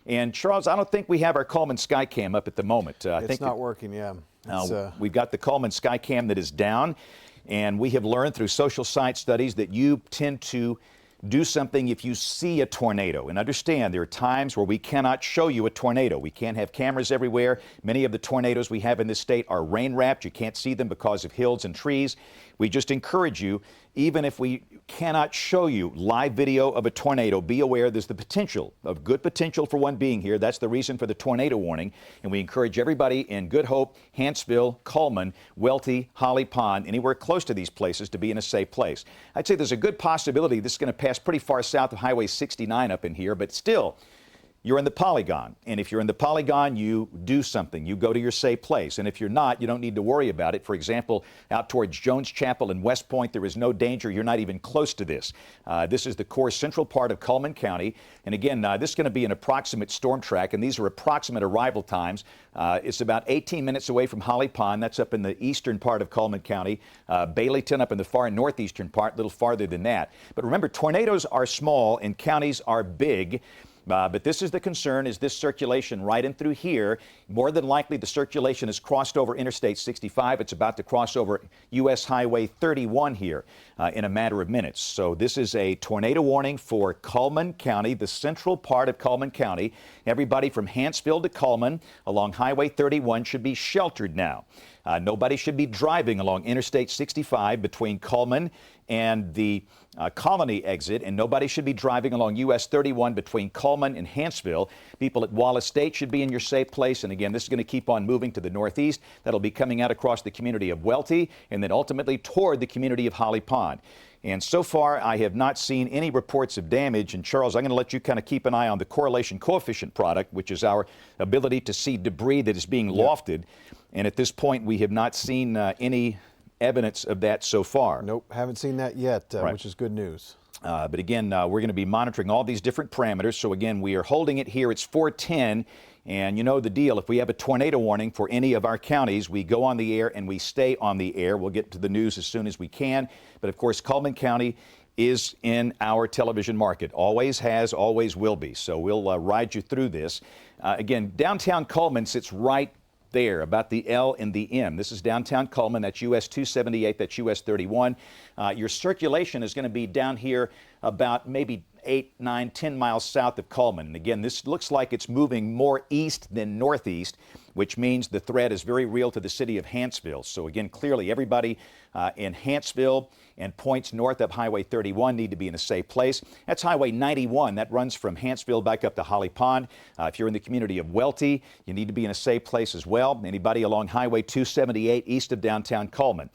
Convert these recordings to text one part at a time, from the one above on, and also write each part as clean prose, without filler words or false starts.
And Charles, I don't think we have our Coleman Skycam up at the moment. It's not working, yeah. We've got the Coleman Skycam that is down, and we have learned through social science studies that you tend to do something if you see a tornado. And understand, there are times where we cannot show you a tornado. We can't have cameras everywhere. Many of the tornadoes we have in this state are rain-wrapped. You can't see them because of hills and trees. We just encourage you, even if we cannot show you live video of a tornado, be aware there's the potential, of good potential for one being here. That's the reason for the tornado warning. And we encourage everybody in Good Hope, Hanceville, Cullman, Welty, Holly Pond, anywhere close to these places to be in a safe place. I'd say there's a good possibility this is going to pass pretty far south of Highway 69 up in here, but still, you're in the polygon, and if you're in the polygon, you do something. You go to your safe place, and if you're not, you don't need to worry about it. For example, out towards Jones Chapel and West Point, there is no danger. You're not even close to this. This is the core central part of Calhoun County, and again, this is going to be an approximate storm track, and these are approximate arrival times. It's about 18 minutes away from Holly Pond. That's up in the eastern part of Calhoun County. Baileyton up in the far northeastern part, a little farther than that. But remember, tornadoes are small and counties are big. But this is the concern, is this circulation right in through here. More than likely, the circulation has crossed over Interstate 65. It's about to cross over U.S. Highway 31 here in a matter of minutes. So this is a tornado warning for Cullman County, the central part of Cullman County. Everybody from Hanceville to Cullman along Highway 31 should be sheltered now. Nobody should be driving along Interstate 65 between Cullman and the Colony exit, and nobody should be driving along US 31 between Cullman and Hanceville. People at Wallace State should be in your safe place, and again, this is going to keep on moving to the northeast. That'll be coming out across the community of Welty and then ultimately toward the community of Holly Pond. And so far, I have not seen any reports of damage. And Charles, I'm going to let you kind of keep an eye on the correlation coefficient product, which is our ability to see debris that is being lofted. And at this point, we have not seen any evidence of that so far. Nope, haven't seen that yet, Right. which is good news. But again, we're going to be monitoring all these different parameters. So again, we are holding it here. It's 410. And you know the deal. If we have a tornado warning for any of our counties, we go on the air and we stay on the air. We'll get to the news as soon as we can. But of course, Cullman County is in our television market. Always has, always will be. So we'll ride you through this. Again, downtown Cullman sits right there, about the L and the M. This is downtown Cullman. That's US 278. That's US 31. Your circulation is going to be down here about maybe 8, 9, 10 miles south of Cullman. And again, this looks like it's moving more east than northeast, which means the threat is very real to the city of Hanceville. So again, clearly everybody in Hanceville and points north of Highway 31 need to be in a safe place. That's Highway 91. That runs from Hanceville back up to Holly Pond. If you're in the community of Welty, you need to be in a safe place as well. Anybody along Highway 278 east of downtown Cullman.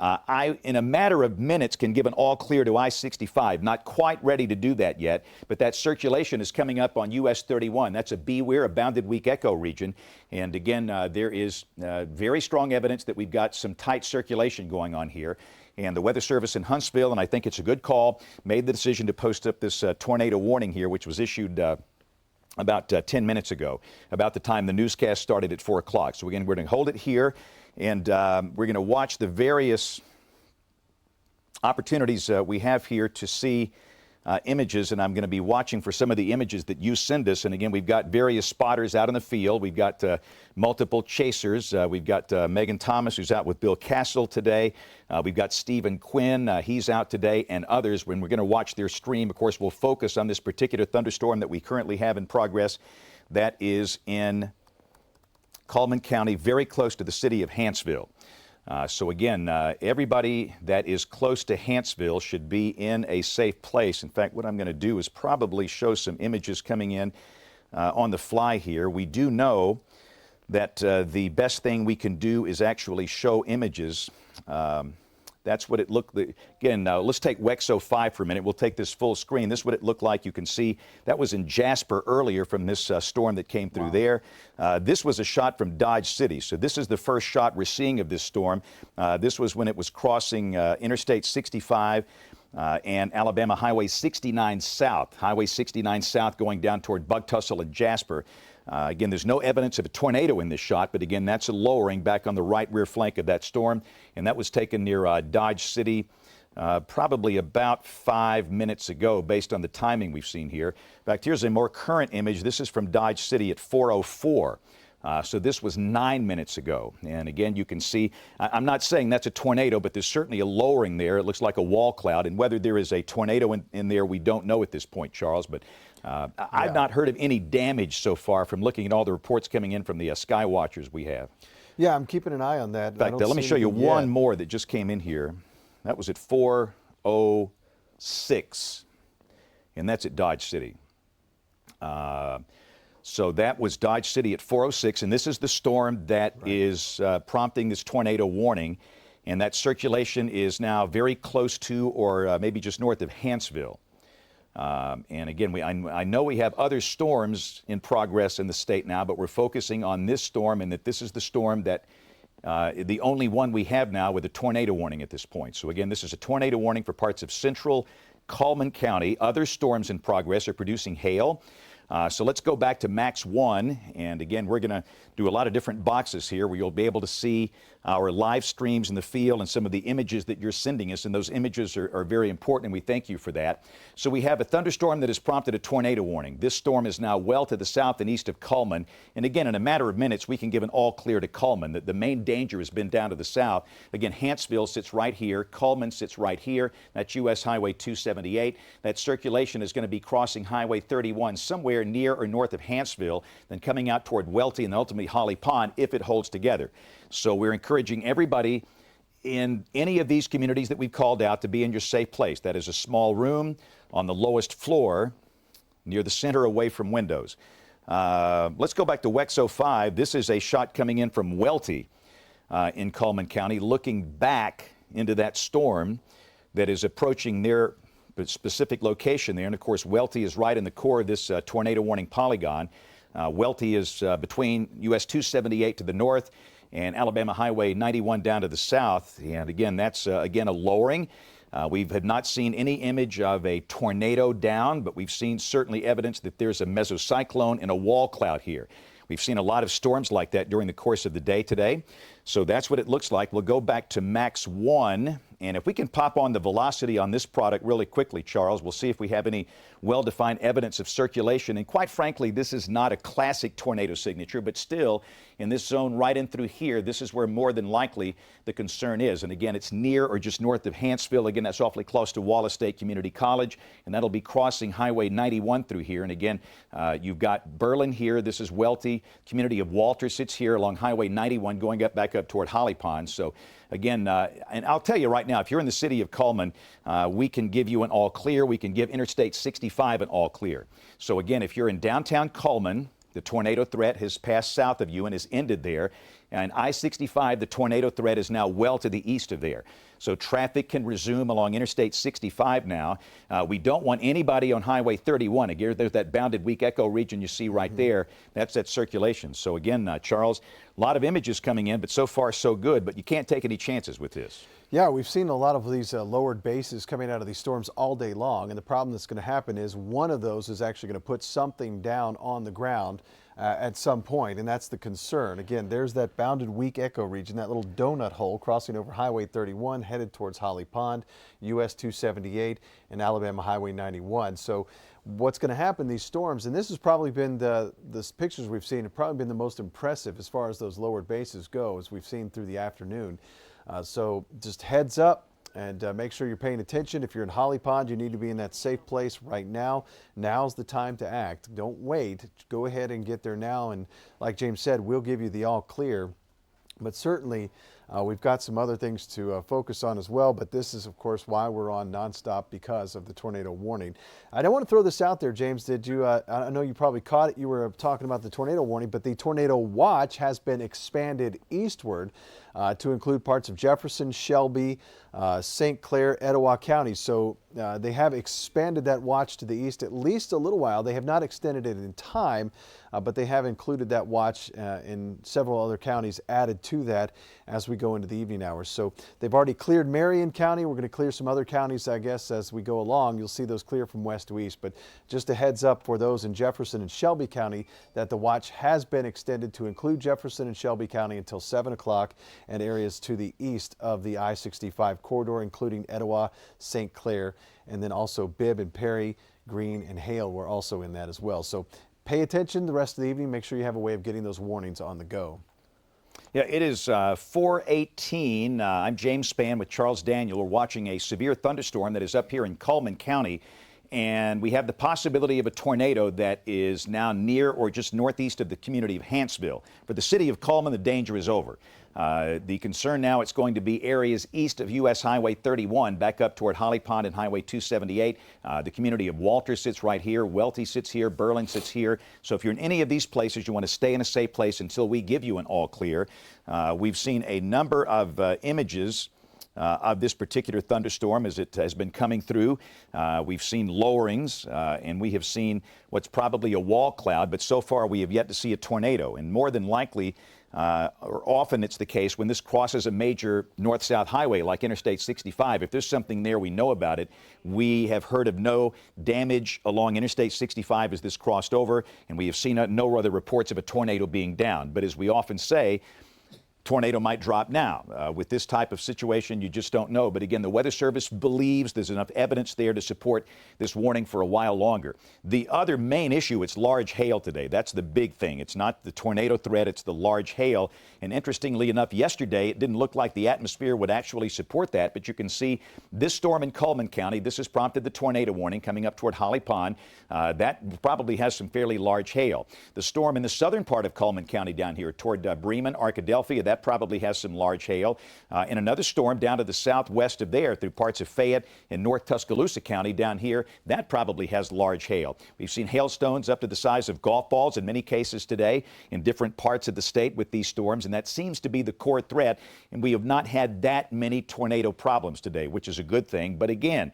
I, in a matter of minutes, can give an all clear to I-65. Not quite ready to do that yet, but that circulation is coming up on US 31. That's a beware, a bounded weak echo region. And again, there is very strong evidence that we've got some tight circulation going on here. And the Weather Service in Huntsville, and I think it's a good call, made the decision to post up this tornado warning here, which was issued about 10 minutes ago, about the time the newscast started at 4 o'clock. So again, we're going to hold it here. And we're going to watch the various opportunities we have here to see images, and I'm going to be watching for some of the images that you send us. And again, we've got various spotters out in the field. We've got multiple chasers. We've got Megan Thomas, who's out with Bill Castle today. We've got Stephen Quinn. He's out today, and others. When we're going to watch their stream, of course, we'll focus on this particular thunderstorm that we currently have in progress. That is in Cullman County, very close to the city of Hanceville. So again, everybody that is close to Hanceville should be in a safe place. In fact, what I'm going to do is probably show some images coming in on the fly here. We do know that the best thing we can do is actually show images. That's what it looked like. Again, let's take Wexo 5 for a minute. We'll take this full screen. This is what it looked like. You can see that was in Jasper earlier from this storm that came through there. This was a shot from Dodge City. So this is the first shot we're seeing of this storm. This was when it was crossing Interstate 65 and Alabama Highway 69 South. Highway 69 South going down toward Bug Tussle and Jasper. Again, there's no evidence of a tornado in this shot, but again, that's a lowering back on the right rear flank of that storm, and that was taken near Dodge City probably about 5 minutes ago based on the timing we've seen here. In fact, here's a more current image. This is from Dodge City at 4:04. So this was 9 minutes ago. And again, you can see, I'm not saying that's a tornado, but there's certainly a lowering there. It looks like a wall cloud. And whether there is a tornado in there, we don't know at this point, Charles. But I've not heard of any damage so far from looking at all the reports coming in from the sky watchers we have. Yeah, I'm keeping an eye on that. In fact, let me show you one more that just came in here. That was at 4:06, and that's at Dodge City. So that was Dodge City at 4:06, and this is the storm that is prompting this tornado warning, and that circulation is now very close to or maybe just north of Hanceville. And again, I know we have other storms in progress in the state now, but we're focusing on this storm, and that this is the storm that the only one we have now with a tornado warning at this point. So again, this is a tornado warning for parts of central Calhoun County. Other storms in progress are producing hail. So let's go back to Max 1, and again, we're going to do a lot of different boxes here where you'll be able to see our live streams in the field and some of the images that you're sending us, and those images are very important, and we thank you for that. So we have a thunderstorm that has prompted a tornado warning. This storm is now well to the south and east of Cullman, and again, in a matter of minutes, we can give an all clear to Cullman. The main danger has been down to the south. Again, Hanceville sits right here. Cullman sits right here. That's U.S. Highway 278. That circulation is going to be crossing Highway 31 somewhere near or north of Hanceville, then coming out toward Welty and ultimately Holly Pond if it holds together. So we're encouraging everybody in any of these communities that we've called out to be in your safe place. That is a small room on the lowest floor near the center away from windows. Let's go back to WEX 05. This is a shot coming in from Welty in Calhoun County, looking back into that storm that is approaching their specific location there. And of course, Welty is right in the core of this tornado warning polygon. Welty is between US 278 to the north and Alabama Highway 91 down to the south. And again, that's again a lowering. We have not seen any image of a tornado down, but we've seen certainly evidence that there's a mesocyclone and a wall cloud here. We've seen a lot of storms like that during the course of the day today. So that's what it looks like. We'll go back to Max 1. And if we can pop on the velocity on this product really quickly, Charles, we'll see if we have any well-defined evidence of circulation. And quite frankly, this is not a classic tornado signature, but still in this zone right in through here, this is where more than likely the concern is. And again, it's near or just north of Hanceville. Again, that's awfully close to Wallace State Community College, and that'll be crossing Highway 91 through here. And again, you've got Berlin here. This is Welty. Community of Walter sits here along Highway 91 going back up toward Holly Pond. So again, and I'll tell you right now, if you're in the city of Cullman, we can give you an all clear. We can give Interstate 65 an all clear. So again, if you're in downtown Cullman, the tornado threat has passed south of you and has ended there. And I-65, the tornado threat is now well to the east of there. So traffic can resume along Interstate 65 now. We don't want anybody on Highway 31. Again, there's that bounded weak echo region you see right there. That's that circulation. So again, Charles, a lot of images coming in, but so far so good. But you can't take any chances with this. Yeah, we've seen a lot of these lowered bases coming out of these storms all day long. And the problem that's going to happen is one of those is actually going to put something down on the ground at some point, and that's the concern. Again, there's that bounded weak echo region, that little donut hole crossing over Highway 31 headed towards Holly Pond, US 278, and Alabama Highway 91. So what's going to happen, these storms, and this has probably been the pictures we've seen have probably been the most impressive as far as those lowered bases go, as we've seen through the afternoon. So just heads up and make sure you're paying attention. If you're in Holly Pond, you need to be in that safe place right now. Now's the time to act. Don't wait. Go ahead and get there now. And like James said, we'll give you the all clear. But certainly, we've got some other things to focus on as well, but this is, of course, why we're on nonstop, because of the tornado warning. I don't want to throw this out there, James. Did you? I know you probably caught it. You were talking about the tornado warning, but the tornado watch has been expanded eastward to include parts of Jefferson, Shelby, St. Clair, Etowah counties. So they have expanded that watch to the east at least a little while. They have not extended it in time, but they have included that watch in several other counties added to that as we go into the evening hours. So they've already cleared Marion County. We're going to clear some other counties, I guess, as we go along. You'll see those clear from west to east. But just a heads up for those in Jefferson and Shelby County that the watch has been extended to include Jefferson and Shelby County until 7 o'clock, and areas to the east of the I-65 corridor, including Etowah, St. Clair, and then also Bibb and Perry, Greene and Hale were also in that as well. So pay attention the rest of the evening. Make sure you have a way of getting those warnings on the go. Yeah, it is 4:18. I'm James Spann with Charles Daniel. We're watching a severe thunderstorm that is up here in Calhoun County, and we have the possibility of a tornado that is now near or just northeast of the community of Hanceville. For the city of Calhoun, the danger is over. The concern now, it's going to be areas east of U.S. Highway 31, back up toward Holly Pond and Highway 278. The community of Walter sits right here. Welty sits here. Berlin sits here. So if you're in any of these places, you want to stay in a safe place until we give you an all clear. We've seen a number of images of this particular thunderstorm as it has been coming through. We've seen lowerings, and we have seen what's probably a wall cloud, but so far we have yet to see a tornado. And more than likely, or often it's the case, when this crosses a major north-south highway like Interstate 65, if there's something there, we know about it. We have heard of no damage along Interstate 65 as this crossed over, and we have seen no other reports of a tornado being down. But as we often say, tornado might drop now. With this type of situation, you just don't know. But again, the Weather Service believes there's enough evidence there to support this warning for a while longer. The other main issue, it's large hail today. That's the big thing. It's not the tornado threat, it's the large hail. And interestingly enough, yesterday, it didn't look like the atmosphere would actually support that. But you can see this storm in Calhoun County, this has prompted the tornado warning coming up toward Holly Pond. That probably has some fairly large hail. The storm in the southern part of Calhoun County down here toward Bremen, Arkadelphia, that probably has some large hail. And another storm down to the southwest of there through parts of Fayette and North Tuscaloosa County down here, that probably has large hail. We've seen hailstones up to the size of golf balls in many cases today in different parts of the state with these storms, and that seems to be the core threat. And we have not had that many tornado problems today, which is a good thing. But again,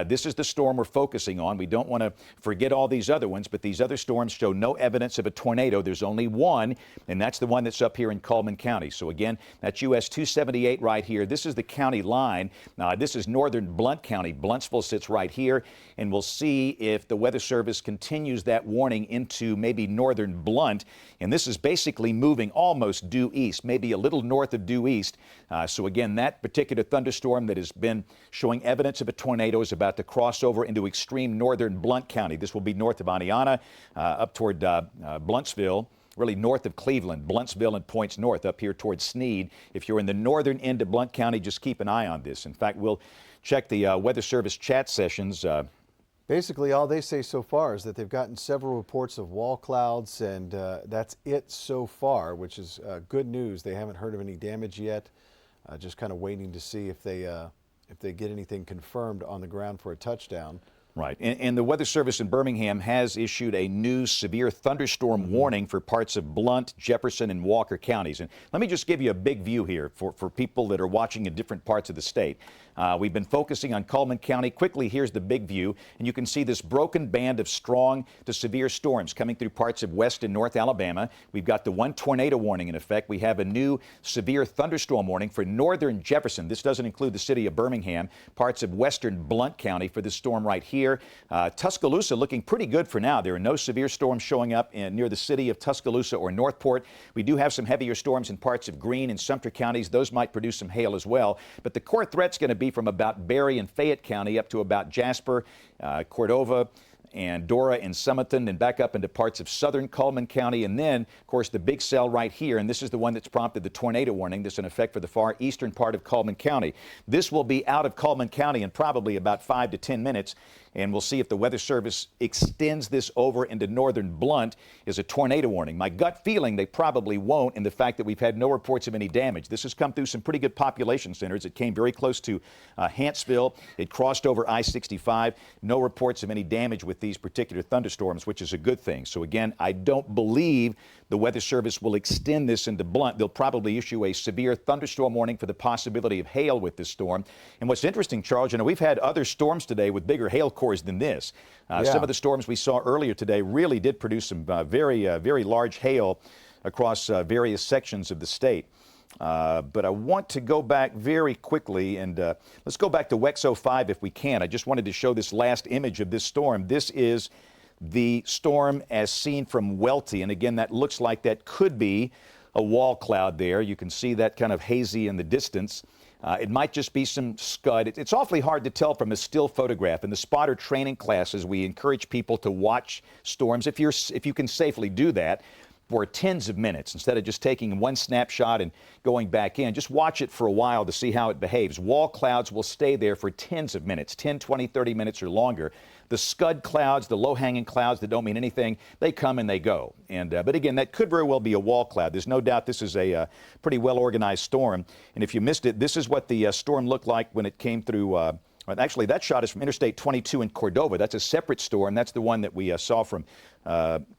this is the storm we're focusing on. We don't want to forget all these other ones, but these other storms show no evidence of a tornado. There's only one, and that's the one that's up here in Calhoun County. So again, that's US 278 right here. This is the county line. This is northern Blount County. Blountsville sits right here, and we'll see if the Weather Service continues that warning into maybe northern Blount. And this is basically moving almost due east, maybe a little north of due east. So again, that particular thunderstorm that has been showing evidence of a tornado is about to cross over into extreme northern Blount County. This will be north of Aniana, up toward Blountsville, really north of Cleveland, Blountsville and points north up here towards Sneed. If you're in the northern end of Blount County, just keep an eye on this. In fact, we'll check the Weather Service chat sessions. Basically, all they say so far is that they've gotten several reports of wall clouds, and that's it so far, which is good news. They haven't heard of any damage yet. Just kind of waiting to see if they get anything confirmed on the ground for a touchdown. Right. And the Weather Service in Birmingham has issued a new severe thunderstorm warning for parts of Blount, Jefferson, and Walker counties. And let me just give you a big view here for people that are watching in different parts of the state. We've been focusing on Calhoun County. Quickly, here's the big view, and you can see this broken band of strong to severe storms coming through parts of West and North Alabama. We've got the one tornado warning in effect. We have a new severe thunderstorm warning for northern Jefferson. This doesn't include the city of Birmingham, parts of western Blount County for this storm right here. Tuscaloosa looking pretty good for now. There are no severe storms showing up near the city of Tuscaloosa or Northport. We do have some heavier storms in parts of Greene and Sumter counties. Those might produce some hail as well. But the core threat's going to be from about Berry and Fayette County up to about Jasper, Cordova, and Dora and Summerton, and back up into parts of southern Calhoun County. And then, of course, the big cell right here, and this is the one that's prompted the tornado warning. This is in effect for the far eastern part of Calhoun County. This will be out of Calhoun County in probably about 5 to 10 minutes. And we'll see if the Weather Service extends this over into northern Blount as a tornado warning. My gut feeling they probably won't, in the fact that we've had no reports of any damage. This has come through some pretty good population centers. It came very close to Hanceville. It crossed over I-65. No reports of any damage with these particular thunderstorms, which is a good thing. So again, I don't believe the Weather Service will extend this into Blount. They'll probably issue a severe thunderstorm warning for the possibility of hail with this storm. And what's interesting, Charles, you know, we've had other storms today with bigger hail cores than this. Some of the storms we saw earlier today really did produce some very large hail across various sections of the state. But I want to go back very quickly, and let's go back to WEX 05 if we can. I just wanted to show this last image of this storm. This is the storm as seen from Welty, and again, that looks like that could be a wall cloud there. You can see that kind of hazy in the distance. It might just be some scud. It's awfully hard to tell from a still photograph. In the spotter training classes, we encourage people to watch storms, if you can safely do that, for tens of minutes instead of just taking one snapshot and going back in. Just watch it for a while to see how it behaves. Wall clouds will stay there for tens of minutes, 10, 20, 30 minutes or longer. The scud clouds, the low-hanging clouds that don't mean anything, they come and they go. But again, that could very well be a wall cloud. There's no doubt this is a pretty well-organized storm. And if you missed it, this is what the storm looked like when it came through. Actually, that shot is from Interstate 22 in Cordova. That's a separate storm. That's the one that we saw from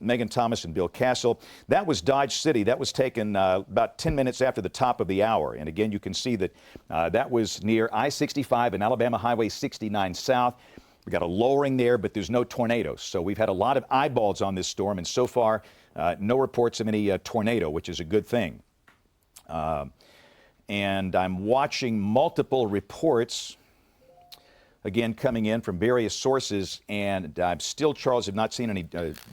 Megan Thomas and Bill Castle. That was Dodge City. That was taken about 10 minutes after the top of the hour. And again, you can see that that was near I-65 and Alabama Highway 69 South. We got a lowering there, but there's no tornadoes. So we've had a lot of eyeballs on this storm, and so far, no reports of any tornado, which is a good thing. And I'm watching multiple reports again coming in from various sources, and I'm still, Charles, have not seen any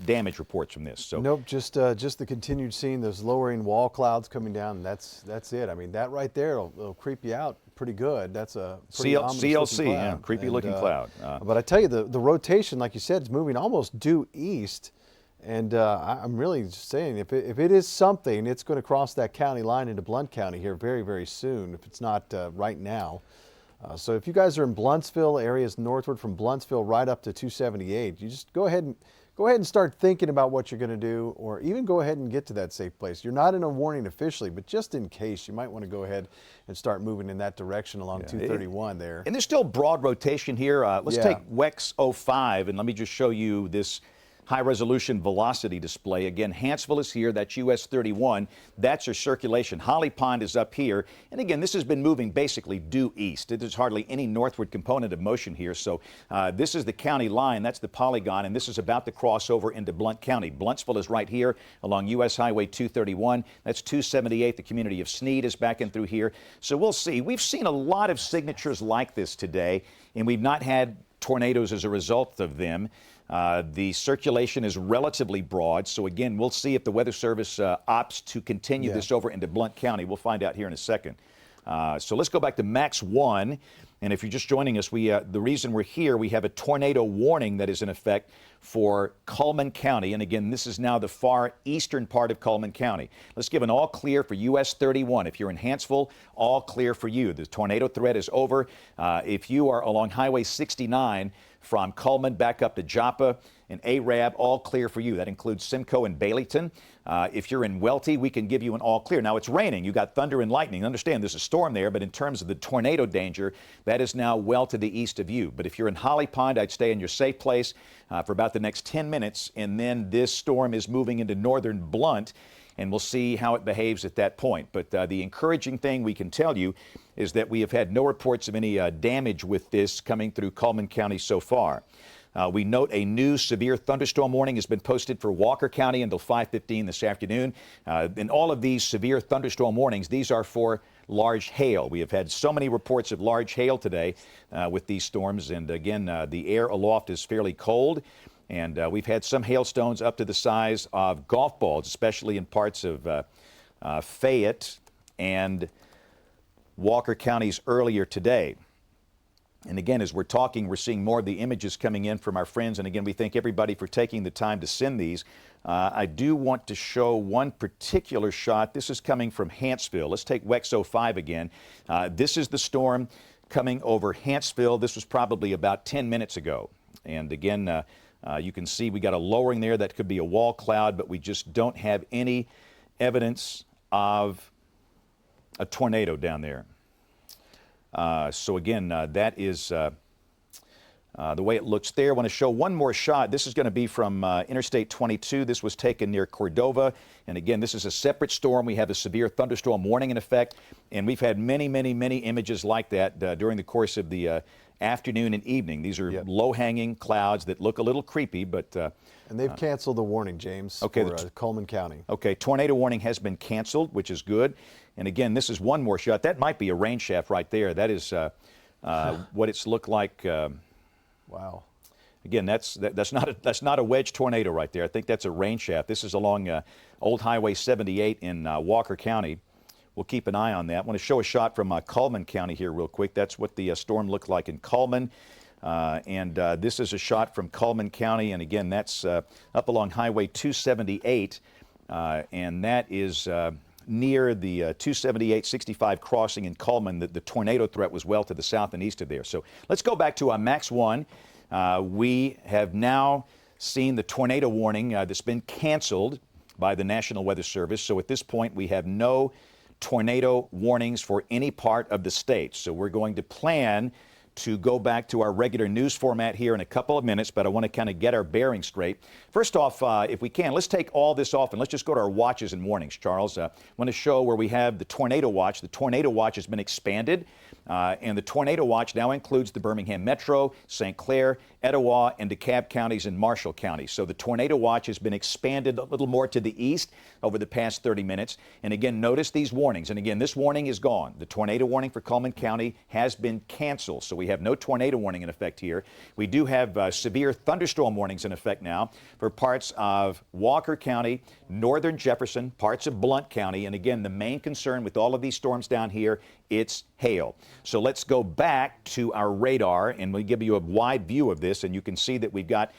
damage reports from this. So nope, just the continued seeing those lowering wall clouds coming down, and that's it. I mean, that right there will creep you out pretty good. That's a pretty CLC, yeah, creepy looking cloud. But I tell you, the rotation, like you said, is moving almost due east. And I'm really just saying, if it is something, it's going to cross that county line into Blount County here very, very soon, if it's not right now. So if you guys are in Blountsville, areas northward from Blountsville right up to 278, you just go ahead and start thinking about what you're going to do, or even go ahead and get to that safe place. You're not in a warning officially, but just in case, you might want to go ahead and start moving in that direction along 231 there. And there's still broad rotation here. Let's take WEX 05, and let me just show you this high-resolution velocity display. Again, Hanceville is here. That's US 31. That's your circulation. Holly Pond is up here. And again, this has been moving basically due east. There's hardly any northward component of motion here. So this is the county line. That's the polygon. And this is about to cross over into Blount County. Blountsville is right here along US Highway 231. That's 278. The community of Sneed is back in through here. So we'll see. We've seen a lot of signatures like this today, and we've not had tornadoes as a result of them. The circulation is relatively broad, so again, we'll see if the Weather Service opts to continue this over into Blount County. We'll find out here in a second. So let's go back to Max 1, and if you're just joining us, the reason we're here, we have a tornado warning that is in effect for Cullman County, and again, this is now the far eastern part of Cullman County. Let's give an all clear for US 31. If you're in Hanceville, all clear for you. The tornado threat is over. If you are along Highway 69, from Cullman back up to Joppa and Arab, all clear for you. That includes Simcoe and Baileyton. If you're in Welty, we can give you an all clear. Now, it's raining. You got thunder and lightning. Understand there's a storm there, but in terms of the tornado danger, that is now well to the east of you. But if you're in Holly Pond, I'd stay in your safe place for about the next 10 minutes, and then this storm is moving into northern Blount, and we'll see how it behaves at that point. But the encouraging thing we can tell you is that we have had no reports of any damage with this coming through Cullman County so far. We note a new severe thunderstorm warning has been posted for Walker County until 5:15 this afternoon. In all of these severe thunderstorm warnings, these are for large hail. We have had so many reports of large hail today with these storms, and again, the air aloft is fairly cold. And we've had some hailstones up to the size of golf balls, especially in parts of Fayette and Walker counties earlier today. And again, as we're talking, we're seeing more of the images coming in from our friends. And again, we thank everybody for taking the time to send these. I do want to show one particular shot. This is coming from Hanceville. Let's take WEX 05 again. This is the storm coming over Hanceville. This was probably about 10 minutes ago. And again, you can see we got a lowering there. That could be a wall cloud, but we just don't have any evidence of a tornado down there. So again, that is the way it looks there. I want to show one more shot. This is going to be from Interstate 22. This was taken near Cordova. And again, this is a separate storm. We have a severe thunderstorm warning in effect. And we've had many, many, many images like that during the course of the afternoon and evening. These are low-hanging clouds that look a little creepy, but... and they've canceled the warning, James, for Calhoun County. Okay, tornado warning has been canceled, which is good. And again, this is one more shot. That might be a rain shaft right there. That is what it's looked like. Wow. Again, that's not a wedge tornado right there. I think that's a rain shaft. This is along Old Highway 78 in Walker County. We'll keep an eye on that. I want to show a shot from Cullman County here real quick. That's what the storm looked like in Cullman. This is a shot from Cullman County. And again, that's up along Highway 278. And that is near the 278-65 crossing in Cullman. The tornado threat was well to the south and east of there. So let's go back to Max 1. We have now seen the tornado warning that's been canceled by the National Weather Service. So at this point, we have no tornado warnings for any part of the state. So we're going to plan to go back to our regular news format here in a couple of minutes, but I want to kind of get our bearings straight. First off, if we can, let's take all this off and let's just go to our watches and warnings, Charles. I want to show where we have the tornado watch. The tornado watch has been expanded, and the tornado watch now includes the Birmingham Metro, St. Clair, Etowah, and DeKalb counties and Marshall County. So the tornado watch has been expanded a little more to the east over the past 30 minutes. And again, notice these warnings. And again, this warning is gone. The tornado warning for Cullman County has been canceled. So we have no tornado warning in effect here. We do have severe thunderstorm warnings in effect now for parts of Walker County, northern Jefferson, parts of Blount County. And again, the main concern with all of these storms down here, it's hail. So let's go back to our radar and we'll give you a wide view of this. And you can see that we've got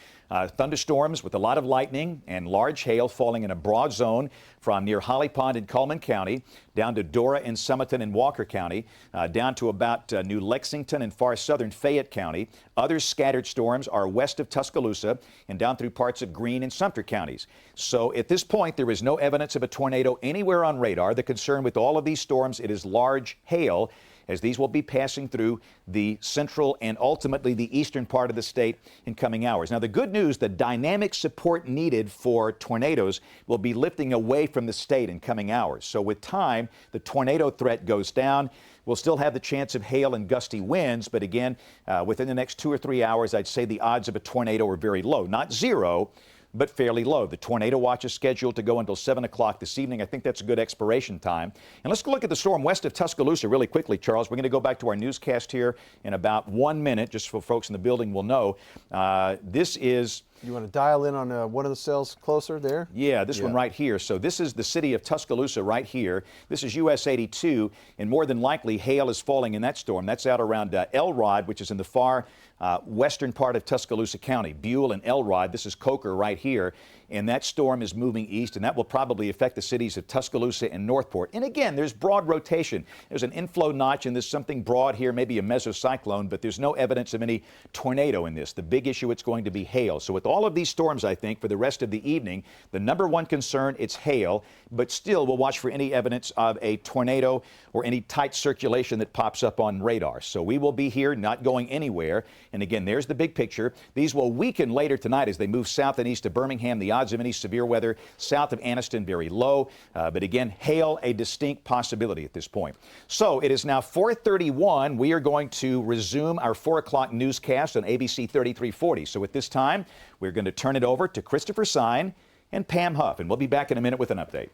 thunderstorms with a lot of lightning and large hail falling in a broad zone from near Holly Pond in Cullman County down to Dora and Summerton in Walker County, down to about New Lexington and far southern Fayette County. Other scattered storms are west of Tuscaloosa and down through parts of Greene and Sumter counties. So at this point, there is no evidence of a tornado anywhere on radar. The concern with all of these storms, it is large hail, as these will be passing through the central and ultimately the eastern part of the state in coming hours. Now, the good news, the dynamic support needed for tornadoes will be lifting away from the state in coming hours. So with time, the tornado threat goes down. We'll still have the chance of hail and gusty winds, but again, within the next 2 or 3 hours, I'd say the odds of a tornado are very low. Not zero, but fairly low. The tornado watch is scheduled to go until 7 o'clock this evening. I think that's a good expiration time. And let's go look at the storm west of Tuscaloosa really quickly, Charles. We're going to go back to our newscast here in about 1 minute, just so folks in the building will know. This is... You want to dial in on one of the cells closer there? Yeah, this one right here. So this is the city of Tuscaloosa right here. This is US 82, and more than likely hail is falling in that storm. That's out around Elrod, which is in the far western part of Tuscaloosa County. Buell and Elrod, this is Coker right here. And that storm is moving east, and that will probably affect the cities of Tuscaloosa and Northport. And again, there's broad rotation. There's an inflow notch, and there's something broad here, maybe a mesocyclone, but there's no evidence of any tornado in this. The big issue, it's going to be hail. So with all of these storms, I think, for the rest of the evening, the number one concern, it's hail, but still we'll watch for any evidence of a tornado or any tight circulation that pops up on radar. So we will be here, not going anywhere. And again, there's the big picture. These will weaken later tonight as they move south and east of Birmingham. The odds of any severe weather south of Anniston very low, but again, hail a distinct possibility at this point. So it is now 4:31. We are going to resume our 4 o'clock newscast on ABC 3340. So at this time, we're going to turn it over to Christopher Sine and Pam Huff, and we'll be back in a minute with an update.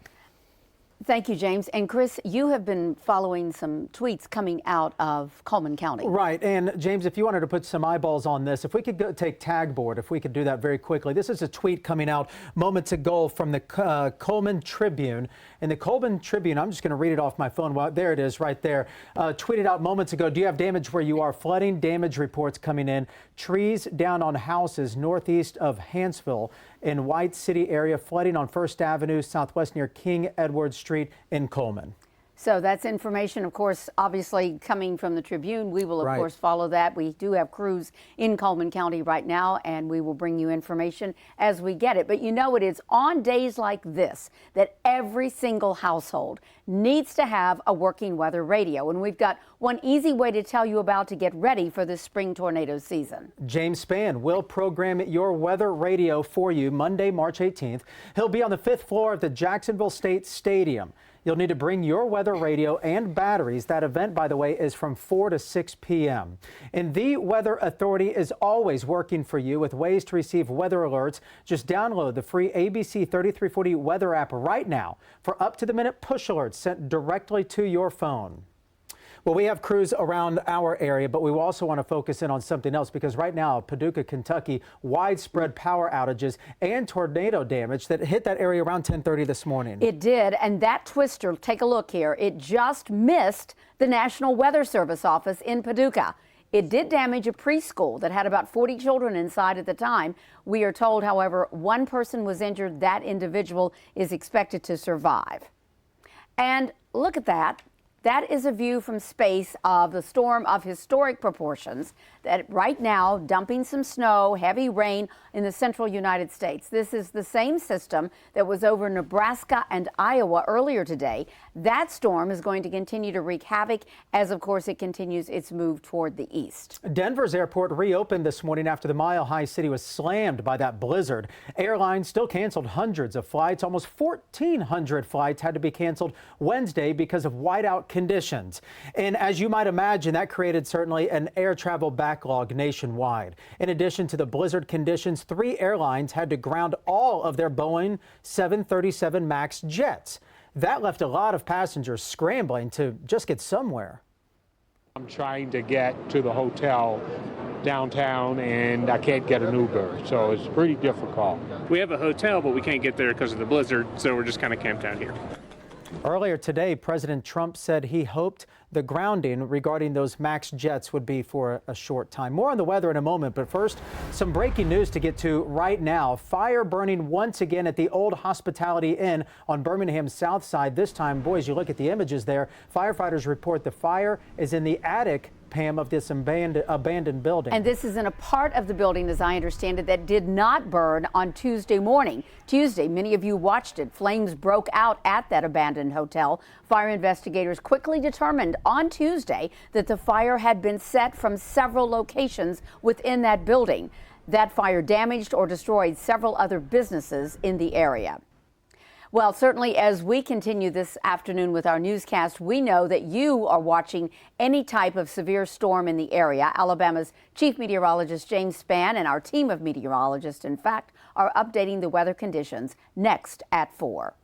Thank you, James. And Chris, you have been following some tweets coming out of Cullman County. Right. And James, if you wanted to put some eyeballs on this, if we could go take tag board, if we could do that very quickly. This is a tweet coming out moments ago from the Cullman Tribune. And the Cullman Tribune, I'm just going to read it off my phone. Well, there it is right there. Tweeted out moments ago, do you have damage where you are? Flooding damage reports coming in. Trees down on houses northeast of Hansville in White City area. Flooding on 1st Avenue southwest near King Edward Street in Coleman. So that's information, of course, obviously coming from the Tribune. We will, of Right. course, follow that. We do have crews in Coleman County right now, and we will bring you information as we get it. But you know, it is on days like this that every single household needs to have a working weather radio. And we've got one easy way to tell you about to get ready for this spring tornado season. James Spann will program your weather radio for you Monday, March 18th. He'll be on the 5th floor of the Jacksonville State Stadium. You'll need to bring your weather radio and batteries. That event, by the way, is from 4 to 6 p.m. And the Weather Authority is always working for you with ways to receive weather alerts. Just download the free ABC 3340 weather app right now for up-to-the-minute push alerts sent directly to your phone. Well, we have crews around our area, but we also want to focus in on something else because right now, Paducah, Kentucky, widespread power outages and tornado damage that hit that area around 10:30 this morning. It did, and that twister, take a look here, it just missed the National Weather Service office in Paducah. It did damage a preschool that had about 40 children inside at the time. We are told, however, one person was injured. That individual is expected to survive. And look at that. That is a view from space of the storm of historic proportions that right now dumping some snow, heavy rain in the central United States. This is the same system that was over Nebraska and Iowa earlier today. That storm is going to continue to wreak havoc as, of course, it continues its move toward the east. Denver's airport reopened this morning after the Mile High City was slammed by that blizzard. Airlines still canceled hundreds of flights. Almost 1,400 flights had to be canceled Wednesday because of whiteout conditions. And as you might imagine, that created certainly an air travel backlog nationwide. In addition to the blizzard conditions, 3 airlines had to ground all of their Boeing 737 MAX jets. That left a lot of passengers scrambling to just get somewhere. I'm trying to get to the hotel downtown and I can't get an Uber, so it's pretty difficult. We have a hotel, but we can't get there because of the blizzard, so we're just kind of camped out here. Earlier today, President Trump said he hoped the grounding regarding those MAX jets would be for a short time. More on the weather in a moment, but first, some breaking news to get to right now. Fire burning once again at the Old Hospitality Inn on Birmingham's south side. This time, boys, you look at the images there. Firefighters report the fire is in the attic, Pam, of this abandoned building. And this is in a part of the building, as I understand it, that did not burn on Tuesday morning. Tuesday, many of you watched it. Flames broke out at that abandoned hotel. Fire investigators quickly determined on Tuesday that the fire had been set from several locations within that building. That fire damaged or destroyed several other businesses in the area. Well, certainly as we continue this afternoon with our newscast, we know that you are watching any type of severe storm in the area. Alabama's chief meteorologist James Spann and our team of meteorologists, in fact, are updating the weather conditions next at 4.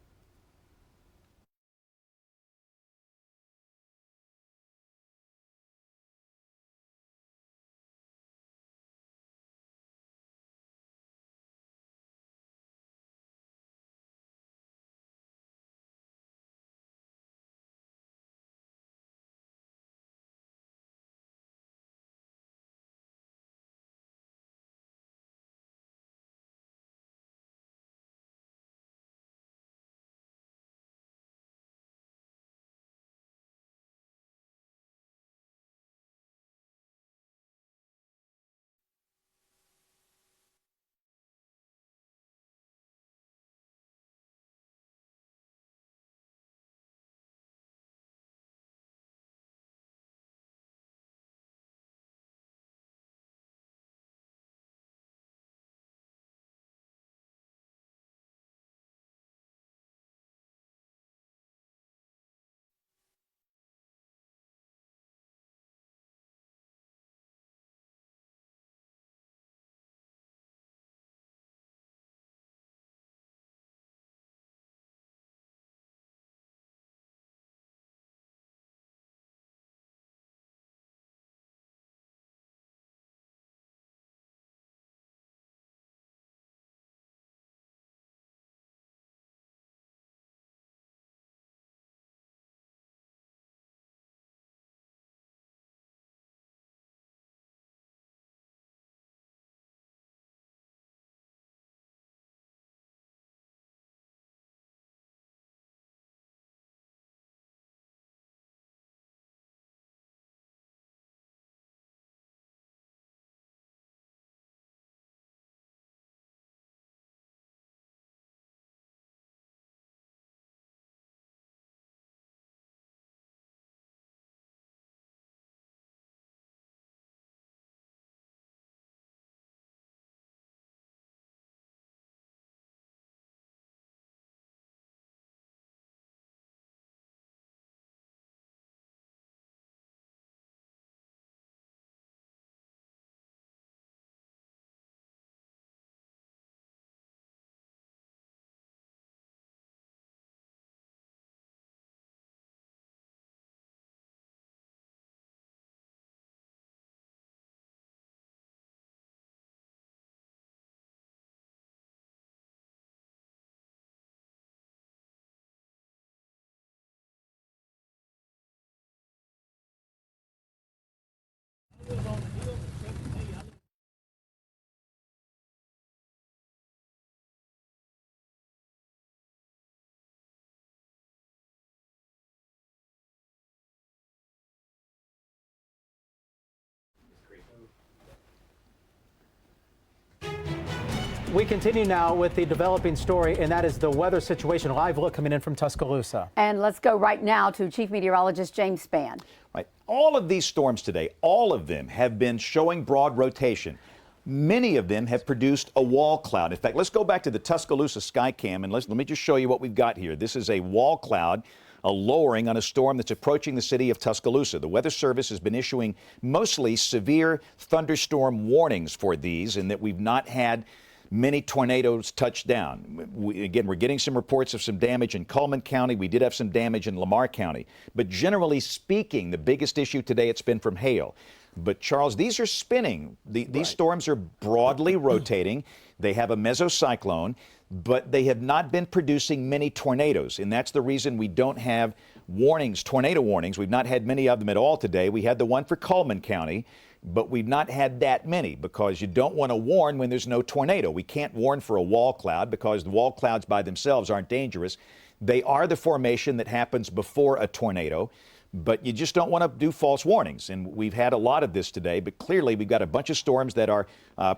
We continue now with the developing story, and that is the weather situation. Live look coming in from Tuscaloosa. And let's go right now to Chief Meteorologist James Spann. Right. All of these storms today, all of them have been showing broad rotation. Many of them have produced a wall cloud. In fact, let's go back to the Tuscaloosa sky cam and let me just show you what we've got here. This is a wall cloud, a lowering on a storm that's approaching the city of Tuscaloosa. The Weather Service has been issuing mostly severe thunderstorm warnings for these, and that we've not had many tornadoes touch down. Again, we're getting some reports of some damage in Calhoun County. We did have some damage in Lamar County. But generally speaking, the biggest issue today, it's been from hail. But Charles, these are spinning. These storms are broadly rotating. They have a mesocyclone, but they have not been producing many tornadoes. And that's the reason we don't have warnings, tornado warnings. We've not had many of them at all today. We had the one for Calhoun County, but we've not had that many because you don't want to warn when there's no tornado. We can't warn for a wall cloud because the wall clouds by themselves aren't dangerous. They are the formation that happens before a tornado, but you just don't want to do false warnings. And we've had a lot of this today, but clearly we've got a bunch of storms that are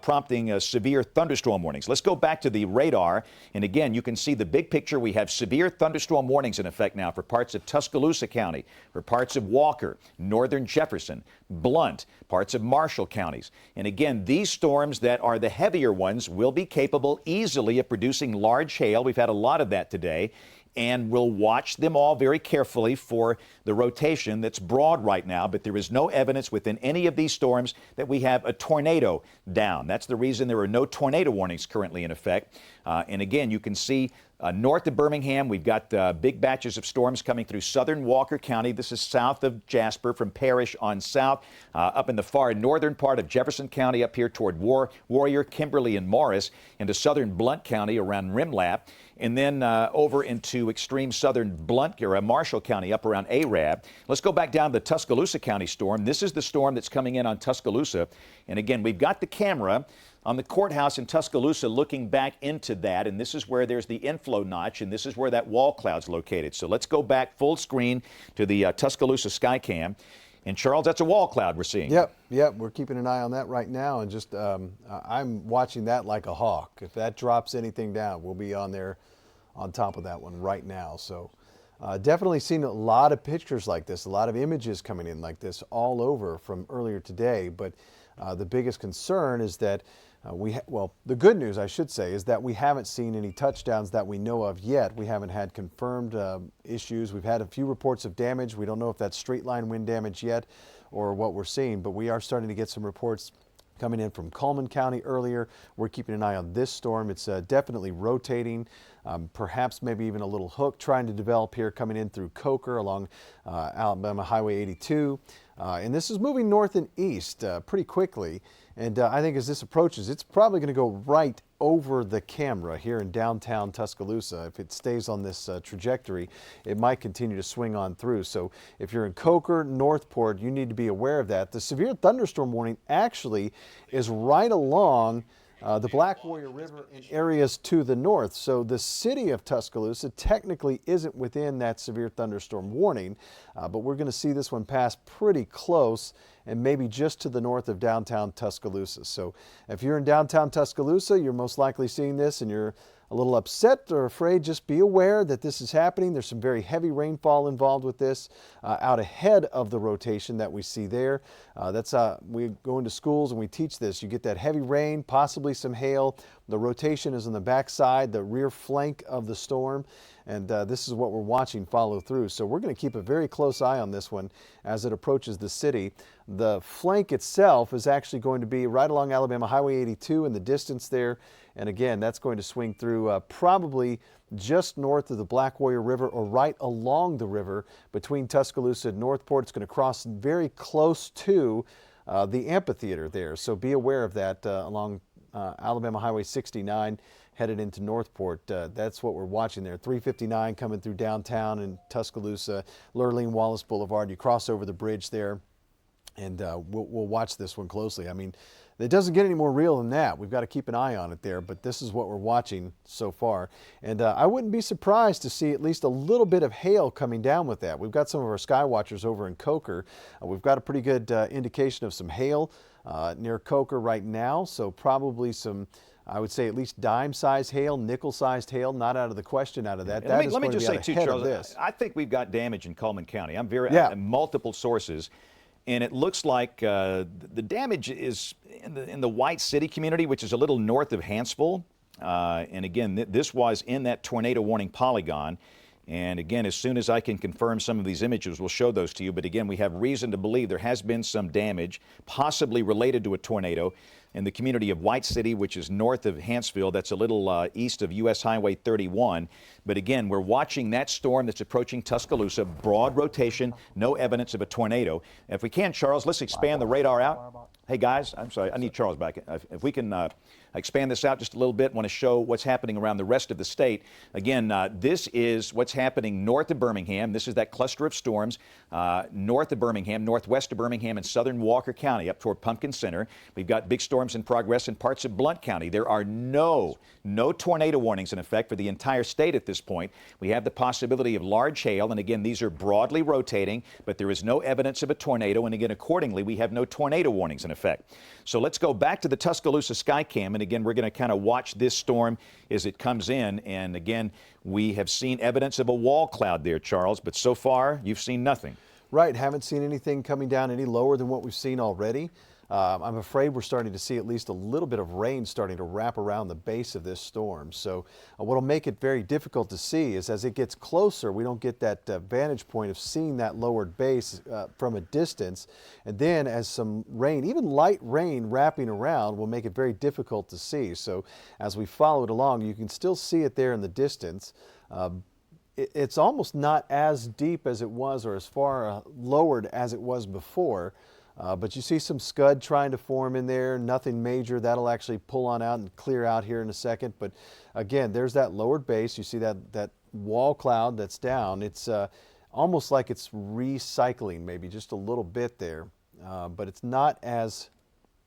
prompting severe thunderstorm warnings. Let's go back to the radar. And again, you can see the big picture. We have severe thunderstorm warnings in effect now for parts of Tuscaloosa County, for parts of Walker, northern Jefferson, Blount, parts of Marshall counties. And again, these storms that are the heavier ones will be capable easily of producing large hail. We've had a lot of that today. And we'll watch them all very carefully for the rotation that's broad right now, but there is no evidence within any of these storms that we have a tornado down. That's the reason there are no tornado warnings currently in effect. And again, you can see north of Birmingham, we've got big batches of storms coming through southern Walker County. This is south of Jasper from Parrish on south, up in the far northern part of Jefferson County, up here toward Warrior, Kimberly, and Morris, into southern Blount County around Rimlap, and then over into extreme southern Blount or Marshall County up around Arab. Let's go back down to the Tuscaloosa County storm. This is the storm that's coming in on Tuscaloosa. And again, we've got the camera on the courthouse in Tuscaloosa looking back into that, and this is where there's the inflow notch, and this is where that wall cloud's located. So let's go back full screen to the Tuscaloosa sky cam. And Charles, that's a wall cloud we're seeing. Yep, we're keeping an eye on that right now, and just I'm watching that like a hawk. If that drops anything down, we'll be on there on top of that one right now. So definitely seen a lot of pictures like this, a lot of images coming in like this all over from earlier today. But the biggest concern is that the good news, I should say, is that we haven't seen any touchdowns that we know of yet. We haven't had confirmed issues. We've had a few reports of damage. We don't know if that's straight line wind damage yet or what we're seeing, but we are starting to get some reports coming in from Calhoun County earlier. We're keeping an eye on this storm. It's definitely rotating, perhaps maybe even a little hook trying to develop here coming in through Coker along Alabama Highway 82. And this is moving north and east pretty quickly. And I think as this approaches, it's probably going to go right over the camera here in downtown Tuscaloosa. If it stays on this trajectory, it might continue to swing on through. So if you're in Coker, Northport, you need to be aware of that. The severe thunderstorm warning actually is right along the Black Warrior River in areas to the north. So the city of Tuscaloosa technically isn't within that severe thunderstorm warning, but we're going to see this one pass pretty close and maybe just to the north of downtown Tuscaloosa. So if you're in downtown Tuscaloosa, you're most likely seeing this and you're a little upset or afraid, just be aware that this is happening. There's some very heavy rainfall involved with this out ahead of the rotation that we see there. We go into schools and we teach this. You get that heavy rain, possibly some hail. The rotation is on the backside, the rear flank of the storm. And this is what we're watching follow through. So we're going to keep a very close eye on this one as it approaches the city. The flank itself is actually going to be right along Alabama Highway 82 in the distance there. And again, that's going to swing through probably just north of the Black Warrior River or right along the river between Tuscaloosa and Northport. It's going to cross very close to the amphitheater there. So be aware of that along Alabama Highway 69 headed into Northport. That's what we're watching there. 359 coming through downtown in Tuscaloosa, Lurleen Wallace Boulevard. You cross over the bridge there, and we'll watch this one closely. I mean, it doesn't get any more real than that. We've got to keep an eye on it there, but this is what we're watching so far. And I wouldn't be surprised to see at least a little bit of hail coming down with that. We've got some of our sky watchers over in Coker. We've got a pretty good indication of some hail near Coker right now, so probably some I would say at least dime-sized hail, nickel-sized hail, not out of the question out of that. And let me just say too, Charles, I think we've got damage in Cullman County. I'm multiple sources, and it looks like the damage is in the White City community, which is a little north of Hanceville. And again, this was in that tornado warning polygon. And again, as soon as I can confirm some of these images, we'll show those to you. But again, we have reason to believe there has been some damage, possibly related to a tornado, in the community of White City, which is north of Hanceville. That's a little east of U.S. Highway 31. But again, we're watching that storm that's approaching Tuscaloosa, broad rotation, no evidence of a tornado. If we can, Charles, let's expand the radar out. Hey, guys, I'm sorry, I need Charles back. If we can expand this out just a little bit, want to show what's happening around the rest of the state. Again, this is what's happening north of Birmingham. This is that cluster of storms north of Birmingham, northwest of Birmingham, and southern Walker County up toward Pumpkin Center. We've got big storms in progress in parts of Blount County. There are no tornado warnings in effect for the entire state at this point. We have the possibility of large hail, and again, these are broadly rotating, but there is no evidence of a tornado, and again, accordingly, we have no tornado warnings in effect. So let's go back to the Tuscaloosa Skycam, and again, we're going to kind of watch this storm as it comes in, and again, we have seen evidence of a wall cloud there, Charles, but so far, you've seen nothing. Right, haven't seen anything coming down any lower than what we've seen already. I'm afraid we're starting to see at least a little bit of rain starting to wrap around the base of this storm. So what'll make it very difficult to see is as it gets closer, we don't get that vantage point of seeing that lowered base from a distance. And then as some rain, even light rain wrapping around, will make it very difficult to see. So as we follow it along, you can still see it there in the distance. It's almost not as deep as it was or as far lowered as it was before. But you see some scud trying to form in there, nothing major. That'll actually pull on out and clear out here in a second. But again, there's that lowered base. You see that wall cloud that's down. It's almost like it's recycling maybe just a little bit there. But it's not as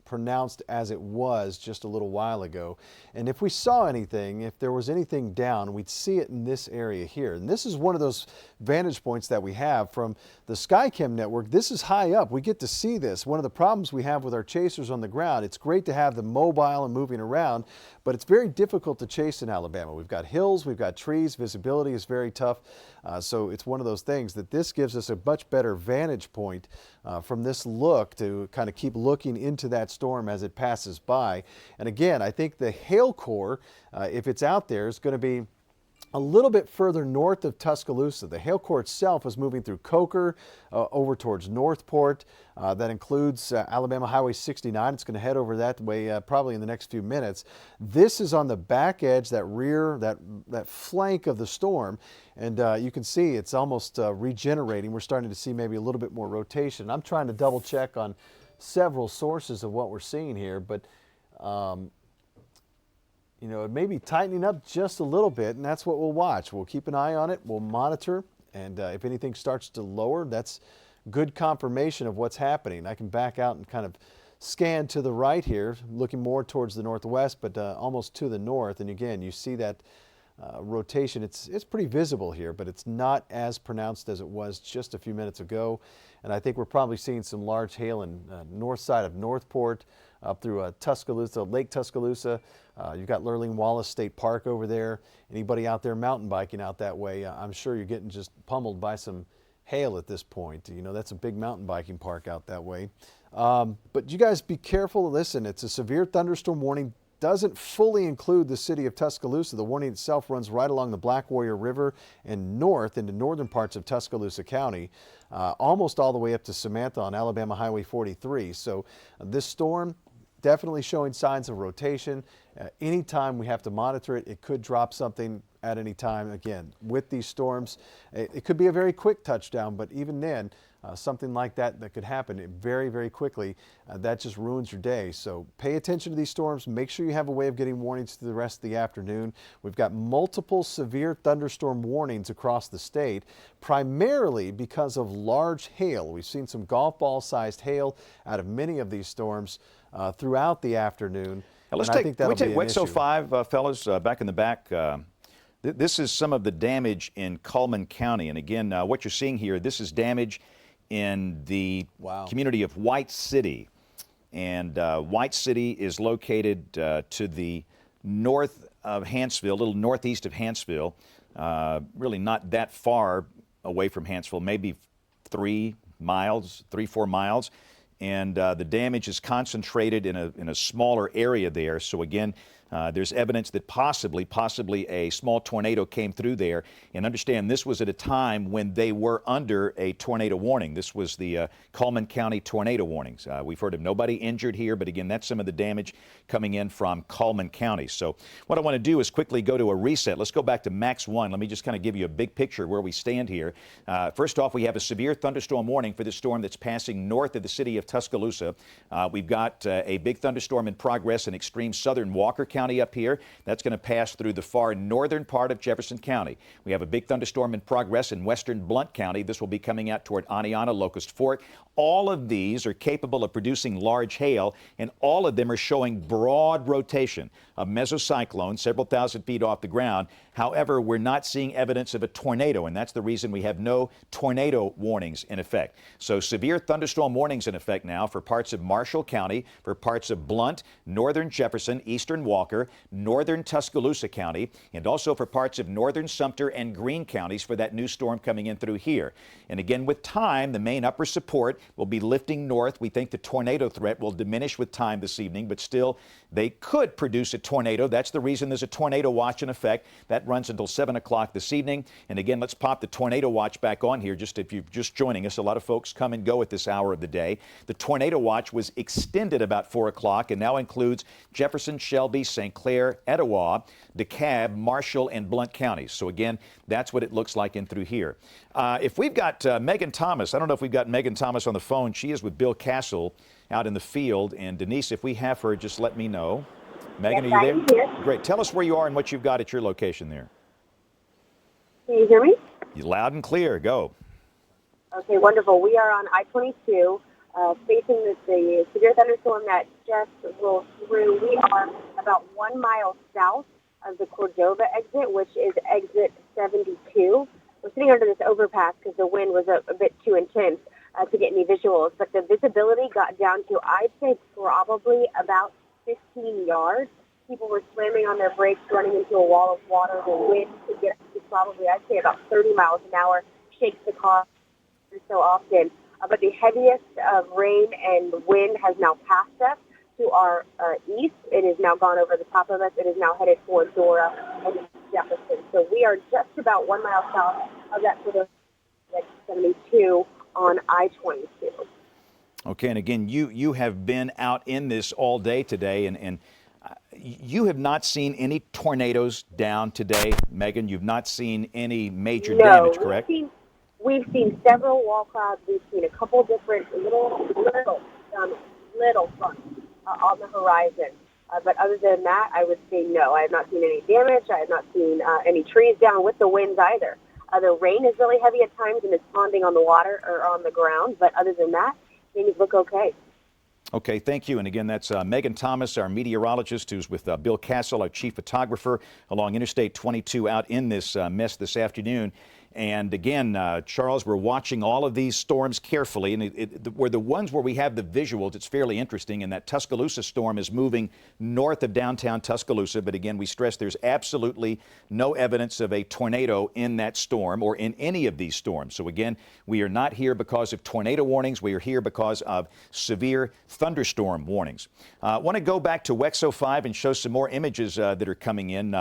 pronounced as it was just a little while ago. And if we saw anything, if there was anything down, we'd see it in this area here. And this is one of those vantage points that we have from the Skycam network. This is high up. We get to see this. One of the problems we have with our chasers on the ground, it's great to have them mobile and moving around, but it's very difficult to chase in Alabama. We've got hills, we've got trees, visibility is very tough. So it's one of those things that this gives us a much better vantage point from this look to kind of keep looking into that storm as it passes by. And again, I think the hail core, if it's out there, is going to be a little bit further north of Tuscaloosa. The hail core itself is moving through Coker over towards Northport. That includes Alabama Highway 69. It's going to head over that way probably in the next few minutes. This is on the back edge, that rear, that flank of the storm. And you can see it's almost regenerating. We're starting to see maybe a little bit more rotation. I'm trying to double check on several sources of what we're seeing here, but you know, it may be tightening up just a little bit, and that's what we'll watch. We'll keep an eye on it, we'll monitor, and if anything starts to lower, that's good confirmation of what's happening. I can back out and kind of scan to the right here, looking more towards the northwest, but almost to the north, and again, you see that rotation. It's pretty visible here, but it's not as pronounced as it was just a few minutes ago, and I think we're probably seeing some large hail in north side of Northport, up through Tuscaloosa, Lake Tuscaloosa. You've got Lurleen Wallace State Park over there. Anybody out there mountain biking out that way, I'm sure you're getting just pummeled by some hail at this point. You know, that's a big mountain biking park out that way. But you guys be careful. Listen, it's a severe thunderstorm warning. Doesn't fully include the city of Tuscaloosa. The warning itself runs right along the Black Warrior River and north into northern parts of Tuscaloosa County, almost all the way up to Samantha on Alabama Highway 43. So this storm, definitely showing signs of rotation. Anytime we have to monitor it, it could drop something at any time. Again, with these storms, it could be a very quick touchdown, but even then, something like that could happen very, very quickly. That just ruins your day. So pay attention to these storms. Make sure you have a way of getting warnings through the rest of the afternoon. We've got multiple severe thunderstorm warnings across the state, primarily because of large hail. We've seen some golf ball sized hail out of many of these storms throughout the afternoon. Now let's take WEXO 5, fellas, back in the back. This is some of the damage in Cullman County. And again, what you're seeing here, this is damage in the community of White City. And White City is located to the north of Hanceville, a little northeast of Hanceville, really not that far away from Hanceville, maybe 3, 4 miles. And the damage is concentrated in a smaller area there. So again, there's evidence that possibly a small tornado came through there. And understand, this was at a time when they were under a tornado warning. This was the Calhoun County tornado warnings. We've heard of nobody injured here, but again, that's some of the damage coming in from Calhoun County. So what I want to do is quickly go to a reset. Let's go back to Max 1. Let me just kind of give you a big picture where we stand here. First off, we have a severe thunderstorm warning for this storm that's passing north of the city of Tuscaloosa. We've got a big thunderstorm in progress in extreme southern Walker County up here. That's going to pass through the far northern part of Jefferson County. We have a big thunderstorm in progress in western Blount County. This will be coming out toward Aniana, Locust Fork. All of these are capable of producing large hail, and all of them are showing broad rotation of mesocyclone, several thousand feet off the ground. However, we're not seeing evidence of a tornado, and that's the reason we have no tornado warnings in effect. So severe thunderstorm warnings in effect now for parts of Marshall County, for parts of Blount, northern Jefferson, eastern Walker, northern Tuscaloosa County, and also for parts of northern Sumter and Greene counties for that new storm coming in through here. And again, with time, the main upper support will be lifting north. We think the tornado threat will diminish with time this evening, but still they could produce a tornado. That's the reason there's a tornado watch in effect. That runs until 7 o'clock this evening. And again, let's pop the tornado watch back on here. Just if you're just joining us, a lot of folks come and go at this hour of the day. The tornado watch was extended about 4 o'clock and now includes Jefferson, Shelby, St. Clair, Etowah, DeKalb, Marshall, and Blount counties. So again, that's what it looks like in through here. If we've got Megan Thomas, I don't know if we've got Megan Thomas on the phone. She is with Bill Castle out in the field. And Denise, if we have her, just let me know. Megan, yes, are you there? Here. Great. Tell us where you are and what you've got at your location there. Can you hear me? You're loud and clear. Go. Okay, wonderful. We are on I-22, facing the severe thunderstorm that just rolled through. We are about 1 mile south of the Cordova exit, which is exit 72. We're sitting under this overpass because the wind was a bit too intense to get any visuals, but the visibility got down to, I'd say, probably about 15 yards. People were slamming on their brakes, running into a wall of water. The wind could get up to probably, I'd say, about 30 miles an hour, shakes the car so often. But the heaviest rain and wind has now passed us to our east. It has now gone over the top of us. It is now headed for Dora and Jefferson. So we are just about 1 mile south of that sort of 72 on I-22. Okay, and again, you have been out in this all day today, and you have not seen any tornadoes down today, Megan. You've not seen any major damage, correct? We've seen several wall clouds. We've seen a couple different little fronts on the horizon. But other than that, I would say no. I have not seen any damage. I have not seen any trees down with the winds either. The rain is really heavy at times, and it's ponding on the water or on the ground. But other than that, things look okay. Okay, thank you. And again, that's Megan Thomas, our meteorologist, who's with Bill Castle, our chief photographer, along Interstate 22 out in this mess this afternoon. And again, Charles, we're watching all of these storms carefully, and where the ones where we have the visuals, it's fairly interesting. And that Tuscaloosa storm is moving north of downtown Tuscaloosa. But again, we stress there's absolutely no evidence of a tornado in that storm or in any of these storms. So again, we are not here because of tornado warnings. We are here because of severe thunderstorm warnings. I want to go back to WEXO 5 and show some more images that are coming in.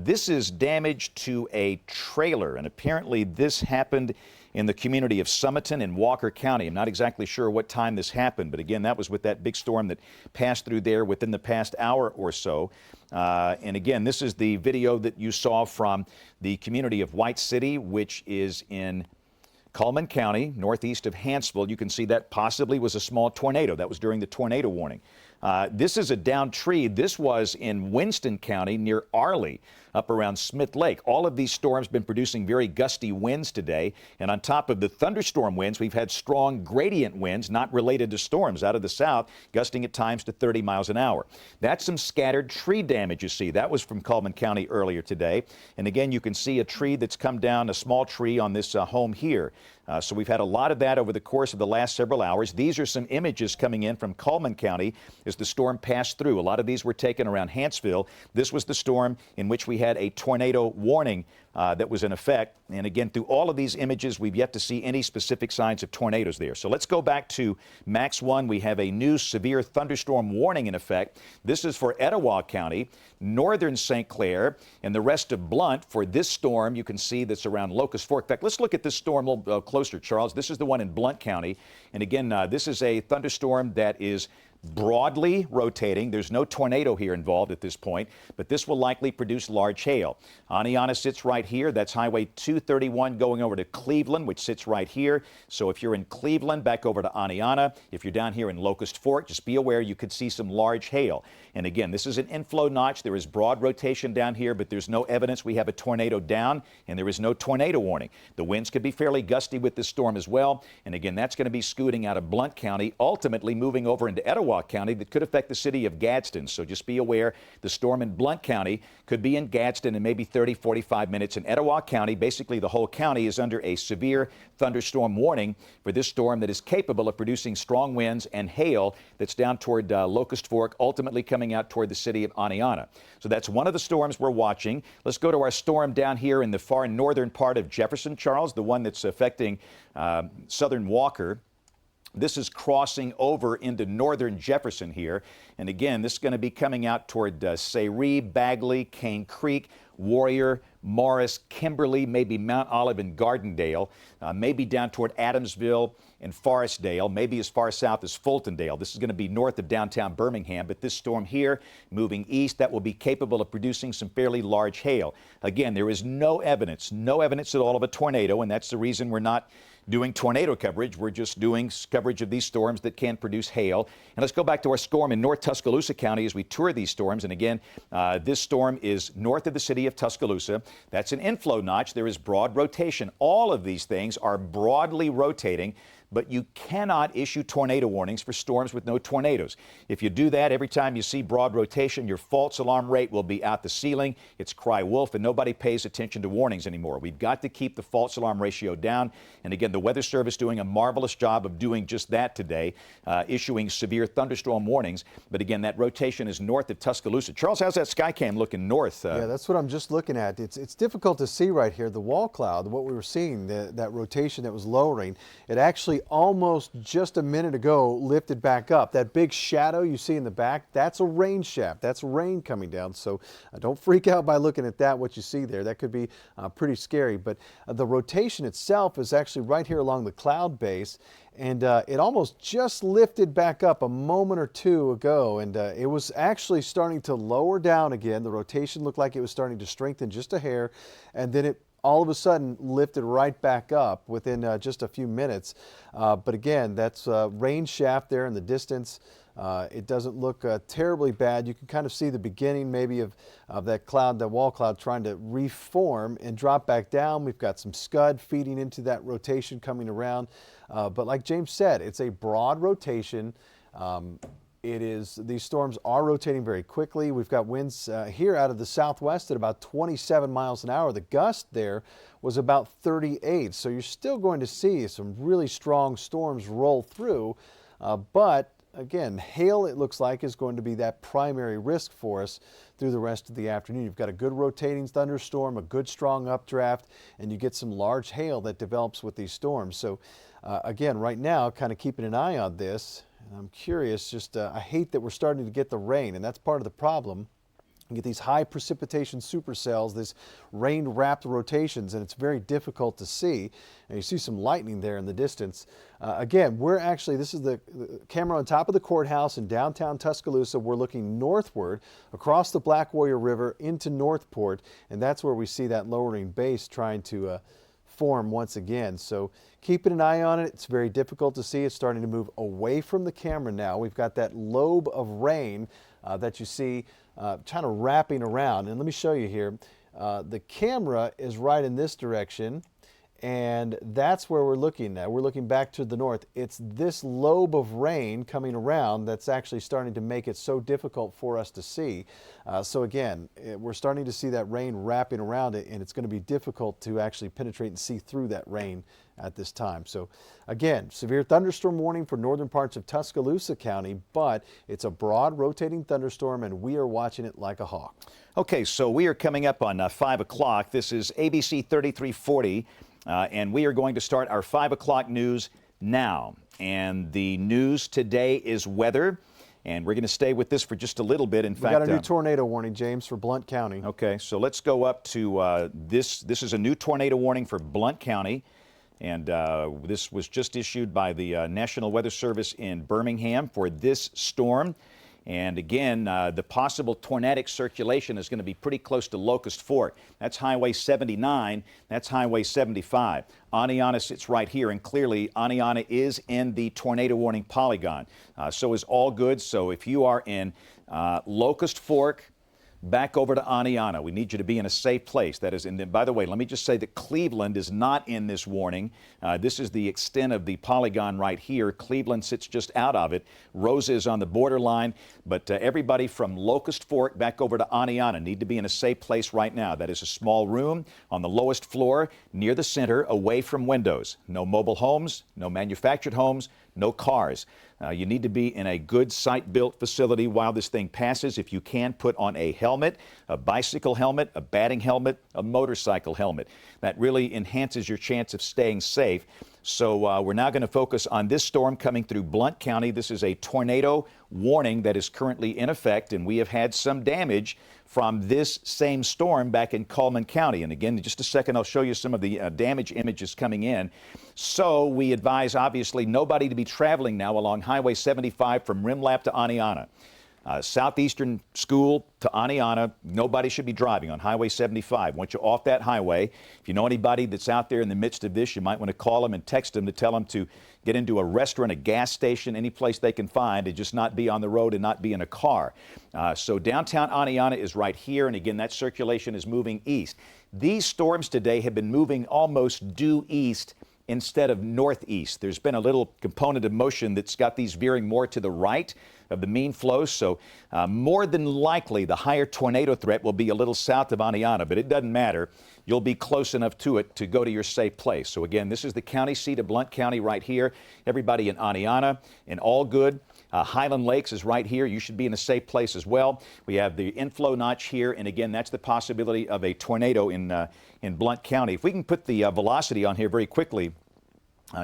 This is damage to a trailer, and apparently this happened in the community of Summerton in Walker County. I'm not exactly sure what time this happened, but again, that was with that big storm that passed through there within the past hour or so. And again, this is the video that you saw from the community of White City, which is in Calhoun County, northeast of Hanceville. You can see that possibly was a small tornado. That was during the tornado warning. This is a downed tree. This was in Winston County near Arley, up around Smith Lake. All of these storms have been producing very gusty winds today. And on top of the thunderstorm winds, we've had strong gradient winds, not related to storms, out of the south, gusting at times to 30 miles an hour. That's some scattered tree damage you see. That was from Calhoun County earlier today. And again, you can see a tree that's come down, a small tree on this home here. So we've had a lot of that over the course of the last several hours. These are some images coming in from Calhoun County as as the storm passed through. A lot of these were taken around Huntsville. This was the storm in which we had a tornado warning that was in effect. And again, through all of these images, we've yet to see any specific signs of tornadoes there. So let's go back to Max 1. We have a new severe thunderstorm warning in effect. This is for Etowah County, northern St. Clair, and the rest of Blount. For this storm, you can see that's around Locust Fork. In fact, let's look at this storm a little closer, Charles. This is the one in Blount County. And again, this is a thunderstorm that is broadly rotating. There's no tornado here involved at this point, but this will likely produce large hail. Aniana sits right here. That's Highway 231 going over to Cleveland, which sits right here. So if you're in Cleveland, back over to Aniana. If you're down here in Locust Fork, just be aware you could see some large hail. And again, this is an inflow notch. There is broad rotation down here, but there's no evidence we have a tornado down, and there is no tornado warning. The winds could be fairly gusty with this storm as well. And again, that's going to be scooting out of Blount County, ultimately moving over into Etowah County. That could affect the city of Gadsden. So just be aware the storm in Blount County could be in Gadsden in maybe 30, 45 minutes. In Etowah County, basically the whole county is under a severe thunderstorm warning for this storm that is capable of producing strong winds and hail that's down toward Locust Fork, ultimately coming out toward the city of Aniana. So that's one of the storms we're watching. Let's go to our storm down here in the far northern part of Jefferson, Charles, the one that's affecting southern Walker. This is crossing over into northern Jefferson here. And again, this is going to be coming out toward Sayre, Bagley, Cane Creek, Warrior, Morris, Kimberly, maybe Mount Olive and Gardendale, maybe down toward Adamsville and Forestdale, maybe as far south as Fultondale. This is going to be north of downtown Birmingham, but this storm here moving east, that will be capable of producing some fairly large hail. Again, there is no evidence at all of a tornado, and that's the reason we're not doing tornado coverage. We're just doing coverage of these storms that can produce hail. And let's go back to our storm in North Tuscaloosa County as we tour these storms. And again, this storm is north of the city of Tuscaloosa. That's an inflow notch. There is broad rotation. All of these things are broadly rotating, but you cannot issue tornado warnings for storms with no tornadoes. If you do that, every time you see broad rotation, your false alarm rate will be out the ceiling. It's cry wolf, and nobody pays attention to warnings anymore. We've got to keep the false alarm ratio down. And again, the Weather Service doing a marvelous job of doing just that today, issuing severe thunderstorm warnings. But again, that rotation is north of Tuscaloosa. Charles, how's that Skycam looking north? Yeah, that's what I'm just looking at. It's difficult to see right here. The wall cloud, what we were seeing, that rotation that was lowering, it actually almost just a minute ago lifted back up. That big shadow you see in the back, that's a rain shaft. That's rain coming down. So don't freak out by looking at that, what you see there. That could be pretty scary. But the rotation itself is actually right here along the cloud base. And it almost just lifted back up a moment or two ago, and it was actually starting to lower down again. The rotation looked like it was starting to strengthen just a hair, and then it all of a sudden lifted right back up within just a few minutes. But again, that's a rain shaft there in the distance. It doesn't look terribly bad. You can kind of see the beginning maybe of that cloud, that wall cloud, trying to reform and drop back down. We've got some scud feeding into that rotation coming around. But like James said, it's a broad rotation. These storms are rotating very quickly. We've got winds here out of the southwest at about 27 miles an hour. The gust there was about 38. So you're still going to see some really strong storms roll through. But again, hail, it looks like, is going to be that primary risk for us through the rest of the afternoon. You've got a good rotating thunderstorm, a good strong updraft, and you get some large hail that develops with these storms. So again, right now, kind of keeping an eye on this. I'm curious, I hate that we're starting to get the rain, and that's part of the problem. You get these high precipitation supercells, these rain-wrapped rotations, and it's very difficult to see. And you see some lightning there in the distance. Again, this is the camera on top of the courthouse in downtown Tuscaloosa. We're looking northward across the Black Warrior River into Northport, and that's where we see that lowering base trying to form once again. So keeping an eye on it. It's very difficult to see. It's starting to move away from the camera now. We've got that lobe of rain that you see kind of wrapping around. And let me show you here. The camera is right in this direction, And that's where we're looking at. We're looking back to the north. It's this lobe of rain coming around that's actually starting to make it so difficult for us to see. So again, we're starting to see that rain wrapping around it, and it's going to be difficult to actually penetrate and see through that rain at this time. So again, severe thunderstorm warning for northern parts of Tuscaloosa County, but it's a broad rotating thunderstorm, and we are watching it like a hawk. Okay, so we are coming up on 5 o'clock. This is ABC 3340. And we are going to start our 5 o'clock news now. And the news today is weather. And we're going to stay with this for just a little bit. In fact, we got a new tornado warning, James, for Blount County. Okay, so let's go up to this. This is a new tornado warning for Blount County. And this was just issued by the National Weather Service in Birmingham for this storm. And again, the possible tornadic circulation is going to be pretty close to Locust Fork. That's Highway 79. That's Highway 75. Aniana sits right here, and clearly Aniana is in the tornado warning polygon. So is all good. So if you are in Locust Fork, back over to Aniana. We need you to be in a safe place. That is, and then, by the way, let me just say that Cleveland is not in this warning. This is the extent of the polygon right here. Cleveland sits just out of it. Rosa is on the borderline, but everybody from Locust Fork back over to Aniana need to be in a safe place right now. That is a small room on the lowest floor near the center, away from windows. No mobile homes, no manufactured homes, no cars. You need to be in a good site-built facility while this thing passes. If you can, put on a helmet, a bicycle helmet, a batting helmet, a motorcycle helmet. That really enhances your chance of staying safe. So we're now going to focus on this storm coming through Blount County. This is a tornado warning that is currently in effect, and we have had some damage from this same storm back in Calhoun County. And again, in just a second, I'll show you some of the damage images coming in. So we advise, obviously, nobody to be traveling now along Highway 75 from Rimlap to Aniana. Southeastern School to Aniana, nobody should be driving on Highway 75. Once you're off that highway, if you know anybody that's out there in the midst of this, you might want to call them and text them to tell them to get into a restaurant, a gas station, any place they can find, and just not be on the road and not be in a car. So downtown Aniana is right here, and again, that circulation is moving east. These storms today have been moving almost due east instead of northeast. There's been a little component of motion that's got these veering more to the right of the mean flow, so more than likely the higher tornado threat will be a little south of Aniana, but it doesn't matter. You'll be close enough to it to go to your safe place. So again, this is the county seat of Blount County right here. Everybody in Aniana and all good. Highland Lakes is right here. You should be in a safe place as well. We have the inflow notch here, and again, that's the possibility of a tornado in Blount County. If we can put the velocity on here very quickly,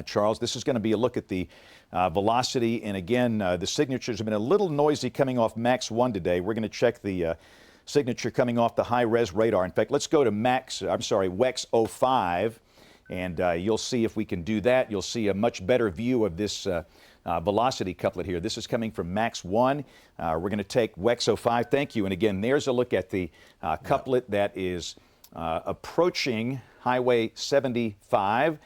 Charles, this is going to be a look at the velocity, and again, the signatures have been a little noisy coming off Max 1 today. We're going to check the signature coming off the high-res radar. In fact, let's go to WEX 05, and you'll see if we can do that. You'll see a much better view of this velocity couplet here. This is coming from Max 1. We're going to take WEX 05. Thank you. And again, there's a look at the couplet that is approaching Highway 75.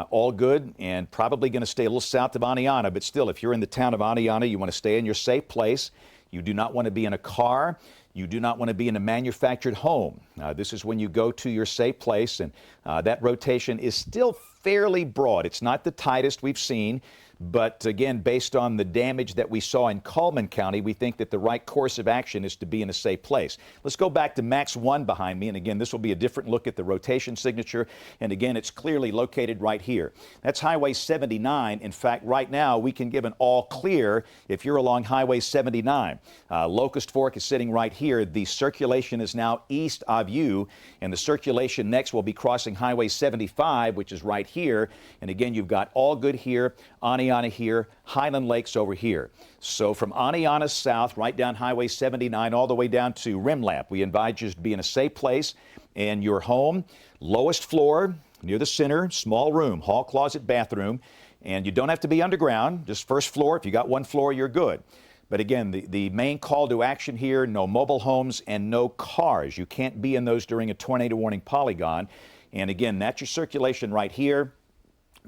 All good, and probably going to stay a little south of Aniana, but still, if you're in the town of Aniana, you want to stay in your safe place. You do not want to be in a car. You do not want to be in a manufactured home. This is when you go to your safe place, and that rotation is still fairly broad. It's not the tightest we've seen, but again, based on the damage that we saw in Calhoun County, we think that the right course of action is to be in a safe place. Let's go back to Max 1 behind me, and again, this will be a different look at the rotation signature, and again, it's clearly located right here. That's Highway 79. In fact, right now, we can give an all clear if you're along Highway 79. Locust Fork is sitting right here. The circulation is now east of you, and the circulation next will be crossing Highway 75, which is right here, and again, you've got all good here, Aniana here, Highland Lakes over here. So from Aniana south, right down Highway 79, all the way down to Rimlap, we invite you to be in a safe place in your home, lowest floor, near the center, small room, hall, closet, bathroom, and you don't have to be underground, just first floor. If you got one floor, you're good. But again, the main call to action here, no mobile homes and no cars. You can't be in those during a tornado warning polygon. And again, that's your circulation right here,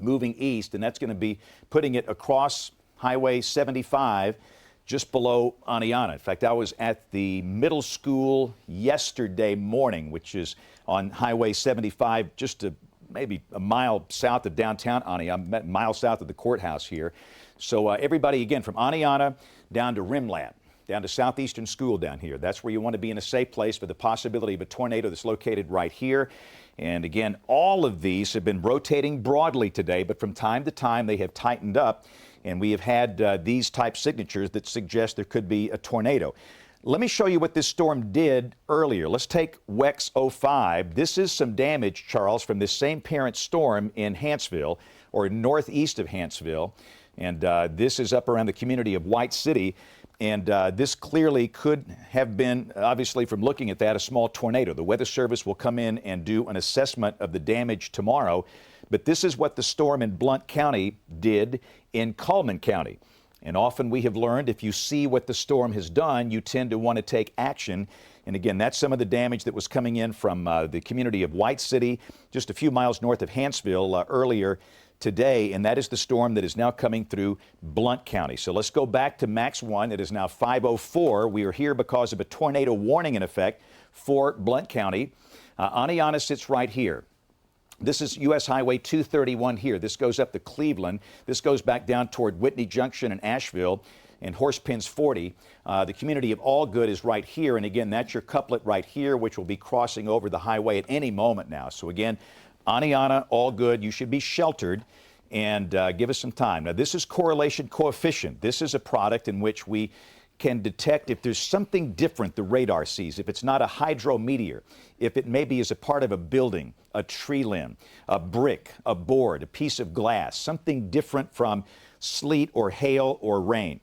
moving east, and that's going to be putting it across Highway 75 just below Aniana. In fact, I was at the middle school yesterday morning, which is on Highway 75, just maybe a mile south of downtown Aniana, a mile south of the courthouse here. So everybody, again, from Aniana down to Rimlap, down to Southeastern School down here. That's where you want to be in a safe place for the possibility of a tornado that's located right here. And again, all of these have been rotating broadly today, but from time to time they have tightened up, and we have had these type signatures that suggest there could be a tornado. Let me show you what this storm did earlier. Let's take WEX 05. This is some damage, Charles, from this same parent storm in Hanceville, or northeast of Hanceville. And this is up around the community of White City. And this clearly could have been, obviously from looking at that, a small tornado. The Weather Service will come in and do an assessment of the damage tomorrow. But this is what the storm in Blount County did in Calhoun County. And often we have learned if you see what the storm has done, you tend to want to take action. And again, that's some of the damage that was coming in from the community of White City, just a few miles north of Hanceville earlier today. And that is the storm that is now coming through Blount County. So let's go back to Max 1. It is now 5:04. We are here because of a tornado warning in effect for Blount County. Aniana sits right here. This is U.S. Highway 231 here. This goes up to Cleveland. This goes back down toward Whitney Junction and Asheville and Horsepins 40. The community of Allgood is right here. And again, that's your couplet right here, which will be crossing over the highway at any moment now. So again, Aniana, Allgood, you should be sheltered and give us some time. Now, this is correlation coefficient. This is a product in which we can detect if there's something different the radar sees, if it's not a hydrometeor, if it maybe is a part of a building, a tree limb, a brick, a board, a piece of glass, something different from sleet or hail or rain.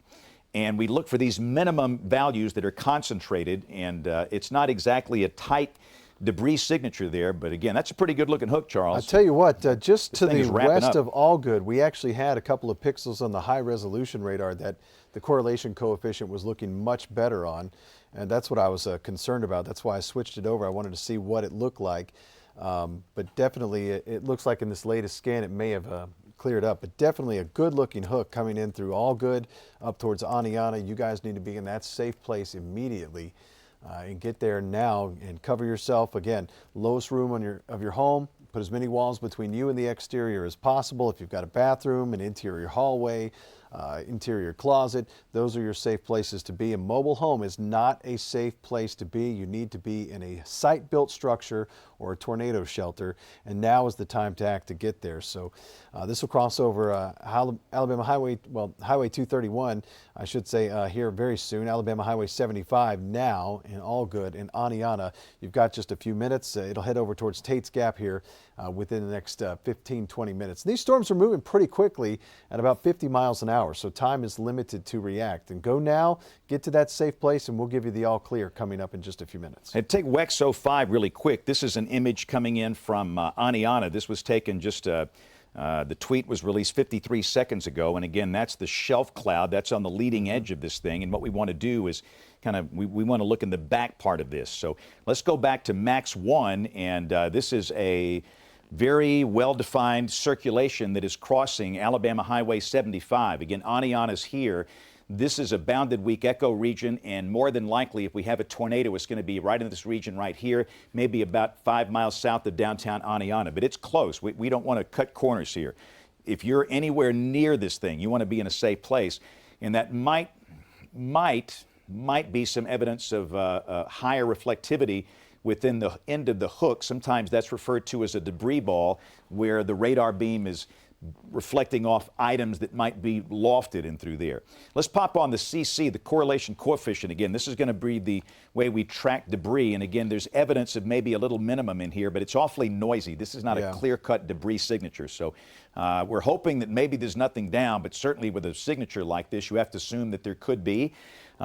And we look for these minimum values that are concentrated, and it's not exactly a tight debris signature there, but again, that's a pretty good looking hook, Charles. I'll tell you what, just This to thing the is wrapping west up. of Allgood, we actually had a couple of pixels on the high resolution radar that the correlation coefficient was looking much better on, and that's what I was concerned about. That's why I switched it over. I wanted to see what it looked like, but definitely it looks like in this latest scan it may have cleared up, but definitely a good looking hook coming in through Allgood up towards Aniana. You guys need to be in that safe place immediately. And get there now and cover yourself. Again, lowest room of your home. Put as many walls between you and the exterior as possible. If you've got a bathroom, an interior hallway, interior closet, those are your safe places to be. A mobile home is not a safe place to be. You need to be in a site-built structure or a tornado shelter, and now is the time to act to get there. So this will cross over Alabama Highway, Highway 231, I should say, here very soon. Alabama Highway 75 now in Allgood and Aniana. You've got just a few minutes. It'll head over towards Tate's Gap here within the next 15-20 minutes. These storms are moving pretty quickly at about 50 miles an hour, so time is limited to react. And go now, get to that safe place, and we'll give you the all clear coming up in just a few minutes. And take WEX 05 really quick. This is an image coming in from Aniana. This was taken just, the tweet was released 53 seconds ago. And again, that's the shelf cloud. That's on the leading edge of this thing. And what we want to do is we want to look in the back part of this. So let's go back to Max 1. And this is a very well-defined circulation that is crossing Alabama Highway 75. Again, Aniana's here. This is a bounded weak echo region, and more than likely, if we have a tornado, it's going to be right in this region right here, maybe about 5 miles south of downtown Aniana. But it's close. We don't want to cut corners here. If you're anywhere near this thing, you want to be in a safe place, and that might be some evidence of higher reflectivity within the end of the hook. Sometimes that's referred to as a debris ball, where the radar beam is reflecting off items that might be lofted in through there. Let's pop on the CC, the correlation coefficient. Again, this is going to be the way we track debris. And again, there's evidence of maybe a little minimum in here, but it's awfully noisy. This is not a clear-cut debris signature. So we're hoping that maybe there's nothing down, but certainly with a signature like this, you have to assume that there could be.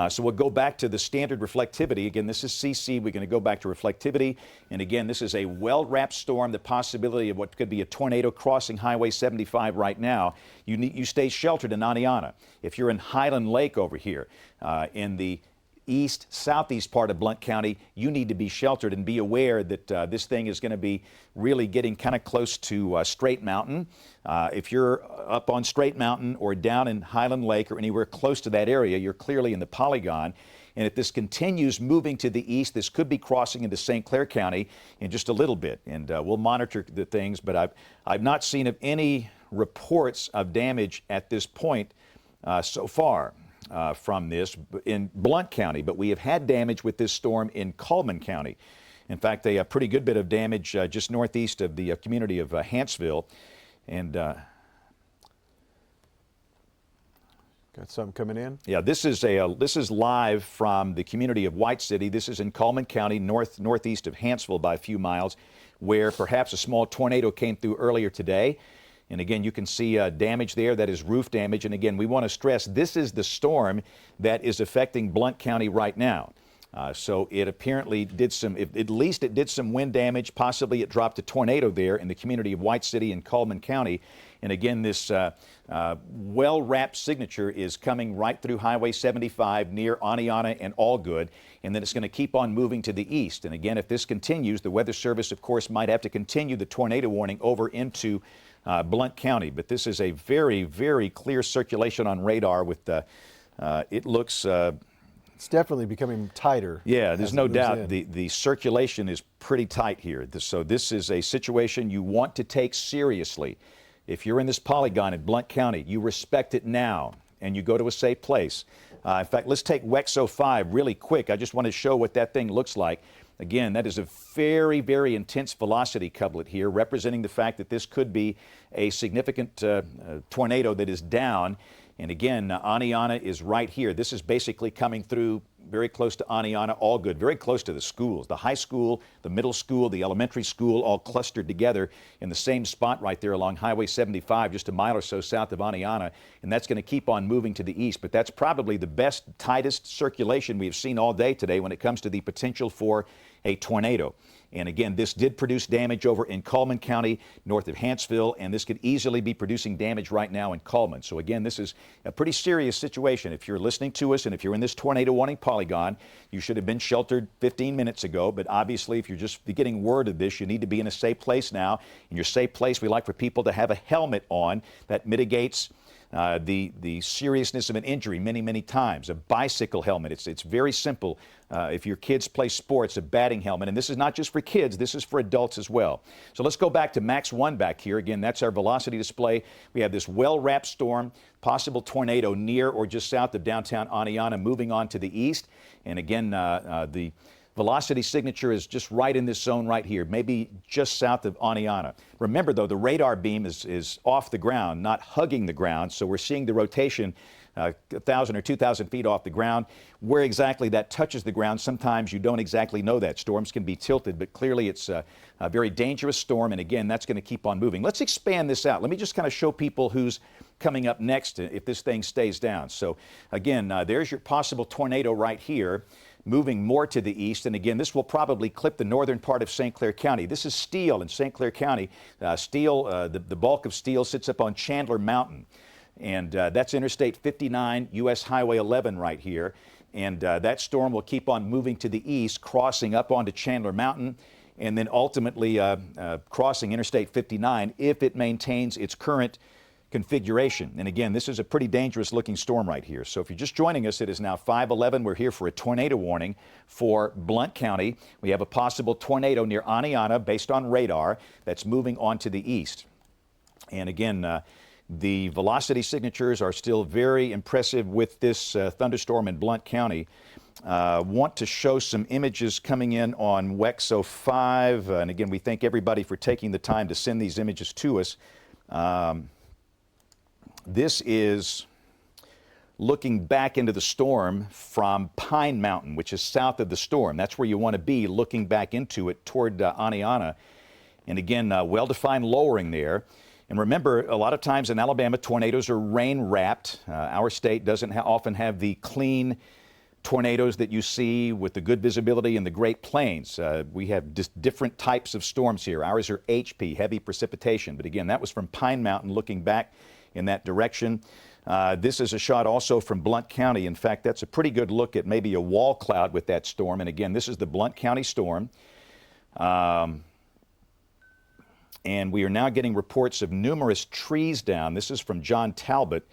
So we'll go back to the standard reflectivity. Again, this is CC. We're going to go back to reflectivity. And again, this is a well-wrapped storm, the possibility of what could be a tornado crossing Highway 75 right now. You stay sheltered in Aniana. If you're in Highland Lake over here, in the southeast part of Blount County, you need to be sheltered and be aware that this thing is going to be really getting kind of close to Straight Mountain. If you're up on Straight Mountain or down in Highland Lake or anywhere close to that area, you're clearly in the polygon. And if this continues moving to the east, this could be crossing into St. Clair County in just a little bit. And we'll monitor the things, but I've not seen of any reports of damage at this point so far from this in Blount County. But we have had damage with this storm in Cullman County. In fact, a pretty good bit of damage just northeast of the community of Hanceville. And got something coming in? yeah, this is live from the community of White City. This is in Cullman County, northeast of Hanceville by a few miles, where perhaps a small tornado came through earlier today. And again, you can see damage there. That is roof damage. And again, we want to stress this is the storm that is affecting Blount County right now. So it apparently did at least it did some wind damage. Possibly it dropped a tornado there in the community of White City and Cullman County. And again, this well-wrapped signature is coming right through Highway 75 near Aniana and Allgood. And then it's going to keep on moving to the east. And again, if this continues, the Weather Service, of course, might have to continue the tornado warning over into Blount County. But this is a very, very clear circulation on radar with it looks It's definitely becoming tighter. Yeah, there's as it no moves doubt in. the circulation is pretty tight here. So this is a situation you want to take seriously. If you're in this polygon in Blount County, you respect it now and you go to a safe place. In fact, let's take WEX 05 really quick. I just want to show what that thing looks like. Again, that is a very, very intense velocity couplet here, representing the fact that this could be a significant tornado that is down. And again, Aniana is right here. This is basically coming through very close to Aniana, Allgood, very close to the schools, the high school, the middle school, the elementary school, all clustered together in the same spot right there along Highway 75, just a mile or so south of Aniana. And that's going to keep on moving to the east. But that's probably the best, tightest circulation we've seen all day today when it comes to the potential for a tornado. And again, this did produce damage over in Cullman County, north of Hanceville, and this could easily be producing damage right now in Cullman. So again, this is a pretty serious situation. If you're listening to us and if you're in this tornado warning polygon, you should have been sheltered 15 minutes ago. But obviously, if you're just getting word of this, you need to be in a safe place now. In your safe place, we like for people to have a helmet on that mitigates the seriousness of an injury many, many times. A bicycle helmet, it's very simple. If your kids play sports, a batting helmet. And this is not just for kids, this is for adults as well. So let's go back to Max 1 back here. Again, that's our velocity display. We have this well-wrapped storm, possible tornado near or just south of downtown Aniana, moving on to the east. And again, the velocity signature is just right in this zone right here, maybe just south of Aniana. Remember, though, the radar beam is off the ground, not hugging the ground, so we're seeing the rotation 1,000 or 2,000 feet off the ground. Where exactly that touches the ground, sometimes you don't exactly know that. Storms can be tilted, but clearly it's a very dangerous storm, and again, that's going to keep on moving. Let's expand this out. Let me just kind of show people who's coming up next if this thing stays down. So again, there's your possible tornado right here, moving more to the east. And again, this will probably clip the northern part of St. Clair County. This is Steele in St. Clair County. The bulk of Steele sits up on Chandler Mountain. And that's Interstate 59, U.S. Highway 11 right here. And that storm will keep on moving to the east, crossing up onto Chandler Mountain, and then ultimately crossing Interstate 59 if it maintains its current configuration. And again, this is a pretty dangerous looking storm right here. So if you're just joining us, it is now 5:11. We're here for a tornado warning for Blount County. We have a possible tornado near Aniana based on radar that's moving on to the east. And again, the velocity signatures are still very impressive with this thunderstorm in Blount County. Want to show some images coming in on WEX 05. And again, we thank everybody for taking the time to send these images to us. This is looking back into the storm from Pine Mountain, which is south of the storm. That's where you want to be, looking back into it toward Aniana. And again, well-defined lowering there. And remember, a lot of times in Alabama, tornadoes are rain-wrapped. Our state doesn't often have the clean tornadoes that you see with the good visibility in the Great Plains. We have just different types of storms here. Ours are HP, heavy precipitation. But again, that was from Pine Mountain looking back in that direction. This is a shot also from Blount County. In fact, that's a pretty good look at maybe a wall cloud with that storm. And again, this is the Blount County storm. And we are now getting reports of numerous trees down. This is from John Talbot.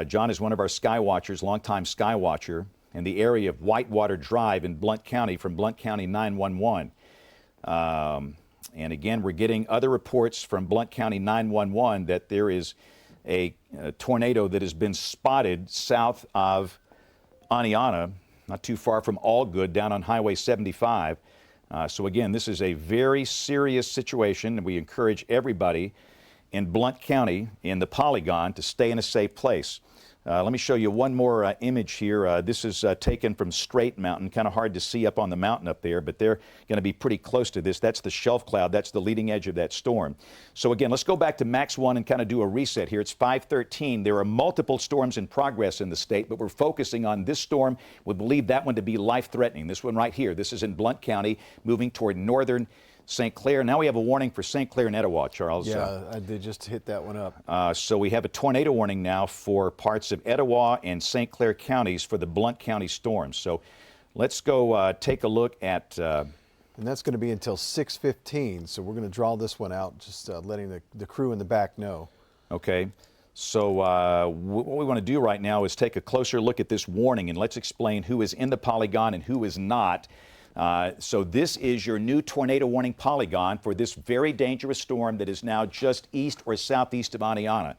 John is one of our sky watchers, longtime sky watcher. in the area of Whitewater Drive in Blount County from Blount County 911. And again, we're getting other reports from Blount County 911 that there is a tornado that has been spotted south of Aniana, not too far from Allgood, down on Highway 75. So again, this is a very serious situation, and we encourage everybody in Blount County in the polygon to stay in a safe place. Let me show you one more image here. This is taken from Straight Mountain. Kind of hard to see up on the mountain up there, but they're going to be pretty close to this. That's the shelf cloud. That's the leading edge of that storm. So again, let's go back to Max 1 and kind of do a reset here. It's 5:13. There are multiple storms in progress in the state, but we're focusing on this storm. We believe that one to be life-threatening. This one right here. This is in Blount County, moving toward northern St. Clair. Now we have a warning for St. Clair and Etowah, Charles. Yeah, I did just hit that one up. So we have a tornado warning now for parts of Etowah and St. Clair counties for the Blount County storms. So let's go take a look at... and that's going to be until 6:15, so we're going to draw this one out, just letting the crew in the back know. Okay. So what we want to do right now is take a closer look at this warning, and let's explain who is in the polygon and who is not. So this is your new tornado warning polygon for this very dangerous storm that is now just east or southeast of Aniana.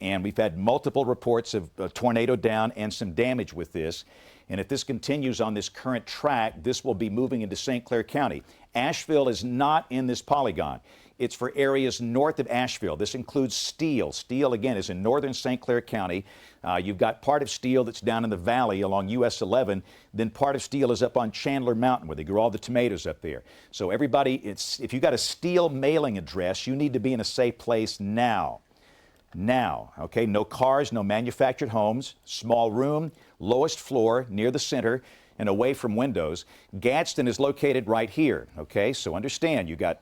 And we've had multiple reports of a tornado down and some damage with this. And if this continues on this current track, this will be moving into St. Clair County. Asheville is not in this polygon. It's for areas north of Asheville. This includes Steele. Steele, again, is in northern St. Clair County. You've got part of Steele that's down in the valley along US 11. Then part of Steele is up on Chandler Mountain where they grow all the tomatoes up there. So everybody, if you've got a Steele mailing address, you need to be in a safe place now. Now, okay? No cars, no manufactured homes, small room, lowest floor, near the center, and away from windows. Gadsden is located right here, okay? So understand, you got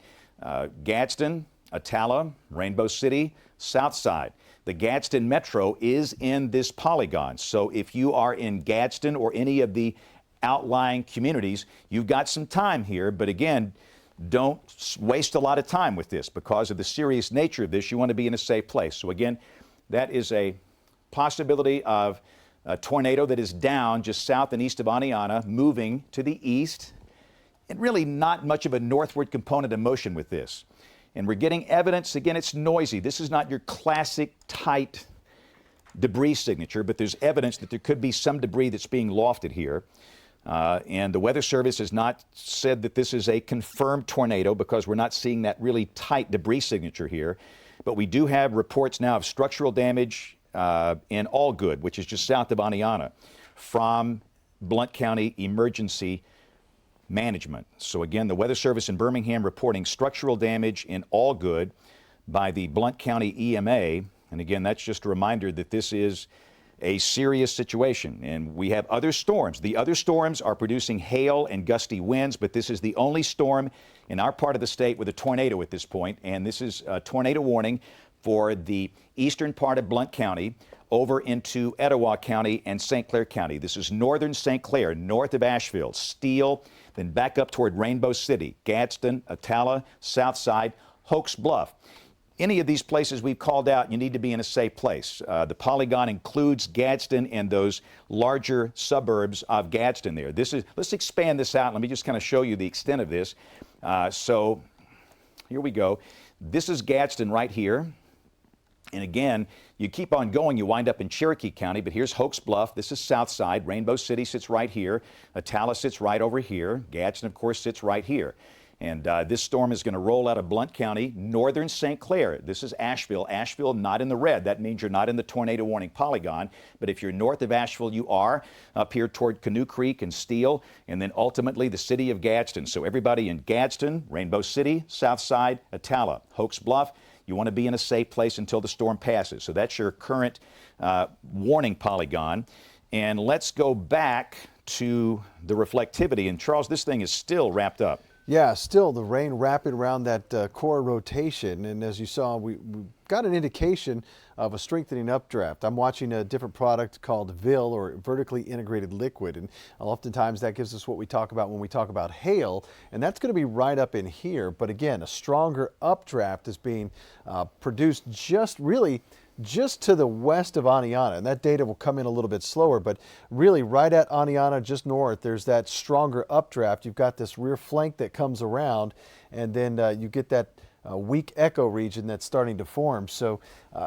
Gadsden, Atala, Rainbow City, Southside. The Gadsden Metro is in this polygon. So if you are in Gadsden or any of the outlying communities, you've got some time here. But again, don't waste a lot of time with this because of the serious nature of this. You want to be in a safe place. So again, that is a possibility of a tornado that is down just south and east of Aniana, moving to the east. And really not much of a northward component of motion with this. And we're getting evidence, again, it's noisy. This is not your classic tight debris signature, but there's evidence that there could be some debris that's being lofted here. And the Weather Service has not said that this is a confirmed tornado because we're not seeing that really tight debris signature here. But we do have reports now of structural damage in Allgood, which is just south of Aniana, from Blount County Emergency Management. So again, the Weather Service in Birmingham reporting structural damage in Allgood by the Blount County EMA. And again, that's just a reminder that this is a serious situation. And we have other storms. The other storms are producing hail and gusty winds, but this is the only storm in our part of the state with a tornado at this point. And this is a tornado warning for the eastern part of Blount County over into Etowah County and St. Clair County. This is northern St. Clair, north of Asheville, Steele, then back up toward Rainbow City, Gadsden, Atala, Southside, Hoax Bluff. Any of these places we've called out, you need to be in a safe place. The polygon includes Gadsden and those larger suburbs of Gadsden there. Let's expand this out. Let me just kind of show you the extent of this. So here we go. This is Gadsden right here. And again, you keep on going, you wind up in Cherokee County, but here's Hoax Bluff. This is Southside. Rainbow City sits right here. Atala sits right over here. Gadsden, of course, sits right here. And this storm is going to roll out of Blount County, northern St. Clair. This is Asheville. Asheville not in the red. That means you're not in the tornado warning polygon. But if you're north of Asheville, you are up here toward Canoe Creek and Steele, and then ultimately the city of Gadsden. So everybody in Gadsden, Rainbow City, Southside, Atala, Hoax Bluff, you want to be in a safe place until the storm passes. So that's your current warning polygon. And let's go back to the reflectivity. And Charles, this thing is still wrapped up. Yeah, still the rain wrapping around that core rotation. And as you saw, we got an indication of a strengthening updraft. I'm watching a different product called VIL, or vertically integrated liquid. And oftentimes that gives us what we talk about when we talk about hail. And that's going to be right up in here. But again, a stronger updraft is being produced just really just to the west of Aniana, and that data will come in a little bit slower, but really right at Aniana, just north, there's that stronger updraft. You've got this rear flank that comes around, and then you get that weak echo region that's starting to form. So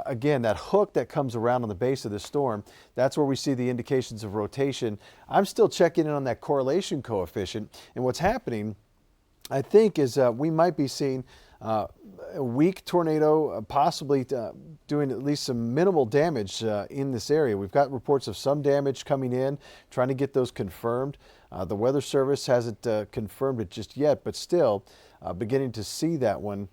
again, that hook that comes around on the base of the storm, that's where we see the indications of rotation. I'm still checking in on that correlation coefficient, and what's happening, I think, is we might be seeing a weak tornado, possibly doing at least some minimal damage in this area. We've got reports of some damage coming in, trying to get those confirmed. The Weather Service hasn't confirmed it just yet, but still beginning to see that one.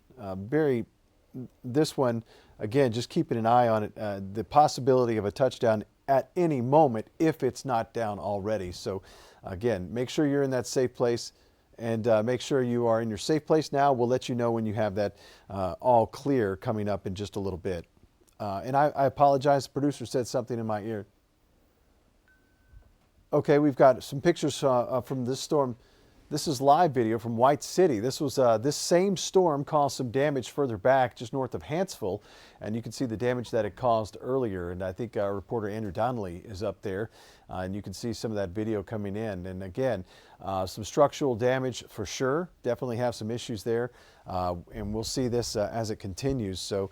This one, again, just keeping an eye on it, the possibility of a touchdown at any moment if it's not down already. So again, make sure you're in that safe place. And make sure you are in your safe place now. We'll let you know when you have that all clear coming up in just a little bit. And I apologize, the producer said something in my ear. Okay, we've got some pictures from this storm. This is live video from White City. This was this same storm caused some damage further back, just north of Hanceville, and you can see the damage that it caused earlier. And I think our reporter Andrew Donnelly is up there, and you can see some of that video coming in. And again, some structural damage for sure. Definitely have some issues there, and we'll see this as it continues. So.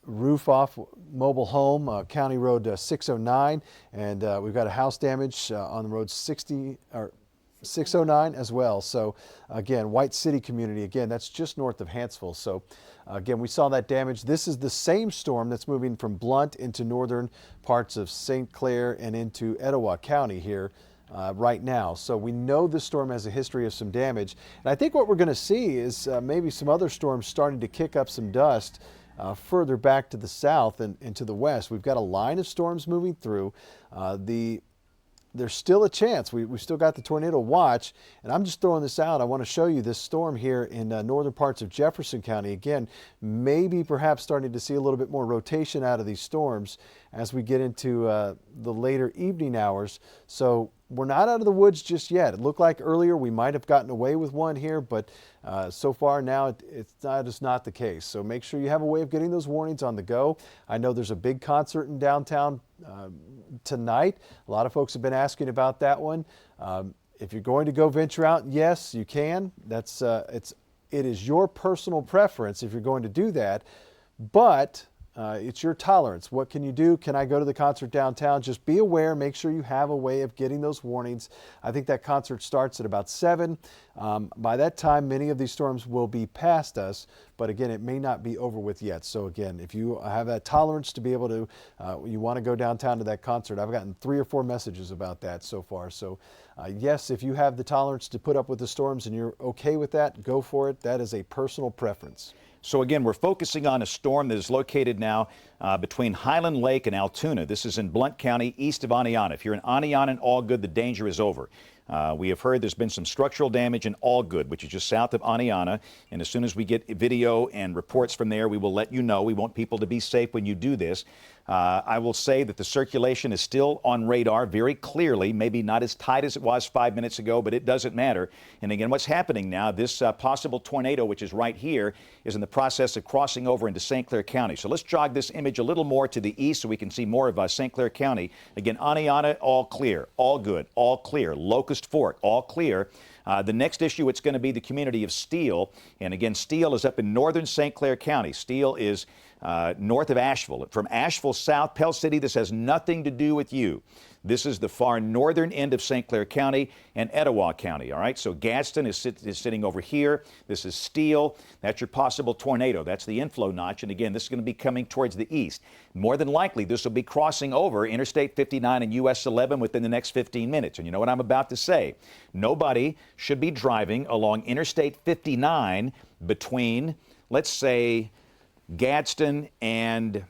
Roof off mobile home, County Road 609, and we've got a house damage on the road 609 as well. So again, White City community, again, that's just north of Hanceville. So again, we saw that damage. This is the same storm that's moving from Blount into northern parts of St. Clair and into Etowah County here right now. So we know this storm has a history of some damage. And I think what we're going to see is maybe some other storms starting to kick up some dust further back to the south and to the west. We've got a line of storms moving through. There's still a chance. We've still got the tornado watch, and I'm just throwing this out. I want to show you this storm here in northern parts of Jefferson County. Again, maybe perhaps starting to see a little bit more rotation out of these storms as we get into the later evening hours. So we're not out of the woods just yet. It looked like earlier we might have gotten away with one here, but so far now that is not the case. So make sure you have a way of getting those warnings on the go. I know there's a big concert in downtown tonight. A lot of folks have been asking about that one. If you're going to go venture out, yes, you can. It is your personal preference if you're going to do that, but it's your tolerance. What can you do? Can I go to the concert downtown? Just be aware. Make sure you have a way of getting those warnings. I think that concert starts at about 7. By that time, many of these storms will be past us, but again, it may not be over with yet. So again, if you have that tolerance to be able to, you want to go downtown to that concert, I've gotten 3 or 4 messages about that so far. So yes, if you have the tolerance to put up with the storms and you're okay with that, go for it. That is a personal preference. So again, we're focusing on a storm that is located now between Highland Lake and Altoona. This is in Blount County, east of Aniana. If you're in Aniana and Allgood, the danger is over. We have heard there's been some structural damage in Allgood, which is just south of Aniana. And as soon as we get video and reports from there, we will let you know. We want people to be safe when you do this. I will say that the circulation is still on radar very clearly, maybe not as tight as it was 5 minutes ago, but it doesn't matter. And again, what's happening now, this possible tornado, which is right here, is in the process of crossing over into St. Clair County. So let's jog this image a little more to the east so we can see more of St. Clair County. Again, Aniana, all clear, all good, all clear. Locust Fork, all clear. The next issue, it's going to be the community of Steele. And again, Steele is up in northern St. Clair County. Steele is north of Asheville. From Asheville south, Pell City, this has nothing to do with you. This is the far northern end of St. Clair County and Etowah County, all right? So Gadsden is sitting over here. This is Steele. That's your possible tornado. That's the inflow notch. And again, this is going to be coming towards the east. More than likely, this will be crossing over Interstate 59 and US 11 within the next 15 minutes. And you know what I'm about to say. Nobody should be driving along Interstate 59 between, let's say, Gadsden and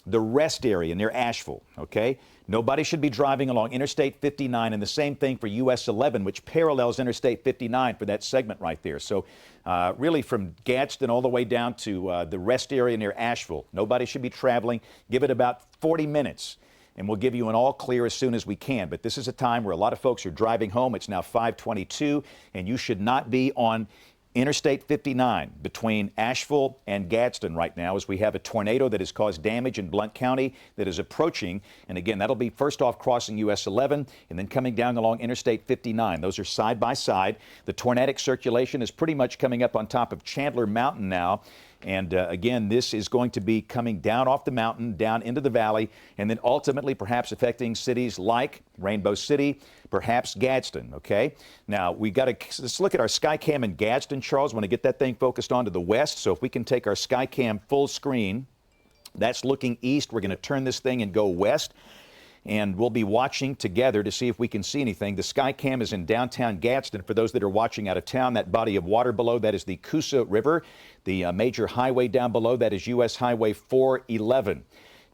the rest area near Asheville, okay? Nobody should be driving along Interstate 59, and the same thing for US 11, which parallels Interstate 59 for that segment right there. So really from Gadsden all the way down to the rest area near Asheville, nobody should be traveling. Give it about 40 minutes, and we'll give you an all clear as soon as we can. But this is a time where a lot of folks are driving home. It's now 5:22, and you should not be on Interstate 59 between Asheville and Gadsden right now, as we have a tornado that has caused damage in Blount County that is approaching. And again, that'll be first off crossing US 11 and then coming down along Interstate 59. Those are side by side. The tornadic circulation is pretty much coming up on top of Chandler Mountain now. And again, this is going to be coming down off the mountain, down into the valley, and then ultimately perhaps affecting cities like Rainbow City, perhaps Gadsden, okay? Now, let's look at our Skycam in Gadsden, Charles. I want to get that thing focused on to the west. So if we can take our Skycam full screen, that's looking east. We're going to turn this thing and go west. And we'll be watching together to see if we can see anything. The Skycam is in downtown Gadsden. For those that are watching out of town, that body of water below, that is the Cusa River. The major highway down below, that is US Highway 411.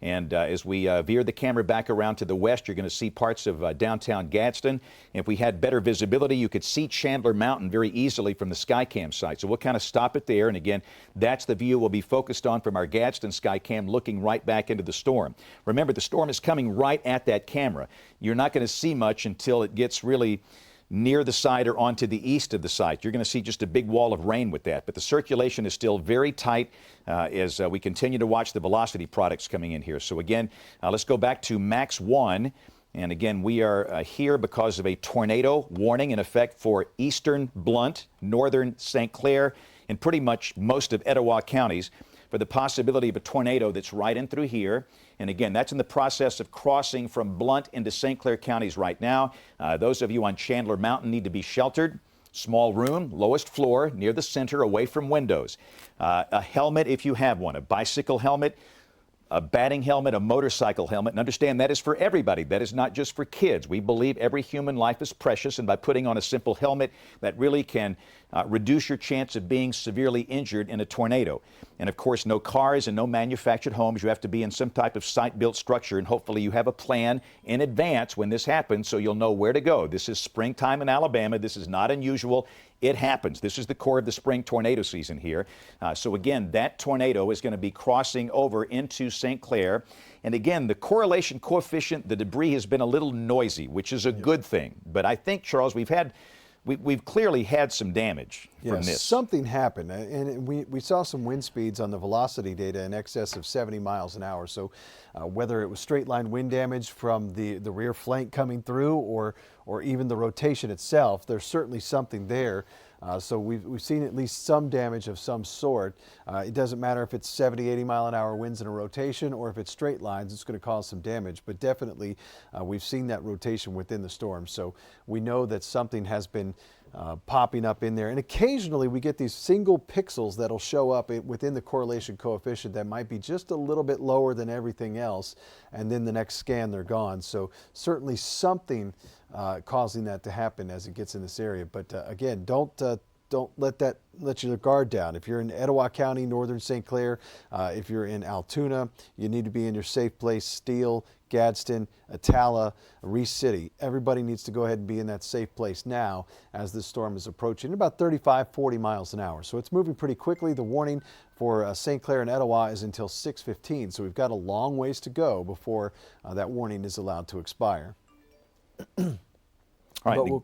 And as we veer the camera back around to the west, you're going to see parts of downtown Gadsden. If we had better visibility, you could see Chandler Mountain very easily from the Skycam site. So we'll kind of stop it there. And again, that's the view we'll be focused on from our Gadsden Skycam, looking right back into the storm. Remember, the storm is coming right at that camera. You're not going to see much until it gets really near the site or onto the east of the site. You're going to see just a big wall of rain with that. But the circulation is still very tight as we continue to watch the velocity products coming in here. So again, let's go back to Max 1. And again, we are here because of a tornado warning in effect for eastern Blount, northern St. Clair, and pretty much most of Etowah counties for the possibility of a tornado that's right in through here. And again, that's in the process of crossing from Blount into St. Clair counties right now. Those of you on Chandler Mountain need to be sheltered. Small room, lowest floor, near the center, away from windows. A helmet if you have one, a bicycle helmet, a batting helmet, a motorcycle helmet. And understand that is for everybody. That is not just for kids. We believe every human life is precious, and by putting on a simple helmet, that really can reduce your chance of being severely injured in a tornado. And of course, no cars and no manufactured homes. You have to be in some type of site-built structure, and hopefully you have a plan in advance when this happens so you'll know where to go. This is springtime in Alabama. This is not unusual. It happens. This is the core of the spring tornado season here. So again, that tornado is going to be crossing over into St. Clair. And again, the correlation coefficient, the debris has been a little noisy, which is a good thing. But I think, Charles, we've clearly had some damage from this. Something happened, and we saw some wind speeds on the velocity data in excess of 70 miles an hour. So whether it was straight line wind damage from the rear flank coming through or even the rotation itself, there's certainly something there. So we've seen at least some damage of some sort. It doesn't matter if it's 70, 80 mile an hour winds in a rotation or if it's straight lines, it's going to cause some damage. But definitely we've seen that rotation within the storm. So we know that something has been popping up in there. And occasionally we get these single pixels that'll show up within the correlation coefficient that might be just a little bit lower than everything else. And then the next scan, they're gone. So certainly something causing that to happen as it gets in this area. But again, don't let your guard down. If you're in Etowah County, northern St. Clair, if you're in Altoona, you need to be in your safe place. Steele, Gadsden, Attala, Reese City. Everybody needs to go ahead and be in that safe place now as this storm is approaching about 35, 40 miles an hour. So it's moving pretty quickly. The warning for St. Clair and Etowah is until 6:15. So we've got a long ways to go before that warning is allowed to expire. All right. But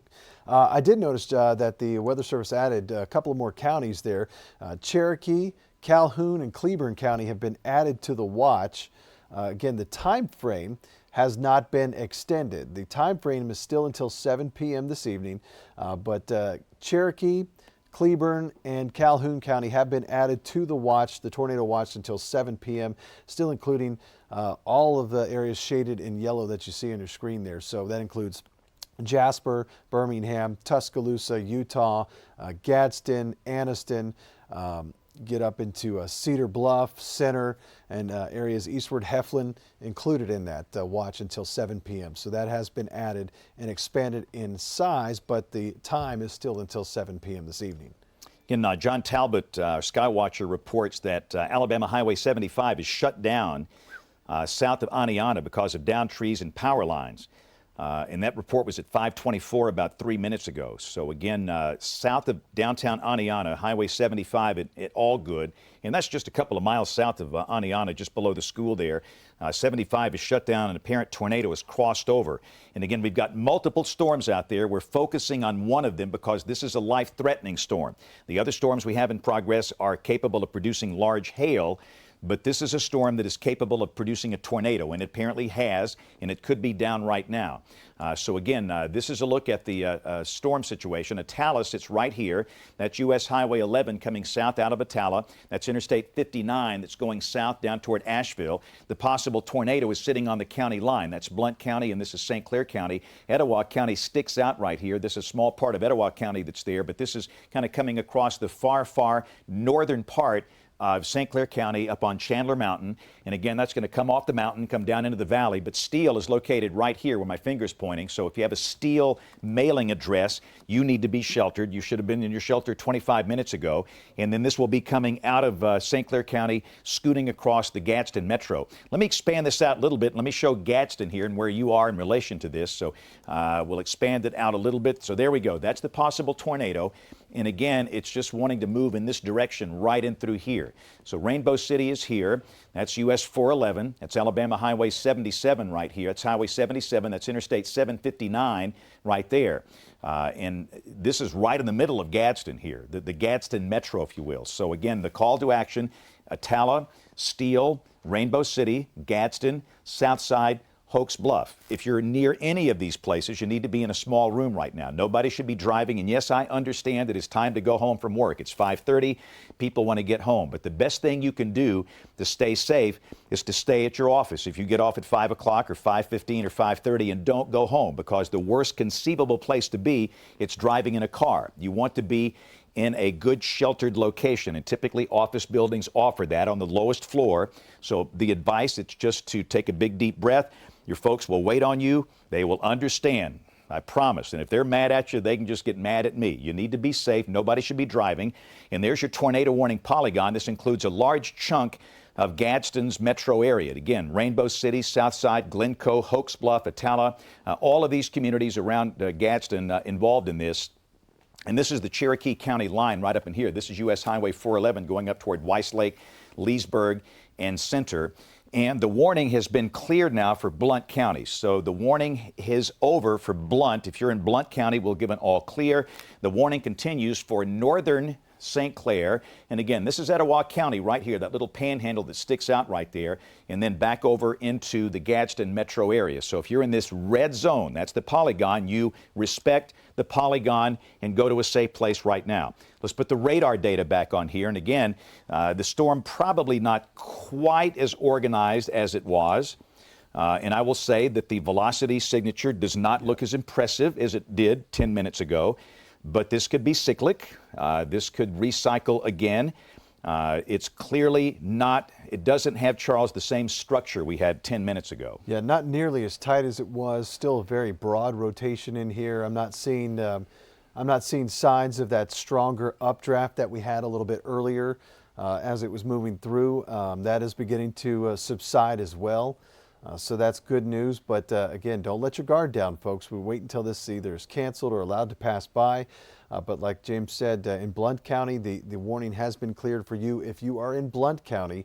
I did notice that the Weather Service added a couple of more counties there. Cherokee, Calhoun, and Cleburne County have been added to the watch. Again, the time frame has not been extended. The time frame is still until 7 p.m. this evening, but Cherokee, Cleburne, and Calhoun County have been added to the watch, the tornado watch, until 7 p.m., still including all of the areas shaded in yellow that you see on your screen there. So that includes Jasper, Birmingham, Tuscaloosa, Utah, Gadsden, Anniston, get up into Cedar Bluff, Center, and areas eastward, Heflin included in that watch until 7 p.m. So that has been added and expanded in size, but the time is still until 7 p.m. this evening. Again, John Talbot, Skywatcher, reports that Alabama Highway 75 is shut down south of Aniana because of downed trees and power lines. And that report was at 5:24 about 3 minutes ago. So again, south of downtown Aniana, Highway 75 at Allgood, and that's just a couple of miles south of Aniana, just below the school there. 75 is shut down, and an apparent tornado has crossed over. And again, we've got multiple storms out there. We're focusing on one of them because this is a life-threatening storm. The other storms we have in progress are capable of producing large hail, but this is a storm that is capable of producing a tornado, and it apparently has, and it could be down right now. So again, this is a look at the storm situation. Atala sits right here. That's U.S. Highway 11 coming south out of Atala. That's Interstate 59 that's going south down toward Asheville. The possible tornado is sitting on the county line. That's Blount County, and this is St. Clair County. Etowah County sticks out right here. This is a small part of Etowah County that's there, but this is kind of coming across the far, far northern part of St. Clair County up on Chandler Mountain. And again, that's going to come off the mountain, come down into the valley. But Steele is located right here where my finger's pointing. So if you have a Steele mailing address, you need to be sheltered. You should have been in your shelter 25 minutes ago. And then this will be coming out of St. Clair County, scooting across the Gadsden Metro. Let me expand this out a little bit. Let me show Gadsden here and where you are in relation to this. So we'll expand it out a little bit. So there we go. That's the possible tornado. And again, it's just wanting to move in this direction right in through here. So Rainbow City is here. That's US 411. That's Alabama Highway 77 right here. That's Highway 77. That's Interstate 759 right there. And this is right in the middle of Gadsden here, the Gadsden Metro, if you will. So again, the call to action, Atala, Steele, Rainbow City, Gadsden, Southside, Hoax Bluff. If you're near any of these places, you need to be in a small room right now. Nobody should be driving. And yes, I understand that it's time to go home from work. It's 5:30. People want to get home. But the best thing you can do to stay safe is to stay at your office. If you get off at 5 o'clock or 5:15 or 5:30 and don't go home, because the worst conceivable place to be, it's driving in a car. You want to be in a good sheltered location, and typically office buildings offer that on the lowest floor. So the advice is just to take a big deep breath. Your folks will wait on you. They will understand, I promise. And if they're mad at you, they can just get mad at me. You need to be safe. Nobody should be driving. And there's your tornado warning polygon. This includes a large chunk of Gadsden's metro area. Again, Rainbow City, Southside, Glencoe, Hoax Bluff, Atala, all of these communities around Gadsden involved in this. And this is the Cherokee County line right up in here. This is U.S. Highway 411 going up toward Weiss Lake, Leesburg, and Center. And the warning has been cleared now for Blount County. So the warning is over for Blount. If you're in Blount County, we'll give an all clear. The warning continues for northern St. Clair. And again, this is Etowah County right here, that little panhandle that sticks out right there, and then back over into the Gadsden metro area. So if you're in this red zone, that's the polygon, you respect the polygon and go to a safe place right now. Let's put the radar data back on here. And again, the storm probably not quite as organized as it was. And I will say that the velocity signature does not look as impressive as it did 10 minutes ago. But this could be cyclic. This could recycle again. It's clearly not, it doesn't have, Charles, the same structure we had 10 minutes ago. Yeah, not nearly as tight as it was. Still a very broad rotation in here. I'm not seeing signs of that stronger updraft that we had a little bit earlier as it was moving through. That is beginning to subside as well. So that's good news, but again, don't let your guard down, folks. We wait until this either is canceled or allowed to pass by. But like James said, in Blount County, the warning has been cleared for you. If you are in Blount County,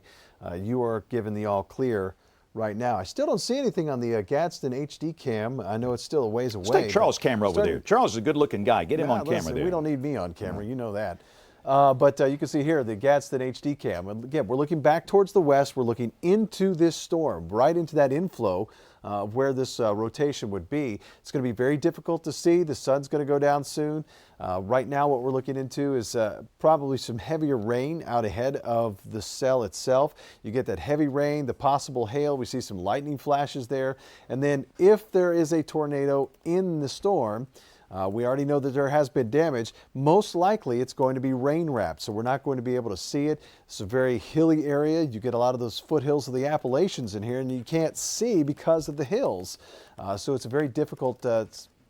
you are given the all clear right now. I still don't see anything on the Gadsden HD cam. I know it's still a ways away. Let's take Charles' camera over there. Charles is a good-looking guy. Get him on camera there. We don't need me on camera. You know that. But you can see here the Gadsden HD cam. Again, we're looking back towards the west. We're looking into this storm, right into that inflow where this rotation would be. It's going to be very difficult to see. The sun's going to go down soon. Right now, what we're looking into is probably some heavier rain out ahead of the cell itself. You get that heavy rain, the possible hail. We see some lightning flashes there. And then if there is a tornado in the storm, we already know that there has been damage. Most likely it's going to be rain wrapped, so we're not going to be able to see it. It's a very hilly area. You get a lot of those foothills of the Appalachians in here, and you can't see because of the hills. So it's a very difficult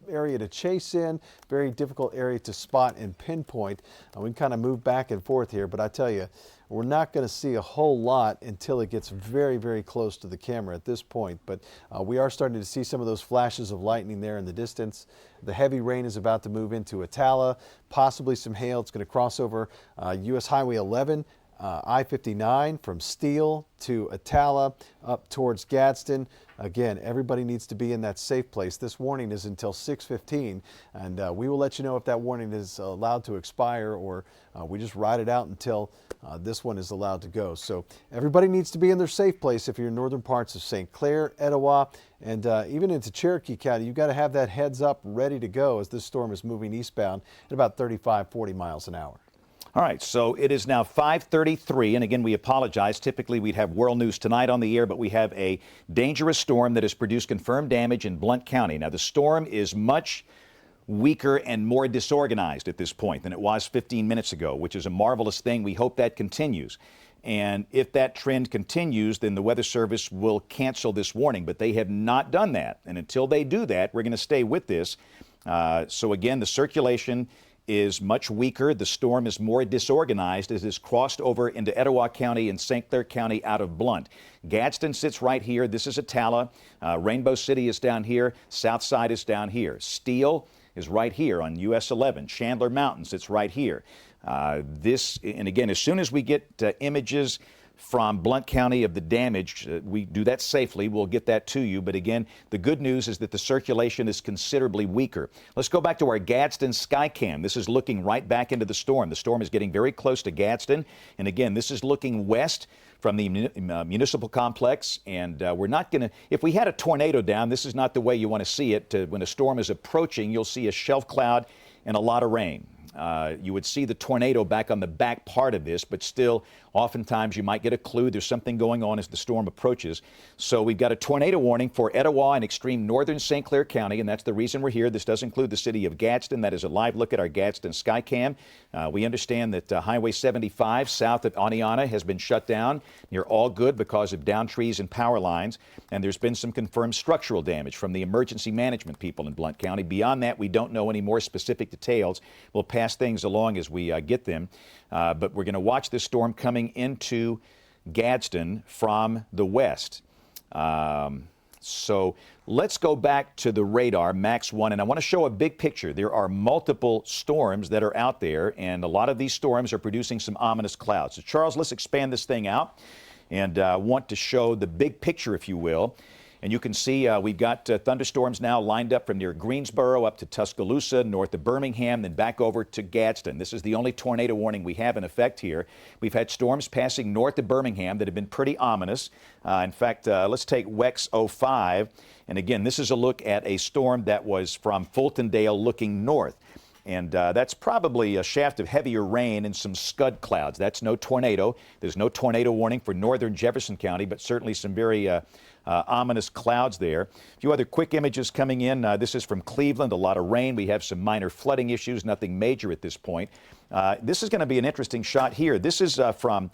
area to chase in, very difficult area to spot and pinpoint. We can kind of move back and forth here, but I tell you, we're not going to see a whole lot until it gets very, very close to the camera at this point. But we are starting to see some of those flashes of lightning there in the distance. The heavy rain is about to move into Attala, possibly some hail. It's going to cross over U.S. Highway 11. I-59 from Steele to Attala up towards Gadsden. Again, everybody needs to be in that safe place. This warning is until 6:15, and we will let you know if that warning is allowed to expire or we just ride it out until this one is allowed to go. So everybody needs to be in their safe place if you're in northern parts of St. Clair, Etowah, and even into Cherokee County. You've got to have that heads up ready to go as this storm is moving eastbound at about 35-40 miles an hour. All right, so it is now 5:33, and again, we apologize. Typically, we'd have World News Tonight on the air, but we have a dangerous storm that has produced confirmed damage in Blount County. Now, the storm is much weaker and more disorganized at this point than it was 15 minutes ago, which is a marvelous thing. We hope that continues. And if that trend continues, then the Weather Service will cancel this warning, but they have not done that. And until they do that, we're going to stay with this. So again, the circulation is much weaker. The storm is more disorganized as it's crossed over into Etowah County and St. Clair County out of Blount. Gadsden sits right here. This is Attala. Rainbow City is down here. Southside is down here. Steele is right here on US 11. Chandler Mountain sits right here. And again, as soon as we get images from Blount County of the damage, we do that safely. We'll get that to you. But again, the good news is that the circulation is considerably weaker. Let's go back to our Gadsden Skycam. This is looking right back into the storm. The storm is getting very close to Gadsden. And again, this is looking west from the municipal complex. And we're not going to, if we had a tornado down, this is not the way you want to see it. When a storm is approaching, you'll see a shelf cloud and a lot of rain. You would see the tornado back on the back part of this, but still, oftentimes you might get a clue there's something going on as the storm approaches. So we've got a tornado warning for Etowah and extreme northern St. Clair County, and that's the reason we're here. This does include the city of Gadsden. That is a live look at our Gadsden Skycam. We understand that Highway 75 south of Aniana has been shut down near Allgood because of downed trees and power lines, and there's been some confirmed structural damage from the emergency management people in Blount County. Beyond that, we don't know any more specific details. We'll pass things along as we get them, but we're going to watch this storm coming into Gadsden from the west. So let's go back to the radar, Max 1, and I want to show a big picture. There are multiple storms that are out there, and a lot of these storms are producing some ominous clouds. So Charles, let's expand this thing out and want to show the big picture, if you will. And you can see we've got thunderstorms now lined up from near Greensboro up to Tuscaloosa, north of Birmingham, then back over to Gadsden. This is the only tornado warning we have in effect here. We've had storms passing north of Birmingham that have been pretty ominous. In fact, let's take WEX 05. And again, this is a look at a storm that was from Fultondale looking north. And that's probably a shaft of heavier rain and some scud clouds. That's no tornado. There's no tornado warning for northern Jefferson County, but certainly some very ominous clouds there. A few other quick images coming in. This is from Cleveland, a lot of rain. We have some minor flooding issues, nothing major at this point. This is going to be an interesting shot here. This is from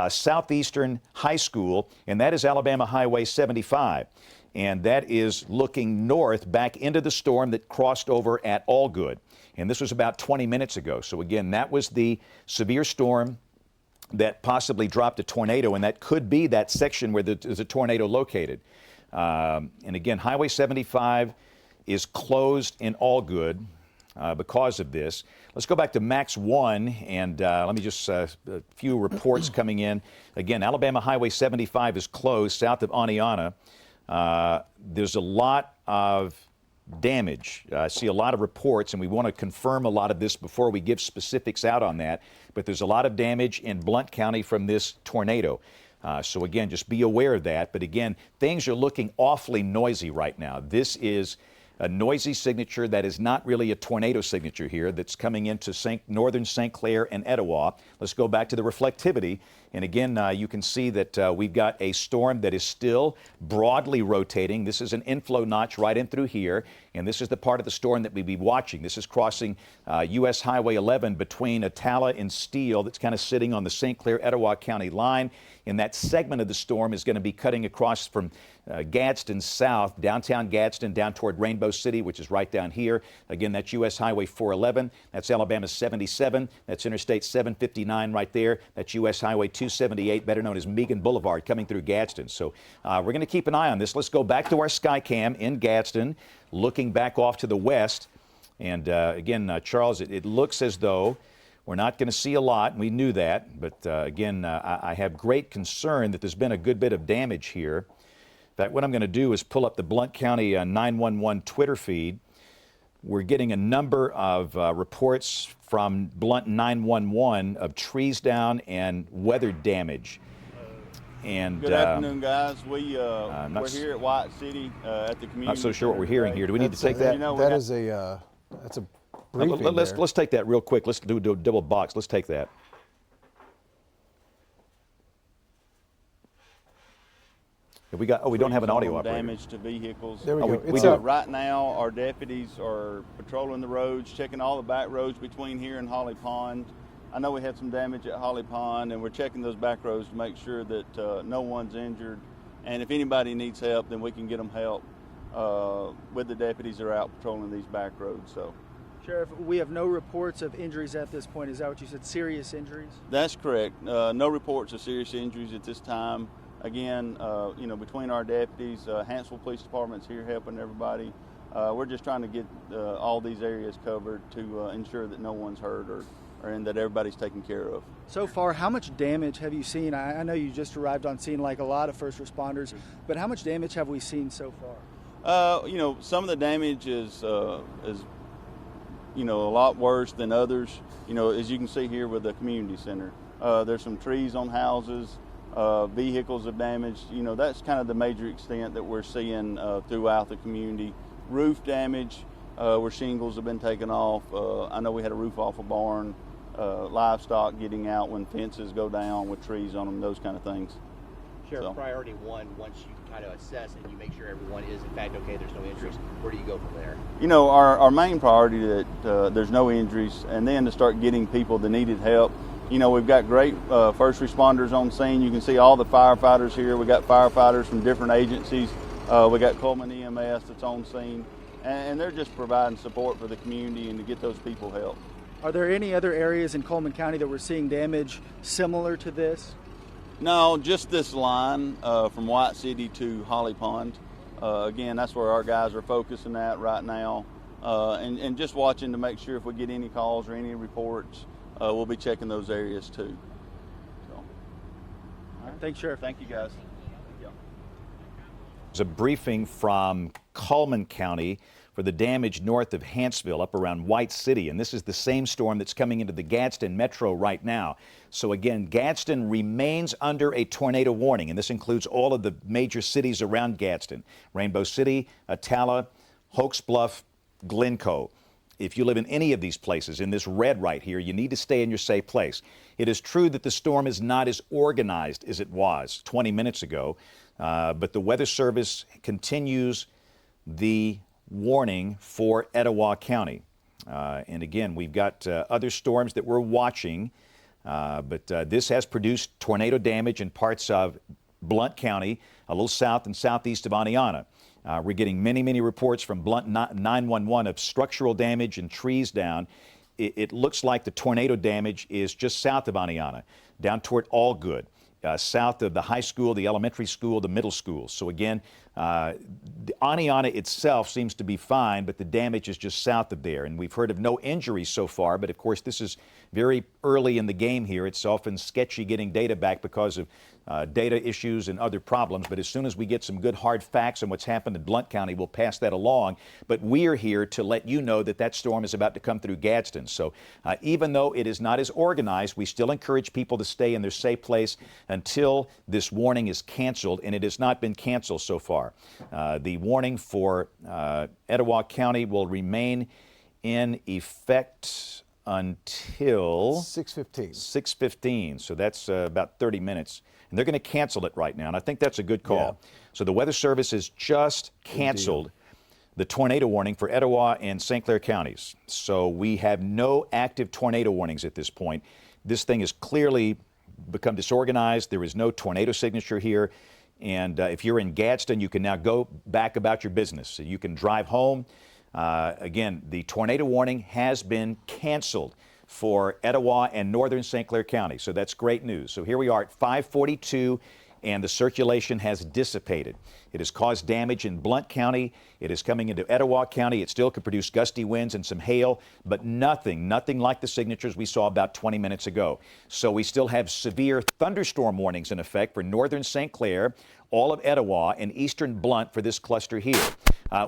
Southeastern High School, and that is Alabama Highway 75. And that is looking north back into the storm that crossed over at Allgood. And this was about 20 minutes ago. So again, that was the severe storm that possibly dropped a tornado, and that could be that section where there's a tornado located. And again, Highway 75 is closed in Allgood because of this. Let's go back to Max 1, and let me just, a few reports coming in. Again, Alabama Highway 75 is closed south of Aniana. There's a lot of damage. I see a lot of reports, and we want to confirm a lot of this before we give specifics out on that. But there's a lot of damage in Blount County from this tornado. So again, just be aware of that. But again, things are looking awfully noisy right now. This is a noisy signature that is not really a tornado signature here that's coming into northern St. Clair and Etowah. Let's go back to the reflectivity. And again, you can see that we've got a storm that is still broadly rotating. This is an inflow notch right in through here, and this is the part of the storm that we'll be watching. This is crossing U.S. Highway 11 between Attala and Steele. That's kind of sitting on the St. Clair-Etowah County line. And that segment of the storm is going to be cutting across from Gadsden south, downtown Gadsden, down toward Rainbow City, which is right down here. Again, that's U.S. Highway 411. That's Alabama 77. That's Interstate 759 right there. That's U.S. Highway 278, better known as Meagan Boulevard, coming through Gadsden. So we're going to keep an eye on this. Let's go back to our Skycam in Gadsden, looking back off to the west. And again, Charles, it looks as though we're not going to see a lot. We knew that. But again, I have great concern that there's been a good bit of damage here. In fact, what I'm going to do is pull up the Blount County 911 Twitter feed. We're getting a number of reports from Blount 911 of trees down and weather damage. And good afternoon, guys. We're here at White City at the community. Not so sure what we're hearing here. Do we need to take that? That's a briefing Let's take that real quick. Let's do a double box. Let's take that. We don't have an audio operator. Damage to vehicles. There we go. Right now, our deputies are patrolling the roads, checking all the back roads between here and Holly Pond. I know we had some damage at Holly Pond, and we're checking those back roads to make sure that no one's injured. And if anybody needs help, then we can get them help with the deputies that are out patrolling these back roads. So, Sheriff, we have no reports of injuries at this point. Is that what you said? Serious injuries? That's correct. No reports of serious injuries at this time. Again, between our deputies, Hansville Police Department's here helping everybody. We're just trying to get all these areas covered to ensure that no one's hurt and that everybody's taken care of. So far, how much damage have you seen? I know you just arrived on scene like a lot of first responders, but how much damage have we seen so far? Some of the damage is a lot worse than others. As you can see here with the community center, there's some trees on houses. Vehicles have damaged. That's kind of the major extent that we're seeing throughout the community. Roof damage, where shingles have been taken off. I know we had a roof off a barn. Livestock getting out when fences go down with trees on them, those kind of things. Sheriff, priority one, once you kind of assess and you make sure everyone is in fact okay, there's no injuries, where do you go from there? Our main priority that there's no injuries, and then to start getting people that needed help. We've got great first responders on scene. You can see all the firefighters here. We got firefighters from different agencies. We got Coleman EMS that's on scene, and they're just providing support for the community and to get those people help. Are there any other areas in Coleman County that we're seeing damage similar to this? No, just this line from White City to Holly Pond. Again, that's where our guys are focusing at right now, and just watching to make sure if we get any calls or any reports, we'll be checking those areas too. So, all right. Thanks, Sheriff. Thank you, guys. There's a briefing from Cullman County for the damage north of Hansville up around White City, and this is the same storm that's coming into the Gadsden metro right now. So again, Gadsden remains under a tornado warning, and this includes all of the major cities around Gadsden: Rainbow City, Attala, Hokes Bluff, Glencoe. If you live in any of these places, in this red right here, you need to stay in your safe place. It is true that the storm is not as organized as it was 20 minutes ago, but the Weather Service continues the warning for Etowah County. And again, we've got other storms that we're watching, but this has produced tornado damage in parts of Blount County, a little south and southeast of Aniana. We're getting many reports from Blount 911 of structural damage and trees down. It looks like the tornado damage is just south of Aniana, down toward Allgood, south of the high school, the elementary school, the middle school. So again, the Aniana itself seems to be fine, but the damage is just south of there. And we've heard of no injuries so far, but of course this is very early in the game here. It's often sketchy getting data back because of data issues and other problems, but as soon as we get some good hard facts on what's happened in Blount County, we'll pass that along. But we're here to let you know that that storm is about to come through Gadsden. So even though it is not as organized, we still encourage people to stay in their safe place until this warning is canceled, and it has not been canceled so far. The warning for Etowah County will remain in effect until 6:15. 6:15. So that's about 30 minutes. And they're going to cancel it right now. And I think that's a good call. Yeah. So the Weather Service has just canceled the tornado warning for Etowah and St. Clair counties. So we have no active tornado warnings at this point. This thing has clearly become disorganized. There is no tornado signature here. And if you're in Gadsden, you can now go back about your business. So you can drive home. Again, the tornado warning has been canceled for Etowah and northern St. Clair County. So that's great news. So here we are at 5:42, and the circulation has dissipated. It has caused damage in Blount County. It is coming into Etowah County. It still could produce gusty winds and some hail, but nothing like the signatures we saw about 20 minutes ago. So we still have severe thunderstorm warnings in effect for northern St. Clair, all of Etowah, and eastern Blount for this cluster here.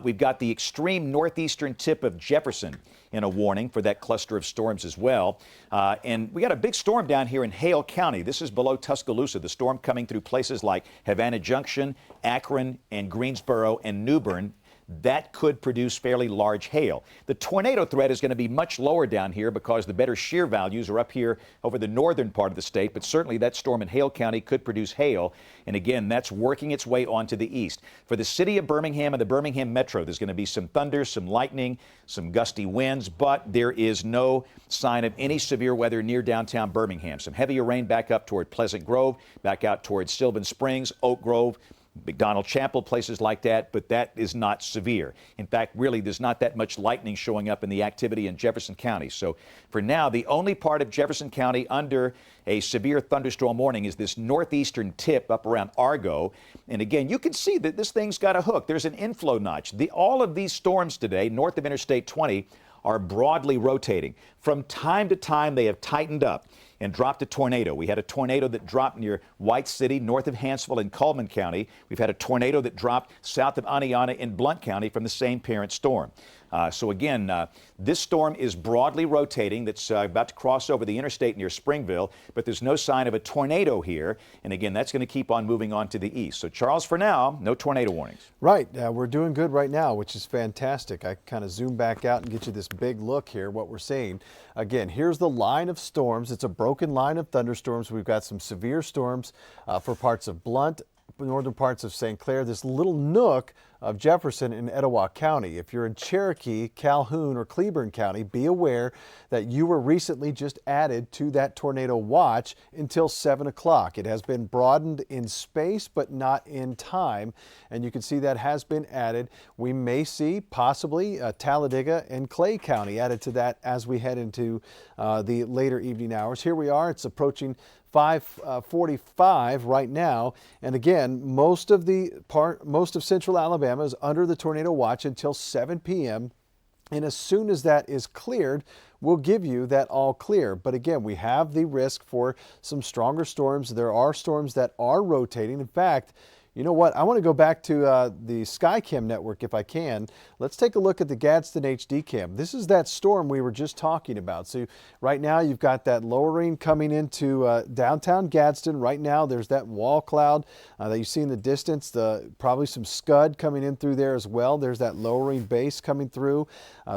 We've got the extreme northeastern tip of Jefferson in a warning for that cluster of storms as well. And we got a big storm down here in Hale County. This is below Tuscaloosa. The storm coming through places like Havana Junction, Akron, and Greensboro and New Bern. That could produce fairly large hail. The tornado threat is going to be much lower down here because the better shear values are up here over the northern part of the state, but certainly that storm in Hale County could produce hail. And again, that's working its way onto the east. For the city of Birmingham and the Birmingham Metro, there's going to be some thunder, some lightning, some gusty winds, but there is no sign of any severe weather near downtown Birmingham. Some heavier rain back up toward Pleasant Grove, back out towards Sylvan Springs, Oak Grove, McDonald Chapel, places like that, but that is not severe. In fact, really, there's not that much lightning showing up in the activity in Jefferson County. So for now, the only part of Jefferson County under a severe thunderstorm warning is this northeastern tip up around Argo. And again, you can see that this thing's got a hook. There's an inflow notch. All of these storms today, north of Interstate 20, are broadly rotating. From time to time, they have tightened up and dropped a tornado. We had a tornado that dropped near White City, north of Hanceville in Cullman County. We've had a tornado that dropped south of Aniana in Blount County from the same parent storm. So again, this storm is broadly rotating. That's about to cross over the interstate near Springville, but there's no sign of a tornado here. And again, that's going to keep on moving on to the east. So Charles, for now, no tornado warnings. Right. We're doing good right now, which is fantastic. I kind of zoom back out and get you this big look here, what we're seeing. Again, here's the line of storms. It's a broken line of thunderstorms. We've got some severe storms for parts of Blount, northern parts of St. Clair, this little nook of Jefferson in Etowah County. If you're in Cherokee, Calhoun, or Cleburne County, be aware that you were recently just added to that tornado watch until 7 o'clock. It has been broadened in space, but not in time. And you can see that has been added. We may see possibly Talladega and Clay County added to that as we head into the later evening hours. Here we are. It's approaching 5:45 right now, and again, most of central Alabama is under the tornado watch until 7 p.m. And as soon as that is cleared, we'll give you that all clear. But again, we have the risk for some stronger storms. There are storms that are rotating. In fact, you know what? I want to go back to the Skycam network if I can. Let's take a look at the Gadsden HD cam. This is that storm we were just talking about. So right now you've got that lowering coming into downtown Gadsden. Right now there's that wall cloud that you see in the distance. Probably some scud coming in through there as well. There's that lowering base coming through.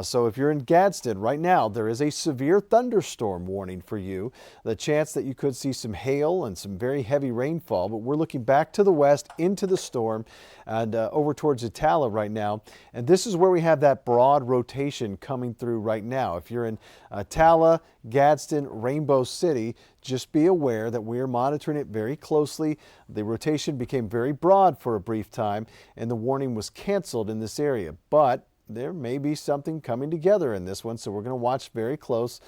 So if you're in Gadsden right now, there is a severe thunderstorm warning for you. The chance that you could see some hail and some very heavy rainfall. But we're looking back to the west into the storm and over towards Attala right now. And this is where we have that broad rotation coming through right now. If you're in Attala, Gadsden, Rainbow City, just be aware that we are monitoring it very closely. The rotation became very broad for a brief time and the warning was canceled in this area. But there may be something coming together in this one, so we're going to watch very close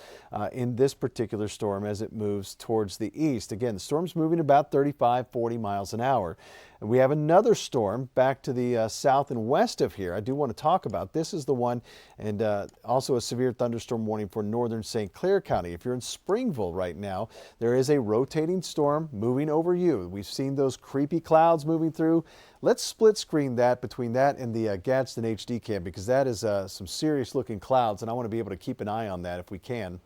in this particular storm as it moves towards the east. Again, the storm's moving about 35-40 miles an hour. And we have another storm back to the south and west of here I do want to talk about. This is the one, and also a severe thunderstorm warning for northern St. Clair County. If you're in Springville right now, there is a rotating storm moving over you. We've seen those creepy clouds moving through. Let's split screen that between that and the Gadsden HD cam, because that is some serious looking clouds, and I want to be able to keep an eye on that if we can.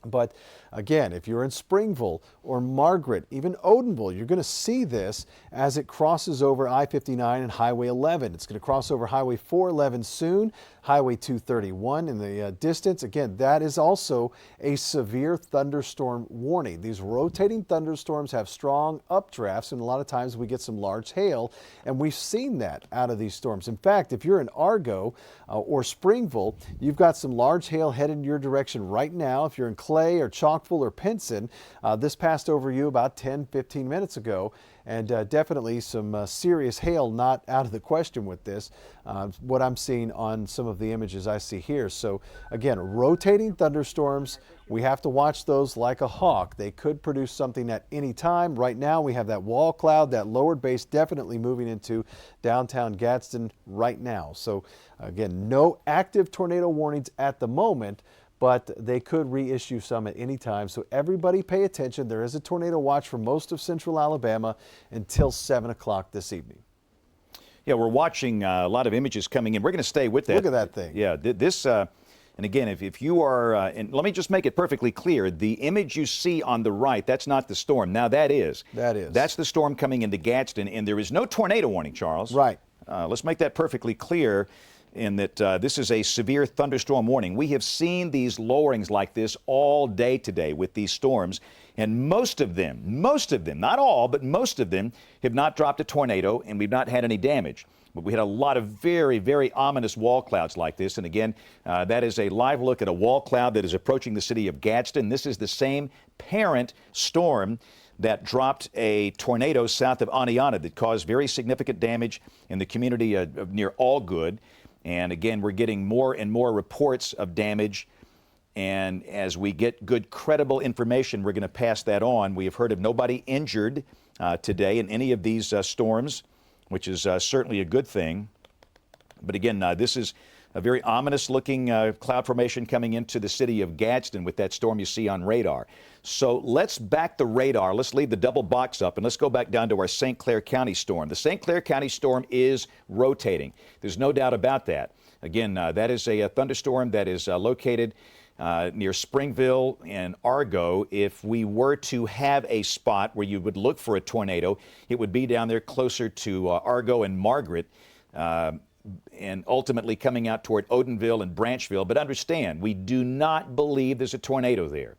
But again, if you're in Springville or Margaret, even Odenville, you're going to see this as it crosses over I-59 and Highway 11. It's going to cross over Highway 411 soon. Highway 231 in the distance. Again, that is also a severe thunderstorm warning. These rotating thunderstorms have strong updrafts, and a lot of times we get some large hail, and we've seen that out of these storms. In fact, if you're in Argo or Springville, you've got some large hail headed in your direction right now. If you're in Clay or Chalkville or Pinson, this passed over you about 10-15 minutes ago, and definitely some serious hail not out of the question with this, what I'm seeing on some of the images I see here. So again, rotating thunderstorms, we have to watch those like a hawk. They could produce something at any time. Right now we have that wall cloud, that lowered base definitely moving into downtown Gadsden right now. So again, no active tornado warnings at the moment, but they could reissue some at any time. So everybody pay attention. There is a tornado watch for most of central Alabama until 7 o'clock this evening. Yeah, we're watching a lot of images coming in. We're going to stay with that. Look at that thing. Yeah, this, and again, if you are, and let me just make it perfectly clear, the image you see on the right, that's not the storm. Now that is. That is. That's the storm coming into Gadsden, and there is no tornado warning, Charles. Right. Let's make that perfectly clear in that this is a severe thunderstorm warning. We have seen these lowerings like this all day today with these storms, and most of them, not all, but most of them have not dropped a tornado, and we've not had any damage. But we had a lot of very, very ominous wall clouds like this, and again, that is a live look at a wall cloud that is approaching the city of Gadsden. This is the same parent storm that dropped a tornado south of Aniana that caused very significant damage in the community of near Allgood. And again, we're getting more and more reports of damage. And as we get good, credible information, we're going to pass that on. We have heard of nobody injured today in any of these storms, which is certainly a good thing. But again, this is a very ominous-looking cloud formation coming into the city of Gadsden with that storm you see on radar. So let's back the radar. Let's leave the double box up, and let's go back down to our St. Clair County storm. The St. Clair County storm is rotating. There's no doubt about that. Again, that is a thunderstorm that is located near Springville and Argo. If we were to have a spot where you would look for a tornado, it would be down there closer to Argo and Margaret, and ultimately coming out toward Odenville and Branchville. But understand, we do not believe there's a tornado there.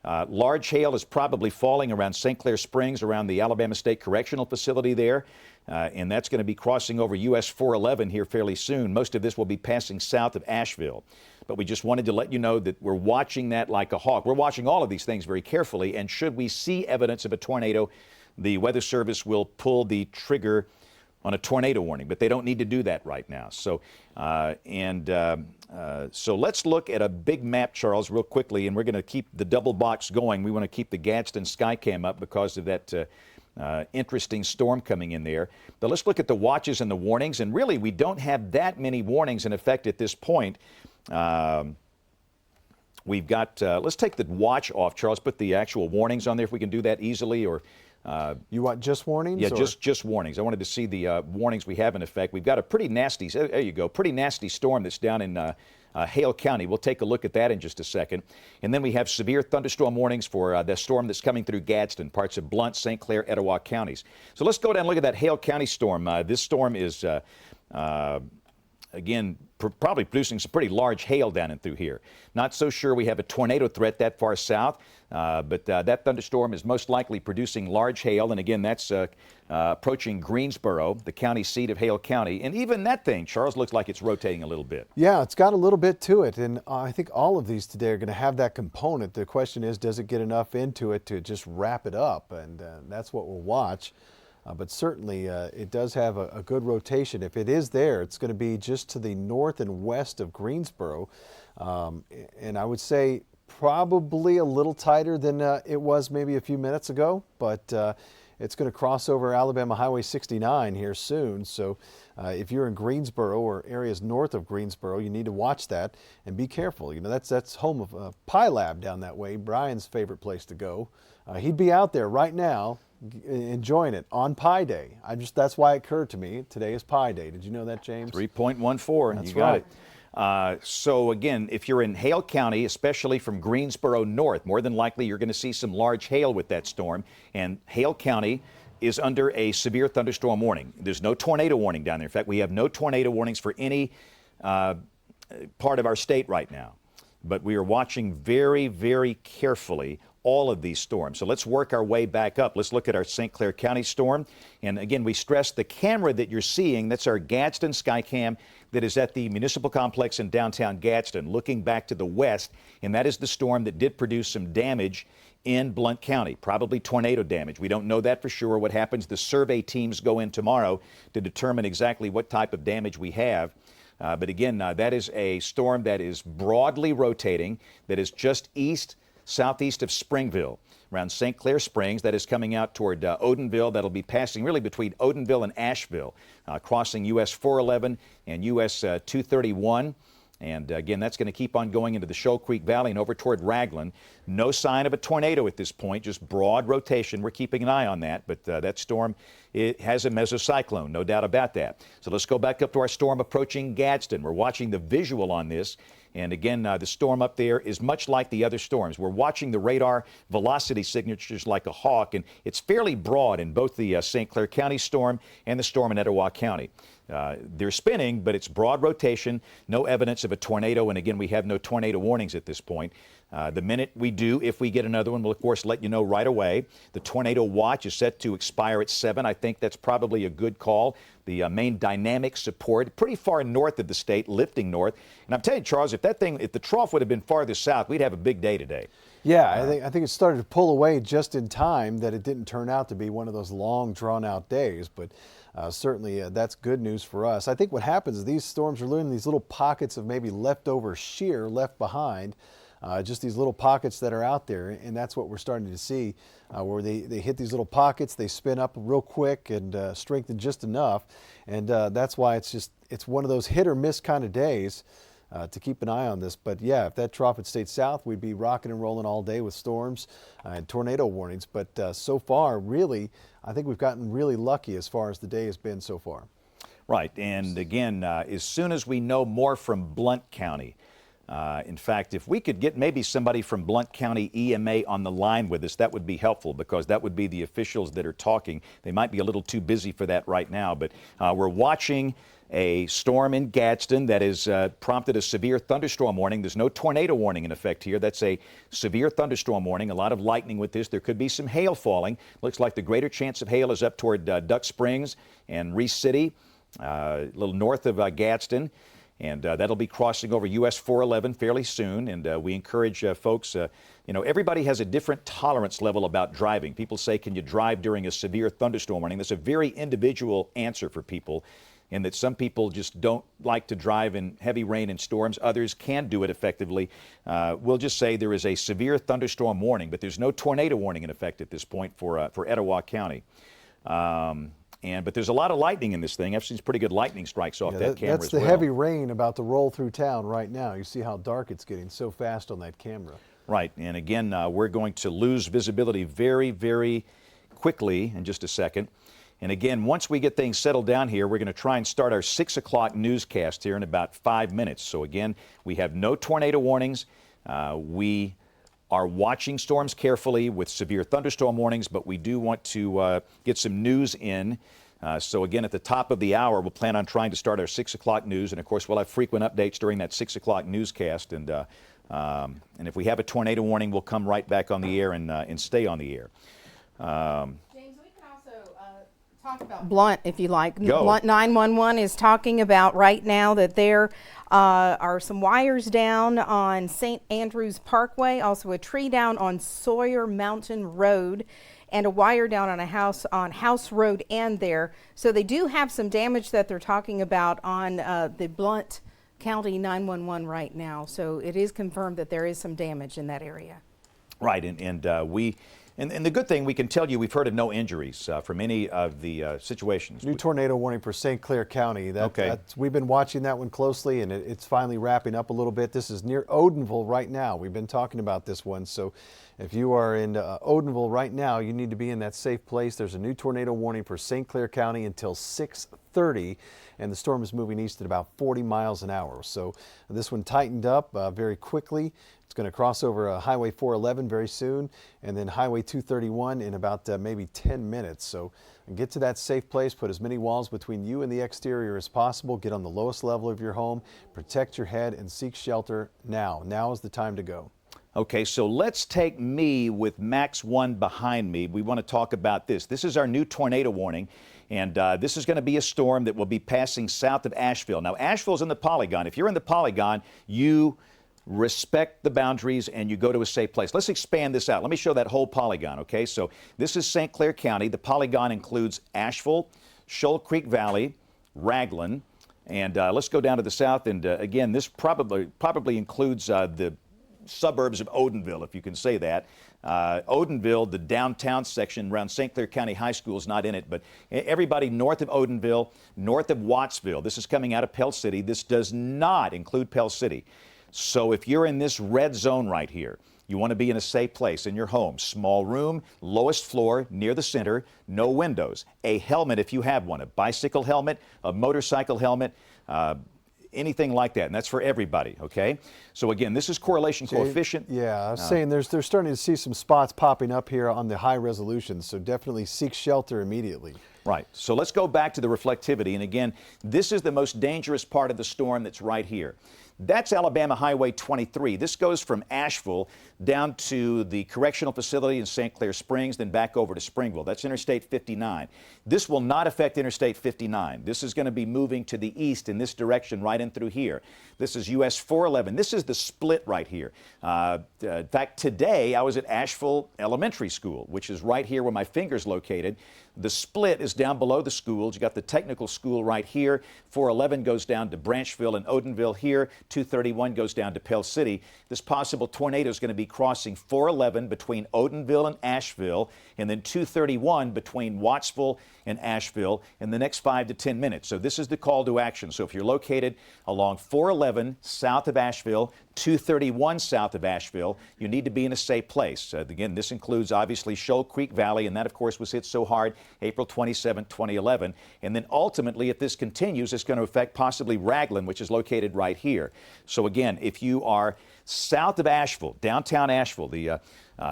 Large hail is probably falling around St. Clair Springs, around the Alabama State Correctional Facility there, and that's going to be crossing over US 411 here fairly soon. Most of this will be passing south of Asheville. But we just wanted to let you know that we're watching that like a hawk. We're watching all of these things very carefully, and should we see evidence of a tornado, the Weather Service will pull the trigger on a tornado warning, but they don't need to do that right now. So, so let's look at a big map, Charles, real quickly, and we're going to keep the double box going. We want to keep the Gadsden Skycam up because of that interesting storm coming in there. But let's look at the watches and the warnings, and really we don't have that many warnings in effect at this point. We've got, let's take the watch off, Charles, put the actual warnings on there if we can do that easily, or you want just warnings? Yeah, or? just warnings. I wanted to see the warnings we have in effect. We've got a pretty nasty, there you go, pretty nasty storm that's down in Hale County. We'll take a look at that in just a second. And then we have severe thunderstorm warnings for the storm that's coming through Gadsden, parts of Blount, St. Clair, Etowah counties. So let's go down and look at that Hale County storm. This storm is, again, probably producing some pretty large hail down and through here. Not so sure we have a tornado threat that far south, but that thunderstorm is most likely producing large hail, and again, that's approaching Greensboro, the county seat of Hale County. And even that thing, Charles, looks like it's rotating a little bit. Yeah, it's got a little bit to it, and I think all of these today are going to have that component. The question is, does it get enough into it to just wrap it up? And that's what we'll watch. But certainly it does have a good rotation. If it is there, it's going to be just to the north and west of Greensboro. And I would say probably a little tighter than it was maybe a few minutes ago, but it's going to cross over Alabama Highway 69 here soon. So if you're in Greensboro or areas north of Greensboro, you need to watch that and be careful. You know, that's home of Pi Lab down that way, Brian's favorite place to go. He'd be out there right now enjoying it on Pi Day. That's why it occurred to me. Today is Pi Day. Did you know that, James? 3.14. That's you got right. it. So again, if you're in Hale County, especially from Greensboro north, more than likely you're going to see some large hail with that storm. And Hale County is under a severe thunderstorm warning. There's no tornado warning down there. In fact, we have no tornado warnings for any part of our state right now. But we are watching very, very carefully all of these storms. So let's work our way back up. Let's look at our St. Clair County storm. And again, we stress the camera that you're seeing, that's our Gadsden Skycam that is at the municipal complex in downtown Gadsden, looking back to the west. And that is the storm that did produce some damage in Blount County, probably tornado damage. We don't know that for sure. What happens, the survey teams go in tomorrow to determine exactly what type of damage we have. But again, that is a storm that is broadly rotating, that is just southeast of Springville, around St. Clair Springs. That is coming out toward Odenville. That'll be passing really between Odenville and Asheville, crossing US 411 and US 231. And again, that's going to keep on going into the Shoal Creek Valley and over toward Raglan. No sign of a tornado at this point, just broad rotation. We're keeping an eye on that, but that storm, it has a mesocyclone, no doubt about that. So let's go back up to our storm approaching Gadsden. We're watching the visual on this. And again, the storm up there is much like the other storms. We're watching the radar velocity signatures like a hawk, and it's fairly broad in both the St. Clair County storm and the storm in Etowah County. They're spinning, but it's broad rotation, no evidence of a tornado, and again, we have no tornado warnings at this point. The minute we do, if we get another one, we'll of course let you know right away. The tornado watch is set to expire at 7. I think that's probably a good call. The main dynamic support pretty far north of the state, lifting north. And I'm telling you, Charles, if the trough would have been farther south, we'd have a big day today. Yeah, I think it started to pull away just in time that it didn't turn out to be one of those long, drawn-out days. But certainly that's good news for us. I think what happens is these storms are leaving these little pockets of maybe leftover shear left behind. Just these little pockets that are out there, and that's what we're starting to see, where they hit these little pockets, they spin up real quick and strengthen just enough, and that's why it's one of those hit or miss kind of days to keep an eye on this. But yeah, if that trough had stayed south, we'd be rocking and rolling all day with storms and tornado warnings. But so far, really, I think we've gotten really lucky as far as the day has been so far. Right, and again, as soon as we know more from Blount County, in fact, if we could get maybe somebody from Blount County EMA on the line with us, that would be helpful, because that would be the officials that are talking. They might be a little too busy for that right now, but we're watching a storm in Gadsden that has prompted a severe thunderstorm warning. There's no tornado warning in effect here. That's a severe thunderstorm warning. A lot of lightning with this. There could be some hail falling. Looks like the greater chance of hail is up toward Duck Springs and Reese City, a little north of Gadsden. And that'll be crossing over US 411 fairly soon. And we encourage folks, everybody has a different tolerance level about driving. People say, can you drive during a severe thunderstorm warning? That's a very individual answer for people, in that some people just don't like to drive in heavy rain and storms. Others can do it effectively. We'll just say there is a severe thunderstorm warning, but there's no tornado warning in effect at this point for Etowah County. But there's a lot of lightning in this thing. I've seen some pretty good lightning strikes off that camera as well. That's the heavy rain about to roll through town right now. You see how dark it's getting so fast on that camera. Right, and again, we're going to lose visibility very, very quickly in just a second. And again, once we get things settled down here, we're going to try and start our 6 o'clock newscast here in about 5 minutes. So again, we have no tornado warnings. We are watching storms carefully with severe thunderstorm warnings, but we do want to get some news in. So again, at the top of the hour, we'll plan on trying to start our 6 o'clock news. And of course, we'll have frequent updates during that 6 o'clock newscast. And if we have a tornado warning, we'll come right back on the air and stay on the air. James, we can also talk about Blount, if you like. Go. Blount 911 is talking about right now that there are some wires down on St. Andrews Parkway, also a tree down on Sawyer Mountain Road, and a wire down on a house on House Road and there. So they do have some damage that they're talking about on the Blount County 911 right now. So it is confirmed that there is some damage in that area. Right, and the good thing, we can tell you we've heard of no injuries from any of the situations. New tornado warning for St. Clair County. Okay. We've been watching that one closely, and it's finally wrapping up a little bit. This is near Odenville right now. We've been talking about this one. So if you are in Odenville right now, you need to be in that safe place. There's a new tornado warning for St. Clair County until 6:30. 30, and the storm is moving east at about 40 miles an hour. So this one tightened up very quickly. It's going to cross over Highway 411 very soon, and then Highway 231 in about maybe 10 minutes. So get to that safe place, put as many walls between you and the exterior as possible, get on the lowest level of your home, protect your head, and seek shelter now. Now is the time to go. Okay, so let's take me with Max 1 behind me. We want to talk about this. This is our new tornado warning, and this is going to be a storm that will be passing south of Asheville. Now, Asheville's in the polygon. If you're in the polygon, you respect the boundaries and you go to a safe place. Let's expand this out. Let me show that whole polygon, okay? So this is St. Clair County. The polygon includes Asheville, Shoal Creek Valley, Raglan, and let's go down to the south. And again, this probably includes the suburbs of Odenville, if you can say that. Odenville, the downtown section around St. Clair County High School is not in it, but everybody north of Odenville, north of Wattsville, this is coming out of Pell City. This does not include Pell City. So if you're in this red zone right here, you want to be in a safe place in your home. Small room, lowest floor, near the center, no windows. A helmet if you have one, a bicycle helmet, a motorcycle helmet, anything like that, and that's for everybody, okay? So again, this is correlation coefficient. Yeah, I was saying they're starting to see some spots popping up here on the high resolution, so definitely seek shelter immediately. Right, so let's go back to the reflectivity, and again, this is the most dangerous part of the storm that's right here. That's Alabama Highway 23. This goes from Asheville down to the correctional facility in St. Clair Springs, then back over to Springville. That's Interstate 59. This will not affect Interstate 59. This is going to be moving to the east in this direction right in through here. This is US 411. This is the split right here. In fact, today I was at Asheville Elementary School, which is right here where my finger's located. The split is down below the schools. You got the technical school right here. 411 goes down to Branchville and Odenville here. 231 goes down to Pell City. This possible tornado is going to be crossing 411 between Odenville and Asheville, and then 231 between Wattsville and Asheville in the next 5 to 10 minutes. So this is the call to action. So if you're located along 411 south of Asheville, 231 south of Asheville, you need to be in a safe place. Again, this includes obviously Shoal Creek Valley, and that of course was hit so hard April 27, 2011. And then ultimately, if this continues, it's going to affect possibly Raglan, which is located right here. So again, if you are south of Asheville, downtown Asheville, the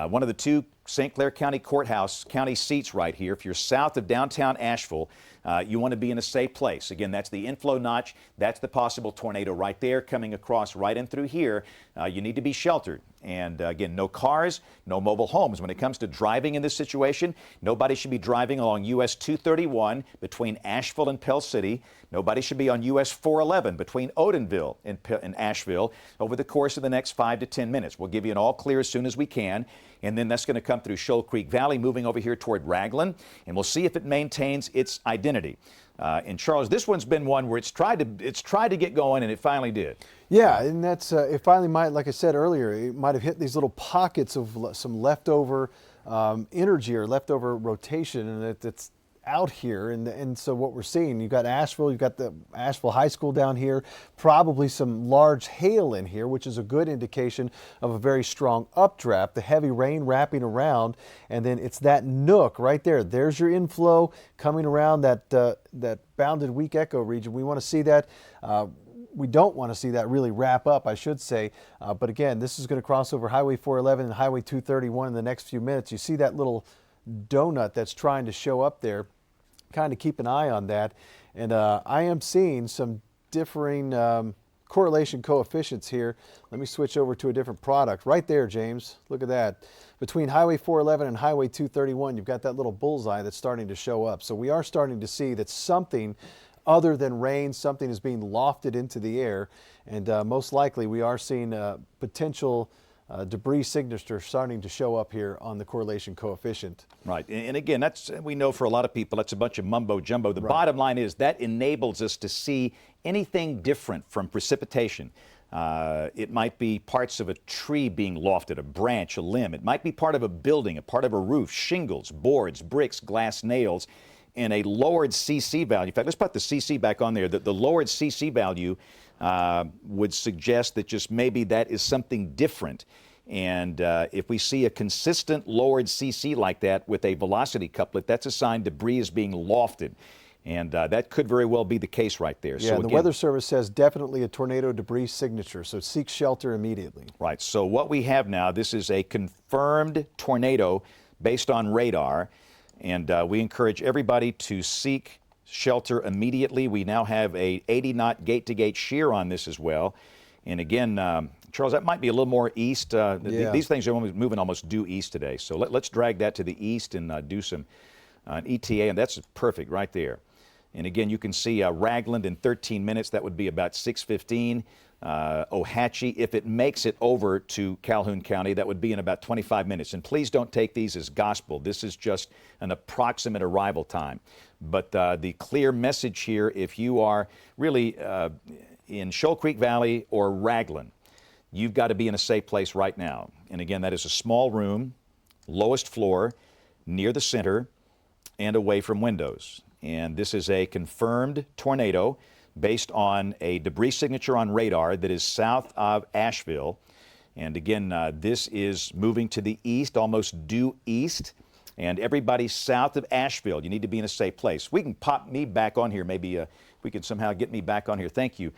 one of the two St. Clair County Courthouse county seats right here, if you're south of downtown Asheville, you want to be in a safe place. Again, that's the inflow notch. That's the possible tornado right there coming across right in through here. You need to be sheltered. And again, no cars, no mobile homes. When it comes to driving in this situation, nobody should be driving along US 231 between Asheville and Pell City. Nobody should be on US 411 between Odenville and Asheville over the course of the next 5 to 10 minutes. We'll give you an all clear as soon as we can. And then that's going to come through Shoal Creek Valley, moving over here toward Raglan. And we'll see if it maintains its identity. And Charles, this one's been one where it's tried to get going, and it finally did. Yeah, and that's it finally might, like I said earlier, it might have hit these little pockets of some leftover energy or leftover rotation, and it's out here. And so what we're seeing, you've got Asheville, you've got the Asheville High School down here, probably some large hail in here, which is a good indication of a very strong updraft. The heavy rain wrapping around, and then it's that nook right there. There's your inflow coming around that bounded weak echo region. We want to see that. We don't want to see that really wrap up, I should say. But again, this is going to cross over Highway 411 and Highway 231 in the next few minutes. You see that little donut that's trying to show up there. Kind of keep an eye on that. And I am seeing some differing correlation coefficients here. Let me switch over to a different product. Right there, James. Look at that. Between Highway 411 and Highway 231, you've got that little bullseye that's starting to show up. So we are starting to see that something other than rain, something is being lofted into the air. And most likely we are seeing potential debris signature starting to show up here on the correlation coefficient. Right, and again, we know for a lot of people that's a bunch of mumbo jumbo. The bottom line is that enables us to see anything different from precipitation. It might be parts of a tree being lofted, a branch, a limb. It might be part of a building, a part of a roof, shingles, boards, bricks, glass nails, and a lowered CC value. In fact, let's put the CC back on there. The lowered CC value would suggest that just maybe that is something different. And if we see a consistent lowered CC like that with a velocity couplet, that's a sign debris is being lofted. And that could very well be the case right there. Yeah, So the again, Weather Service says definitely a tornado debris signature, so seek shelter immediately. right. So what we have now, this is a confirmed tornado based on radar, and we encourage everybody to seek shelter immediately. We now have a 80-knot gate-to-gate shear on this as well. And again, Charles, that might be a little more east. These things are moving almost due east today. So let's drag that to the east and do some ETA, and that's perfect right there. And again, you can see Ragland in 13 minutes. That would be about 6:15. Ohatchee, if it makes it over to Calhoun County, that would be in about 25 minutes. And please don't take these as gospel. This is just an approximate arrival time. But the clear message here, if you are really in Shoal Creek Valley or Ragland, you've got to be in a safe place right now. And again, that is a small room, lowest floor, near the center, and away from windows. And this is a confirmed tornado based on a debris signature on radar that is south of Asheville. And again, this is moving to the east, almost due east. And everybody south of Asheville, you need to be in a safe place. We can pop me back on here. Maybe we can somehow get me back on here. Thank you.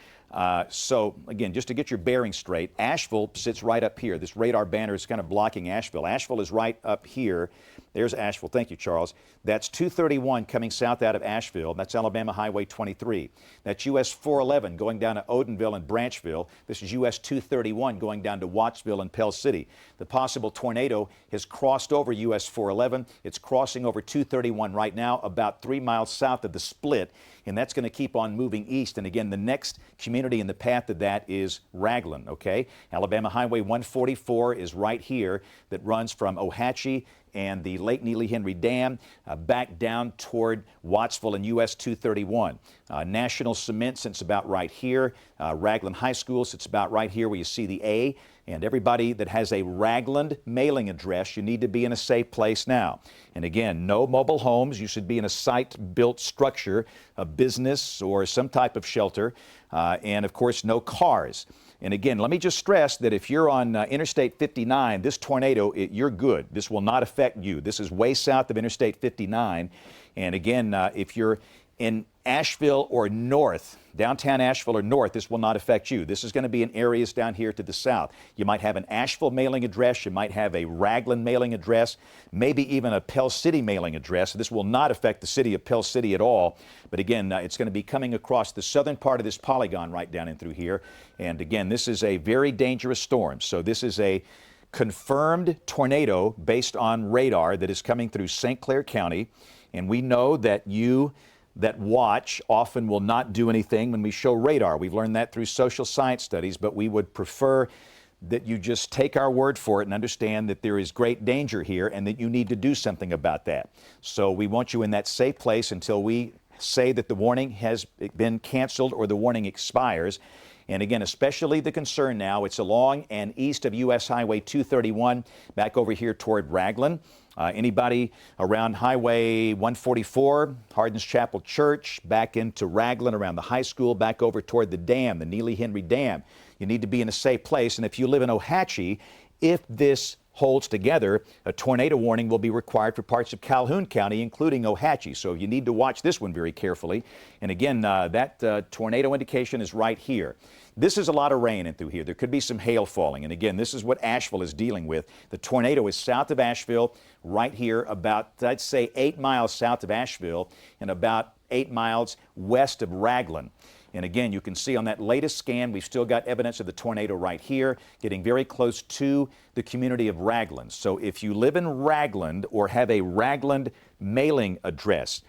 So again, just to get your bearings straight, Asheville sits right up here. This radar banner is kind of blocking Asheville. Asheville is right up here. There's Asheville. Thank you, Charles. That's 231 coming south out of Asheville. That's Alabama Highway 23. That's US 411 going down to Odenville and Branchville. This is US 231 going down to Wattsville and Pell City. The possible tornado has crossed over US 411. It's crossing over 231 right now, about 3 miles south of the split, and that's going to keep on moving east. And again, the next community in the path of that is Ragland, okay? Alabama Highway 144 is right here that runs from Ohatchee and the Lake Neely Henry Dam back down toward Wattsville and US 231. National Cement sits about right here. Ragland High School sits about right here where you see the A. And everybody that has a Ragland mailing address, you need to be in a safe place now. And again, no mobile homes. You should be in a site-built structure, a business or some type of shelter. And of course, no cars. And again, let me just stress that if you're on Interstate 59, this tornado, you're good. This will not affect you. This is way south of Interstate 59. And again, if you're in Asheville or north, downtown Asheville or north, this will not affect you. This is going to be in areas down here to the south. You might have an Asheville mailing address. You might have a Ragland mailing address, maybe even a Pell City mailing address. This will not affect the city of Pell City at all. But again, it's going to be coming across the southern part of this polygon right down in through here. And again, this is a very dangerous storm. So this is a confirmed tornado based on radar that is coming through St. Clair County. And we know that you that watch often will not do anything when we show radar. We've learned that through social science studies, but we would prefer that you just take our word for it and understand that there is great danger here and that you need to do something about that. So we want you in that safe place until we say that the warning has been canceled or the warning expires. And again, especially the concern now, it's along and east of US Highway 231, back over here toward Ragland. Anybody around Highway 144, Hardin's Chapel Church, back into Ragland around the high school, back over toward the dam, the Neely Henry Dam. You need to be in a safe place. And if you live in Ohatchee, if this holds together, a tornado warning will be required for parts of Calhoun County, including Ohatchee. So you need to watch this one very carefully. And again, that tornado indication is right here. This is a lot of rain in through here. There could be some hail falling. And again, this is what Asheville is dealing with. The tornado is south of Asheville, right here, about, I'd say, 8 miles south of Asheville and about 8 miles west of Ragland. And again, you can see on that latest scan, we've still got evidence of the tornado right here, getting very close to the community of Ragland. So if you live in Ragland or have a Ragland mailing address,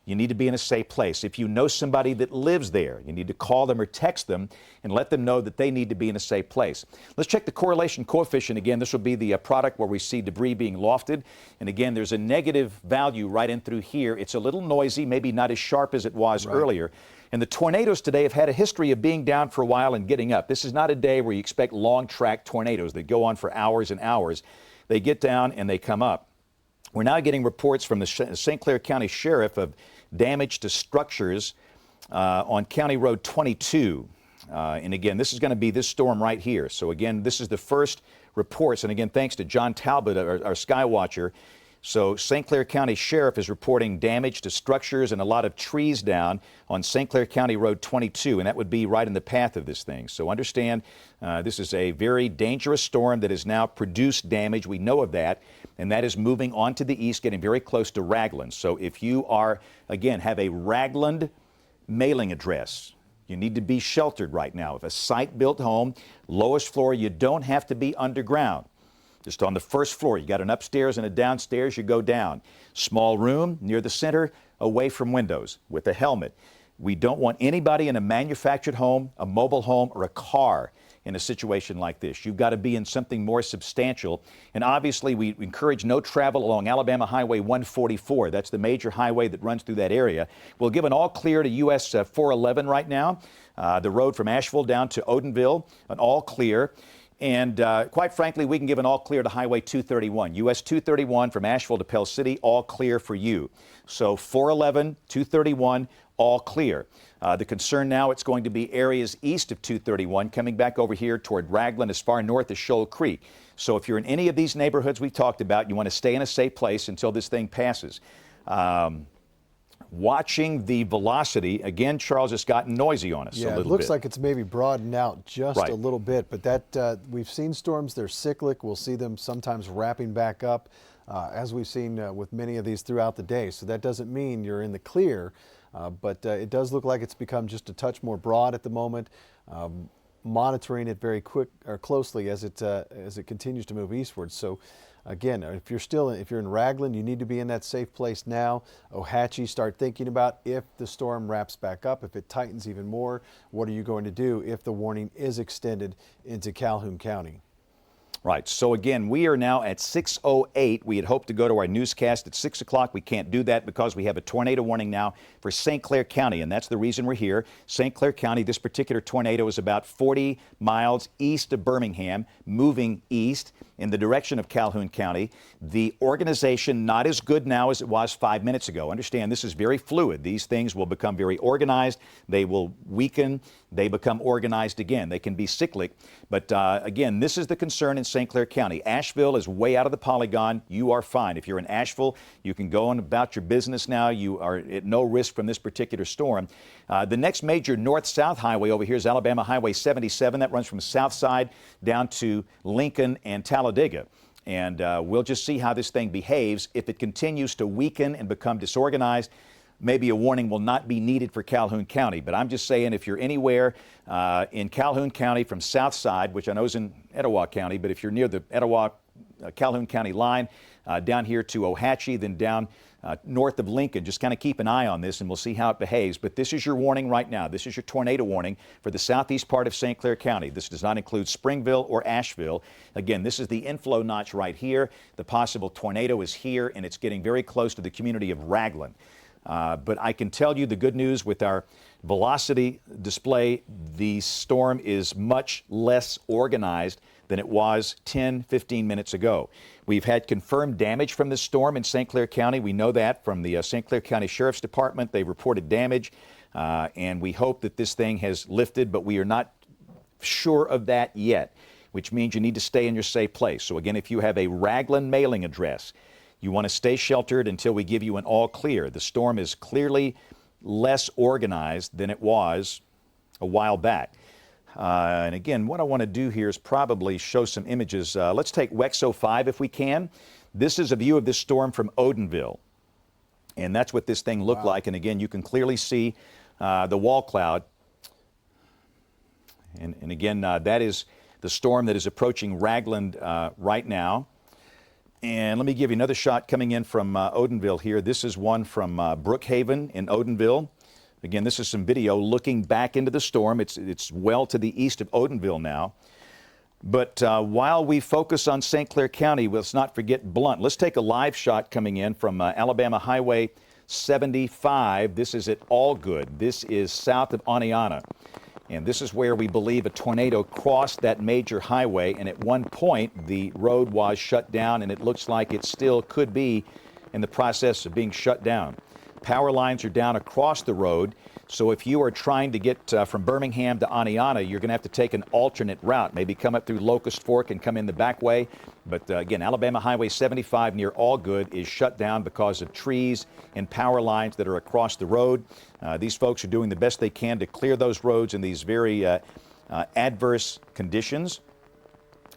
you need to be in a safe place. If you know somebody that lives there, you need to call them or text them and let them know that they need to be in a safe place. Let's check the correlation coefficient again. This will be the product where we see debris being lofted. And again, there's a negative value right in through here. It's a little noisy, maybe not as sharp as it was earlier. And the tornadoes today have had a history of being down for a while and getting up. This is not a day where you expect long track tornadoes that go on for hours and hours. They get down and they come up. We're now getting reports from the St. Clair County Sheriff of damage to structures on County Road 22. And again, this is going to be this storm right here. So again, this is the first reports. And again, thanks to John Talbot, our sky watcher, So St. Clair County Sheriff is reporting damage to structures and a lot of trees down on St. Clair County Road 22, and that would be right in the path of this thing. So understand, this is a very dangerous storm that has now produced damage. We know of that, and that is moving on to the east, getting very close to Ragland. So if you are, again, have a Ragland mailing address, you need to be sheltered right now. If a site-built home, lowest floor, you don't have to be underground. Just on the first floor, you got an upstairs and a downstairs, you go down. Small room near the center, away from windows, with a helmet. We don't want anybody in a manufactured home, a mobile home, or a car in a situation like this. You've got to be in something more substantial. And obviously, we encourage no travel along Alabama Highway 144. That's the major highway that runs through that area. We'll give an all clear to US 411 right now. The road from Asheville down to Odenville, an all clear. And quite frankly, we can give an all clear to Highway 231. US 231 from Asheville to Pell City, all clear for you. So 411, 231, all clear. The concern now, it's going to be areas east of 231 coming back over here toward Ragland as far north as Shoal Creek. So if you're in any of these neighborhoods we talked about, you want to stay in a safe place until this thing passes. Watching the velocity, again, Charles, it's gotten noisy on us a little bit. Yeah, it looks like it's maybe broadened out just a little bit, but that we've seen storms, they're cyclic. We'll see them sometimes wrapping back up, as we've seen with many of these throughout the day. So that doesn't mean you're in the clear, but it does look like it's become just a touch more broad at the moment. Monitoring it very closely as it continues to move eastward. So again, if you're in Ragland, you need to be in that safe place now. Ohatchee, start thinking about if the storm wraps back up, if it tightens even more, what are you going to do if the warning is extended into Calhoun County? Right. So again, we are now at 6:08. We had hoped to go to our newscast at 6 o'clock. We can't do that because we have a tornado warning now for St. Clair County, and that's the reason we're here. St. Clair County, this particular tornado is about 40 miles east of Birmingham, moving east in the direction of Calhoun County. The organization not as good now as it was 5 minutes ago. Understand, this is very fluid. These things will become very organized. They will weaken. They become organized again. They can be cyclic. But again, this is the concern in St. Clair County. Asheville is way out of the polygon. You are fine. If you're in Asheville, you can go on about your business now. You are at no risk from this particular storm. The next major north-south highway over here is Alabama Highway 77. That runs from south side down to Lincoln and Talladega. And we'll just see how this thing behaves. If it continues to weaken and become disorganized, maybe a warning will not be needed for Calhoun County. But I'm just saying, if you're anywhere in Calhoun County from south side, which I know is in Etowah County, but if you're near the Etowah Calhoun County line, down here to Ohatchee, then down north of Lincoln, just kind of keep an eye on this and we'll see how it behaves. But this is your warning right now. This is your tornado warning for the southeast part of St. Clair County. This does not include Springville or Asheville. Again, this is the inflow notch right here. The possible tornado is here, and it's getting very close to the community of Ragland. But I can tell you the good news with our velocity display, the storm is much less organized than it was 10, 15 minutes ago. We've had confirmed damage from this storm in St. Clair County. We know that from the St. Clair County Sheriff's Department. They've reported damage, and we hope that this thing has lifted, but we are not sure of that yet, which means you need to stay in your safe place. So again, if you have a Ragland mailing address, you want to stay sheltered until we give you an all clear. The storm is clearly less organized than it was a while back. And again, what I want to do here is probably show some images. Let's take WEX 05 if we can. This is a view of this storm from Odenville. And that's what this thing looked like. And again, you can clearly see the wall cloud. And again, that is the storm that is approaching Ragland right now. And let me give you another shot coming in from Odenville here. This is one from Brookhaven in Odenville. Again, this is some video looking back into the storm. It's well to the east of Odenville now. But while we focus on St. Clair County, let's not forget Blount. Let's take a live shot coming in from Alabama Highway 75. This is at Allgood. This is south of Aniana. And this is where we believe a tornado crossed that major highway, and at one point the road was shut down, and it looks like it still could be in the process of being shut down. Power lines are down across the road. So if you are trying to get from Birmingham to Aniana, you're going to have to take an alternate route, maybe come up through Locust Fork and come in the back way. But again, Alabama Highway 75 near Allgood is shut down because of trees and power lines that are across the road. These folks are doing the best they can to clear those roads in these very adverse conditions.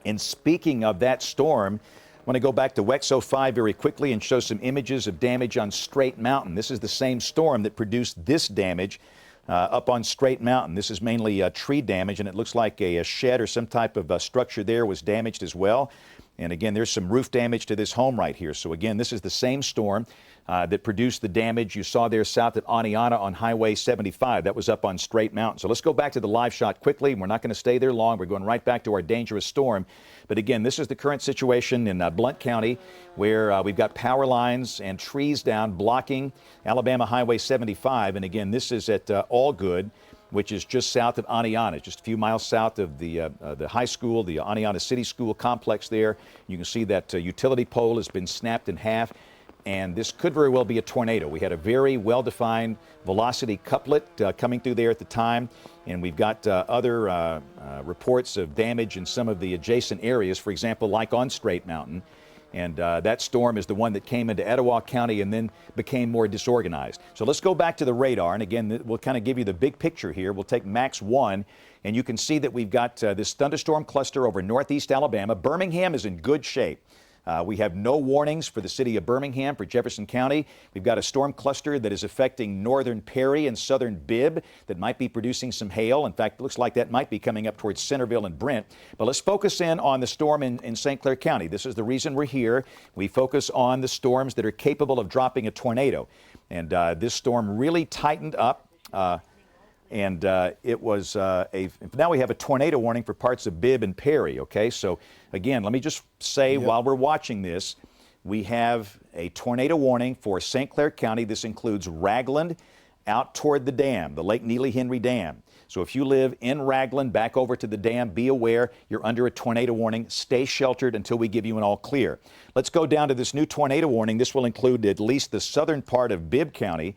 And speaking of that storm, I want to go back to WEX 05 very quickly and show some images of damage on Straight Mountain. This is the same storm that produced this damage up on Straight Mountain. This is mainly tree damage, and it looks like a shed or some type of structure there was damaged as well. And again, there's some roof damage to this home right here. So again, this is the same storm that produced the damage you saw there south at Aniana on Highway 75. That was up on Straight Mountain. So let's go back to the live shot quickly. We're not going to stay there long. We're going right back to our dangerous storm. But again, this is the current situation in Blount County, where we've got power lines and trees down blocking Alabama Highway 75. And again, this is at Allgood, which is just south of Aniana, just a few miles south of the high school, the Aniana City School complex there. You can see that utility pole has been snapped in half, and this could very well be a tornado. We had a very well-defined velocity couplet coming through there at the time, and we've got other reports of damage in some of the adjacent areas, for example, like on Straight Mountain. And that storm is the one that came into Etowah County and then became more disorganized. So let's go back to the radar. And again, we'll kind of give you the big picture here. We'll take Max 1, and you can see that we've got this thunderstorm cluster over northeast Alabama. Birmingham is in good shape. We have no warnings for the city of Birmingham, for Jefferson County. We've got a storm cluster that is affecting northern Perry and southern Bibb that might be producing some hail. In fact, it looks like that might be coming up towards Centerville and Brent. But let's focus in on the storm in St. Clair County. This is the reason we're here. We focus on the storms that are capable of dropping a tornado. And this storm really tightened up. It was now we have a tornado warning for parts of Bibb and Perry, okay? So again, let me just say while we're watching this, we have a tornado warning for St. Clair County. This includes Ragland out toward the dam, the Lake Neely Henry Dam. So if you live in Ragland, back over to the dam, be aware you're under a tornado warning. Stay sheltered until we give you an all clear. Let's go down to this new tornado warning. This will include at least the southern part of Bibb County.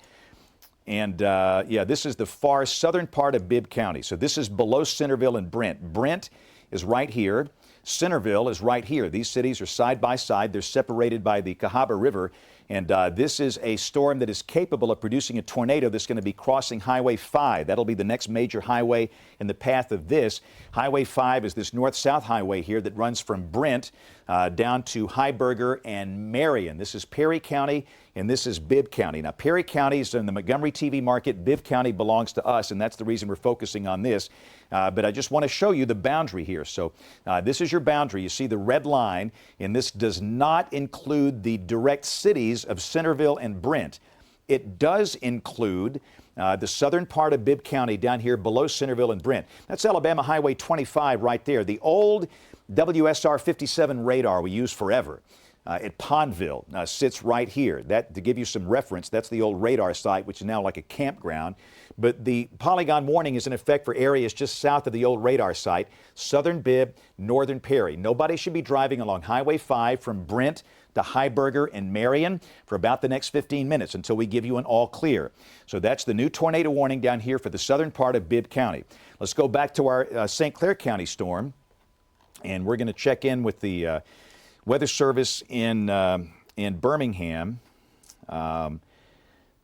And this is the far southern part of Bibb County. So this is below Centerville and Brent. Brent is right here. Centerville is right here. These cities are side by side. They're separated by the Cahaba River. And this is a storm that is capable of producing a tornado that's going to be crossing Highway 5. That'll be the next major highway in the path of this. Highway 5 is this north-south highway here that runs from Brent down to Heiberger and Marion. This is Perry County, and this is Bibb County. Now, Perry County is in the Montgomery TV market. Bibb County belongs to us, and that's the reason we're focusing on this. But I just want to show you the boundary here. So this is your boundary. You see the red line, and this does not include the direct cities of Centerville and Brent. It does include the southern part of Bibb County down here below Centerville and Brent. That's Alabama Highway 25 right there. The old WSR 57 radar we used forever at Pondville sits right here. That, to give you some reference, that's the old radar site, which is now like a campground. But the polygon warning is in effect for areas just south of the old radar site, southern Bibb, northern Perry. Nobody should be driving along Highway 5 from Brent to Heiberger and Marion for about the next 15 minutes until we give you an all clear. So that's the new tornado warning down here for the southern part of Bibb County. Let's go back to our St. Clair County storm, and we're going to check in with the Weather Service in Birmingham.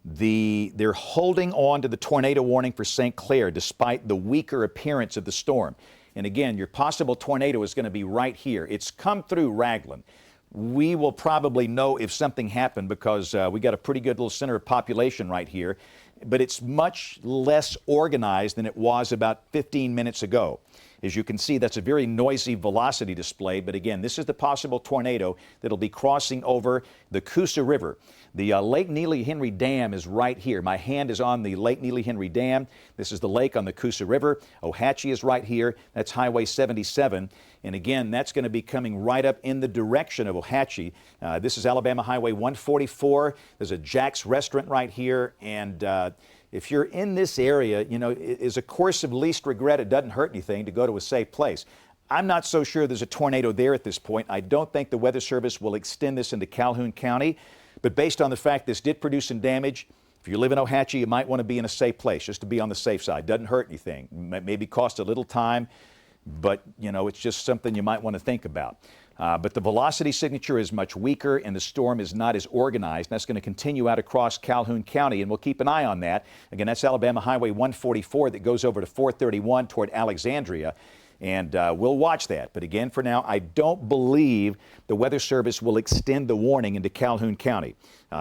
They're holding on to the tornado warning for St. Clair despite the weaker appearance of the storm. And again, your possible tornado is going to be right here. It's come through Ragland. We will probably know if something happened because we got a pretty good little center of population right here, but it's much less organized than it was about 15 minutes ago. As you can see, that's a very noisy velocity display, but again, this is the possible tornado that'll be crossing over the Cusa River. The Lake Neely Henry Dam is right here. My hand is on the Lake Neely Henry Dam. This is the lake on the Cusa River. Ohatchee is right here. That's Highway 77. And again, that's going to be coming right up in the direction of Ohatchee. This is Alabama Highway 144. There's a Jack's restaurant right here. And if you're in this area, you know, it is a course of least regret. It doesn't hurt anything to go to a safe place. I'm not so sure there's a tornado there at this point. I don't think the Weather Service will extend this into Calhoun County. But based on the fact this did produce some damage, If you live in Ohatchee, you might want to be in a safe place, just to be on the safe side. Doesn't hurt anything. Maybe cost a little time, but you know, it's just something you might want to think about. But the velocity signature is much weaker and the storm is not as organized. That's going to continue out across Calhoun County, and we'll keep an eye on that. Again, that's Alabama Highway 144 that goes over to 431 toward Alexandria. And we'll watch that. But again, for now, I don't believe the Weather Service will extend the warning into Calhoun County.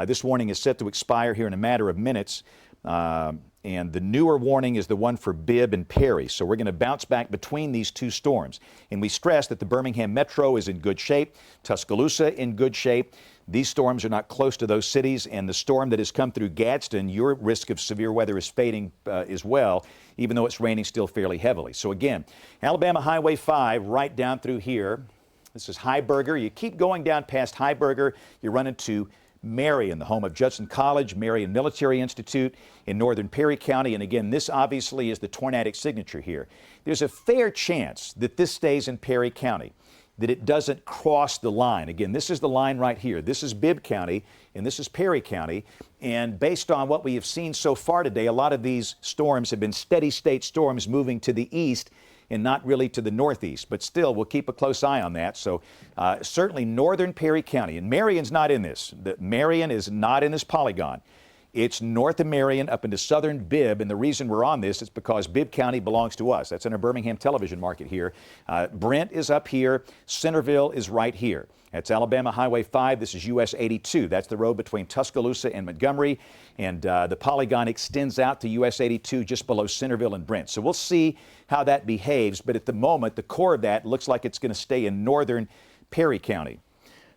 This warning is set to expire here in a matter of minutes. And the newer warning is the one for Bibb and Perry. So we're going to bounce back between these two storms. And we stress that the Birmingham Metro is in good shape, Tuscaloosa in good shape. These storms are not close to those cities, and the storm that has come through Gadsden, your risk of severe weather is fading as well, even though it's raining still fairly heavily. So again, Alabama Highway 5 right down through here. This is Heiberger. You keep going down past Heiberger, you run into Marion, the home of Judson College, Marion Military Institute in northern Perry County. And again, this obviously is the tornadic signature here. There's a fair chance that this stays in Perry County, that it doesn't cross the line. Again, this is the line right here. This is Bibb County, and this is Perry County. And based on what we have seen so far today, a lot of these storms have been steady state storms moving to the east and not really to the northeast. But still, we'll keep a close eye on that. So certainly northern Perry County. And Marion's not in this. Marion is not in this polygon. It's north of Marion up into southern Bibb, and the reason we're on this is because Bibb County belongs to us. That's in our Birmingham television market here. Brent is up here. Centerville is right here. That's Alabama Highway 5. This is US 82. That's the road between Tuscaloosa and Montgomery, and the polygon extends out to US 82 just below Centerville and Brent. So we'll see how that behaves, but at the moment, the core of that looks like it's going to stay in northern Perry County.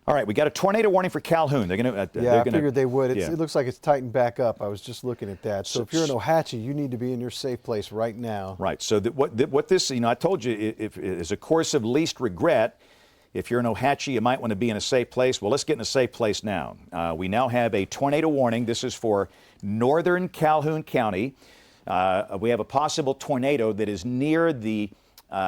All right, we got a tornado warning for Calhoun. They're going to. I figured they would. Yeah. It looks like it's tightened back up. I was just looking at that. So if you're in Ohatchee, you need to be in your safe place right now. Right. So what this, I told you, if is a course of least regret. If you're in Ohatchee, you might want to be in a safe place. Well, let's get in a safe place now. We now have a tornado warning. This is for northern Calhoun County. We have a possible tornado that is near the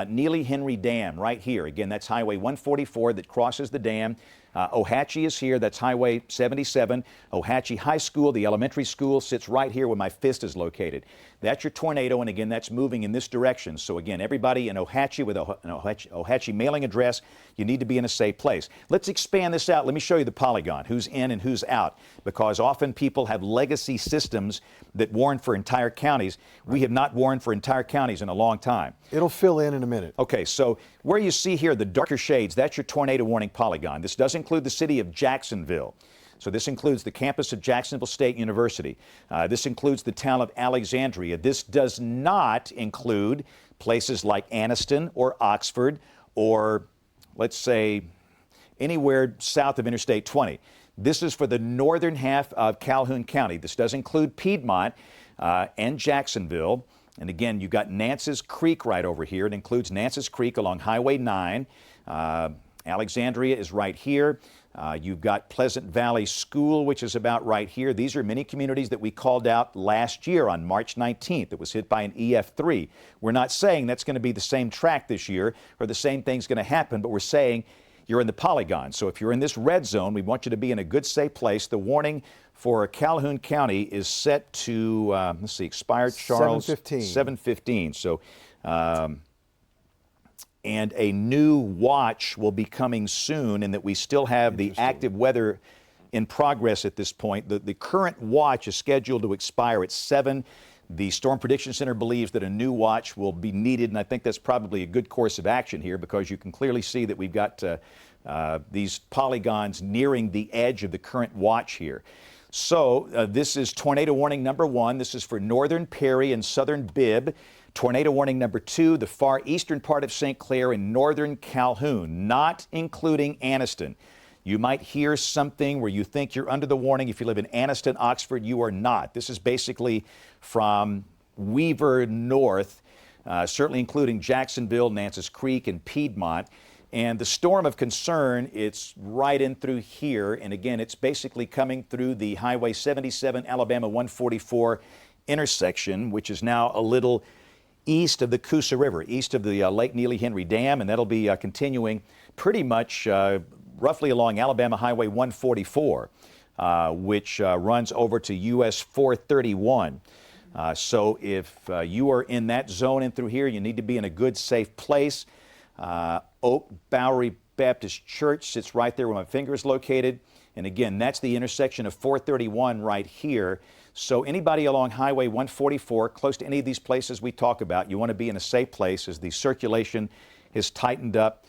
Neely Henry Dam right here. Again, that's Highway 144 that crosses the dam. Ohatchee is here. That's Highway 77. Ohatchee High School, the elementary school, sits right here where my fist is located. That's your tornado, and again, that's moving in this direction. So again, everybody in Ohatchee with an Ohatchee mailing address, you need to be in a safe place. Let's expand this out. Let me show you the polygon, who's in and who's out, because often people have legacy systems that warn for entire counties. We have not warned for entire counties in a long time. It'll fill in a minute. Okay, so where you see here the darker shades, that's your tornado warning polygon. This does include the city of Jacksonville. So this includes the campus of Jacksonville State University. This includes the town of Alexandria. This does not include places like Anniston or Oxford or, let's say, anywhere south of Interstate 20. This is for the northern half of Calhoun County. This does include Piedmont and Jacksonville. And again, you've got Nance's Creek right over here. It includes Nance's Creek along Highway 9. Alexandria is right here. You've got Pleasant Valley School, which is about right here. These are many communities that we called out last year on March 19th. It was hit by an EF3. We're not saying that's going to be the same track this year or the same thing's going to happen, but we're saying you're in the polygon. So if you're in this red zone, we want you to be in a good, safe place. The warning for Calhoun County is set to, let's see, expired, Charles? 7/15. 7/15. So, and a new watch will be coming soon, and that we still have the active weather in progress at this point. The current watch is scheduled to expire at 7. The Storm Prediction Center believes that a new watch will be needed, and I think that's probably a good course of action here, because you can clearly see that we've got these polygons nearing the edge of the current watch here. So this is tornado warning number 1. This is for northern Perry and southern Bibb. Tornado warning number 2, the far eastern part of St. Clair and northern Calhoun, not including Anniston. You might hear something where you think you're under the warning. If you live in Anniston, Oxford, you are not. This is basically from Weaver north, certainly including Jacksonville, Nance's Creek, and Piedmont. And the storm of concern, it's right in through here. And again, it's basically coming through the Highway 77, Alabama 144 intersection, which is now a little east of the Cusa River, east of the Lake Neely Henry Dam, and that'll be continuing pretty much roughly along Alabama Highway 144. which runs over to US 431. So if you are in that zone and through here, you need to be in a good, safe place. Oak Bowery Baptist Church sits right there where my finger is located. And again, that's the intersection of 431 right here. So anybody along Highway 144, close to any of these places we talk about, you want to be in a safe place as the circulation has tightened up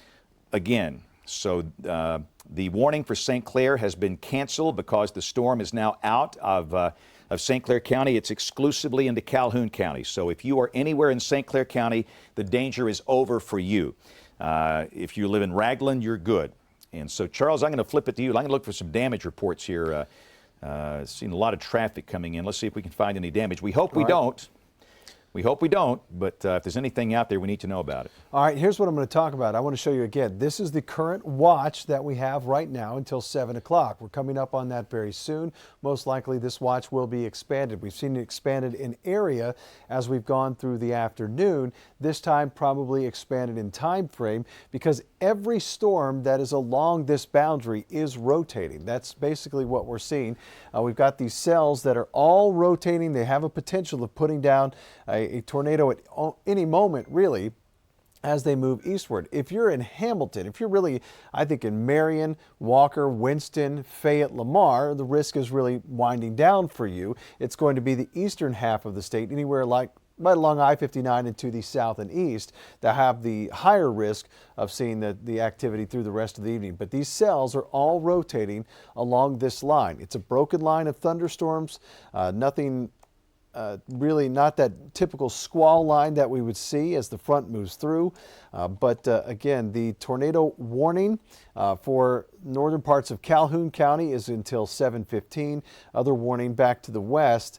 again. So the warning for St. Clair has been canceled because the storm is now out of St. Clair County. It's exclusively into Calhoun County. So if you are anywhere in St. Clair County, the danger is over for you. If you live in Ragland, you're good. And so, Charles, I'm going to flip it to you. I'm going to look for some damage reports here. Seen a lot of traffic coming in. Let's see if we can find any damage. We hope we don't. We hope we don't, but if there's anything out there, we need to know about it. All right, here's what I'm going to talk about. I want to show you again. This is the current watch that we have right now until 7 o'clock. We're coming up on that very soon. Most likely this watch will be expanded. We've seen it expanded in area as we've gone through the afternoon. This time probably expanded in time frame because every storm that is along this boundary is rotating. That's basically what we're seeing. We've got these cells that are all rotating. They have a potential of putting down a tornado at any moment, really, as they move eastward. If you're in Hamilton, if you're really, I think, in Marion, Walker, Winston, Fayette, Lamar, the risk is really winding down for you. It's going to be the eastern half of the state, anywhere like right along I-59 and to the south and east, that have the higher risk of seeing the activity through the rest of the evening. But these cells are all rotating along this line. It's a broken line of thunderstorms, nothing really not that typical squall line that we would see as the front moves through. But again, the tornado warning for northern parts of Calhoun County is until 7:15. Other warning back to the west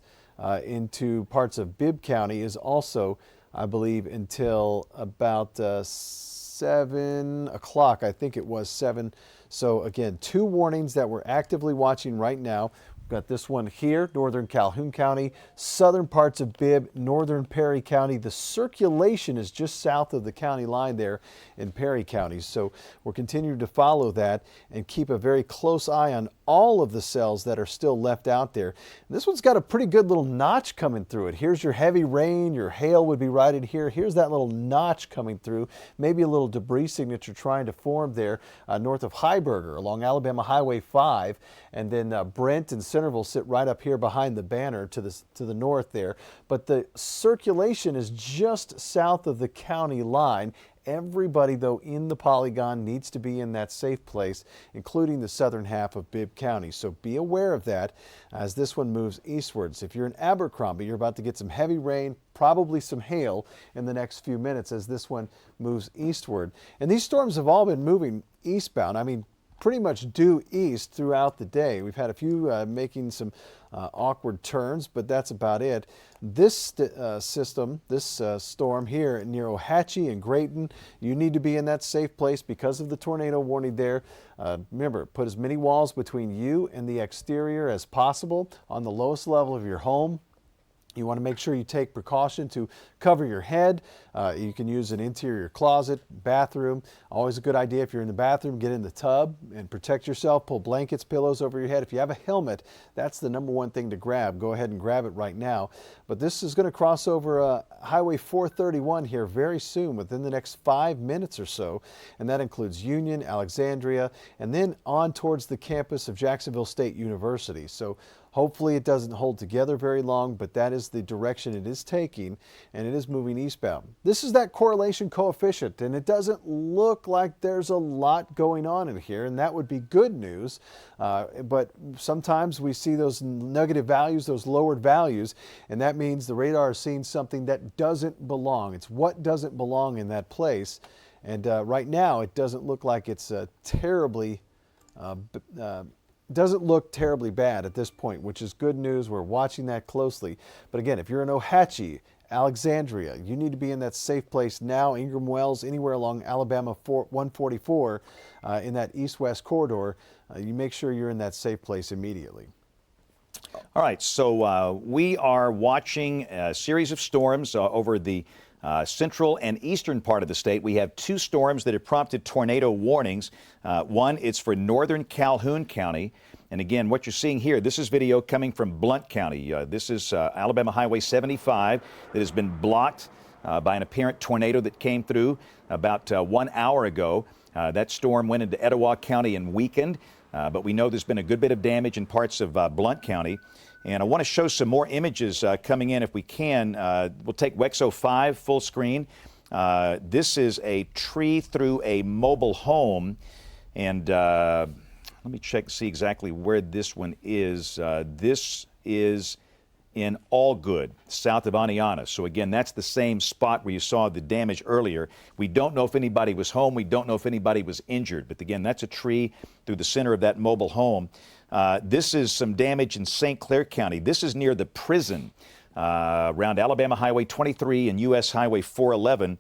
into parts of Bibb County is also, I believe, until about 7 o'clock. I think it was 7. So again, 2 warnings that we're actively watching right now. Got this one here, northern Calhoun County, southern parts of Bibb, northern Perry County. The circulation is just south of the county line there in Perry County. So we're continuing to follow that and keep a very close eye on all of the cells that are still left out there. And this one's got a pretty good little notch coming through it. Here's your heavy rain, your hail would be right in here. Here's that little notch coming through, maybe a little debris signature trying to form there north of Heiberger along Alabama Highway 5. And then Brent and Centerville sit right up here behind the banner to the north there. But the circulation is just south of the county line. Everybody, though, in the polygon needs to be in that safe place, including the southern half of Bibb County. So be aware of that as this one moves eastwards. If you're in Abercrombie, you're about to get some heavy rain, probably some hail in the next few minutes as this one moves eastward. And these storms have all been moving eastbound. I mean, pretty much due east throughout the day. We've had a few making some awkward turns, but that's about it. This storm here near Ohatchee and Grayton, you need to be in that safe place because of the tornado warning there. Remember, put as many walls between you and the exterior as possible on the lowest level of your home. You want to make sure you take precaution to cover your head. You can use an interior closet, bathroom. Always a good idea if you're in the bathroom, get in the tub and protect yourself. Pull blankets, pillows over your head. If you have a helmet, that's the number one thing to grab. Go ahead and grab it right now. But this is going to cross over Highway 431 here very soon, within the next 5 minutes or so. And that includes Union, Alexandria, and then on towards the campus of Jacksonville State University. So hopefully it doesn't hold together very long, but that is the direction it is taking, and it is moving eastbound. This is that correlation coefficient, and it doesn't look like there's a lot going on in here, and that would be good news. But sometimes we see those negative values, those lowered values, and that means the radar is seeing something that doesn't belong. It's what doesn't belong in that place. And right now, it doesn't look like it's doesn't look terribly bad at this point, which is good news. We're watching that closely. But again, if you're in Ohatchee, Alexandria, you need to be in that safe place now. Ingram Wells, anywhere along Alabama 144 in that east-west corridor, you make sure you're in that safe place immediately. All right, so we are watching a series of storms over the central and eastern part of the state. We have 2 storms that have prompted tornado warnings. One is for northern Calhoun County, And again, what you're seeing here, this is video coming from Blount County. This is Alabama Highway 75 that has been blocked by an apparent tornado that came through about 1 hour ago. That storm went into Etowah County and weakened, but we know there's been a good bit of damage in parts of Blount County. And I want to show some more images coming in if we can. We'll take WEXO 5 full screen. This is a tree through a mobile home. And let me check to see exactly where this one is. This is in Allgood, south of Aniana. So again, that's the same spot where you saw the damage earlier. We don't know if anybody was home. We don't know if anybody was injured. But again, that's a tree through the center of that mobile home. This is some damage in St. Clair County. This is near the prison around Alabama Highway 23 and U.S. Highway 411.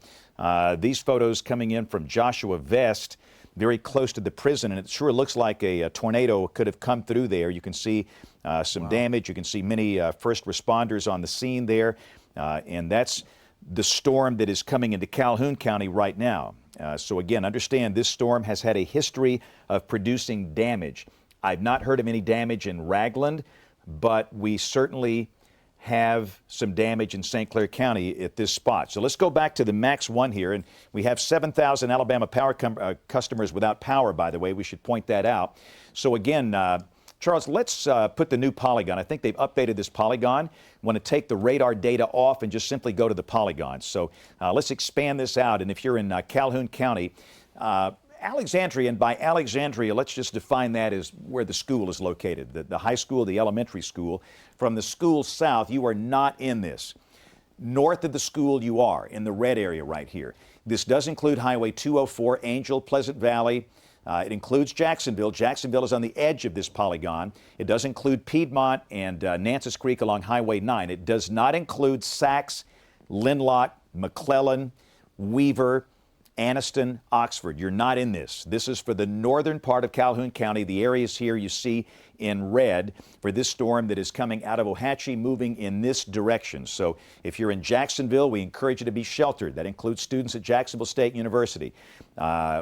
These photos coming in from Joshua Vest, very close to the prison, and it sure looks like a tornado could have come through there. You can see some damage. You can see many first responders on the scene there, and that's the storm that is coming into Calhoun County right now. So again, understand this storm has had a history of producing damage. I've not heard of any damage in Ragland, but we certainly have some damage in St. Clair County at this spot. So let's go back to the Max 1 here, and we have 7,000 Alabama Power customers without power, by the way. We should point that out. So again, Charles, let's put the new polygon. I think they've updated this polygon. Want to take the radar data off and just simply go to the polygon. So let's expand this out, and if you're in Calhoun County, Alexandria, and by Alexandria, let's just define that as where the school is located, the high school, the elementary school. From the school south, you are not in this. North of the school, you are in the red area right here. This does include Highway 204, Angel, Pleasant Valley. It includes Jacksonville. Jacksonville is on the edge of this polygon. It does include Piedmont and Nances Creek along Highway 9. It does not include Sachs, Linlock, McClellan, Weaver, Anniston, Oxford. You're not in this. This is for the northern part of Calhoun County. The areas here you see in red for this storm that is coming out of Ohatchee, moving in this direction. So if you're in Jacksonville, we encourage you to be sheltered. That includes students at Jacksonville State University.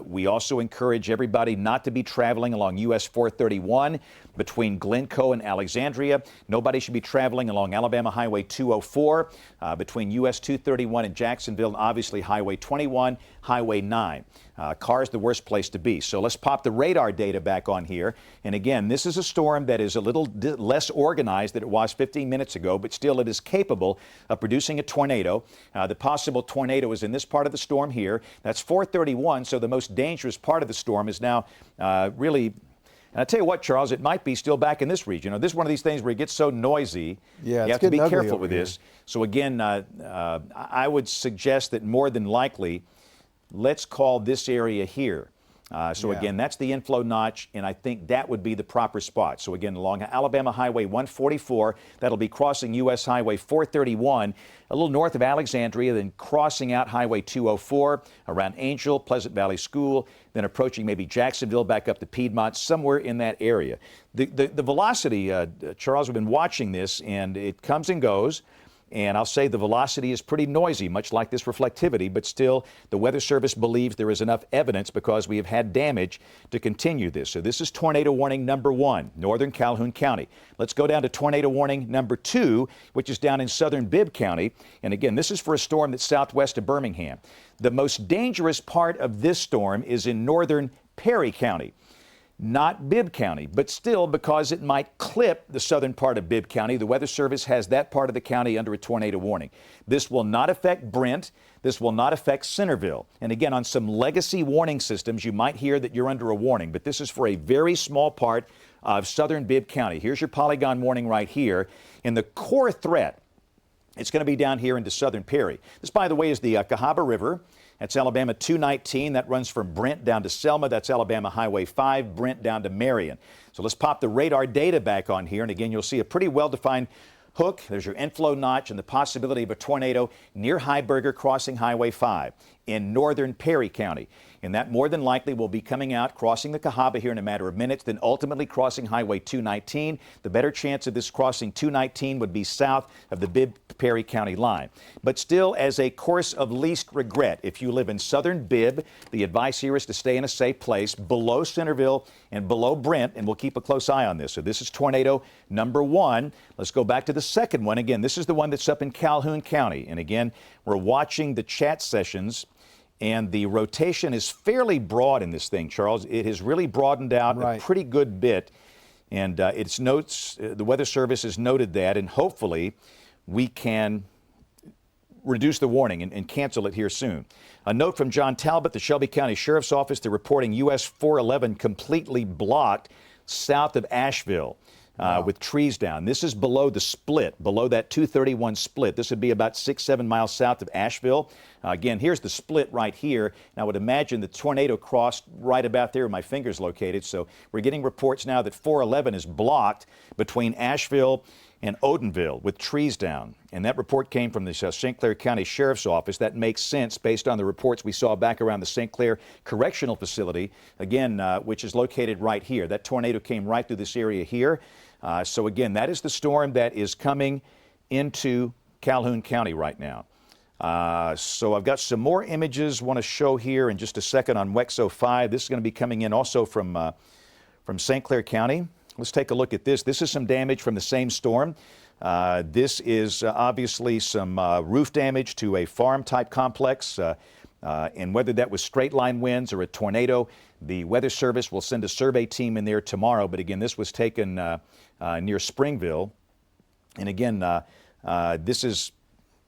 We also encourage everybody not to be traveling along US 431 between Glencoe and Alexandria. Nobody should be traveling along Alabama Highway 204 between US 231 and Jacksonville, and obviously Highway 21, Highway 9. Car's the worst place to be. So let's pop the radar data back on here. And again, this is a storm that is a little less organized than it was 15 minutes ago, but still it is capable of producing a tornado. The possible tornado is in this part of the storm here. That's 431, so the most dangerous part of the storm is now really, and I tell you what, Charles, it might be still back in this region. You know, this is one of these things where it gets so noisy, yeah, you have to be careful with this. So again, I would suggest that more than likely, let's call this area here. Again, that's the inflow notch, and I think that would be the proper spot. So again, along Alabama Highway 144, that'll be crossing U.S. Highway 431, a little north of Alexandria, then crossing out Highway 204, around Angel, Pleasant Valley School, then approaching maybe Jacksonville, back up to Piedmont, somewhere in that area. The velocity, Charles, we've been watching this, and it comes and goes. And I'll say the velocity is pretty noisy, much like this reflectivity, but still the Weather Service believes there is enough evidence because we have had damage to continue this. So this is tornado warning number 1, northern Calhoun County. Let's go down to tornado warning number 2, which is down in southern Bibb County. And again, this is for a storm that's southwest of Birmingham. The most dangerous part of this storm is in northern Perry County. Not Bibb County, but still, because it might clip the southern part of Bibb County, the Weather Service has that part of the county under a tornado warning. This will not affect Brent. This will not affect Centerville. And again, on some legacy warning systems, you might hear that you're under a warning, but this is for a very small part of southern Bibb County. Here's your polygon warning right here. In the core threat, it's going to be down here into southern Perry. This, by the way, is the Cahaba River. That's Alabama 219. That runs from Brent down to Selma. That's Alabama Highway 5, Brent down to Marion. So let's pop the radar data back on here. And again, you'll see a pretty well-defined hook. There's your inflow notch and the possibility of a tornado near Heiberger crossing Highway 5 in northern Perry County. and that more than likely will be coming out, crossing the Cahaba here in a matter of minutes, then ultimately crossing Highway 219. The better chance of this crossing 219 would be south of the Bibb-Perry County line. But still, as a course of least regret, if you live in southern Bibb, the advice here is to stay in a safe place below Centerville and below Brent, and we'll keep a close eye on this. So this is tornado number 1. Let's go back to the second one. Again, this is the one that's up in Calhoun County. And again, we're watching the chat sessions, and the rotation is fairly broad in this thing, Charles. It has really broadened out a pretty good bit. And the Weather Service has noted that, and hopefully we can reduce the warning and cancel it here soon. A note from John Talbot, the Shelby County Sheriff's Office. They're reporting US 411 completely blocked south of Asheville with trees down. This is below the split, below that 231 split. This would be about 6-7 miles south of Asheville. Again, here's the split right here. And I would imagine the tornado crossed right about there where my finger's located. So we're getting reports now that 411 is blocked between Asheville and Odenville with trees down. And that report came from the St. Clair County Sheriff's Office. That makes sense based on the reports we saw back around the St. Clair Correctional Facility, again, which is located right here. That tornado came right through this area here. So again, that is the storm that is coming into Calhoun County right now. So I've got some more images I want to show here in just a second on WEXO 5. This is going to be coming in also from St. Clair County. Let's take a look at this. This is some damage from the same storm. This is obviously some roof damage to a farm-type complex. And whether that was straight line winds or a tornado, the Weather Service will send a survey team in there tomorrow. But again, this was taken near Springville. And again, this is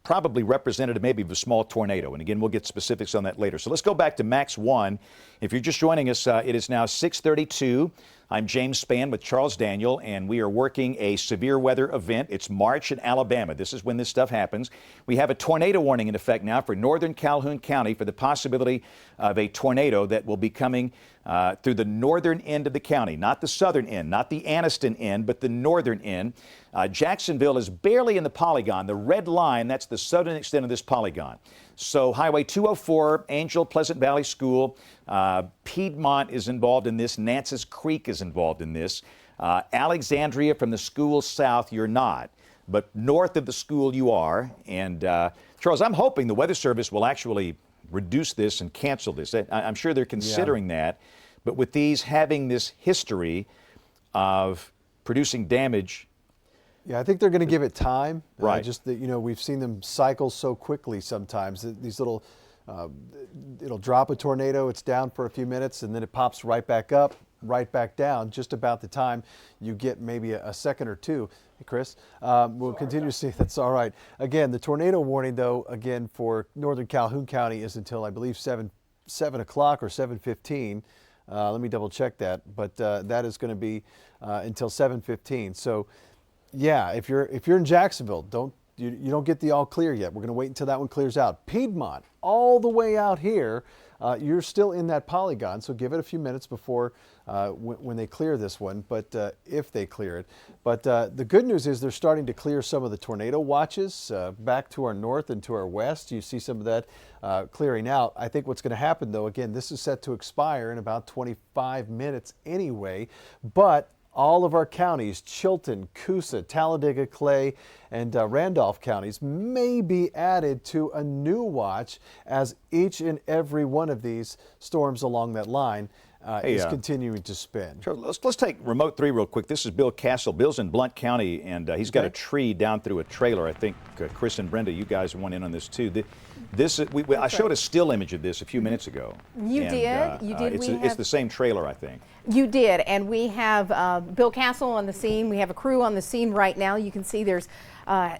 probably representative maybe of a small tornado. And again, we'll get specifics on that later. So let's go back to Max 1. If you're just joining us, it is now 6:32. I'm James Spann with Charles Daniel, and we are working a severe weather event. It's March in Alabama. This is when this stuff happens. We have a tornado warning in effect now for northern Calhoun County for the possibility of a tornado that will be coming through the northern end of the county, not the southern end, not the Anniston end, but the northern end. Jacksonville is barely in the polygon. The red line, that's the southern extent of this polygon. So Highway 204, Angel, Pleasant Valley School, Piedmont is involved in this. Nances Creek is involved in this. Alexandria from the school south, you're not. But north of the school, you are. And Charles, I'm hoping the Weather Service will actually reduce this and cancel this. I'm sure they're considering that. But with these having this history of producing damage. Yeah, I think they're going to give it time. Right. Just that, we've seen them cycle so quickly sometimes. These little, it'll drop a tornado, it's down for a few minutes, and then it pops right back up, right back down, just about the time you get maybe a second or two. Hey, Chris, we'll continue to see. That's all right. Again, the tornado warning, though, again, for northern Calhoun County is until, I believe, 7 o'clock or 7:15. Let me double check that. But that is going to be until 7:15. So, yeah, if you're in Jacksonville, you don't get the all clear yet. We're going to wait until that one clears out. Piedmont, all the way out here, you're still in that polygon, so give it a few minutes before when they clear this one, but if they clear it. But the good news is they're starting to clear some of the tornado watches back to our north and to our west. You see some of that clearing out. I think what's going to happen, though, again, this is set to expire in about 25 minutes anyway, but all of our counties, Chilton, Cusa, Talladega, Clay, and Randolph counties may be added to a new watch as each and every one of these storms along that line is continuing to spin. Sure, let's take remote 3 real quick. This is Bill Castle. Bill's in Blount County, and he's got a tree down through a trailer. I think Chris and Brenda, you guys went in on this too. I showed a still image of this a few minutes ago. You did. It's the same trailer, I think. You did, and we have Bill Castle on the scene. We have a crew on the scene right now. You can see there's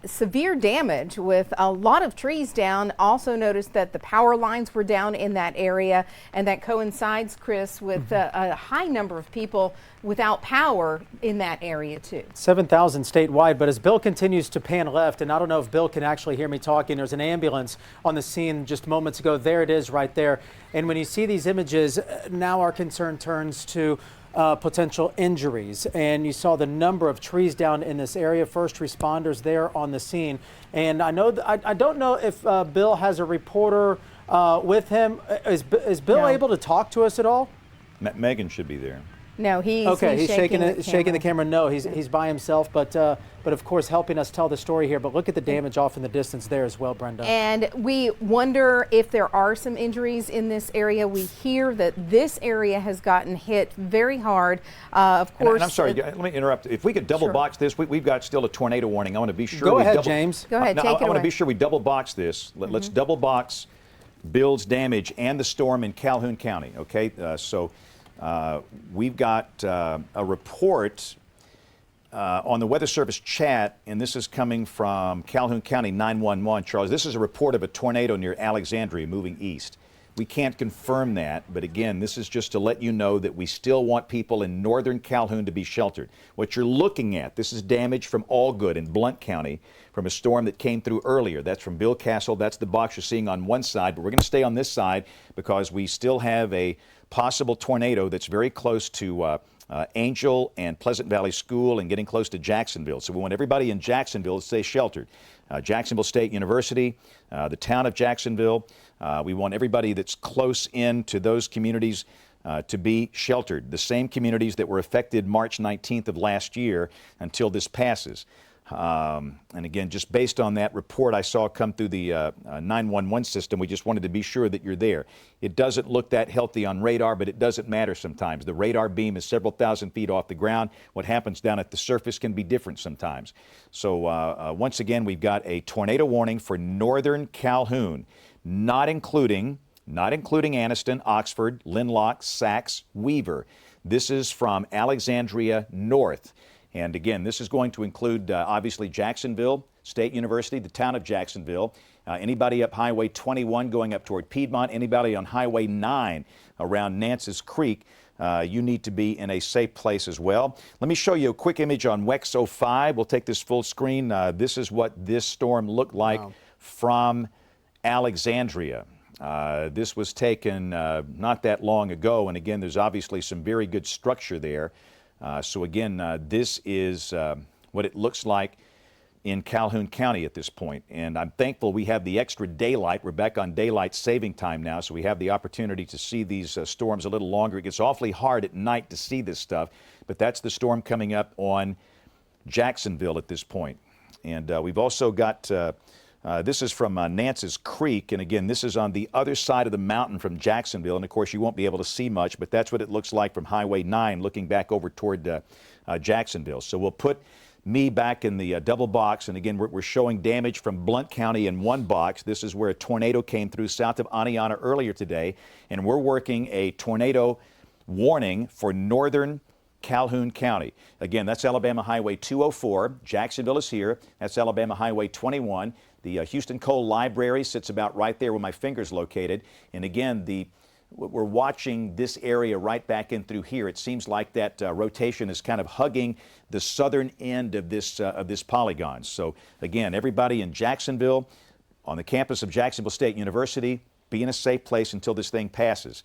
severe damage with a lot of trees down. Also noticed that the power lines were down in that area, and that coincides, Chris, with a high number of people without power in that area too. 7,000 statewide, but as Bill continues to pan left, and I don't know if Bill can actually hear me talking, there's an ambulance on the scene just moments ago. There it is right there. And when you see these images, now our concern turns to potential injuries, and you saw the number of trees down in this area. First responders there on the scene, and I don't know if Bill has a reporter with him. Is Bill No. able to talk to us at all? Megan should be there. No, he's shaking the camera. No, he's by himself, but of course helping us tell the story here. But look at the damage off in the distance there as well, Brenda. And we wonder if there are some injuries in this area. We hear that this area has gotten hit very hard. Of course. And I'm sorry, let me interrupt. If we could double box this, we've got still a tornado warning. I want to be sure. Go ahead, James. Go ahead, No, take it I want away. to be sure we double box this. Let's double box Bill's damage and the storm in Calhoun County. Okay, we've got a report on the Weather Service chat, and this is coming from Calhoun County 911. Charles, this is a report of a tornado near Alexandria moving east. We can't confirm that, but again, this is just to let you know that we still want people in northern Calhoun to be sheltered. What you're looking at, this is damage from Allgood in Blount County from a storm that came through earlier. That's from Bill Castle. That's the box you're seeing on one side, but we're going to stay on this side because we still have a possible tornado that's very close to Angel and Pleasant Valley School and getting close to Jacksonville. So we want everybody in Jacksonville to stay sheltered. Jacksonville State University, the town of Jacksonville. We want everybody that's close in to those communities to be sheltered. The same communities that were affected March 19th of last year until this passes. And again, just based on that report I saw come through the 911 system, we just wanted to be sure that you're there. It doesn't look that healthy on radar, but it doesn't matter sometimes. The radar beam is several thousand feet off the ground. What happens down at the surface can be different sometimes. So once again, we've got a tornado warning for northern Calhoun, not including Anniston, Oxford, Linlock, Sax, Weaver. This is from Alexandria north. And again, this is going to include, obviously, Jacksonville State University, the town of Jacksonville, anybody up Highway 21 going up toward Piedmont, anybody on Highway 9 around Nance's Creek, you need to be in a safe place as well. Let me show you a quick image on WEX 05. We'll take this full screen. This is what this storm looked like from Alexandria. This was taken not that long ago, and again, there's obviously some very good structure there. So again, this is what it looks like in Calhoun County at this point. And I'm thankful we have the extra daylight. We're back on daylight saving time now, so we have the opportunity to see these storms a little longer. It gets awfully hard at night to see this stuff, but that's the storm coming up on Jacksonville at this point. And we've also got, this is from Nance's Creek, and again, this is on the other side of the mountain from Jacksonville, and of course you won't be able to see much, but that's what it looks like from Highway 9 looking back over toward Jacksonville. So we'll put me back in the double box, and again, we're showing damage from Blount County in one box. This is where a tornado came through south of Aniana earlier today, and we're working a tornado warning for northern Calhoun County. Again, that's Alabama Highway 204. Jacksonville is here. That's Alabama Highway 21. The Houston Coal Library sits about right there where my finger's located. And again, we're watching this area right back in through here. It seems like that rotation is kind of hugging the southern end of this polygon. So again, everybody in Jacksonville, on the campus of Jacksonville State University, be in a safe place until this thing passes.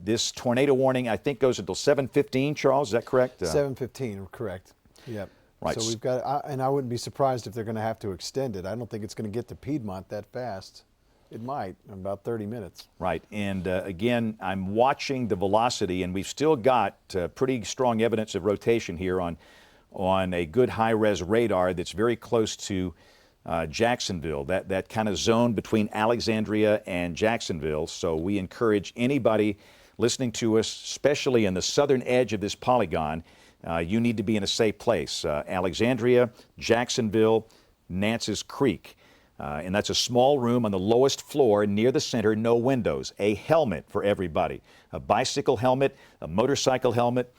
This tornado warning, I think, goes until 7:15. Charles, is that correct? 7:15, correct. Yep. Right. So we've got, and I wouldn't be surprised if they're going to have to extend it. I don't think it's going to get to Piedmont that fast. It might, in about 30 minutes. Right. And again, I'm watching the velocity, and we've still got pretty strong evidence of rotation here on a good high-res radar that's very close to Jacksonville, that kind of zone between Alexandria and Jacksonville. So we encourage anybody listening to us, especially in the southern edge of this polygon, you need to be in a safe place. Alexandria, Jacksonville, Nance's Creek. And that's a small room on the lowest floor near the center, no windows. A helmet for everybody. A bicycle helmet, a motorcycle helmet,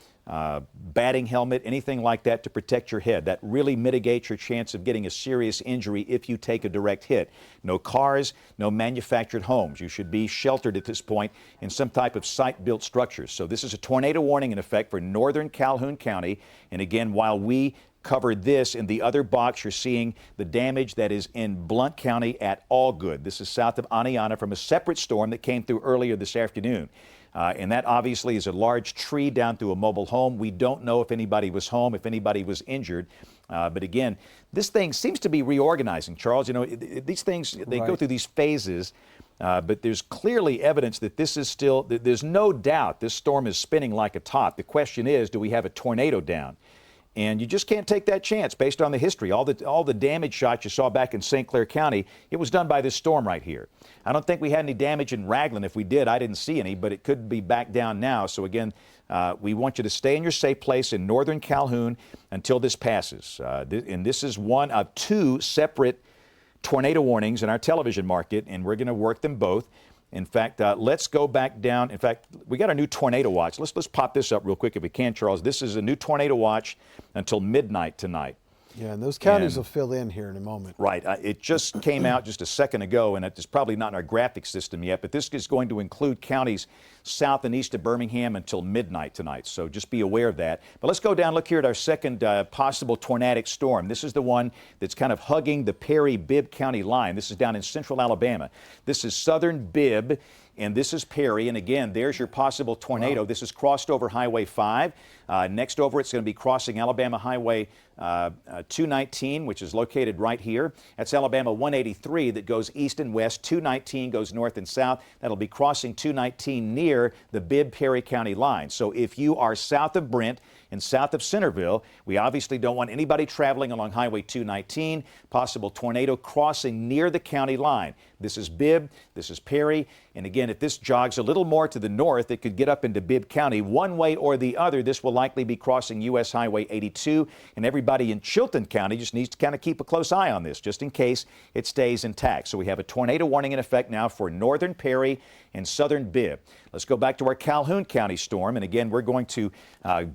batting helmet, anything like that to protect your head. That really mitigates your chance of getting a serious injury if you take a direct hit. No cars, no manufactured homes. You should be sheltered at this point in some type of site-built structure. So this is a tornado warning in effect for northern Calhoun County. And again, while we covered this, in the other box you're seeing the damage that is in Blount County at Allgood. This is south of Aniana from a separate storm that came through earlier this afternoon. And that obviously is a large tree down through a mobile home. We don't know if anybody was home, if anybody was injured. But again, this thing seems to be reorganizing, Charles. You know, these things, they go through these phases. But there's clearly evidence that this is still, there's no doubt this storm is spinning like a top. The question is, do we have a tornado down? And you just can't take that chance based on the history. All the damage shots you saw back in St. Clair County, it was done by this storm right here. I don't think we had any damage in Raglan. If we did, I didn't see any, but it could be back down now. So again, we want you to stay in your safe place in northern Calhoun until this passes. And this is one of two separate tornado warnings in our television market, and we're going to work them both. In fact, let's go back down. In fact, we got a new tornado watch. Let's pop this up real quick if we can, Charles. This is a new tornado watch until midnight tonight. Yeah, and those counties will fill in here in a moment. Right. It just came out just a second ago, and it's probably not in our graphic system yet, but this is going to include counties south and east of Birmingham until midnight tonight. So just be aware of that. But let's go down, look here at our second possible tornadic storm. This is the one that's kind of hugging the Perry-Bibb County line. This is down in central Alabama. This is southern Bibb, and this is Perry. And again, there's your possible tornado. Wow. This is crossed over Highway 5. Next over, it's going to be crossing Alabama Highway 219, which is located right here. That's Alabama 183 that goes east and west. 219 goes north and south. That'll be crossing 219 near the Bibb-Perry County line. So if you are south of Brent and south of Centerville, we obviously don't want anybody traveling along Highway 219. Possible tornado crossing near the county line. This is Bibb, this is Perry, and again, if this jogs a little more to the north, it could get up into Bibb County. One way or the other, this will likely be crossing U.S. Highway 82, and everybody in Chilton County just needs to kind of keep a close eye on this, just in case it stays intact. So we have a tornado warning in effect now for northern Perry and southern Bibb. Let's go back to our Calhoun County storm, and again, we're going to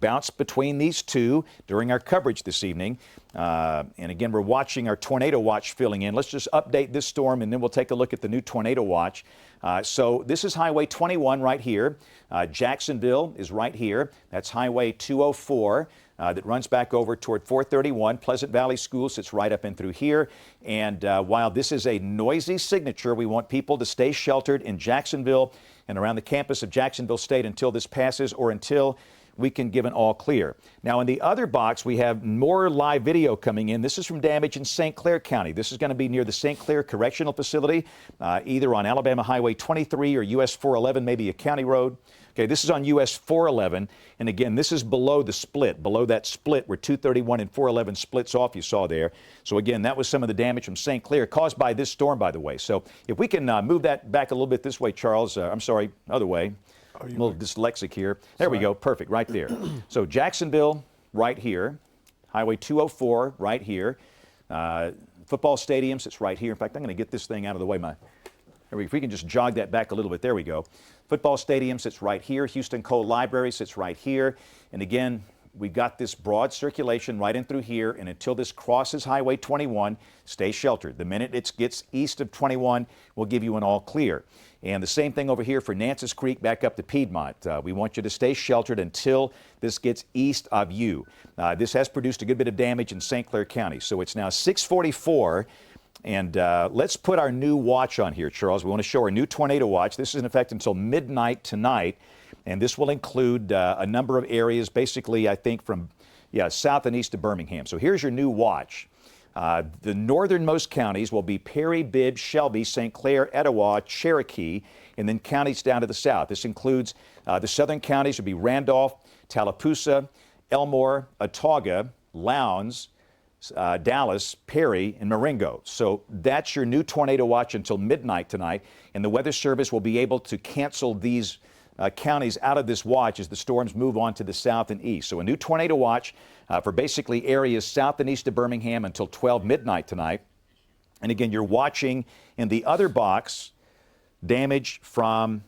bounce between these two during our coverage this evening. And again, we're watching our tornado watch filling in. Let's just update this storm, and then we'll take a look at the new tornado watch. So this is Highway 21 right here. Jacksonville is right here. That's Highway 204 that runs back over toward 431. Pleasant Valley School sits right up in through here. And while this is a noisy signature, we want people to stay sheltered in Jacksonville and around the campus of Jacksonville State until this passes or until we can give an all clear. Now, in the other box, we have more live video coming in. This is from damage in St. Clair County. This is going to be near the St. Clair Correctional Facility, either on Alabama Highway 23 or US 411, maybe a county road. Okay, this is on US 411, and again, this is below the split, below that split where 231 and 411 splits off, you saw there. So again, that was some of the damage from St. Clair, caused by this storm, by the way. So if we can move that back a little bit this way, Charles, I'm sorry, other way. I'm a little dyslexic here. There we go. Perfect. Right there. So Jacksonville right here. Highway 204 right here. Football stadium sits right here. In fact, I'm going to get this thing out of the way. If we can just jog that back a little bit. There we go. Football stadium sits right here. Houston Cole Library sits right here. And again, we've got this broad circulation right in through here. And until this crosses Highway 21, stay sheltered. The minute it gets east of 21, we'll give you an all clear. And the same thing over here for Nances Creek back up to Piedmont. We want you to stay sheltered until this gets east of you. This has produced a good bit of damage in St. Clair County. So it's now 6:44. And let's put our new watch on here, Charles. We want to show our new tornado watch. This is in effect until midnight tonight. And this will include a number of areas, basically, I think, from south and east of Birmingham. So here's your new watch. The northernmost counties will be Perry, Bibb, Shelby, St. Clair, Etowah, Cherokee, and then counties down to the south. This includes the southern counties will be Randolph, Tallapoosa, Elmore, Autauga, Lowndes, Dallas, Perry, and Marengo. So that's your new tornado watch until midnight tonight, and the Weather Service will be able to cancel these counties out of this watch as the storms move on to the south and east. So a new tornado watch for basically areas south and east of Birmingham until 12 midnight tonight. And again, you're watching in the other box damage from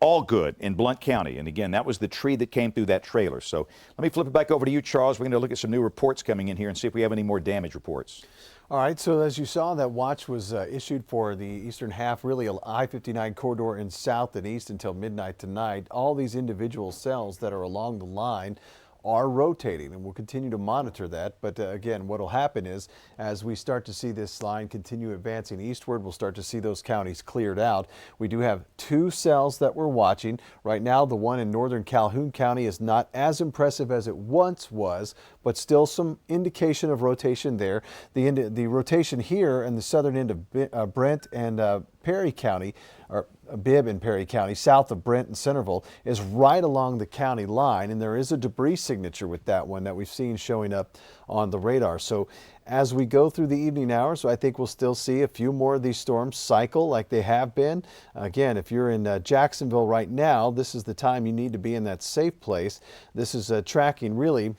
Allgood in Blount County. And again, that was the tree that came through that trailer. So let me flip it back over to you, Charles. We're going to look at some new reports coming in here and see if we have any more damage reports. All right, so as you saw, that watch was issued for the eastern half, really I-59 corridor in south and east until midnight tonight. All these individual cells that are along the line are rotating, and we'll continue to monitor that. But again, what will happen is as we start to see this line continue advancing eastward, we'll start to see those counties cleared out. We do have two cells that we're watching. Right now, the one in northern Calhoun County is not as impressive as it once was, but still some indication of rotation there. The rotation here in the southern end of Brent and Perry County, or Bibb and Perry County, south of Brent and Centerville, is right along the county line, and there is a debris signature with that one that we've seen showing up on the radar. So as we go through the evening hours, I think we'll still see a few more of these storms cycle like they have been. Again, if you're in Jacksonville right now, this is the time you need to be in that safe place. This is tracking really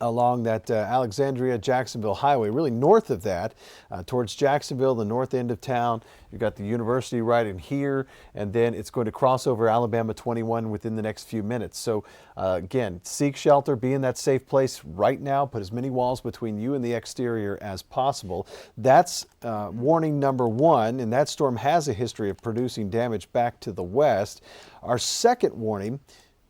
along that Alexandria-Jacksonville highway, really north of that, towards Jacksonville, the north end of town. You've got the university right in here, and then it's going to cross over Alabama 21 within the next few minutes. So again, seek shelter, be in that safe place right now, put as many walls between you and the exterior as possible. That's warning number one, and that storm has a history of producing damage back to the west. Our second warning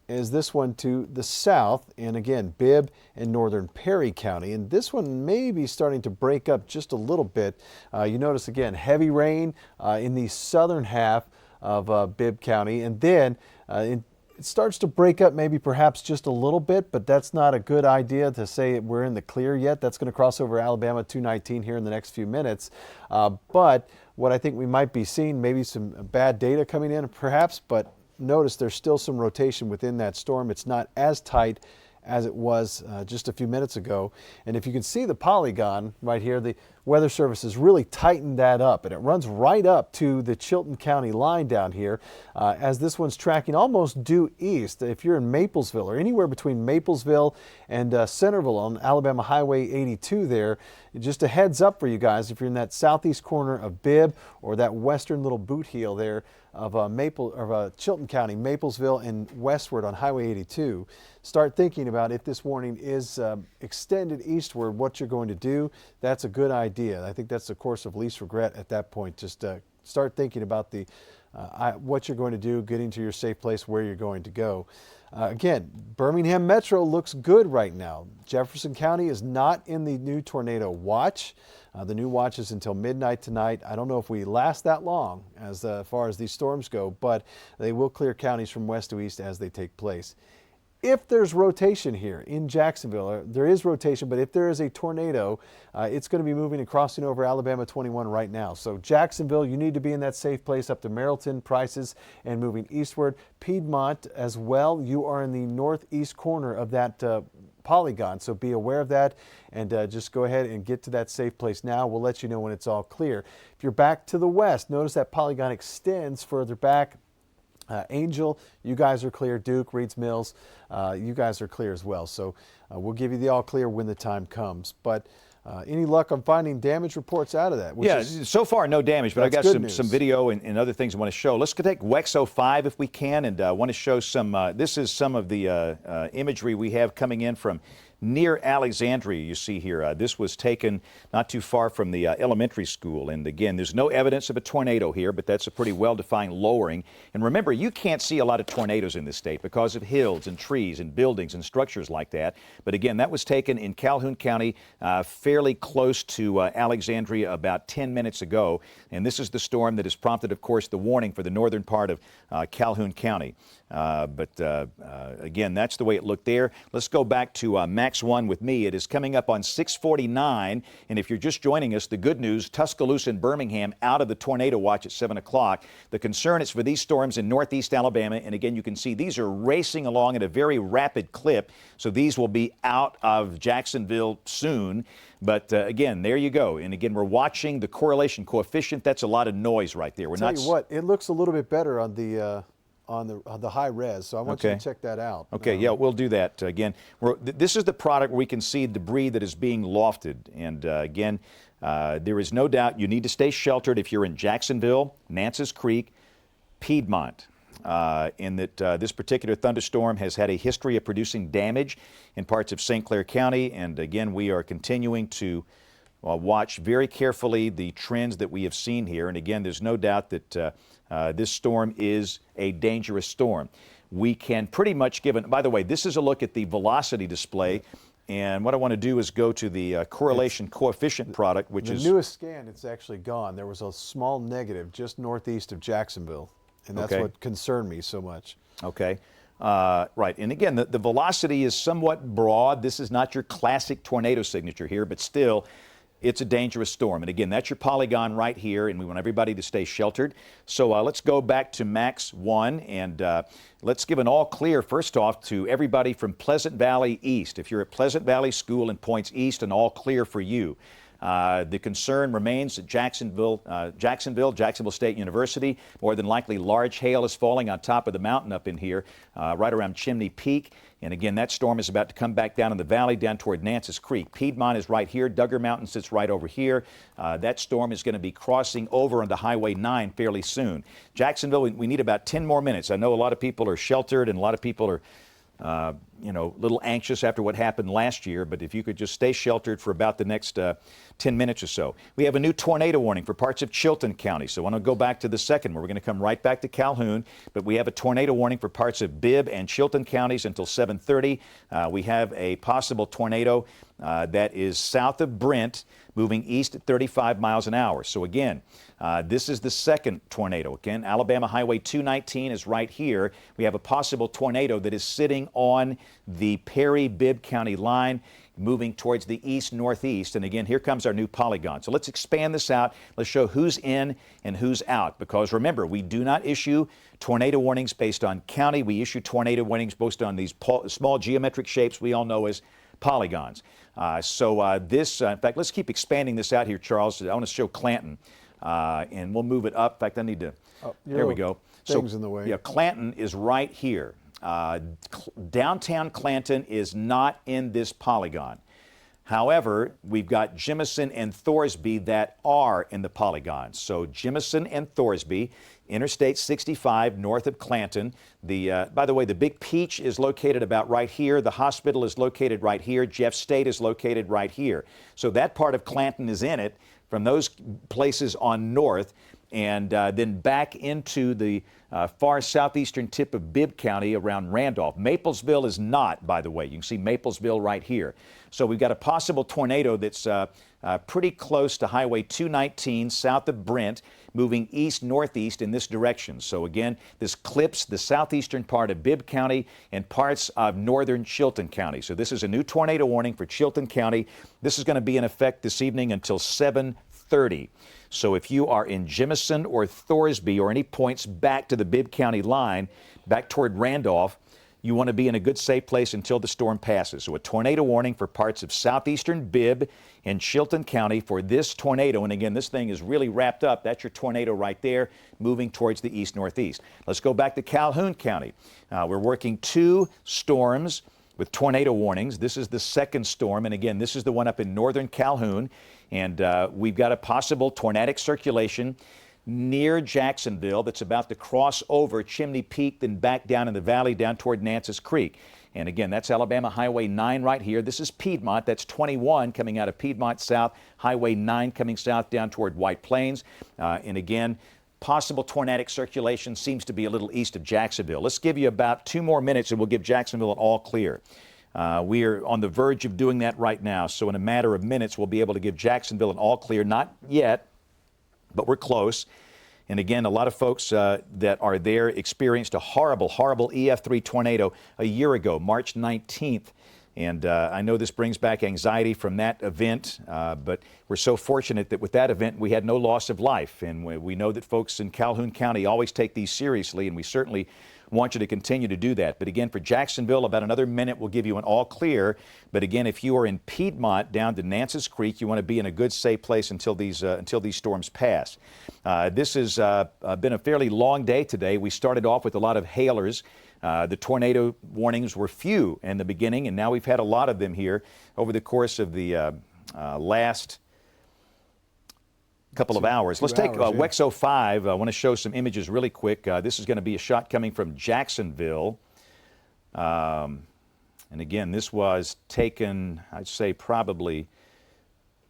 is this one to the south, and again, Bibb and northern Perry County. And this one may be starting to break up just a little bit. You notice again, heavy rain in the southern half of Bibb County, and then it starts to break up maybe perhaps just a little bit, but that's not a good idea to say we're in the clear yet. That's going to cross over Alabama 219 here in the next few minutes. But what I think we might be seeing, maybe some bad data coming in perhaps, but notice there's still some rotation within that storm. It's not as tight as it was just a few minutes ago. And if you can see the polygon right here, the Weather Service has really tightened that up, and it runs right up to the Chilton County line down here as this one's tracking almost due east. If you're in Maplesville or anywhere between Maplesville and Centerville on Alabama Highway 82 there, just a heads up for you guys, if you're in that southeast corner of Bibb or that western little boot heel there of Chilton County, Maplesville, and westward on Highway 82, start thinking about if this warning is extended eastward, what you're going to do. That's a good idea. I think that's the course of least regret at that point. Just start thinking about what you're going to do, getting to your safe place, where you're going to go. Again, Birmingham Metro looks good right now. Jefferson County is not in the new tornado watch. The new watch is until midnight tonight. I don't know if we last that long as far as these storms go, but they will clear counties from west to east as they take place. If there's rotation here in Jacksonville, there is rotation, but if there is a tornado, it's going to be moving and crossing over Alabama 21 right now. So Jacksonville, you need to be in that safe place up to Merrillton, Prices, and moving eastward. Piedmont as well, you are in the northeast corner of that polygon, so be aware of that, and just go ahead and get to that safe place now. We'll let you know when it's all clear. If you're back to the west, notice that polygon extends further back. Angel, you guys are clear. Duke, Reeds Mills, you guys are clear as well. So we'll give you the all clear when the time comes. But any luck on finding damage reports out of that? So far no damage, but I've got some video and other things I want to show. Let's take WEX 05 if we can, and I want to show some, this is some of the imagery we have coming in from near Alexandria, you see here. This was taken not too far from the elementary school. And again, there's no evidence of a tornado here, but that's a pretty well-defined lowering. And remember, you can't see a lot of tornadoes in this state because of hills and trees and buildings and structures like that. But again, that was taken in Calhoun County, fairly close to Alexandria about 10 minutes ago. And this is the storm that has prompted, of course, the warning for the northern part of Calhoun County. Again, that's the way it looked there. Let's go back to Max 1 with me. It is coming up on 6:49, and if you're just joining us, the good news, Tuscaloosa and Birmingham out of the tornado watch at 7 o'clock. The concern is for these storms in northeast Alabama, and again, you can see these are racing along at a very rapid clip, so these will be out of Jacksonville soon. But again, there you go. And again, we're watching the correlation coefficient. That's a lot of noise right there. Tell you what, it looks a little bit better on the high res, so I want you to check that out. Okay, yeah, we'll do that. Again, this is the product where we can see debris that is being lofted. And again, there is no doubt you need to stay sheltered if you're in Jacksonville, Nances Creek, Piedmont. In that this particular thunderstorm has had a history of producing damage in parts of St. Clair County. And again, we are continuing to watch very carefully the trends that we have seen here. And again, there's no doubt that this storm is a dangerous storm. We can pretty much give by the way, this is a look at the velocity display. And what I want to do is go to the correlation coefficient product, which is... The newest scan, it's actually gone. There was a small negative just northeast of Jacksonville. And that's what concerned me so much. Okay. Right, and again, the velocity is somewhat broad. This is not your classic tornado signature here, but still, it's a dangerous storm. And again, that's your polygon right here, and we want everybody to stay sheltered. So let's go back to Max 1, and let's give an all clear, first off, to everybody from Pleasant Valley East. If you're at Pleasant Valley School and points east, an all clear for you. The concern remains at Jacksonville State University. More than likely, large hail is falling on top of the mountain up in here, right around Chimney Peak. And again, that storm is about to come back down in the valley, down toward Nances Creek. Piedmont is right here. Duggar Mountain sits right over here. That storm is going to be crossing over onto Highway 9 fairly soon. Jacksonville, we need about 10 more minutes. I know a lot of people are sheltered and a lot of people are a little anxious after what happened last year, but if you could just stay sheltered for about the next 10 minutes or so. We have a new tornado warning for parts of Chilton County, so I want to go back to the second one. We're going to come right back to Calhoun, but we have a tornado warning for parts of Bibb and Chilton counties until 7:30. We have a possible tornado that is south of Brent, moving east at 35 miles an hour. So again, this is the second tornado. Again, Alabama Highway 219 is right here. We have a possible tornado that is sitting on the Perry-Bibb County line, moving towards the east-northeast. And again, here comes our new polygon. So let's expand this out. Let's show who's in and who's out. Because remember, we do not issue tornado warnings based on county. We issue tornado warnings based on these small geometric shapes we all know as polygons. In fact, let's keep expanding this out here, Charles. I want to show Clanton. And we'll move it up. In fact, I need to, there we go. Things in the way. Yeah, Clanton is right here. Downtown Clanton is not in this polygon. However, we've got Jemison and Thorsby that are in the polygon. So Jemison and Thorsby, Interstate 65 north of Clanton. By the way, the Big Peach is located about right here. The hospital is located right here. Jeff State is located right here. So that part of Clanton is in it from those places on north, and then back into the far southeastern tip of Bibb County around Randolph. Maplesville is not, by the way. You can see Maplesville right here. So we've got a possible tornado that's pretty close to Highway 219 south of Brent, moving east-northeast in this direction. So again, this clips the southeastern part of Bibb County and parts of northern Chilton County. So this is a new tornado warning for Chilton County. This is going to be in effect this evening until 7:30. So if you are in Jemison or Thorsby or any points back to the Bibb County line, back toward Randolph, you want to be in a good safe place until the storm passes. So a tornado warning for parts of southeastern Bibb and Chilton County for this tornado. And again, this thing is really wrapped up. That's your tornado right there, moving towards the east-northeast. Let's go back to Calhoun County. We're working 2 storms with tornado warnings. This is the second storm, and again, this is the one up in northern Calhoun. And we've got a possible tornadic circulation near Jacksonville that's about to cross over Chimney Peak, then back down in the valley down toward Nances Creek. And again, that's Alabama Highway 9 right here. This is Piedmont. That's 21 coming out of Piedmont south, Highway 9 coming south down toward White Plains. And again, possible tornadic circulation seems to be a little east of Jacksonville. Let's give you about 2 more minutes and we'll give Jacksonville an all clear. We are on the verge of doing that right now. So in a matter of minutes, we'll be able to give Jacksonville an all clear. Not yet, but we're close. And again, a lot of folks that are there experienced a horrible, horrible EF3 tornado a year ago, March 19th. And I know this brings back anxiety from that event, but we're so fortunate that with that event, we had no loss of life. And we know that folks in Calhoun County always take these seriously, and we certainly want you to continue to do that. But again, for Jacksonville, about another minute, we'll give you an all clear. But again, if you are in Piedmont down to Nances Creek, you want to be in a good, safe place until these storms pass. This has been a fairly long day today. We started off with a lot of hailers. The tornado warnings were few in the beginning, and now we've had a lot of them here over the course of the last couple of hours. Let's take WEX 05. I want to show some images really quick. This is going to be a shot coming from Jacksonville. And again, this was taken, I'd say, probably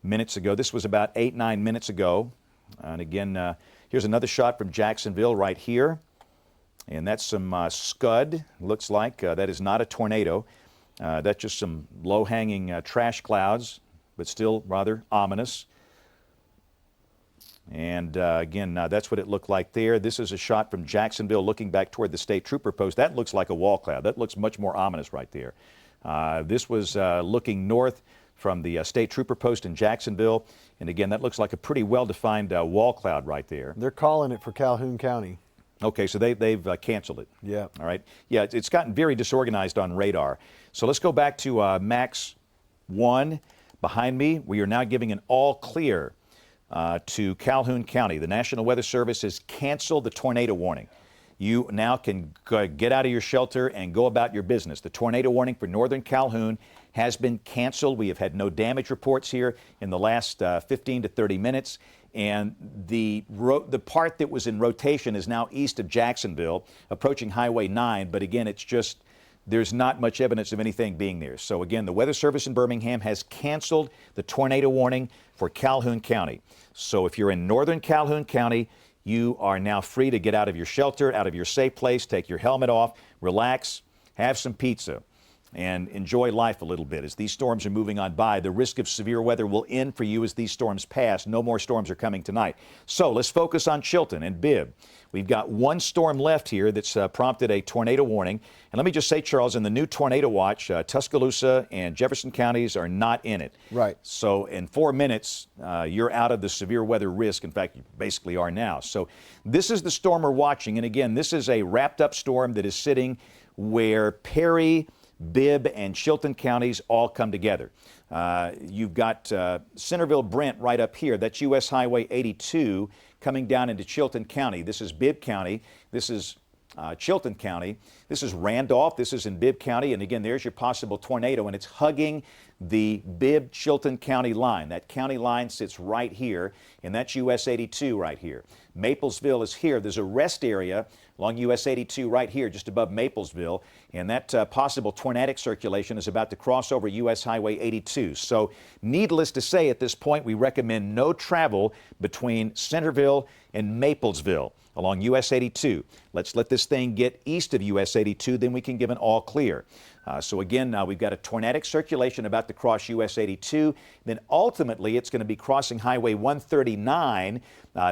minutes ago. This was about 8-9 minutes ago. And again, here's another shot from Jacksonville right here. And that's some scud, looks like. That is not a tornado. That's just some low-hanging trash clouds, but still rather ominous. And again, that's what it looked like there. This is a shot from Jacksonville looking back toward the state trooper post. That looks like a wall cloud. That looks much more ominous right there. This was looking north from the state trooper post in Jacksonville. And again, that looks like a pretty well-defined wall cloud right there. They're calling it for Calhoun County. Okay, so they've canceled it. Yeah. All right. Yeah, it's gotten very disorganized on radar. So let's go back to Max 1 behind me. We are now giving an all clear to Calhoun County. The National Weather Service has canceled the tornado warning. You now can get out of your shelter and go about your business. The tornado warning for northern Calhoun has been canceled. We have had no damage reports here in the last 15 to 30 minutes. And the part that was in rotation is now east of Jacksonville, approaching Highway 9. But again, it's just, there's not much evidence of anything being there. So again, the Weather Service in Birmingham has canceled the tornado warning for Calhoun County. So if you're in northern Calhoun County, you are now free to get out of your shelter, out of your safe place, take your helmet off, relax, have some pizza, and enjoy life a little bit. As these storms are moving on by, the risk of severe weather will end for you as these storms pass. No more storms are coming tonight. So let's focus on Chilton and Bibb. We've got one storm left here that's prompted a tornado warning. And let me just say, Charles, in the new tornado watch, Tuscaloosa and Jefferson counties are not in it. Right. So in 4 minutes, you're out of the severe weather risk. In fact, you basically are now. So this is the storm we're watching. And again, this is a wrapped up storm that is sitting where Perry, Bibb, and Chilton counties all come together. You've got Centerville Brent right up here. That's U.S. Highway 82 coming down into Chilton County. This is Bibb County. This is Chilton County. This is Randolph. This is in Bibb County. And again, there's your possible tornado, and it's hugging the Bibb-Chilton County line. That county line sits right here, and that's US 82 right here. Maplesville is here. There's a rest area along US 82 right here, just above Maplesville, and that possible tornadic circulation is about to cross over US Highway 82. So needless to say, at this point, we recommend no travel between Centerville and Maplesville along US 82. Let's let this thing get east of US 82, then we can give an all clear. So again, we've got a tornadic circulation about to cross US 82. Then ultimately, it's going to be crossing Highway 139.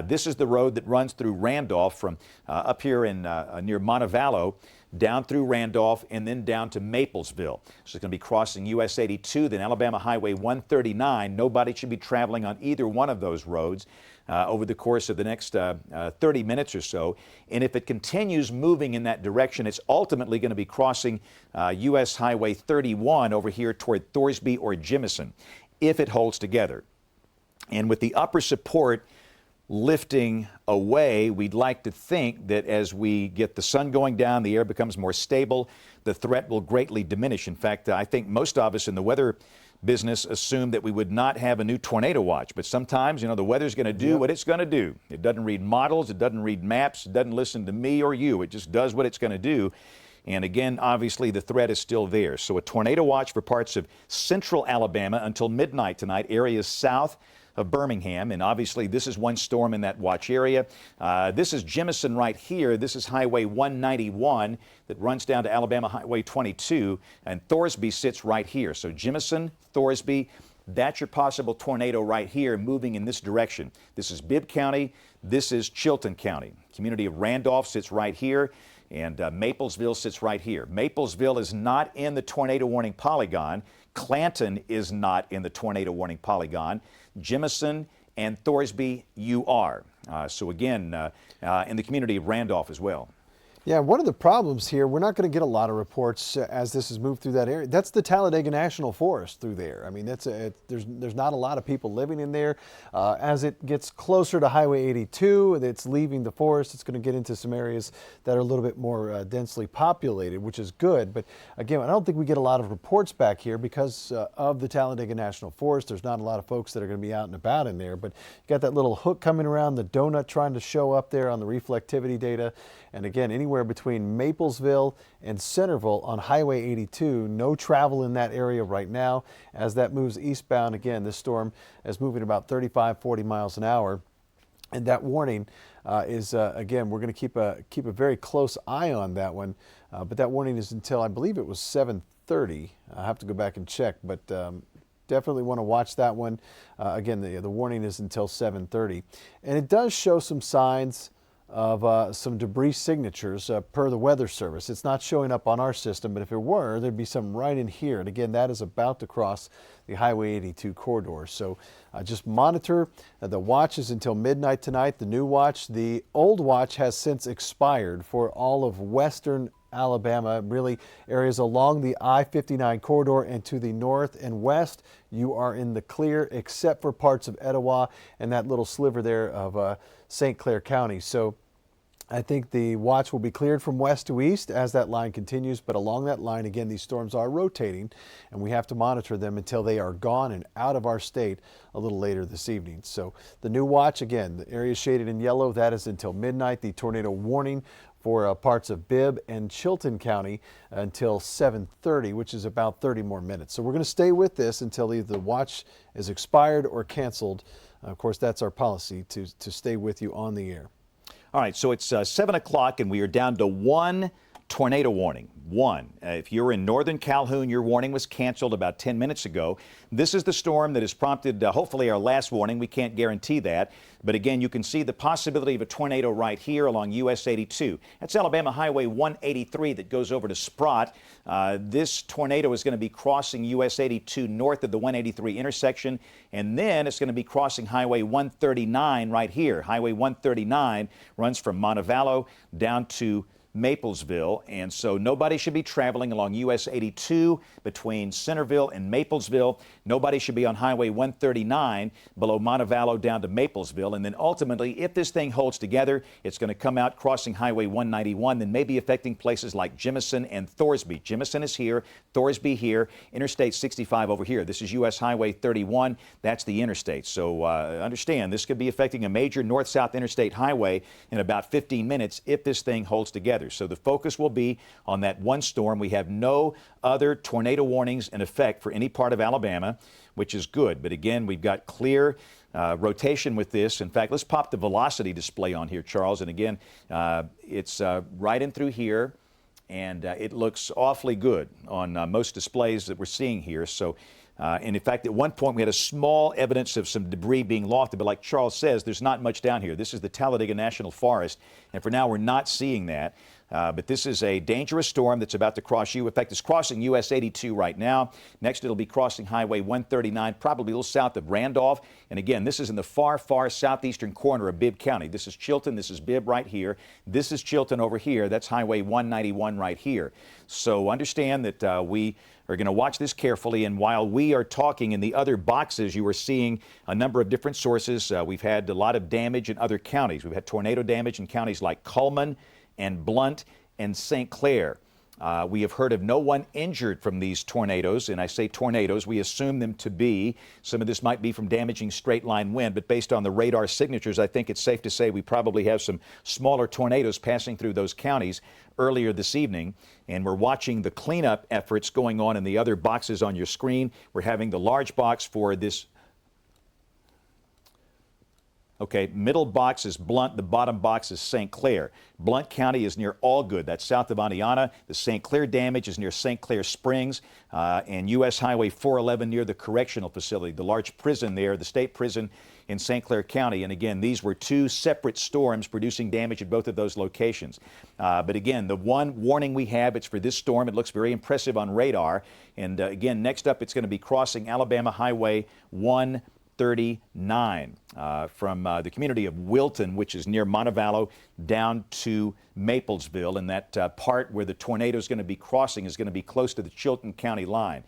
This is the road that runs through Randolph from up here in near Montevallo, down through Randolph, and then down to Maplesville. So it's going to be crossing US 82, then Alabama Highway 139. Nobody should be traveling on either one of those roads over the course of the next 30 minutes or so. And if it continues moving in that direction, it's ultimately going to be crossing US Highway 31 over here toward Thorsby or Jimison, if it holds together. And with the upper support lifting away, we'd like to think that as we get the sun going down, the air becomes more stable, the threat will greatly diminish. In fact, I think most of us in the weather business assumed that we would not have a new tornado watch. But sometimes, the weather's going to do what it's going to do. It doesn't read models, it doesn't read maps, it doesn't listen to me or you. It just does what it's going to do. And again, obviously, the threat is still there. So a tornado watch for parts of central Alabama until midnight tonight, areas south of Birmingham, and obviously this is one storm in that watch area. This is Jimison right here. This is Highway 191 that runs down to Alabama Highway 22, and Thorsby sits right here. So Jimison, Thorsby, that's your possible tornado right here moving in this direction. This is Bibb County. This is Chilton County. Community of Randolph sits right here, and Maplesville sits right here. Maplesville is not in the tornado warning polygon. Clanton is not in the tornado warning polygon. Jimison and Thorsby, you are. So again, in the community of Randolph as well. Yeah, one of the problems here, we're not going to get a lot of reports as this has moved through that area. That's the Talladega National Forest through there. I mean, there's not a lot of people living in there. As it gets closer to Highway 82, it's leaving the forest. It's going to get into some areas that are a little bit more densely populated, which is good. But again, I don't think we get a lot of reports back here because of the Talladega National Forest. There's not a lot of folks that are going to be out and about in there. But you got that little hook coming around, the donut trying to show up there on the reflectivity data. And again, anywhere between Maplesville and Centerville on Highway 82, no travel in that area right now. As that moves eastbound, again, this storm is moving about 35, 40 miles an hour. And that warning is, again, we're going to keep a very close eye on that one. But that warning is until, I believe it was 7:30. I'll have to go back and check. But definitely want to watch that one. Again, the warning is until 7:30. And it does show some signs of some debris signatures per the Weather Service. It's not showing up on our system, but if it were, there'd be some right in here. And again, that is about to cross the Highway 82 corridor. So just monitor. The watch is until midnight tonight. The new watch, the old watch has since expired for all of western Alabama, really areas along the I-59 corridor and to the north and west. You are in the clear except for parts of Etowah and that little sliver there of St. Clair County. So I think the watch will be cleared from west to east as that line continues, but along that line, again, these storms are rotating and we have to monitor them until they are gone and out of our state a little later this evening. So the new watch, again, the area shaded in yellow, that is until midnight. The tornado warning for parts of Bibb and Chilton County until 7:30, which is about 30 more minutes. So we're going to stay with this until either the watch is expired or canceled. Of course, that's our policy to stay with you on the air. All right, so it's 7 o'clock and we are down to one tornado warning. One. If you're in northern Calhoun, your warning was canceled about 10 minutes ago. This is the storm that has prompted hopefully our last warning. We can't guarantee that. But again, you can see the possibility of a tornado right here along US 82. That's Alabama Highway 183 that goes over to Sprott. This tornado is going to be crossing US 82 north of the 183 intersection. And then it's going to be crossing Highway 139 right here. Highway 139 runs from Montevallo down to Maplesville, and so nobody should be traveling along US 82 between Centerville and Maplesville. Nobody should be on Highway 139 below Montevallo down to Maplesville. And then ultimately, if this thing holds together, it's going to come out crossing Highway 191, then maybe affecting places like Jemison and Thorsby. Jemison is here, Thorsby here, Interstate 65 over here. This is US Highway 31. That's the interstate. So understand, this could be affecting a major north-south interstate highway in about 15 minutes if this thing holds together. So the focus will be on that one storm. We have no other tornado warnings in effect for any part of Alabama, which is good. But again, we've got clear rotation with this. In fact, let's pop the velocity display on here, Charles. And again, it's right in through here, and it looks awfully good on most displays that we're seeing here. So, and in fact, at one point we had a small evidence of some debris being lofted, but like Charles says, there's not much down here. This is the Talladega National Forest, and for now we're not seeing that. But this is a dangerous storm that's about to cross you. In fact, it's crossing US 82 right now. Next, it'll be crossing Highway 139, probably a little south of Randolph. And again, this is in the far, far southeastern corner of Bibb County. This is Chilton. This is Bibb right here. This is Chilton over here. That's Highway 191 right here. So understand that we are going to watch this carefully. And while we are talking in the other boxes, you are seeing a number of different sources. We've had a lot of damage in other counties. We've had tornado damage in counties like Cullman and Blunt and St. Clair. We have heard of no one injured from these tornadoes, and I say tornadoes, we assume them to be. Some of this might be from damaging straight line wind, but based on the radar signatures, I think it's safe to say we probably have some smaller tornadoes passing through those counties earlier this evening. And we're watching the cleanup efforts going on in the other boxes on your screen. We're having the large box for this. Okay, middle box is Blunt, the bottom box is St. Clair. Blunt County is near Allgood, that's south of Indiana. The St. Clair damage is near St. Clair Springs and U.S. Highway 411 near the correctional facility, the large prison there, the state prison in St. Clair County. And again, these were two separate storms producing damage at both of those locations. But again, the one warning we have, it's for this storm. It looks very impressive on radar. And again, next up, it's going to be crossing Alabama Highway 139 from the community of Wilton, which is near Montevallo, down to Maplesville. And that part where the tornado is going to be crossing is going to be close to the Chilton County line.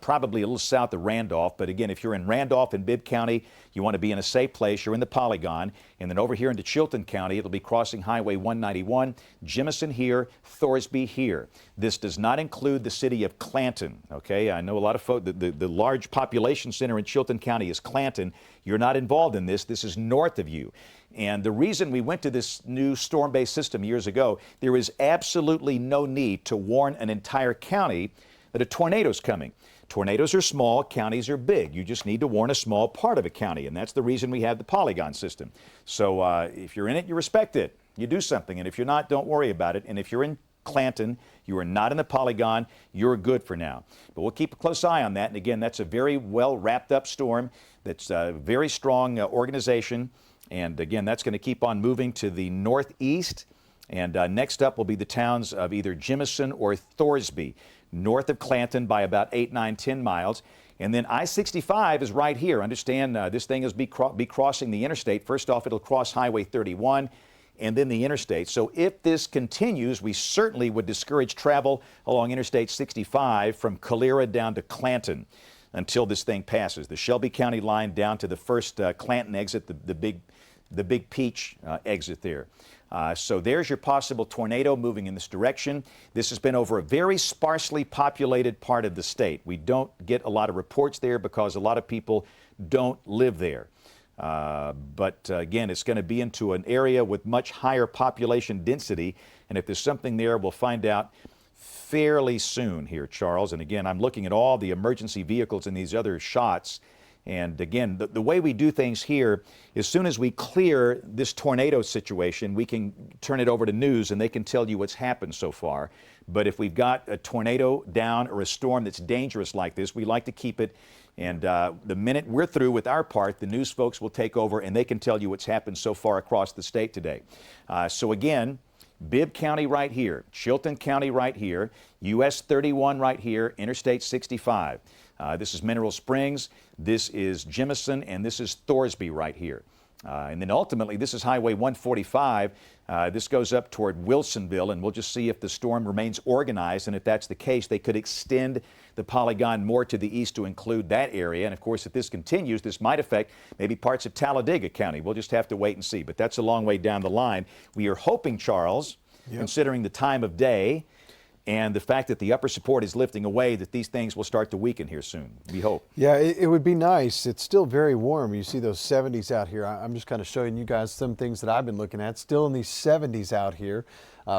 Probably a little south of Randolph, but again, if you're in Randolph and Bibb County, you want to be in a safe place. You're in the polygon, and then over here into Chilton County, it'll be crossing Highway 191, Jemison here, Thorsby here. This does not include the city of Clanton, okay? I know a lot of folks, the large population center in Chilton County is Clanton. You're not involved in this. This is north of you. And the reason we went to this new storm-based system years ago, there is absolutely no need to warn an entire county that a tornado's coming. Tornadoes are small, counties are big. You just need to warn a small part of a county, and that's the reason we have the polygon system. So if you're in it, you respect it. You do something, and if you're not, don't worry about it. And if you're in Clanton. You are not in the polygon. You're good for now. But we'll keep a close eye on that. And again, that's a very well wrapped up storm. That's a very strong organization. And again, that's going to keep on moving to the northeast. And next up will be the towns of either Jemison or Thorsby, north of Clanton by about 8, 9, 10 miles. And then I-65 is right here. Understand this thing is be crossing the interstate. First off, it'll cross Highway 31 and then the interstate. So if this continues, we certainly would discourage travel along Interstate 65 from Calera down to Clanton until this thing passes. The Shelby County line down to the first Clanton exit, the Big Peach exit there. So there's your possible tornado moving in this direction. This has been over a very sparsely populated part of the state. We don't get a lot of reports there because a lot of people don't live there. But again, it's going to be into an area with much higher population density. And if there's something there, we'll find out fairly soon here, Charles. And again, I'm looking at all the emergency vehicles in these other shots. And again, the way we do things here, as soon as we clear this tornado situation, we can turn it over to news and they can tell you what's happened so far. But if we've got a tornado down or a storm that's dangerous like this, we like to keep it. And the minute we're through with our part, the news folks will take over and they can tell you what's happened so far across the state today. So again, Bibb County right here, Chilton County right here, US 31 right here, Interstate 65. This is Mineral Springs, this is Jemison, and this is Thorsby right here. And then ultimately, this is Highway 145. This goes up toward Wilsonville, and we'll just see if the storm remains organized. And if that's the case, they could extend the polygon more to the east to include that area. And of course, if this continues, this might affect maybe parts of Talladega County. We'll just have to wait and see. But that's a long way down the line. We are hoping, Charles, considering the time of day and the fact that the upper support is lifting away, that these things will start to weaken here soon. We hope. Yeah, it would be nice. It's still very warm. You see those 70s out here. I'm just kind of showing you guys some things that I've been looking at. Still in these 70s out here.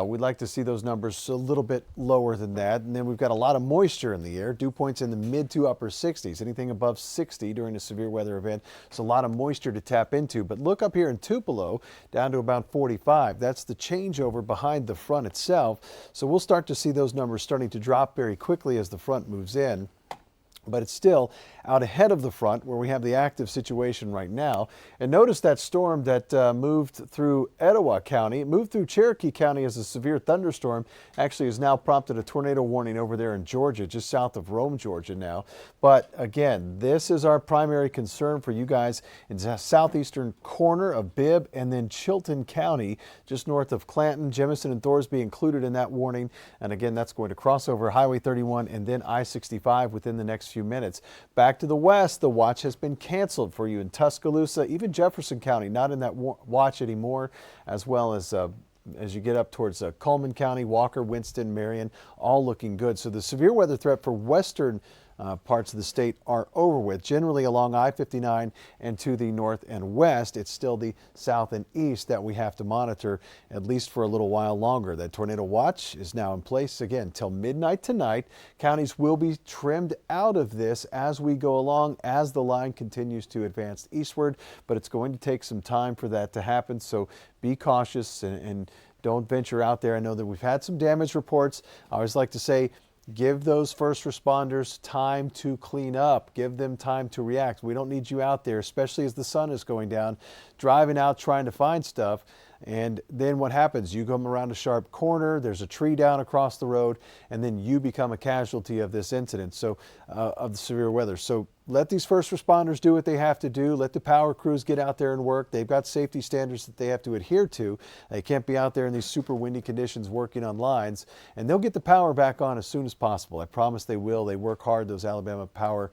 We'd like to see those numbers a little bit lower than that. And then we've got a lot of moisture in the air. Dew points in the mid to upper 60s. Anything above 60 during a severe weather event. It's a lot of moisture to tap into. But look up here in Tupelo, down to about 45. That's the changeover behind the front itself. So we'll start to see those numbers starting to drop very quickly as the front moves in. But it's still out ahead of the front where we have the active situation right now. And notice that storm that moved through Etowah County. It moved through Cherokee County as a severe thunderstorm. Actually has now prompted a tornado warning over there in Georgia, just south of Rome, Georgia now. But again, this is our primary concern for you guys in the southeastern corner of Bibb and then Chilton County, just north of Clanton, Jemison, and Thorsby included in that warning. And again, that's going to cross over Highway 31 and then I-65 within the next few minutes. Back to the west, the watch has been canceled for you in Tuscaloosa, even Jefferson County, not in that watch anymore, as well as you get up towards Cullman County, Walker, Winston, Marion, all looking good. So the severe weather threat for western parts of the state are over with. Generally along I-59 and to the north and west, it's still the south and east that we have to monitor at least for a little while longer. That tornado watch is now in place again till midnight tonight. Counties will be trimmed out of this as we go along, as the line continues to advance eastward, but it's going to take some time for that to happen. So be cautious and don't venture out there. I know that we've had some damage reports. I always like to say, give those first responders time to clean up. Give them time to react. We don't need you out there, especially as the sun is going down, driving out trying to find stuff. And then what happens? You come around a sharp corner, there's a tree down across the road, and then you become a casualty of this incident, so of the severe weather. So let these first responders do what they have to do. Let the power crews get out there and work. They've got safety standards that they have to adhere to. They can't be out there in these super windy conditions working on lines, and they'll get the power back on as soon as possible. I promise they will. They work hard, those Alabama Power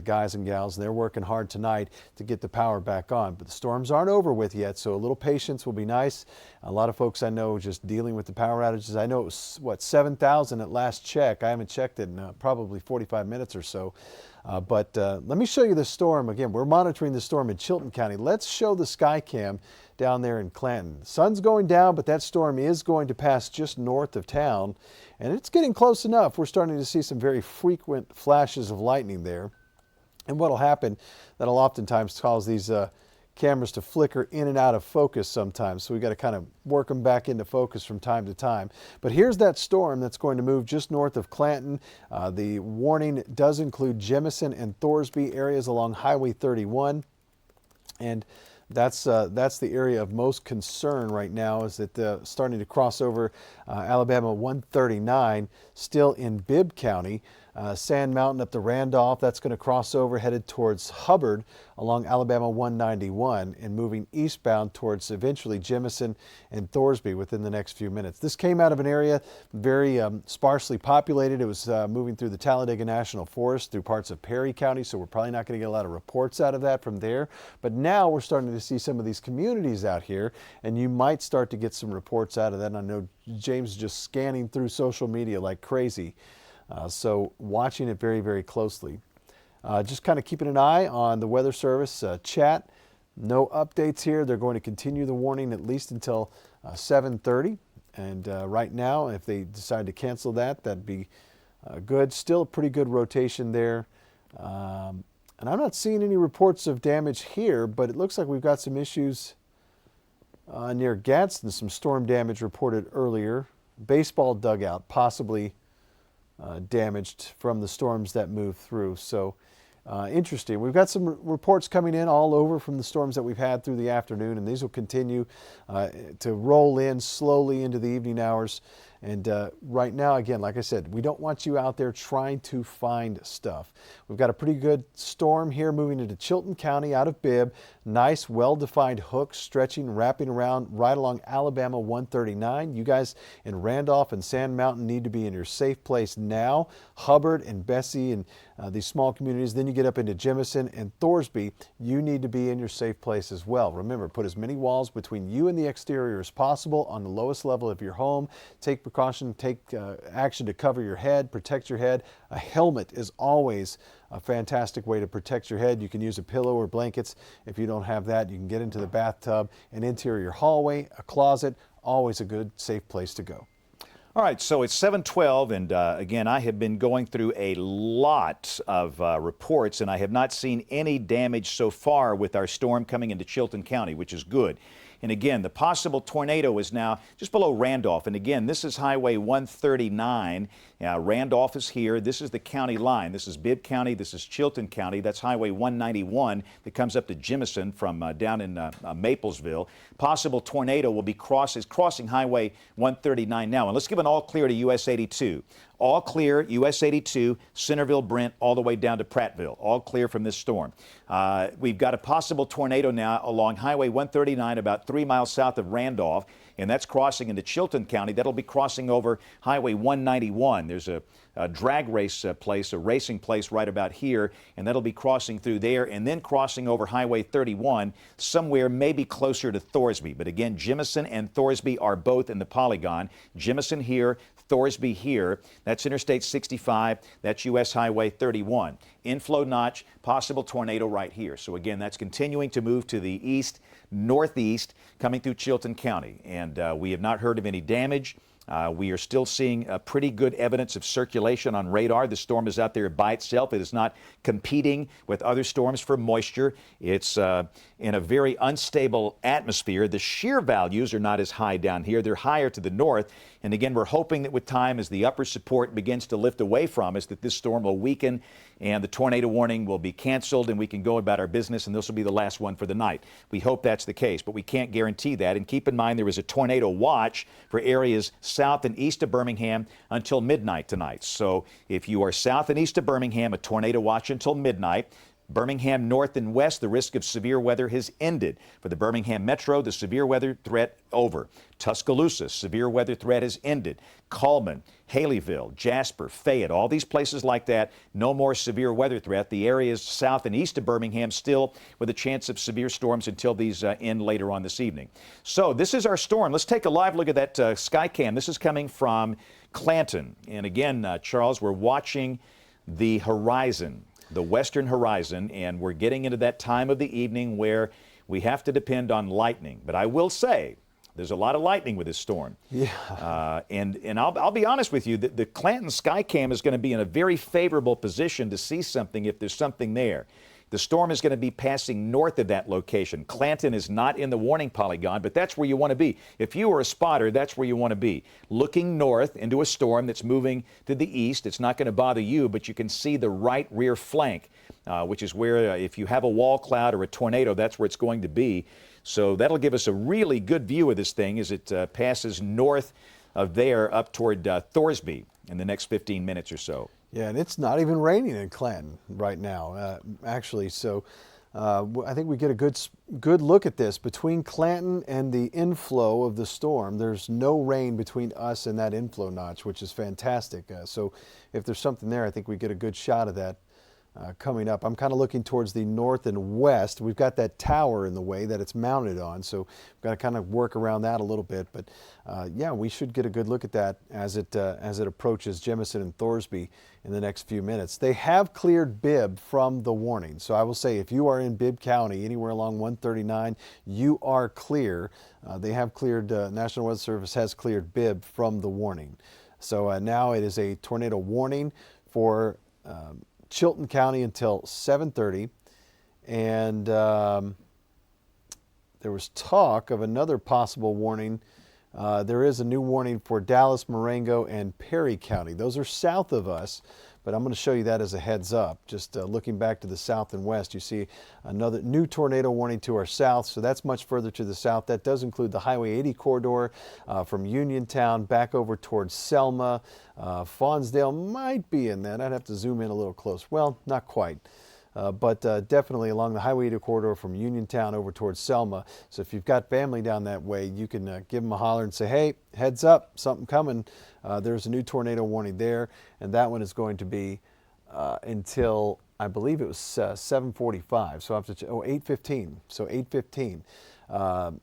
guys and gals, and they're working hard tonight to get the power back on. But the storms aren't over with yet, so a little patience will be nice. A lot of folks I know just dealing with the power outages. I know it was, what, 7,000 at last check. I haven't checked it in probably 45 minutes or so. But let me show you the storm. Again, we're monitoring the storm in Chilton County. Let's show the sky cam down there in Clanton. The sun's going down, but that storm is going to pass just north of town. And it's getting close enough. We're starting to see some very frequent flashes of lightning there. And what will happen, that'll oftentimes cause these cameras to flicker in and out of focus sometimes, so we got to kind of work them back into focus from time to time. But here's that storm that's going to move just north of Clanton. The warning does include Jemison and Thorsby areas along Highway 31, and that's the area of most concern right now, is that starting to cross over Alabama 139, still in Bibb County. Sand Mountain up to Randolph, that's going to cross over headed towards Hubbard along Alabama 191 and moving eastbound towards eventually Jemison and Thorsby within the next few minutes. This came out of an area very sparsely populated. It was moving through the Talladega National Forest through parts of Perry County, so we're probably not going to get a lot of reports out of that from there. But now we're starting to see some of these communities out here, and you might start to get some reports out of that. And I know James is just scanning through social media like crazy. So watching it very, very closely. Just kind of keeping an eye on the Weather Service chat. No updates here. They're going to continue the warning at least until 7:30. And right now, if they decide to cancel that, that'd be good. Still a pretty good rotation there. And I'm not seeing any reports of damage here, but it looks like we've got some issues near Gadsden, some storm damage reported earlier. Baseball dugout possibly damaged from the storms that moved through. So interesting. We've got some reports coming in all over from the storms that we've had through the afternoon, and these will continue to roll in slowly into the evening hours. And right now, again, like I said, we don't want you out there trying to find stuff. We've got a pretty good storm here moving into Chilton County out of Bibb. Nice, well-defined hook stretching, wrapping around right along Alabama 139. You guys in Randolph and Sand Mountain need to be in your safe place now. Hubbard and Bessie and these small communities. Then you get up into Jemison and Thorsby. You need to be in your safe place as well. Remember, put as many walls between you and the exterior as possible on the lowest level of your home. Take precaution, take action to cover your head, protect your head. A helmet is always a fantastic way to protect your head. You can use a pillow or blankets. If you don't have that, you can get into the bathtub, an interior hallway, a closet, always a good, safe place to go. All right, so it's 7:12, and again, I have been going through a lot of reports, and I have not seen any damage so far with our storm coming into Chilton County, which is good. And again, the possible tornado is now just below Randolph. And again, this is Highway 139. Randolph is here. This is the county line. This is Bibb County. This is Chilton County. That's Highway 191 that comes up to Jemison from down in Maplesville. Possible tornado will be crossing Highway 139 now. And let's give an all clear to US 82. All clear, US 82, Centerville, Brent, all the way down to Prattville. All clear from this storm. We've got a possible tornado now along Highway 139 about 3 miles south of Randolph, and that's crossing into Chilton County. That'll be crossing over Highway 191. There's a drag race place, a racing place right about here, and that'll be crossing through there and then crossing over Highway 31 somewhere maybe closer to Thorsby. But again, Jemison and Thorsby are both in the polygon. Jemison here, Thorsby here. That's Interstate 65. That's US Highway 31. Inflow notch, possible tornado right here. So again, that's continuing to move to the east, northeast, coming through Chilton County. And we have not heard of any damage. We are still seeing pretty good evidence of circulation on radar. The storm is out there by itself. It is not competing with other storms for moisture. It's in a very unstable atmosphere. The shear values are not as high down here. They're higher to the north. And again, we're hoping that with time, as the upper support begins to lift away from us, that this storm will weaken and the tornado warning will be canceled and we can go about our business, and this will be the last one for the night. We hope that's the case, but we can't guarantee that. And keep in mind, there is a tornado watch for areas south and east of Birmingham until midnight tonight. So if you are south and east of Birmingham, a tornado watch until midnight. Birmingham north and west, the risk of severe weather has ended. For the Birmingham Metro, the severe weather threat over. Tuscaloosa, severe weather threat has ended. Cullman, Haleyville, Jasper, Fayette, all these places like that, no more severe weather threat. The areas south and east of Birmingham still with a chance of severe storms until these end later on this evening. So this is our storm. Let's take a live look at that Skycam. This is coming from Clanton. And again, Charles, we're watching the horizon, the western horizon, and we're getting into that time of the evening where we have to depend on lightning. But I will say, there's a lot of lightning with this storm. Yeah. And I'll be honest with you, the Clanton Skycam is going to be in a very favorable position to see something if there's something there. The storm is going to be passing north of that location. Clanton is not in the warning polygon, but that's where you want to be. If you are a spotter, that's where you want to be. Looking north into a storm that's moving to the east. It's not going to bother you, but you can see the right rear flank, which is where if you have a wall cloud or a tornado, that's where it's going to be. So that'll give us a really good view of this thing as it passes north of there up toward Thorsby in the next 15 minutes or so. Yeah, and it's not even raining in Clanton right now, actually. So I think we get a good look at this. Between Clanton and the inflow of the storm, there's no rain between us and that inflow notch, which is fantastic. So if there's something there, I think we get a good shot of that coming up. I'm kind of looking towards the north and west. We've got that tower in the way that it's mounted on, so we've got to kind of work around that a little bit. But yeah, we should get a good look at that as it approaches Jemison and Thorsby in the next few minutes. They have cleared Bibb from the warning, so I will say if you are in Bibb County, anywhere along 139, you are clear. They have cleared, National Weather Service has cleared Bibb from the warning. So now it is a tornado warning for Chilton County until 7:30, and there was talk of another possible warning. There is a new warning for Dallas, Marengo, and Perry County. Those are south of us, but I'm going to show you that as a heads up. Just looking back to the south and west, you see another new tornado warning to our south, so that's much further to the south. That does include the Highway 80 corridor from Uniontown back over towards Selma. Faunsdale might be in that. I'd have to zoom in a little close. Well, not quite. But definitely along the Highway 80 corridor from Uniontown over towards Selma. So if you've got family down that way, you can give them a holler and say, hey, heads up, something coming. There's a new tornado warning there, and that one is going to be until, I believe it was 7:45, so I have to 8:15, so 8:15.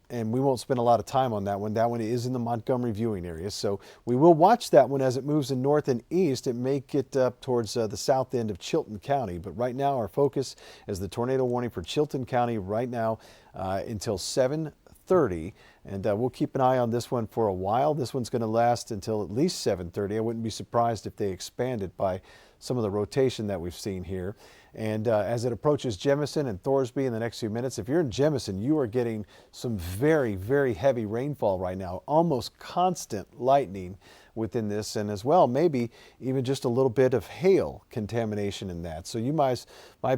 And we won't spend a lot of time on that one. That one is in the Montgomery viewing area. So we will watch that one as it moves in north and east. It may get up towards the south end of Chilton County. But right now our focus is the tornado warning for Chilton County right now until 7:30. And we'll keep an eye on this one for a while. This one's going to last until at least 7:30. I wouldn't be surprised if they expand it by some of the rotation that we've seen here. And as it approaches Jemison and Thorsby in the next few minutes, if you're in Jemison, you are getting some very, very heavy rainfall right now, almost constant lightning within this, and as well maybe even just a little bit of hail contamination in that. So you might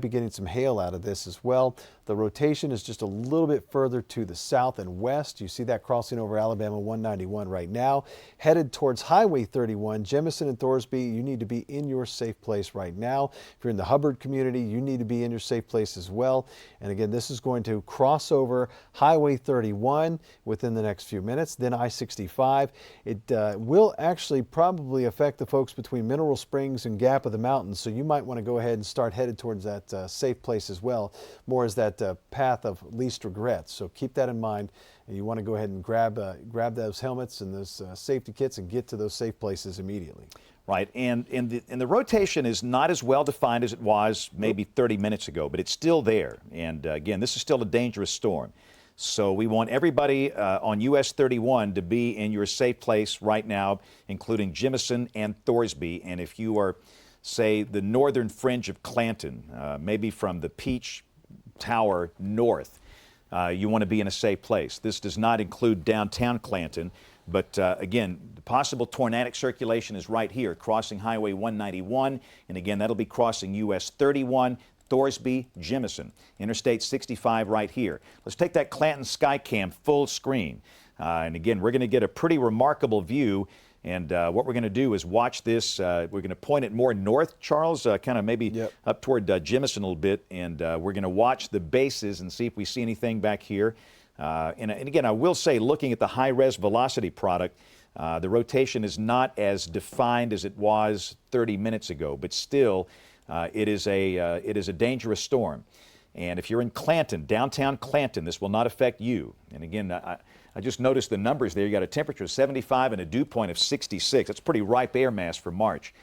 be getting some hail out of this as well. The rotation is just a little bit further to the south and west. You see that crossing over Alabama 191 right now, headed towards Highway 31. Jemison and Thorsby, you need to be in your safe place right now. If you're in the Hubbard community, you need to be in your safe place as well. And again, this is going to cross over Highway 31 within the next few minutes, then I-65. It will actually probably affect the folks between Mineral Springs and Gap of the Mountains, so you might want to go ahead and start headed towards that safe place as well, more as that path of least regret. So keep that in mind, and you want to go ahead and grab those helmets and those safety kits and get to those safe places immediately. Right, and the rotation is not as well defined as it was maybe 30 minutes ago, but it's still there. And again, this is still a dangerous storm. So we want everybody on US 31 to be in your safe place right now, including Jemison and Thorsby. And if you are, say, the northern fringe of Clanton, maybe from the Peach Tower north, you want to be in a safe place. This does not include downtown Clanton, but again, the possible tornadic circulation is right here, crossing Highway 191, and again, that'll be crossing US 31, Thorsby, Jemison, Interstate 65 right here. Let's take that Clanton Skycam full screen. And again, we're going to get a pretty remarkable view. And what we're going to do is watch this. We're going to point it more north, Charles, kind of maybe up toward Jemison a little bit. And we're going to watch the bases and see if we see anything back here. And again, I will say, looking at the high-res velocity product, the rotation is not as defined as it was 30 minutes ago, but still, it is a dangerous storm. And if you're in Clanton, downtown Clanton, this will not affect you. And again, I just noticed the numbers there. You got a temperature of 75 and a dew point of 66. That's pretty ripe air mass for March.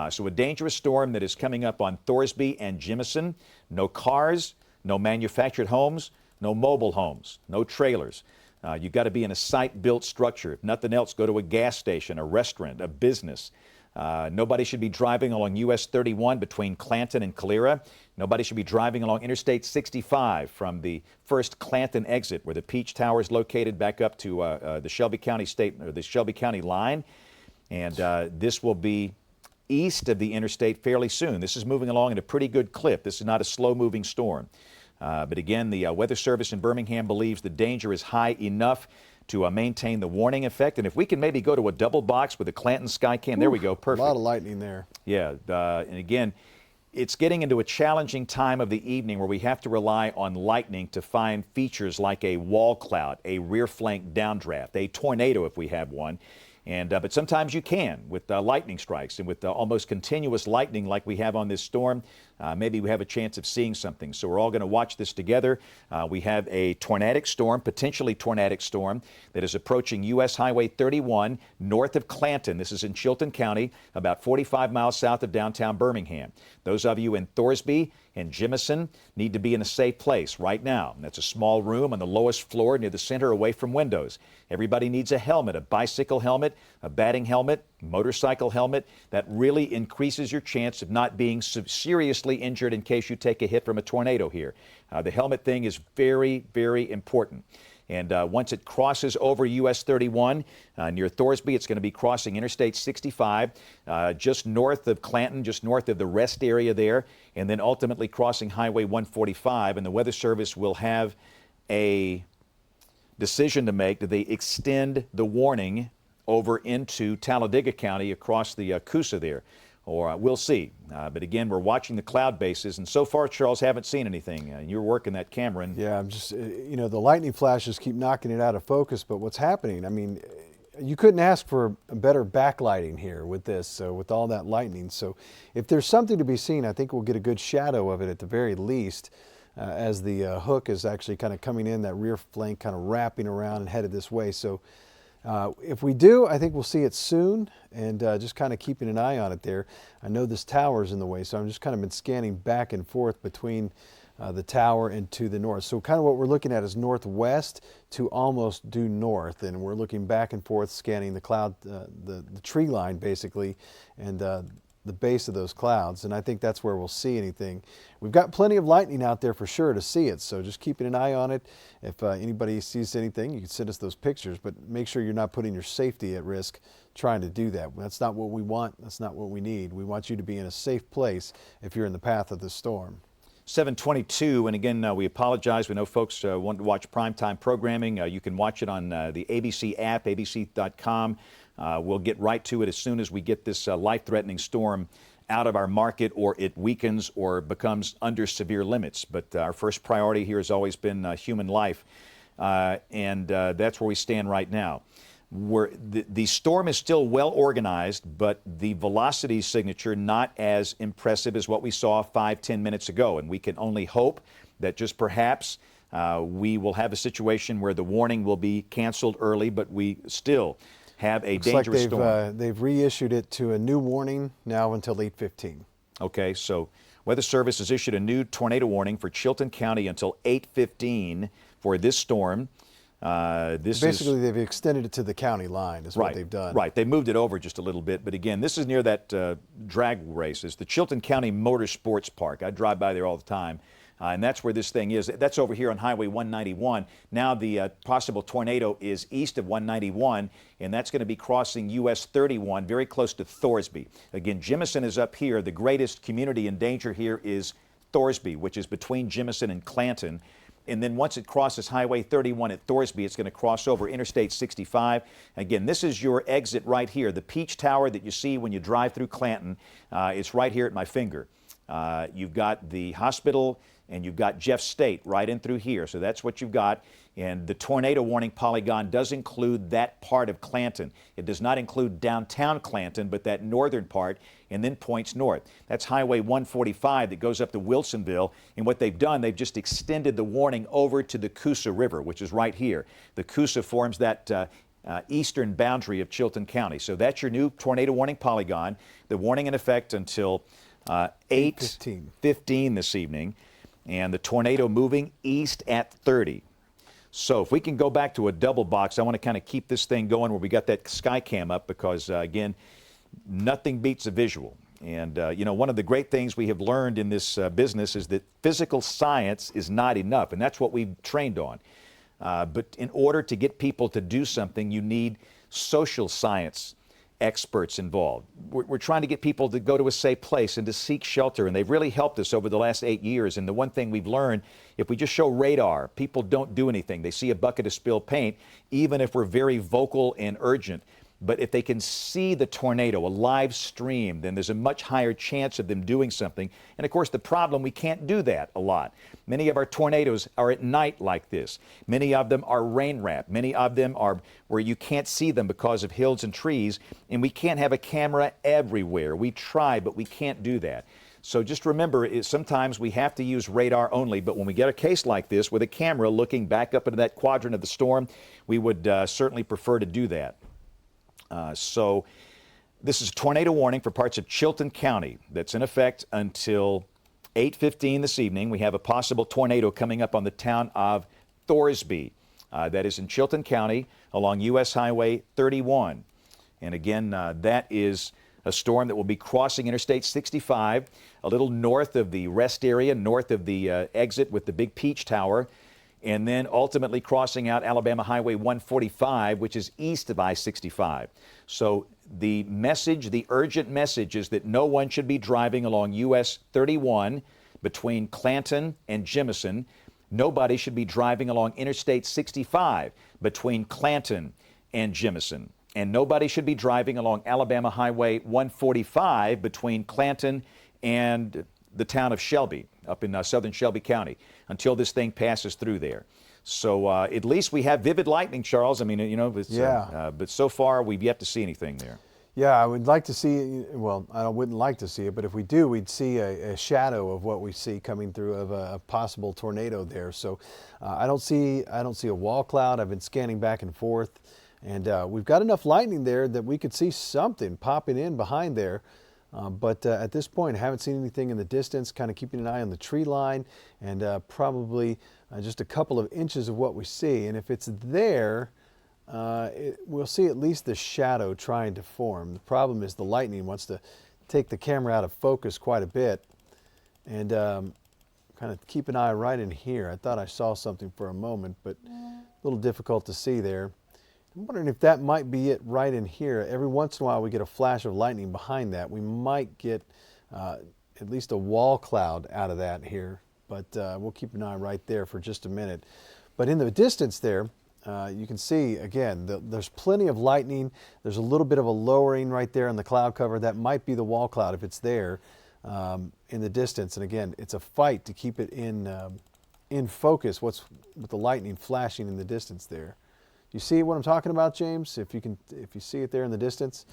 So a dangerous storm that is coming up on Thorsby and Jemison. No cars, no manufactured homes, no mobile homes, no trailers. You've got to be in a site-built structure. If nothing else, go to a gas station, a restaurant, a business. Nobody should be driving along US 31 between Clanton and Calera. Nobody should be driving along Interstate 65 from the first Clanton exit where the Peach Tower is located back up to the Shelby County line. And this will be east of the interstate fairly soon. This is moving along at a pretty good clip. This is not a slow-moving storm. But again, the Weather Service in Birmingham believes the danger is high enough to maintain the warning effect. And if we can maybe go to a double box with a Clanton Skycam, there we go, perfect. A lot of lightning there. Yeah, and again, it's getting into a challenging time of the evening where we have to rely on lightning to find features like a wall cloud, a rear flank downdraft, a tornado if we have one. And but sometimes you can with lightning strikes, and with almost continuous lightning like we have on this storm, maybe we have a chance of seeing something. So we're all going to watch this together. We have a tornadic storm, potentially tornadic storm, that is approaching U.S. Highway 31 north of Clanton. This is in Chilton County, about 45 miles south of downtown Birmingham. Those of you in Thorsby and Jemison need to be in a safe place right now. That's a small room on the lowest floor near the center away from windows. Everybody needs a helmet, a bicycle helmet, a batting helmet, motorcycle helmet. That really increases your chance of not being seriously injured in case you take a hit from a tornado here. The helmet thing is very, very important. And once it crosses over US 31 near Thorsby, it's going to be crossing Interstate 65 just north of Clanton, just north of the rest area there, and then ultimately crossing Highway 145. And the Weather Service will have a decision to make. Do they extend the warning over into Talladega County across the Cusa there? Or we'll see. But again, we're watching the cloud bases, and so far, Charles, haven't seen anything. You're working that camera. Yeah, I'm just, you know, the lightning flashes keep knocking it out of focus, but what's happening? I mean, you couldn't ask for a better backlighting here with this, so with all that lightning. So if there's something to be seen, I think we'll get a good shadow of it at the very least, as the hook is actually kind of coming in, that rear flank kind of wrapping around and headed this way. So if we do, I think we'll see it soon, and just kind of keeping an eye on it there. I know this tower's in the way, so I'm just kind of been scanning back and forth between the tower and to the north. So kind of what we're looking at is northwest to almost due north, and we're looking back and forth scanning the cloud, the tree line basically, and the base of those clouds, and I think that's where we'll see anything. We've got plenty of lightning out there for sure to see it, so just keeping an eye on it. If anybody sees anything, you can send us those pictures, but make sure you're not putting your safety at risk trying to do that. That's not what we want. That's not what we need. We want you to be in a safe place if you're in the path of the storm. 7:22, and again, we apologize. We know folks want to watch primetime programming. You can watch it on the ABC app, abc.com. We'll get right to it as soon as we get this life-threatening storm out of our market, or it weakens or becomes under severe limits. But our first priority here has always been human life, and that's where we stand right now. The storm is still well organized, but the velocity signature not as impressive as what we saw 5-10 minutes ago. And we can only hope that just perhaps we will have a situation where the warning will be canceled early, but we still have a dangerous storm. They've reissued it to a new warning now until 8:15. Okay, so Weather Service has issued a new tornado warning for Chilton County until 8:15 for this storm. Basically, they've extended it to the county line is what they've done. Right, they moved it over just a little bit, but again, this is near that drag race. It's the Chilton County Motorsports Park. I drive by there all the time. And that's where this thing is. That's over here on Highway 191. Now the possible tornado is east of 191, and that's going to be crossing US 31, very close to Thorsby. Again, Jemison is up here. The greatest community in danger here is Thorsby, which is between Jemison and Clanton. And then once it crosses Highway 31 at Thorsby, it's going to cross over Interstate 65. Again, this is your exit right here. The Peach Tower that you see when you drive through Clanton, it's right here at my finger. You've got the hospital, and you've got Jeff State right in through here. So that's what you've got. And the tornado warning polygon does include that part of Clanton. It does not include downtown Clanton, but that northern part, and then points north. That's Highway 145 that goes up to Wilsonville. And what they've done, they've just extended the warning over to the Cusa River, which is right here. The Cusa forms that eastern boundary of Chilton County. So that's your new tornado warning polygon. The warning in effect until 8:15 this evening. And the tornado moving east at 30. So if we can go back to a double box, I want to kind of keep this thing going where we got that Skycam up because, again, nothing beats a visual. And, one of the great things we have learned in this business is that physical science is not enough, and that's what we've trained on. But in order to get people to do something, you need social science experts involved. We're trying to get people to go to a safe place and to seek shelter, and they've really helped us over the last 8 years. And the one thing we've learned, if we just show radar, people don't do anything. They see a bucket of spilled paint, even if we're very vocal and urgent. But if they can see the tornado, a live stream, then there's a much higher chance of them doing something. And of course, the problem, we can't do that a lot. Many of our tornadoes are at night like this. Many of them are rain wrapped. Many of them are where you can't see them because of hills and trees. And we can't have a camera everywhere. We try, but we can't do that. So just remember, sometimes we have to use radar only, but when we get a case like this with a camera looking back up into that quadrant of the storm, we would certainly prefer to do that. So this is a tornado warning for parts of Chilton County that's in effect until 8:15 this evening. We have a possible tornado coming up on the town of Thorsby. That is in Chilton County along U.S. Highway 31. And again, that is a storm that will be crossing Interstate 65 a little north of the rest area, north of the exit with the big Peach Tower, and then ultimately crossing out Alabama Highway 145, which is east of I-65. So the message, the urgent message is that no one should be driving along US 31 between Clanton and Jemison. Nobody should be driving along Interstate 65 between Clanton and Jemison. And nobody should be driving along Alabama Highway 145 between Clanton and the town of Shelby, up in southern Shelby County, until this thing passes through there. So at least we have vivid lightning, Charles. I mean, but so far we've yet to see anything there. Yeah, I would like to see, well, I wouldn't like to see it, but if we do, we'd see a shadow of what we see coming through of a possible tornado there. So I don't see a wall cloud. I've been scanning back and forth, and we've got enough lightning there that we could see something popping in behind there. But at this point, I haven't seen anything in the distance, kind of keeping an eye on the tree line, and probably just a couple of inches of what we see. And if it's there, we'll see at least the shadow trying to form. The problem is the lightning wants to take the camera out of focus quite a bit, and kind of keep an eye right in here. I thought I saw something for a moment, but a little difficult to see there. I'm wondering if that might be it right in here. Every once in a while we get a flash of lightning behind that. We might get at least a wall cloud out of that here, but we'll keep an eye right there for just a minute. But in the distance there, you can see, again, there's plenty of lightning. There's a little bit of a lowering right there in the cloud cover. That might be the wall cloud if it's there in the distance. And again, it's a fight to keep it in focus, with the lightning flashing in the distance there. You see what I'm talking about, James? If you see it there in the distance,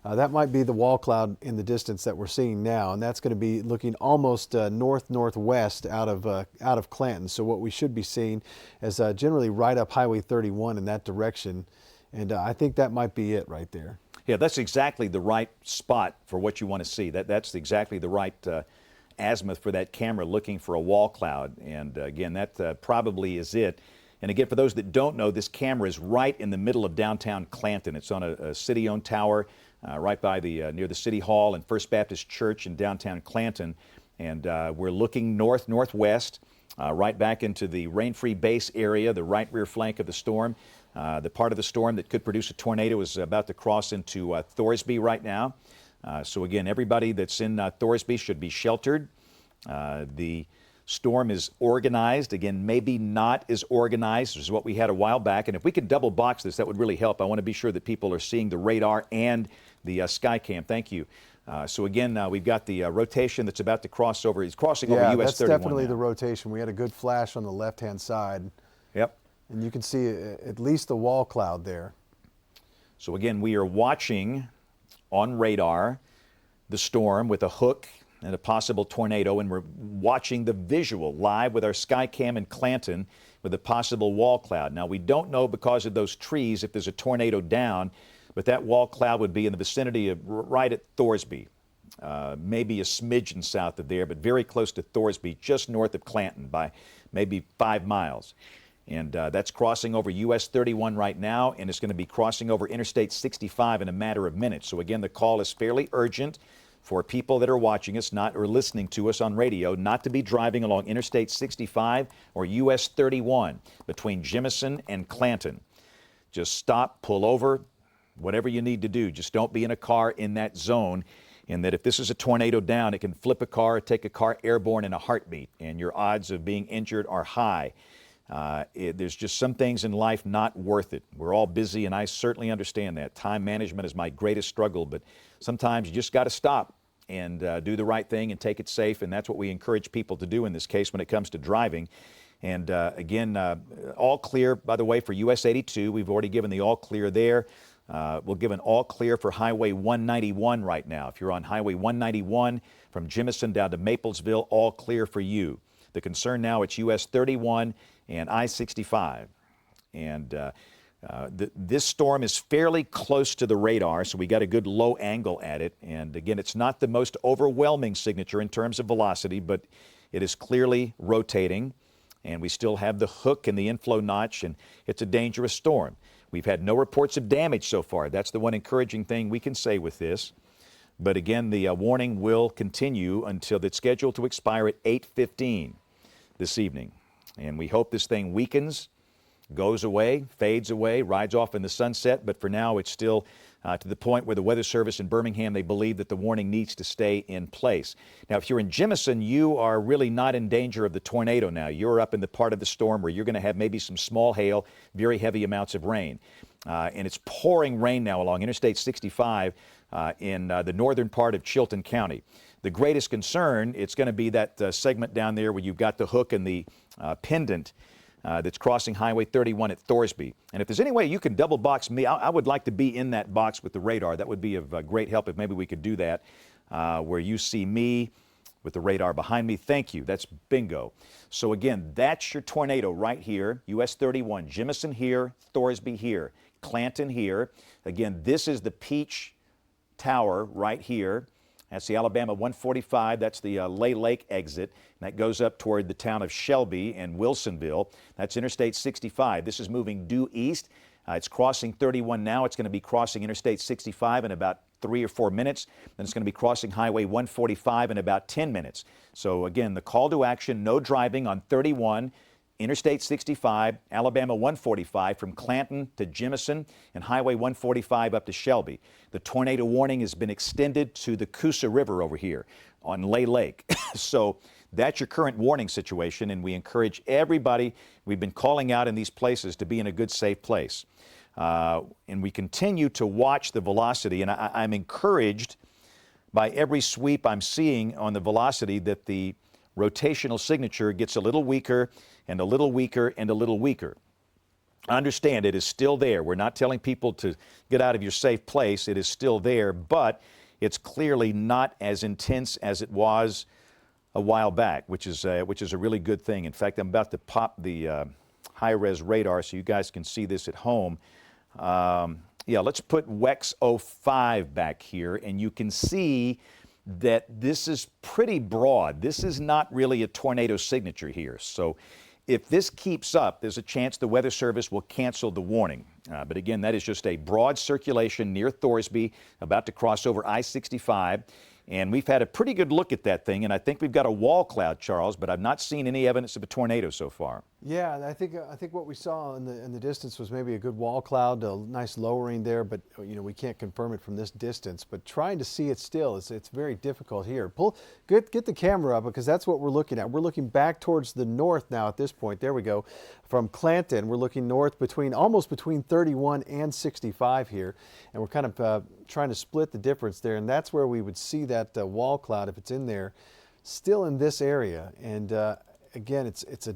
that might be the wall cloud in the distance that we're seeing now, and that's going to be looking almost north-northwest out of Clanton. So what we should be seeing is generally right up Highway 31 in that direction, and I think that might be it right there. Yeah, that's exactly the right spot for what you want to see. That's exactly the right azimuth for that camera, looking for a wall cloud, and again, that probably is it. And again, for those that don't know, this camera is right in the middle of downtown Clanton. It's on a city-owned tower right by near the City Hall and First Baptist Church in downtown Clanton. And we're looking northwest, right back into the rain-free base area, the right rear flank of the storm. The part of the storm that could produce a tornado is about to cross into Thorsby right now. So again, everybody that's in Thorsby should be sheltered. The storm is organized. Again, maybe not as organized as what we had a while back. And if we could double box this, that would really help. I want to be sure that people are seeing the radar and the sky cam. Thank you. So again, we've got the rotation that's about to cross over. It's crossing over US 31 Yeah, that's definitely now. the rotation. We had a good flash on the left-hand side. Yep. And you can see at least the wall cloud there. So again, we are watching on radar the storm with a hook and a possible tornado, and we're watching the visual live with our sky cam in Clanton with a possible wall cloud. Now, we don't know because of those trees if there's a tornado down, but that wall cloud would be in the vicinity of right at Thorsby, maybe a smidgen south of there, but very close to Thorsby, just north of Clanton by maybe 5 miles. And that's crossing over US 31 right now, and it's going to be crossing over Interstate 65 in a matter of minutes. So again, the call is fairly urgent for people that are watching us or listening to us on radio not to be driving along Interstate 65 or US 31 between Jemison and Clanton. Just stop, pull over, whatever you need to do. Just don't be in a car in that zone. And that if this is a tornado down, it can flip a car or take a car airborne in a heartbeat, and your odds of being injured are high. There's just some things in life not worth it. We're all busy, and I certainly understand that. Time management is my greatest struggle, but sometimes you just got to stop and do the right thing and take it safe, and that's what we encourage people to do in this case when it comes to driving. And again, all clear, by the way, for US 82. We've already given the all clear there. We'll give an all clear for Highway 191 right now. If you're on Highway 191 from Jemison down to Maplesville, all clear for you. The concern now, it's US 31 and I-65. And this storm is fairly close to the radar, so we got a good low angle at it. And again, it's not the most overwhelming signature in terms of velocity, but it is clearly rotating. And we still have the hook and the inflow notch, and it's a dangerous storm. We've had no reports of damage so far. That's the one encouraging thing we can say with this. But again, the warning will continue until it's scheduled to expire at 8:15 this evening. And we hope this thing weakens, goes away, fades away, rides off in the sunset. But for now, it's still to the point where the Weather Service in Birmingham, they believe that the warning needs to stay in place. Now, if you're in Jemison, you are really not in danger of the tornado now. You're up in the part of the storm where you're going to have maybe some small hail, very heavy amounts of rain. And it's pouring rain now along Interstate 65 in the northern part of Chilton County. The greatest concern, it's going to be that segment down there where you've got the hook and the pendant that's crossing Highway 31 at Thorsby. And if there's any way you can double box me, I would like to be in that box with the radar. That would be of great help if maybe we could do that, where you see me with the radar behind me. Thank you. That's bingo. So again, that's your tornado right here. US 31, Jemison here, Thorsby here, Clanton here. Again, this is the Peach Tower right here. That's the Alabama 145. That's the Lay Lake exit. And that goes up toward the town of Shelby and Wilsonville. That's Interstate 65. This is moving due east. It's crossing 31 now. It's going to be crossing Interstate 65 in about 3 or 4 minutes. Then it's going to be crossing Highway 145 in about 10 minutes. So again, the call to action, no driving on 31, Interstate 65, Alabama 145 from Clanton to Jemison, and Highway 145 up to Shelby. The tornado warning has been extended to the Cusa River over here on Lay Lake. So that's your current warning situation, and we encourage everybody, we've been calling out in these places to be in a good, safe place. And we continue to watch the velocity, and I'm encouraged by every sweep I'm seeing on the velocity that the rotational signature gets a little weaker and a little weaker and a little weaker. Understand, it is still there. We're not telling people to get out of your safe place. It is still there, but it's clearly not as intense as it was a while back, which is a really good thing. In fact, I'm about to pop the high-res radar so you guys can see this at home. Yeah, let's put WEX 05 back here, and you can see that this is pretty broad. This is not really a tornado signature here. So if this keeps up, there's a chance the Weather Service will cancel the warning. But again, that is just a broad circulation near Thorsby, about to cross over I-65. And we've had a pretty good look at that thing, and I think we've got a wall cloud, Charles, but I've not seen any evidence of a tornado so far. Yeah, and I think what we saw in the distance was maybe a good wall cloud, a nice lowering there, but you know we can't confirm it from this distance. But trying to see it still, it's very difficult here. Get the camera up because that's what we're looking at. We're looking back towards the north now at this point. There we go. From Clanton, we're looking north almost between 31 and 65 here, and we're kind of trying to split the difference there, and that's where we would see that wall cloud if it's in there, still in this area. And again, it's a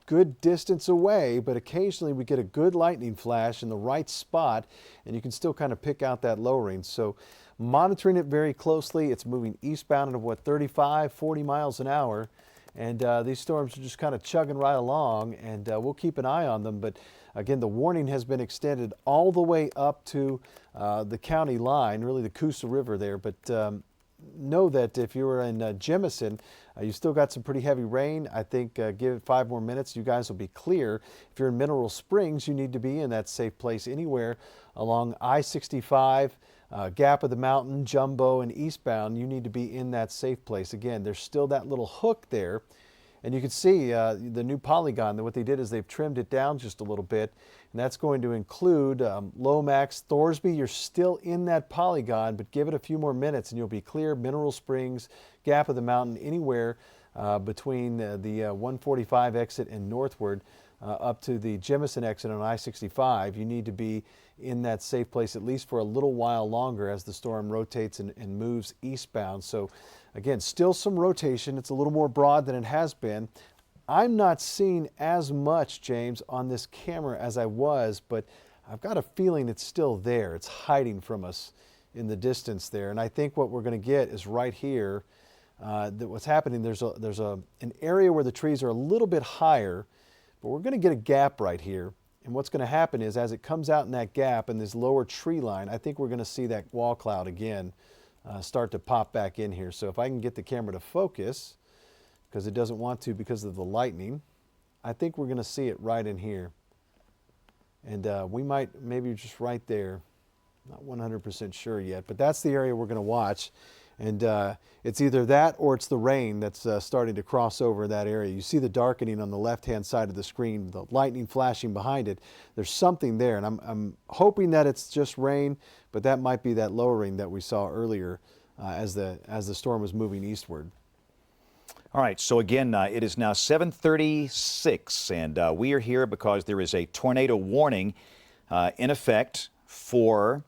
good distance away, but occasionally we get a good lightning flash in the right spot, and you can still kind of pick out that lowering. So monitoring it very closely. It's moving eastbound at 35, 40 miles an hour. And these storms are just kind of chugging right along, and we'll keep an eye on them. But again, the warning has been extended all the way up to the county line, really the Cusa River there. But know that if you were in Jemison, you still got some pretty heavy rain. I think give it 5 more minutes, you guys will be clear. If you're in Mineral Springs, you need to be in that safe place anywhere along I-65, Gap of the Mountain, Jumbo, and eastbound. You need to be in that safe place. Again, there's still that little hook there. And you can see the new polygon, what they did is they've trimmed it down just a little bit. And that's going to include Lomax, Thorsby. You're still in that polygon, but give it a few more minutes and you'll be clear. Mineral Springs, Gap of the Mountain, anywhere between the 145 exit and northward up to the Jemison exit on I-65. You need to be in that safe place at least for a little while longer as the storm rotates and moves eastbound. So again, still some rotation. It's a little more broad than it has been. I'm not seeing as much, James, on this camera as I was, but I've got a feeling it's still there. It's hiding from us in the distance there. And I think what we're going to get is right here, that what's happening, there's an area where the trees are a little bit higher, but we're going to get a gap right here. And what's going to happen is as it comes out in that gap and this lower tree line, I think we're going to see that wall cloud again start to pop back in here. So if I can get the camera to focus, because it doesn't want to because of the lightning, I think we're going to see it right in here. And we might maybe just right there. Not 100% sure yet, but that's the area we're going to watch. And it's either that or it's the rain that's starting to cross over that area. You see the darkening on the left-hand side of the screen, the lightning flashing behind it. There's something there, and I'm hoping that it's just rain, but that might be that lowering that we saw earlier as the storm was moving eastward. All right, so again, it is now 7:36, and we are here because there is a tornado warning in effect for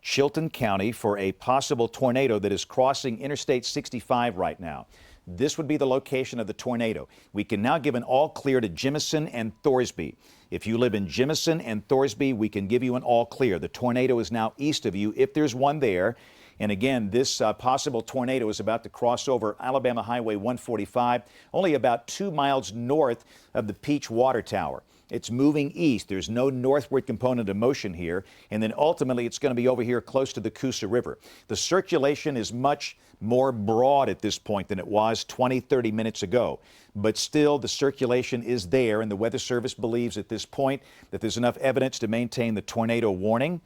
Chilton County for a possible tornado that is crossing Interstate 65 right now. This would be the location of the tornado. We can now give an all clear to Jemison and Thorsby. If you live in Jemison and Thorsby, we can give you an all clear. The tornado is now east of you, if there's one there. And again, this possible tornado is about to cross over Alabama Highway 145, only about 2 miles north of the Peach Water Tower. It's moving east. There's no northward component of motion here. And then ultimately, it's going to be over here close to the Cusa River. The circulation is much more broad at this point than it was 20, 30 minutes ago. But still, the circulation is there, and the Weather Service believes at this point that there's enough evidence to maintain the tornado warning.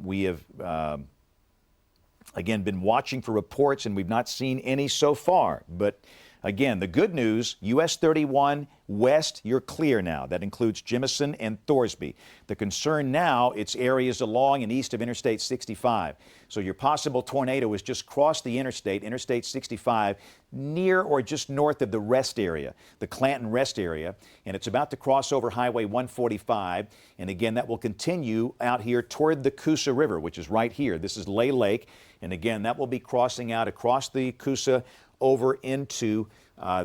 We have again, been watching for reports, and we've not seen any so far. But again, the good news, US 31 west, you're clear now. That includes Jemison and Thorsby. The concern now, it's areas along and east of Interstate 65. So your possible tornado has just crossed the Interstate 65, near or just north of the rest area, the Clanton rest area, and it's about to cross over Highway 145. And again, that will continue out here toward the Cusa River, which is right here. This is Lay Lake. And again, that will be crossing out across the Cusa over into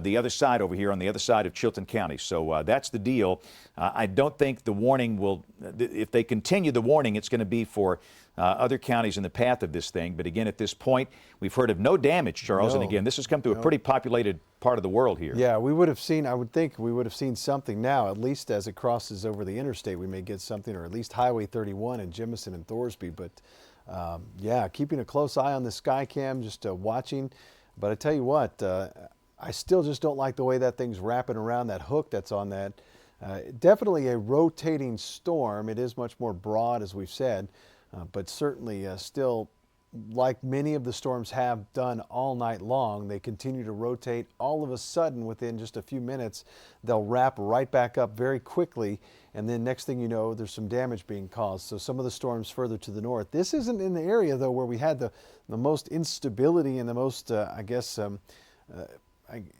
the other side over here on the other side of Chilton County. So that's the deal. I don't think the warning will, if they continue the warning, it's going to be for other counties in the path of this thing. But again, at this point, we've heard of no damage, Charles. No. And again, this has come to a pretty populated part of the world here. Yeah, we would have seen, I would think we would have seen something now, at least as it crosses over the interstate, we may get something, or at least Highway 31 in Jemison and Thorsby. But yeah, keeping a close eye on the sky cam, just watching. But I tell you what, I still just don't like the way that thing's wrapping around that hook that's on that. Definitely a rotating storm. It is much more broad, as we've said, but certainly still, like many of the storms have done all night long, they continue to rotate. All of a sudden, within just a few minutes, they'll wrap right back up very quickly, and then next thing you know, there's some damage being caused. So some of the storms further to the north. This isn't in the area, though, where we had the most instability and the most, I guess,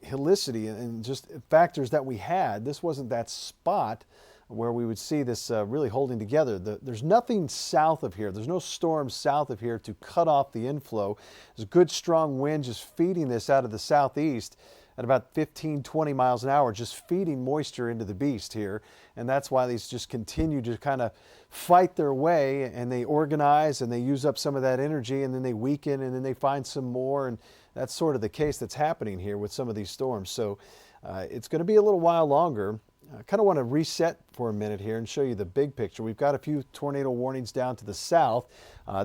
helicity and just factors that we had. This wasn't that spot where we would see this really holding together. There's nothing south of here. There's no storm south of here to cut off the inflow. There's a good strong wind just feeding this out of the southeast at about 15, 20 miles an hour, just feeding moisture into the beast here. And that's why these just continue to kind of fight their way, and they organize and they use up some of that energy, and then they weaken, and then they find some more. And that's sort of the case that's happening here with some of these storms. So it's going to be a little while longer. I kind of want to reset for a minute here and show you the big picture. We've got a few tornado warnings down to the south.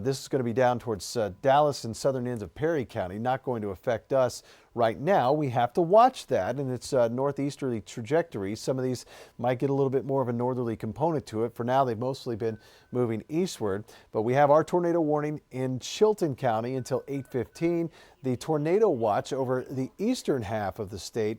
This is going to be down towards Dallas and southern ends of Perry County, not going to affect us right now. We have to watch that and its northeasterly trajectory. Some of these might get a little bit more of a northerly component to it. For now, they've mostly been moving eastward, but we have our tornado warning in Chilton County until 8:15. The tornado watch over the eastern half of the state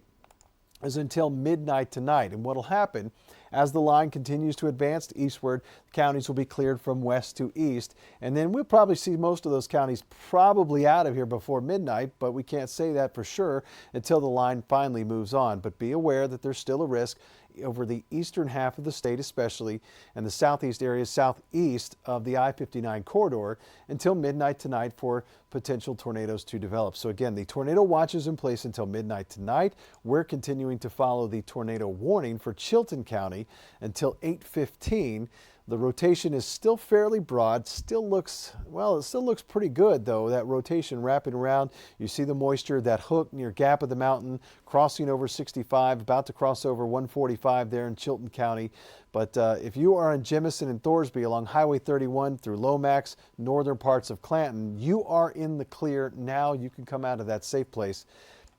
is until midnight tonight. And what will happen as the line continues to advance eastward, counties will be cleared from west to east. And then we'll probably see most of those counties probably out of here before midnight, but we can't say that for sure until the line finally moves on. But be aware that there's still a risk over the eastern half of the state especially, and the southeast areas southeast of the I-59 corridor until midnight tonight for potential tornadoes to develop. So again, the tornado watch is in place until midnight tonight. We're continuing to follow the tornado warning for Chilton County until 8:15. The rotation is still fairly broad, still looks, well, it still looks pretty good though, that rotation wrapping around. You see the moisture, that hook near Gap of the Mountain, crossing over 65, about to cross over 145 there in Chilton County. But if you are in Jemison and Thorsby along Highway 31 through Lomax, northern parts of Clanton, you are in the clear now. You can come out of that safe place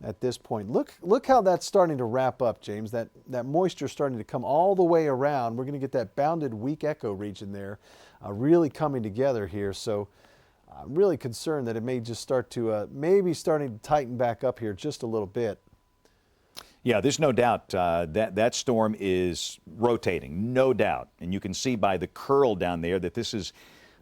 at this point. Look how that's starting to wrap up, James. That moisture is starting to come all the way around. We're going to get that bounded weak echo region there really coming together here. So I'm really concerned that it may just start to maybe starting to tighten back up here just a little bit. Yeah, there's no doubt that storm is rotating, no doubt. And you can see by the curl down there that this is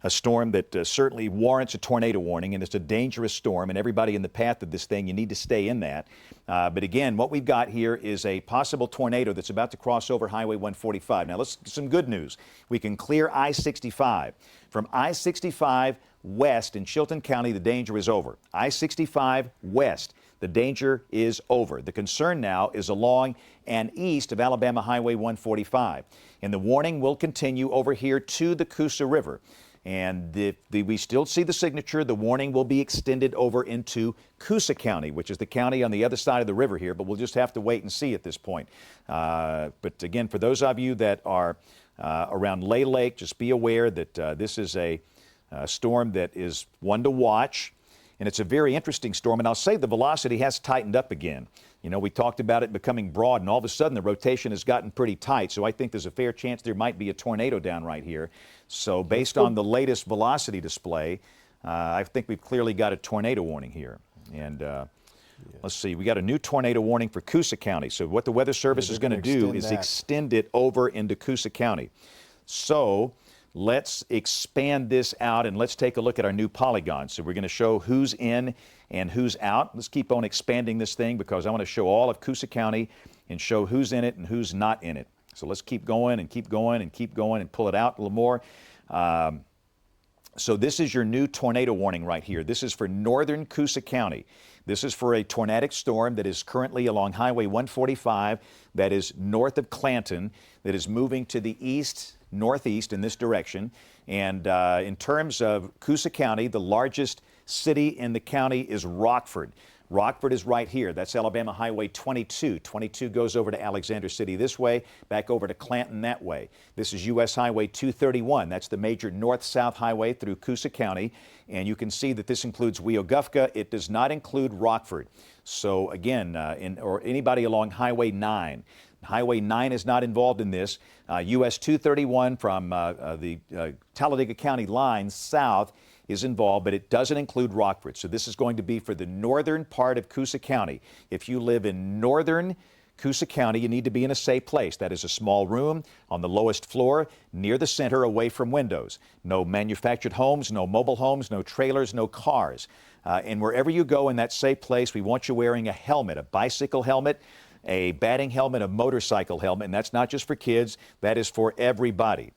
a storm that certainly warrants a tornado warning, and it's a dangerous storm, and everybody in the path of this thing, you need to stay in that. But again, what we've got here is a possible tornado that's about to cross over Highway 145. Now, some good news. We can clear I-65. From I-65 west in Chilton County, the danger is over. I-65 west, the danger is over. The concern now is along and east of Alabama Highway 145. And the warning will continue over here to the Coosa River. And we still see the signature. The warning will be extended over into Cusa County, which is the county on the other side of the river here, but we'll just have to wait and see at this point. But again, for those of you that are around Lay Lake, just be aware that this is a storm that is one to watch, and it's a very interesting storm. And I'll say the velocity has tightened up again. You know, we talked about it becoming broad, and all of a sudden the rotation has gotten pretty tight. So I think there's a fair chance there might be a tornado down right here. So based on the latest velocity display, I think we've clearly got a tornado warning here. And let's see, we got a new tornado warning for Cusa County. So what the Weather Service is going to do is extend it over into Cusa County. So let's expand this out and let's take a look at our new polygon. So we're going to show who's in and who's out. Let's keep on expanding this thing because I want to show all of Cusa County and show who's in it and who's not in it. So let's keep going and keep going and keep going and pull it out a little more. So this is your new tornado warning right here. This is for northern Cusa County. This is for a tornadic storm that is currently along Highway 145 that is north of Clanton, that is moving to the east, northeast in this direction. And in terms of Cusa County, the largest city in the county is Rockford. Rockford is right here. That's Alabama Highway 22. 22 goes over to Alexander City this way, back over to Clanton that way. This is U.S. Highway 231. That's the major north-south highway through Cusa County. And you can see that this includes Weogufka. It does not include Rockford. So again, or anybody along Highway 9. Highway 9 is not involved in this. U.S. 231 from the Talladega County line south is involved, but it doesn't include Rockford. So this is going to be for the northern part of Cusa County. If you live in northern Cusa County, you need to be in a safe place. That is a small room on the lowest floor, near the center, away from windows. No manufactured homes, no mobile homes, no trailers, no cars. And wherever you go in that safe place, we want you wearing a helmet, a bicycle helmet, a batting helmet, a motorcycle helmet, and that's not just for kids, that is for everybody.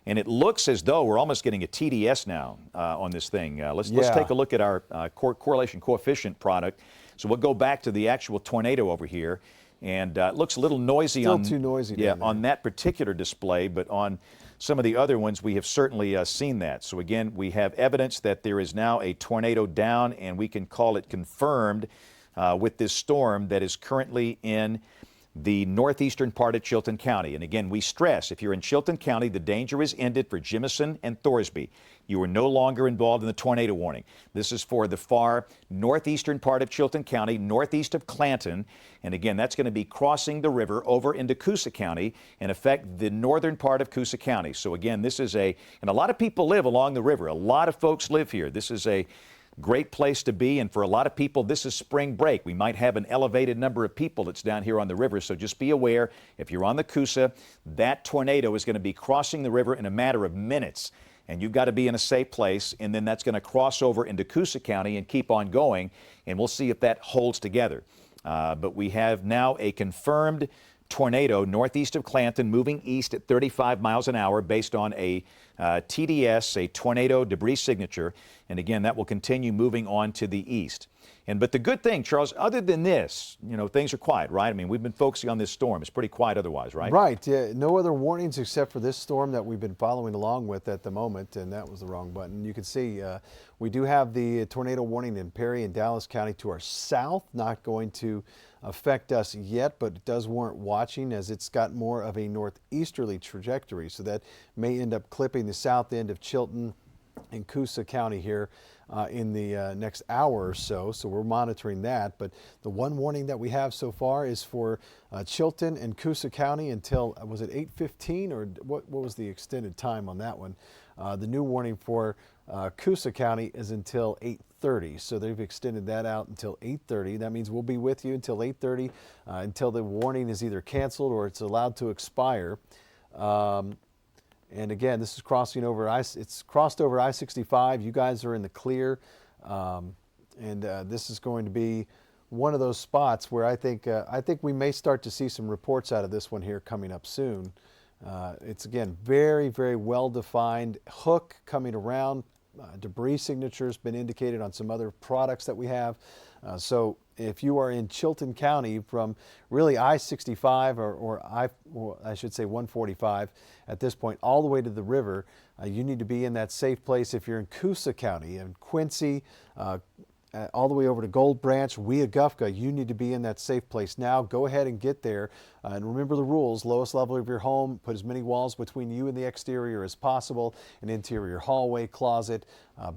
And it looks as though we're almost getting a TDS now on this thing. Let's take a look at our correlation coefficient product. So we'll go back to the actual tornado over here. And it looks a little noisy. Still too noisy. On that particular display, but on some of the other ones, we have certainly seen that. So again, we have evidence that there is now a tornado down, and we can call it confirmed with this storm that is currently in the northeastern part of Chilton County. And again, we stress, if you're in Chilton County, the danger is ended for Jemison and Thorsby. You are no longer involved in the tornado warning. This is for the far northeastern part of Chilton County, northeast of Clanton. And again, that's going to be crossing the river over into Cusa County and affect the northern part of Cusa County. So again, this is and a lot of people live along the river. A lot of folks live here. This is a great place to be, and for a lot of people, this is spring break. We might have an elevated number of people that's down here on the river, so just be aware, if you're on the Cusa, that tornado is going to be crossing the river in a matter of minutes, and you've got to be in a safe place, and then that's going to cross over into Cusa County and keep on going, and we'll see if that holds together. But we have now a confirmed tornado northeast of Clanton moving east at 35 miles an hour based on a TDS, a tornado debris signature. And again, that will continue moving on to the east. But the good thing, Charles, other than this, things are quiet, right? I mean, we've been focusing on this storm. It's pretty quiet otherwise, right? Right. Yeah, no other warnings except for this storm that we've been following along with at the moment, and that was the wrong button. You can see we do have the tornado warning in Perry and Dallas County to our south, not going to affect us yet, but it does warrant watching as it's got more of a northeasterly trajectory, so that may end up clipping the south end of Chilton and Cusa County here in the next hour or so. So we're monitoring that. But the one warning that we have so far is for Chilton and Cusa County until, was it 8:15 or what was the extended time on that one? The new warning for Cusa County is until 8:30. So they've extended that out until 8:30. That means we'll be with you until 8:30 until the warning is either canceled or it's allowed to expire. And again, this is crossing over it's crossed over I-65. You guys are in the clear. This is going to be one of those spots where I think we may start to see some reports out of this one here coming up soon. It's again, very, very well-defined hook coming around. Debris signature has been indicated on some other products that we have. So if you are in Chilton County from really I-65 or I should say 145 at this point all the way to the river, you need to be in that safe place. If you're in Cusa County and Quincy, all the way over to Gold Branch, Weogufka, you need to be in that safe place now. Go ahead and get there. And remember the rules: lowest level of your home, put as many walls between you and the exterior as possible, an interior hallway, closet,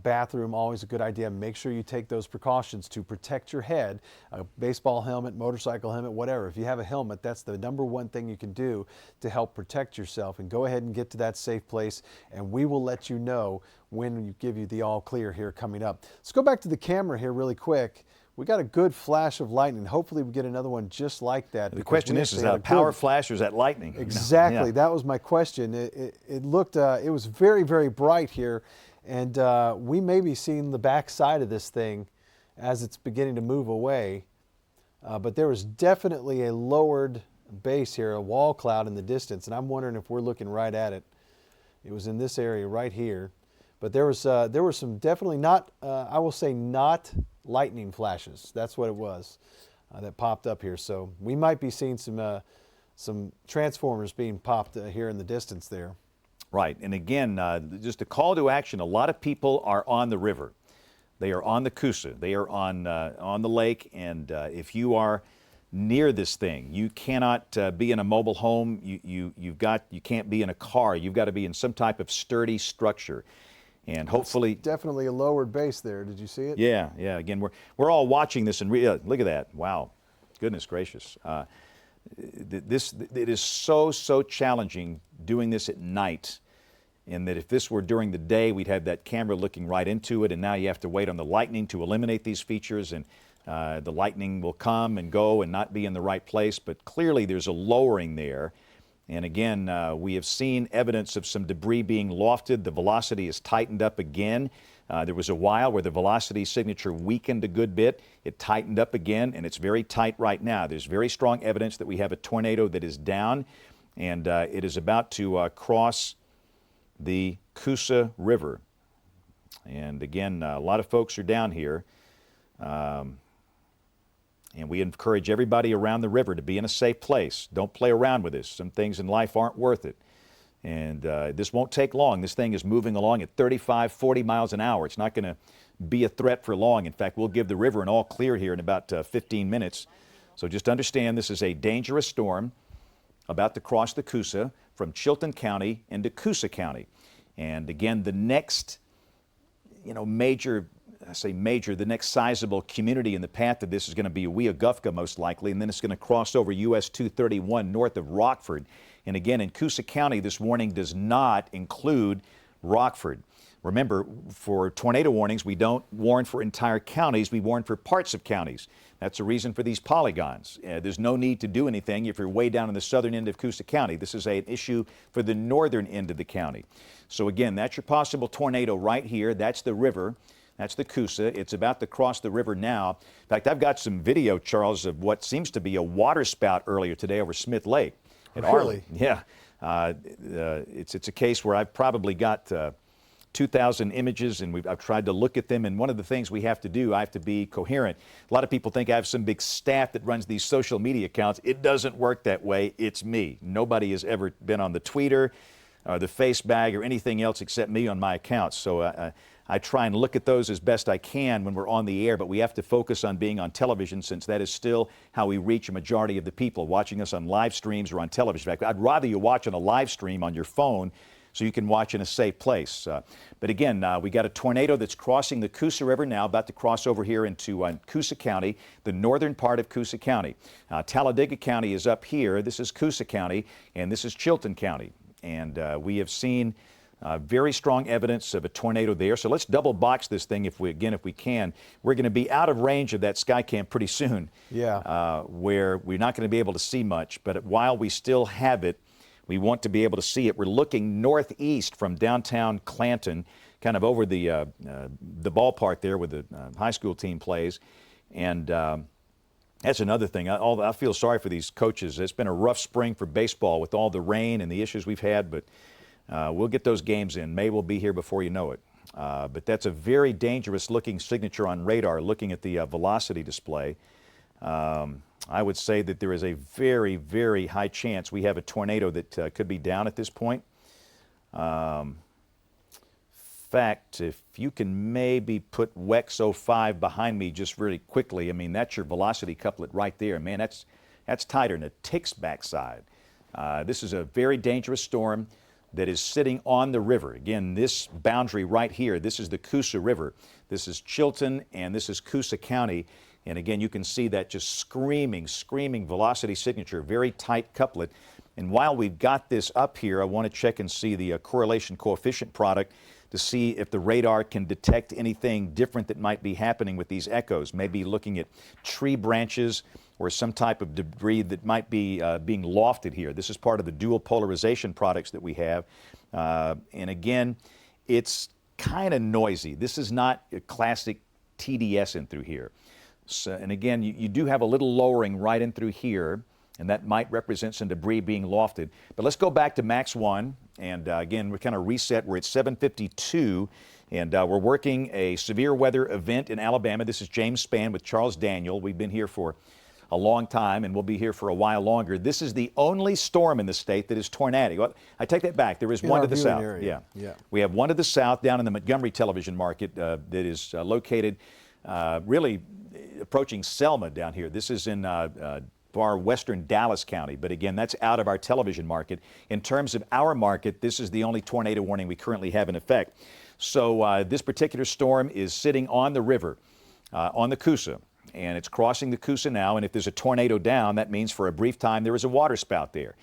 bathroom, always a good idea. Make sure you take those precautions to protect your head, a baseball helmet, motorcycle helmet, whatever. If you have a helmet, that's the number one thing you can do to help protect yourself. And go ahead and get to that safe place, and we will let you know when we give you the all clear here coming up. Let's go back to the camera here really quick. We got a good flash of lightning. Hopefully we get another one just like that. The question is that a power flash or is that lightning? Exactly. Yeah. That was my question. It looked, it was very, very bright here. And we may be seeing the back side of this thing as it's beginning to move away. But there was definitely a lowered base here, a wall cloud in the distance. And I'm wondering if we're looking right at it. It was in this area right here. But there were some definitely not, I will say not lightning flashes. That's what it was that popped up here. So we might be seeing some transformers being popped here in the distance there. Right. And again, just a call to action. A lot of people are on the river. They are on the Cusa. They are on the lake. And if you are near this thing, you cannot be in a mobile home. You can't be in a car. You've got to be in some type of sturdy structure. And hopefully, definitely a lowered base there. Did you see it? Yeah. Again, we're all watching this and look at that. Wow, goodness gracious. It is so challenging doing this at night. In that if this were during the day, we'd have that camera looking right into it, and now you have to wait on the lightning to eliminate these features, and the lightning will come and go and not be in the right place. But clearly, there's a lowering there. And again, we have seen evidence of some debris being lofted. The velocity is tightened up again. There was a while where the velocity signature weakened a good bit. It tightened up again, and it's very tight right now. There's very strong evidence that we have a tornado that is down, and it is about to cross the Cusa River. And again, a lot of folks are down here. And we encourage everybody around the river to be in a safe place. Don't play around with this. Some things in life aren't worth it. And this won't take long. This thing is moving along at 35, 40 miles an hour. It's not going to be a threat for long. In fact, we'll give the river an all clear here in about 15 minutes. So just understand this is a dangerous storm about to cross the Cusa from Chilton County into Cusa County. And again, the next, major, I say major, the next sizable community in the path of this is going to be Weogufka most likely, and then it's going to cross over US 231 north of Rockford. And again, in Cusa County, this warning does not include Rockford. Remember, for tornado warnings, we don't warn for entire counties, we warn for parts of counties. That's the reason for these polygons. There's no need to do anything if you're way down in the southern end of Cusa County. This is an issue for the northern end of the county. So again, that's your possible tornado right here. That's the river. That's the Cusa. It's about to cross the river now. In fact, I've got some video, Charles, of what seems to be a water spout earlier today over Smith Lake. Really? Yeah. It's a case where I've probably got 2,000 images, and I've tried to look at them, and one of the things we have to do, I have to be coherent. A lot of people think I have some big staff that runs these social media accounts. It doesn't work that way. It's me. Nobody has ever been on the Twitter, the Facebag, or anything else except me on my accounts. So I try and look at those as best I can when we're on the air, but we have to focus on being on television, since that is still how we reach a majority of the people watching us on live streams or on television. In fact, I'd rather you watch on a live stream on your phone so you can watch in a safe place. But again, we got a tornado that's crossing the Cusa River now, about to cross over here into Cusa County, the northern part of Cusa County. Talladega County is up here. This is Cusa County, and this is Chilton County. And we have seen very strong evidence of a tornado there. So let's double box this thing if we can. We're going to be out of range of that sky cam pretty soon. Yeah. Where we're not going to be able to see much. But while we still have it, we want to be able to see it. We're looking northeast from downtown Clanton, kind of over the ballpark there where the high school team plays. And that's another thing. I feel sorry for these coaches. It's been a rough spring for baseball with all the rain and the issues we've had, but we'll get those games in. May will be here before you know it. But that's a very dangerous looking signature on radar, looking at the velocity display. I would say that there is a very, very high chance we have a tornado that could be down at this point. In fact, if you can maybe put WEX 05 behind me just really quickly, I mean, that's your velocity couplet right there. Man, that's tighter than a tick's backside. This is a very dangerous storm that is sitting on the river. Again, this boundary right here, this is the Cusa River. This is Chilton, and this is Cusa County. And again, you can see that just screaming velocity signature, very tight couplet. And while we've got this up here, I want to check and see the correlation coefficient product to see if the radar can detect anything different that might be happening with these echoes. Maybe looking at tree branches or some type of debris that might be being lofted here. This is part of the dual polarization products that we have. And again, it's kind of noisy. This is not a classic TDS in through here. So, and again, you do have a little lowering right in through here, and that might represent some debris being lofted. But let's go back to Max 1, and again, we're kind of reset. We're at 7:52, and we're working a severe weather event in Alabama. This is James Spann with Charles Daniel. We've been here for a long time, and we'll be here for a while longer. This is the only storm in the state that is tornadic. Well, I take that back. There is one to the south. Yeah. We have one to the south down in the Montgomery television market that is located really approaching Selma down here. This is in far western Dallas County, but again, that's out of our television market. In terms of our market, this is the only tornado warning we currently have in effect. So this particular storm is sitting on the river, on the Cusa, and it's crossing the Cusa now, and if there's a tornado down, that means for a brief time there is a water spout there.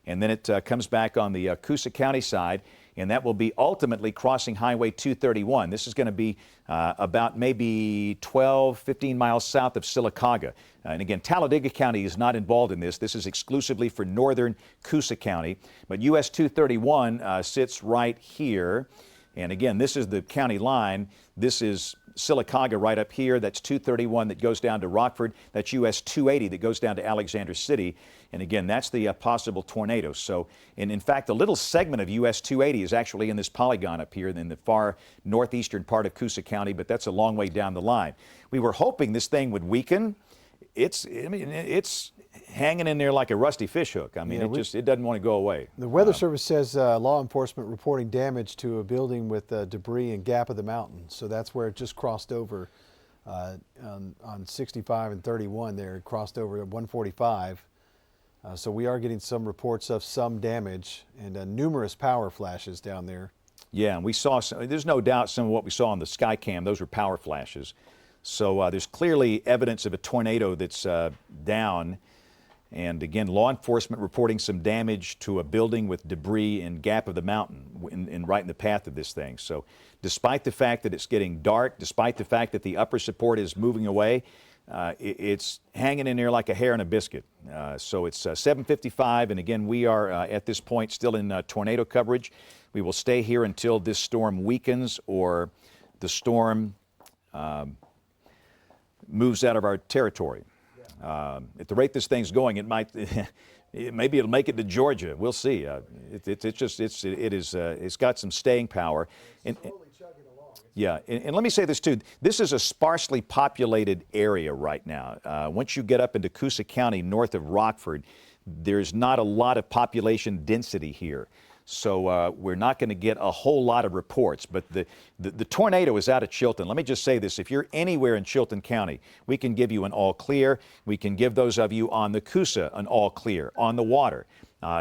And then it comes back on the Cusa County side, and that will be ultimately crossing Highway 231. This is going to be about maybe 12, 15 miles south of Sylacauga. And again, Talladega County is not involved in this. This is exclusively for northern Cusa County. But US 231 sits right here. And again, this is the county line. This is Sylacauga right up here. That's 231 that goes down to Rockford. That's US 280 that goes down to Alexander City. And again, that's the possible tornado. So, and in fact, a little segment of US 280 is actually in this polygon up here in the far northeastern part of Cusa County, but that's a long way down the line. We were hoping this thing would weaken. It's hanging in there like a rusty fish hook. I mean, it doesn't want to go away. The Weather Service says law enforcement reporting damage to a building with debris in Gap of the Mountain. So that's where it just crossed over on 65 and 31 there. It crossed over at 145. So we are getting some reports of some damage and numerous power flashes down there. Yeah, and we saw some, there's no doubt some of what we saw on the sky cam, those were power flashes. So there's clearly evidence of a tornado that's down. And again, law enforcement reporting some damage to a building with debris in gap of the mountain right in the path of this thing. So despite the fact that it's getting dark, despite the fact that the upper support is moving away, it's hanging in there like a hair in a biscuit. So it's 7:55, and again, we are at this point still in tornado coverage. We will stay here until this storm weakens or the storm moves out of our territory. At the rate this thing's going, it might, maybe it'll make it to Georgia. We'll see. It's got some staying power. Yeah, and let me say this too. This is a sparsely populated area right now. Once you get up into Cusa County, north of Rockford, there's not a lot of population density here. So we're not going to get a whole lot of reports. But the tornado is out of Chilton. Let me just say this. If you're anywhere in Chilton County, we can give you an all clear. We can give those of you on the Cusa an all clear, on the water.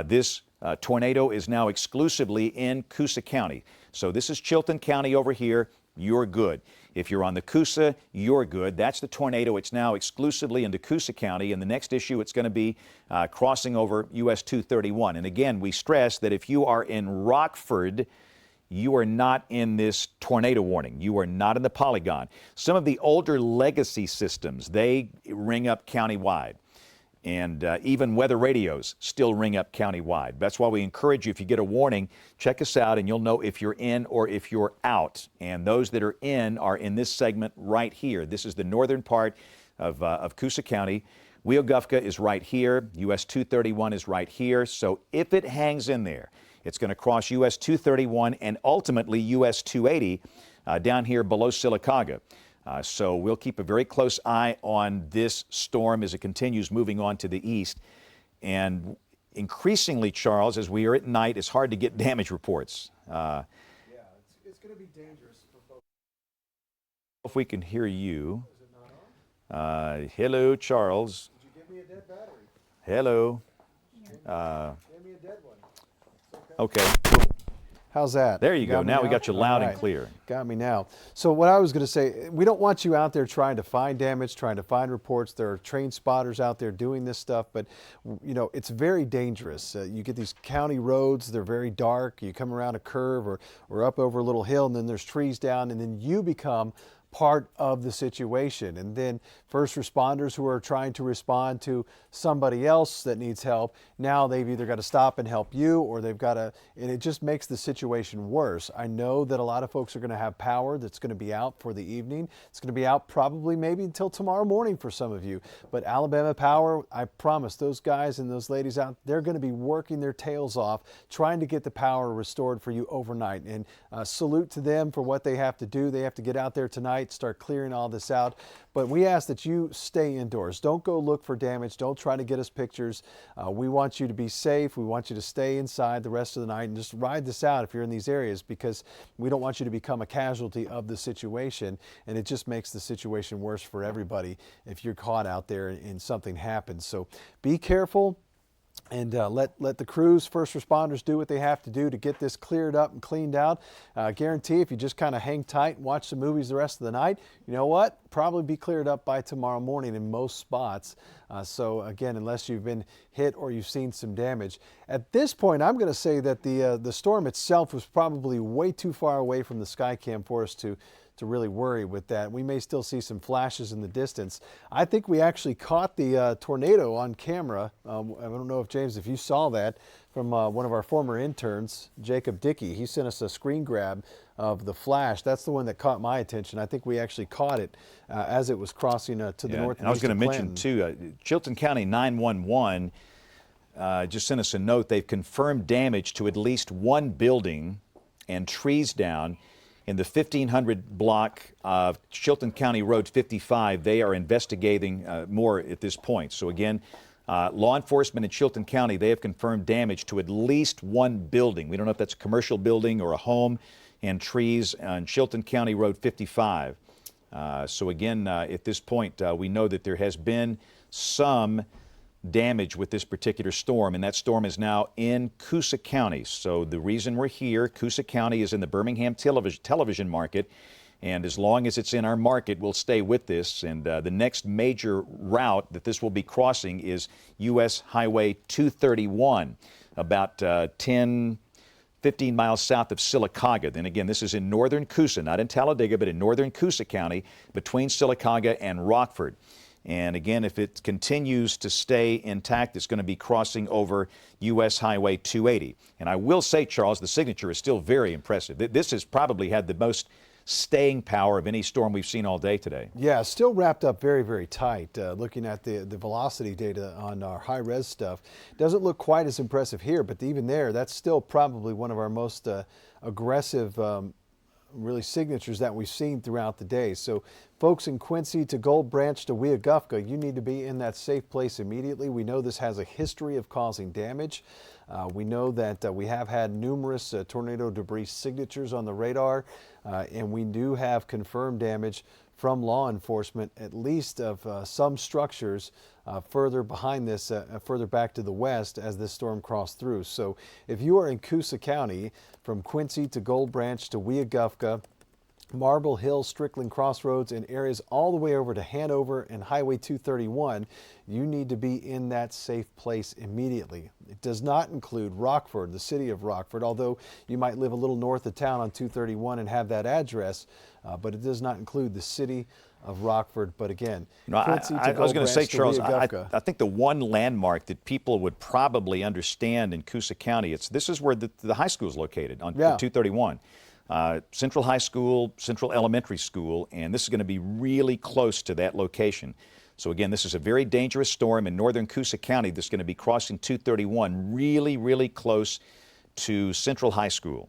This tornado is now exclusively in Cusa County. So this is Chilton County over here. You're good. If you're on the Cusa, you're good. That's the tornado. It's now exclusively into Cusa County. And the next issue, it's going to be crossing over US 231. And again, we stress that if you are in Rockford, you are not in this tornado warning. You are not in the polygon. Some of the older legacy systems, they ring up countywide. And even weather radios still ring up countywide. That's why we encourage you, if you get a warning, check us out and you'll know if you're in or if you're out. And those that are in this segment right here. This is the northern part of Cusa County. Weogufka is right here. US 231 is right here. So if it hangs in there, it's going to cross US 231 and ultimately US 280 down here below Sylacauga. So we'll keep a very close eye on this storm as it continues moving on to the east. And increasingly, Charles, as we are at night, it's hard to get damage reports. Yeah, it's going to be dangerous for folks. If we can hear you. Hello, Charles. Did you give me a dead battery? Hello. Give me a dead one. Okay. How's that? There you go. Now we got you loud and right. clear. Got me now. So what I was going to say, we don't want you out there trying to find damage, trying to find reports. There are trained spotters out there doing this stuff, but you know, it's very dangerous. You get these county roads, they're very dark. You come around a curve or up over a little hill, and then there's trees down, and then you become part of the situation. And then first responders who are trying to respond to somebody else that needs help, now they've either got to stop and help you, or they've got to, and it just makes the situation worse. I know that a lot of folks are going to have power that's going to be out for the evening. It's going to be out probably maybe until tomorrow morning for some of you. But Alabama Power, I promise those guys and those ladies out, they're going to be working their tails off trying to get the power restored for you overnight. And salute to them for what they have to do. They have to get out there tonight, start clearing all this out. But we ask that you stay indoors. Don't go look for damage. Don't try to get us pictures. We want you to be safe. We want you to stay inside the rest of the night and just ride this out if you're in these areas, because we don't want you to become a casualty of the situation. And it just makes the situation worse for everybody if you're caught out there and something happens. So be careful. And let the crews, first responders, do what they have to do to get this cleared up and cleaned out. Guarantee if you just kind of hang tight and watch some movies the rest of the night, you know what? Probably be cleared up by tomorrow morning in most spots. So again, unless you've been hit or you've seen some damage. At this point, I'm going to say that the storm itself was probably way too far away from the Skycam for us to really worry with that. We may still see some flashes in the distance. I think we actually caught the tornado on camera. I don't know if, James, if you saw that from one of our former interns, Jacob Dickey. He sent us a screen grab of the flash. That's the one that caught my attention. I think we actually caught it as it was crossing to the north. And I was going to mention too, Chilton County 911 just sent us a note. They've confirmed damage to at least one building and trees down in the 1500 block of Chilton County Road 55. They are investigating more at this point. So again, law enforcement in Chilton County, they have confirmed damage to at least one building. We don't know if that's a commercial building or a home, and trees on Chilton County Road 55. So again, at this point, we know that there has been some damage with this particular storm, and that storm is now in Cusa County. So the reason we're here, Cusa County is in the Birmingham television market, and as long as it's in our market, we'll stay with this. And the next major route that this will be crossing is U.S. Highway 231, about 15 miles south of Sylacauga. Then again, this is in northern Cusa, not in Talladega, but in northern Cusa County, between Sylacauga and Rockford. And again, if it continues to stay intact, it's going to be crossing over U.S. Highway 280. And I will say, Charles, the signature is still very impressive. This has probably had the most staying power of any storm we've seen all day today. Yeah, still wrapped up very, very tight. Looking at the velocity data on our high-res stuff, doesn't look quite as impressive here, but even there, that's still probably one of our most aggressive really signatures that we've seen throughout the day. So folks in Quincy to Gold Branch to Weogufka, you need to be in that safe place immediately. We know this has a history of causing damage. We know that we have had numerous tornado debris signatures on the radar, and we do have confirmed damage from law enforcement, at least of some structures further behind this, further back to the west as this storm crossed through. So if you are in Cusa County, from Quincy to Gold Branch to Weogufka, Marble Hill, Strickland Crossroads, and areas all the way over to Hanover and Highway 231, you need to be in that safe place immediately. It does not include Rockford, the city of Rockford, although you might live a little north of town on 231 and have that address, but it does not include the city of Rockford. But again, Quincy to I was going to say, Charles, I think the one landmark that people would probably understand in Cusa County, this is where the high school is located on 231. Central High School, Central Elementary School, and this is going to be really close to that location. So again, this is a very dangerous storm in northern Cusa County that's going to be crossing 231 really, really close to Central High School.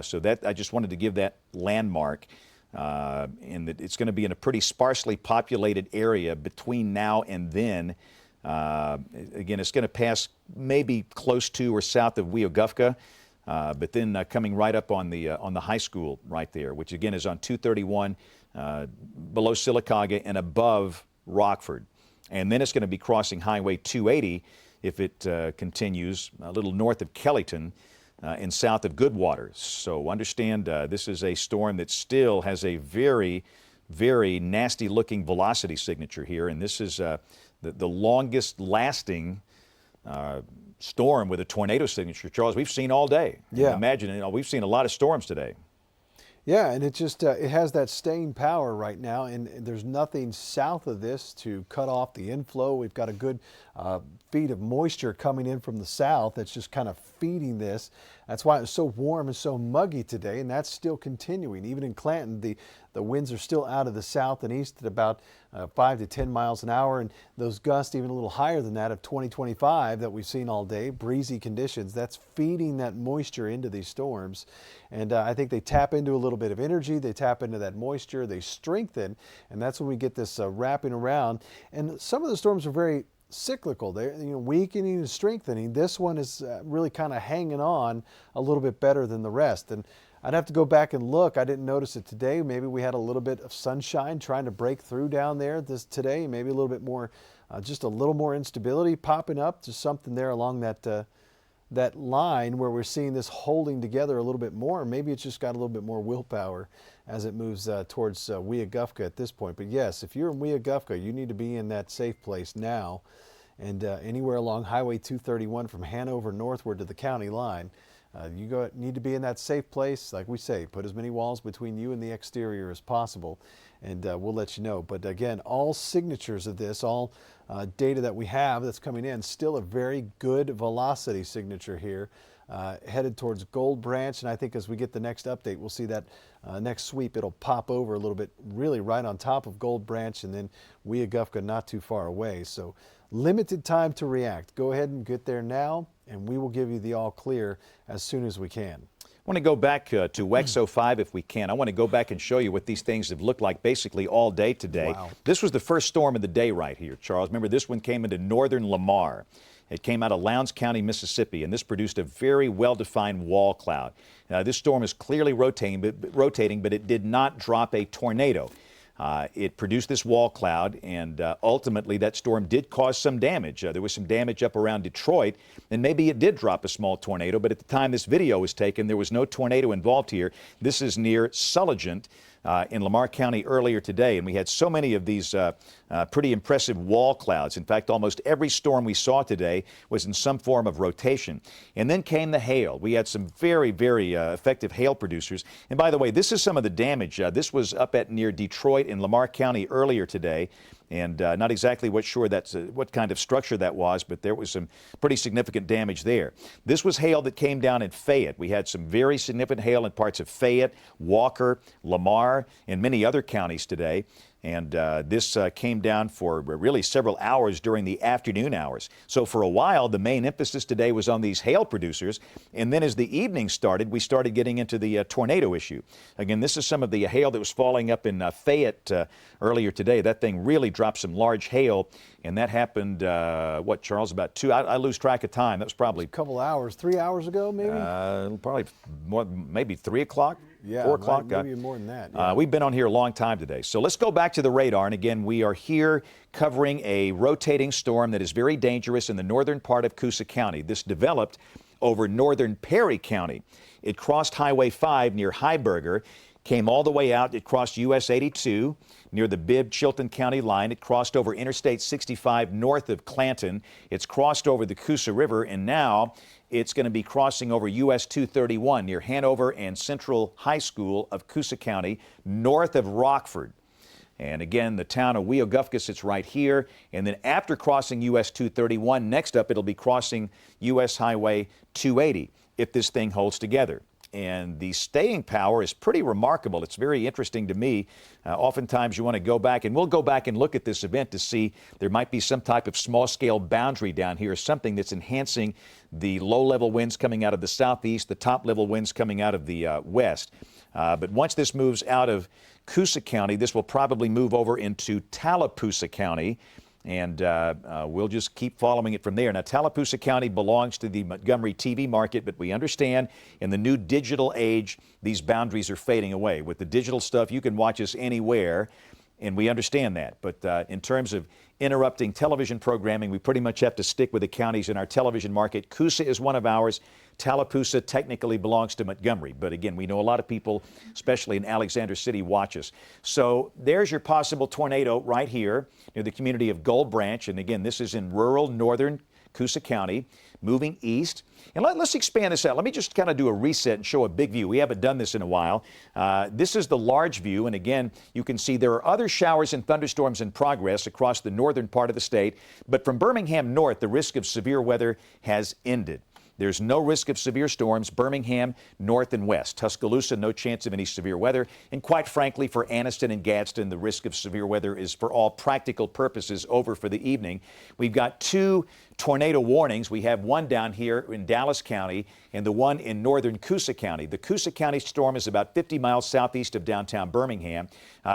So that I just wanted to give that landmark, and that it's going to be in a pretty sparsely populated area between now and then. Again, it's going to pass maybe close to or south of Weogufka. But then coming right up on the high school right there, which again is on 231 below Sylacauga and above Rockford. And then it's going to be crossing Highway 280 if it continues a little north of Kellyton and south of Goodwater. So understand this is a storm that still has a very, very nasty looking velocity signature here. And this is the longest lasting storm with a tornado signature, Charles, we've seen all day. Yeah. Imagine, we've seen a lot of storms today. Yeah, and it just it has that staying power right now, and there's nothing south of this to cut off the inflow. We've got a good feed of moisture coming in from the south that's just kind of feeding this. That's why it's so warm and so muggy today, and that's still continuing. Even in Clanton, the winds are still out of the south and east at about 5 to 10 miles an hour, and those gusts even a little higher than that of 20-25 that we've seen all day, breezy conditions. That's feeding that moisture into these storms, and I think they tap into a little bit of energy, they tap into that moisture, they strengthen, and that's when we get this wrapping around. And some of the storms are very cyclical. They're weakening and strengthening. This one is really kind of hanging on a little bit better than the rest. And I'd have to go back and look. I didn't notice it today. Maybe we had a little bit of sunshine trying to break through down there today. Maybe a little bit more, just a little more instability popping up. Just something there along that line where we're seeing this holding together a little bit more. Maybe it's just got a little bit more willpower as it moves towards Weogufka at this point. But yes, if you're in Weogufka, you need to be in that safe place now. And anywhere along Highway 231 from Hanover northward to the county line, you need to be in that safe place. Like we say, put as many walls between you and the exterior as possible, and we'll let you know. But again, all signatures of this, all data that we have that's coming in, still a very good velocity signature here, headed towards Gold Branch. And I think as we get the next update, we'll see that next sweep, it'll pop over a little bit, really right on top of Gold Branch, and then Weogufka not too far away. So limited time to react. Go ahead and get there now, and we will give you the all clear as soon as we can. I want to go back to WEX05 if we can. I want to go back and show you what these things have looked like basically all day today. Wow. This was the first storm of the day right here, Charles. Remember, this one came into northern Lamar. It came out of Lowndes County, Mississippi, and this produced a very well-defined wall cloud. This storm is clearly rotating, but it did not drop a tornado. It produced this wall cloud, and ultimately that storm did cause some damage. There was some damage up around Detroit, and maybe it did drop a small tornado, but at the time this video was taken, there was no tornado involved here. This is near Sulligent in Lamar County earlier today, and we had so many of these pretty impressive wall clouds. In fact, almost every storm we saw today was in some form of rotation. And then came the hail. We had some very, very effective hail producers. And by the way, this is some of the damage. This was up at near Detroit in Lamar County earlier today. And not exactly what kind of structure that was, but there was some pretty significant damage there. This was hail that came down in Fayette. We had some very significant hail in parts of Fayette, Walker, Lamar, and many other counties today. And this came down for really several hours during the afternoon hours. So for a while, the main emphasis today was on these hail producers. And then as the evening started, we started getting into the tornado issue. Again, this is some of the hail that was falling up in Fayette earlier today. That thing really dropped some large hail. And that happened, what, Charles, about I lose track of time. That was probably a couple hours, 3 hours ago, maybe? Probably more, maybe 3 o'clock. Yeah, 4 o'clock. Maybe more than that. Yeah. We've been on here a long time today. So let's go back to the radar. And again, we are here covering a rotating storm that is very dangerous in the northern part of Cusa County. This developed over northern Perry County. It crossed Highway 5 near Heiberger, came all the way out. It crossed US 82 near the Bibb-Chilton County line. It crossed over Interstate 65 north of Clanton. It's crossed over the Coosa River, and now it's going to be crossing over US 231 near Hanover and Central High School of Cusa County, north of Rockford. And again, the town of Weogufka sits right here. And then after crossing US 231, next up it'll be crossing US Highway 280 if this thing holds together. And the staying power is pretty remarkable. It's very interesting to me. Oftentimes you want to go back, and we'll go back and look at this event to see there might be some type of small-scale boundary down here, something that's enhancing the low-level winds coming out of the southeast, the top-level winds coming out of the west. But once this moves out of Cusa County, this will probably move over into Tallapoosa County, and we'll just keep following it from there. Now, Tallapoosa County belongs to the Montgomery TV market, but we understand in the new digital age, these boundaries are fading away. With the digital stuff, you can watch us anywhere, and we understand that. But in terms of interrupting television programming, we pretty much have to stick with the counties in our television market. Cusa is one of ours. Tallapoosa technically belongs to Montgomery. But again, we know a lot of people, especially in Alexander City, watch us. So there's your possible tornado right here near the community of Gold Branch. And again, this is in rural northern Cusa County, moving east. And let's expand this out. Let me just kind of do a reset and show a big view. We haven't done this in a while. This is the large view. And again, you can see there are other showers and thunderstorms in progress across the northern part of the state. But from Birmingham north, the risk of severe weather has ended. There's no risk of severe storms. Birmingham, north and west. Tuscaloosa, no chance of any severe weather. And quite frankly, for Anniston and Gadsden, the risk of severe weather is, for all practical purposes, over for the evening. We've got 2 tornado warnings. We have one down here in Dallas County and the one in northern Cusa County. The Cusa County storm is about 50 miles southeast of downtown Birmingham.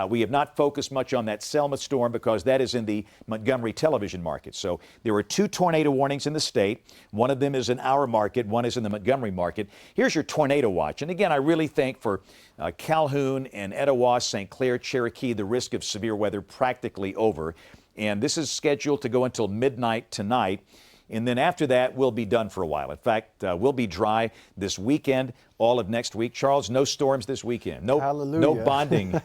We have not focused much on that Selma storm because that is in the Montgomery television market. So there are 2 tornado warnings in the state. One of them is in our market, one is in the Montgomery market. Here's your tornado watch. And again, I really think for Calhoun and Etowah, St. Clair, Cherokee, the risk of severe weather practically over. And this is scheduled to go until midnight tonight. And then after that, we'll be done for a while. In fact, we'll be dry this weekend, all of next week. Charles, no storms this weekend. No, Hallelujah. No bonding.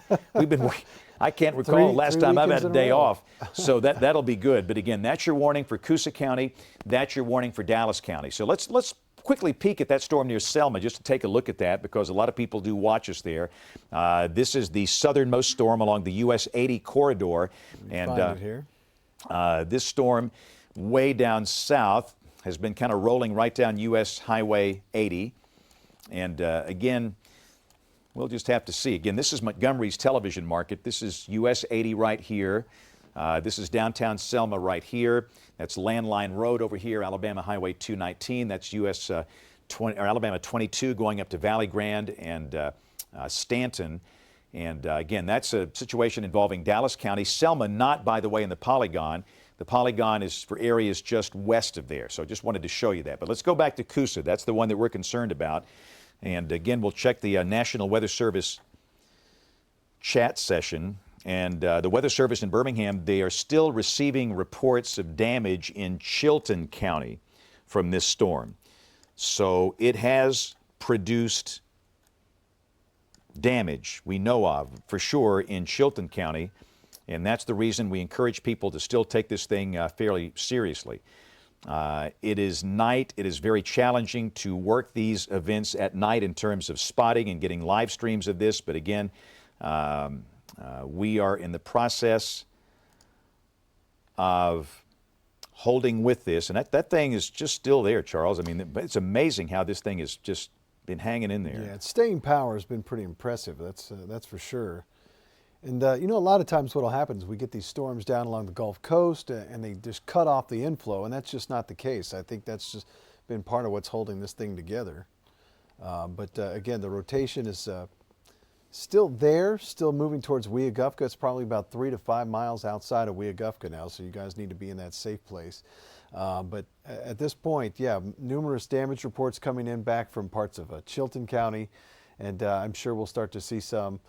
I can't recall last time I've had a day off. So that'll be good. But again, that's your warning for Cusa County. That's your warning for Dallas County. So let's quickly peek at that storm near Selma just to take a look at that because a lot of people do watch us there. This is the southernmost storm along the US 80 corridor. And here. This storm way down south has been kind of rolling right down US Highway 80. And again, we'll just have to see. Again, this is Montgomery's television market. This is US 80 right here. This is downtown Selma right here. That's Landline Road over here, Alabama Highway 219. That's Alabama 22 going up to Valley Grande and Stanton. And again, that's a situation involving Dallas County. Selma, not, by the way, in the polygon. The polygon is for areas just west of there. So I just wanted to show you that. But let's go back to Cusa. That's the one that we're concerned about. And again, we'll check the National Weather Service chat session. And the Weather Service in Birmingham, they are still receiving reports of damage in Chilton County from this storm. So it has produced damage we know of for sure in Chilton County, and that's the reason we encourage people to still take this thing fairly seriously. It is night. It is very challenging to work these events at night in terms of spotting and getting live streams of this, but again, we are in the process of holding with this, and that thing is just still there, Charles. I mean, it's amazing how this thing has just been hanging in there. Yeah, its staying power has been pretty impressive. That's for sure. And you know, a lot of times what will happen is we get these storms down along the Gulf Coast and they just cut off the inflow, and that's just not the case. I think that's just been part of what's holding this thing together. But again, the rotation is still there, still moving towards Weogufka. It's probably about 3 to 5 miles outside of Weogufka now, so you guys need to be in that safe place. But at this point, yeah, numerous damage reports coming in back from parts of Chilton County, and I'm sure we'll start to see some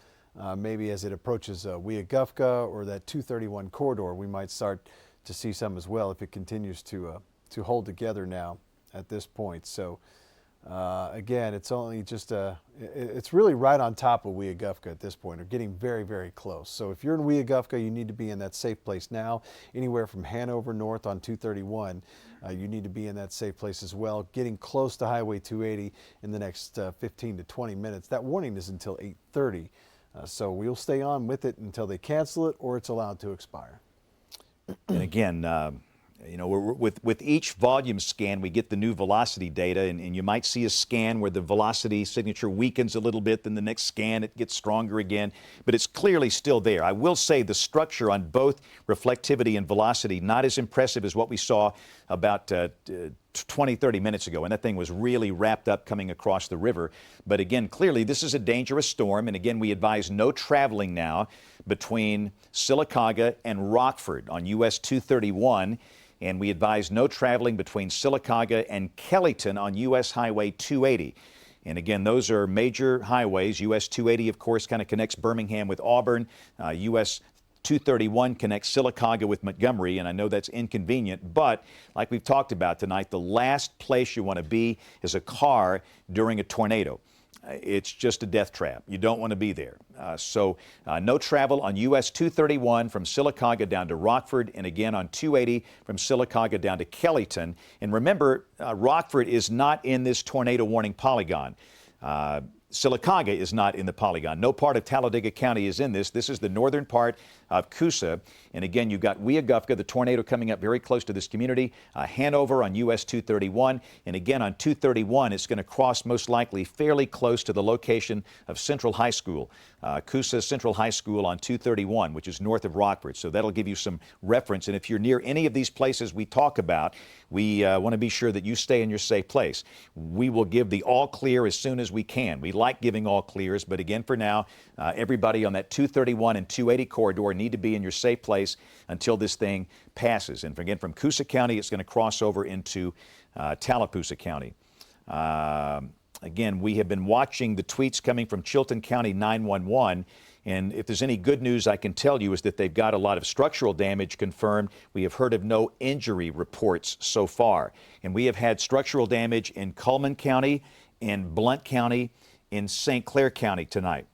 maybe as it approaches Weogufka or that 231 corridor. We might start to see some as well if it continues to hold together now at this point. So again, it's only just it's really right on top of Weogufka at this point, or getting very, very close. So if you're in Weogufka, you need to be in that safe place now. Anywhere from Hanover north on 231, you need to be in that safe place as well. Getting close to Highway 280 in the next 15 to 20 minutes. That warning is until 8:30. So we'll stay on with it until they cancel it or it's allowed to expire. And again, you know, with each volume scan, we get the new velocity data, and you might see a scan where the velocity signature weakens a little bit, then the next scan it gets stronger again, but it's clearly still there. I will say the structure on both reflectivity and velocity, not as impressive as what we saw about 20, 30 minutes ago, and that thing was really wrapped up coming across the river. But again, clearly this is a dangerous storm, and again, we advise no traveling now between Sylacauga and Rockford on US 231, and we advise no traveling between Sylacauga and Kellyton on US Highway 280. And again, those are major highways. US 280, of course, kind of connects Birmingham with Auburn. US 231 connects Sylacauga with Montgomery, and I know that's inconvenient, but like we've talked about tonight, the last place you want to be is a car during a tornado. It's just a death trap. You don't want to be there. So no travel on US 231 from Sylacauga down to Rockford, and again on 280 from Sylacauga down to Kellyton. And remember, Rockford is not in this tornado warning polygon. Sylacauga is not in the polygon. No part of Talladega County is in this. This is the northern part of Cusa. And again, you've got Weogufka, the tornado coming up very close to this community. Hanover on US 231. And again, on 231, it's going to cross most likely fairly close to the location of Central High School. Cusa Central High School on 231, which is north of Rockford. So that'll give you some reference. And if you're near any of these places we talk about, we want to be sure that you stay in your safe place. We will give the all clear as soon as we can. We like giving all clears, but again, for now, everybody on that 231 and 280 corridor need to be in your safe place until this thing passes. And again, from Cusa County, it's going to cross over into Tallapoosa County. Again, we have been watching the tweets coming from Chilton County 911, and if there's any good news I can tell you is that they've got a lot of structural damage confirmed. We have heard of no injury reports so far. And we have had structural damage in Cullman County, in Blount County, in St. Clair County tonight.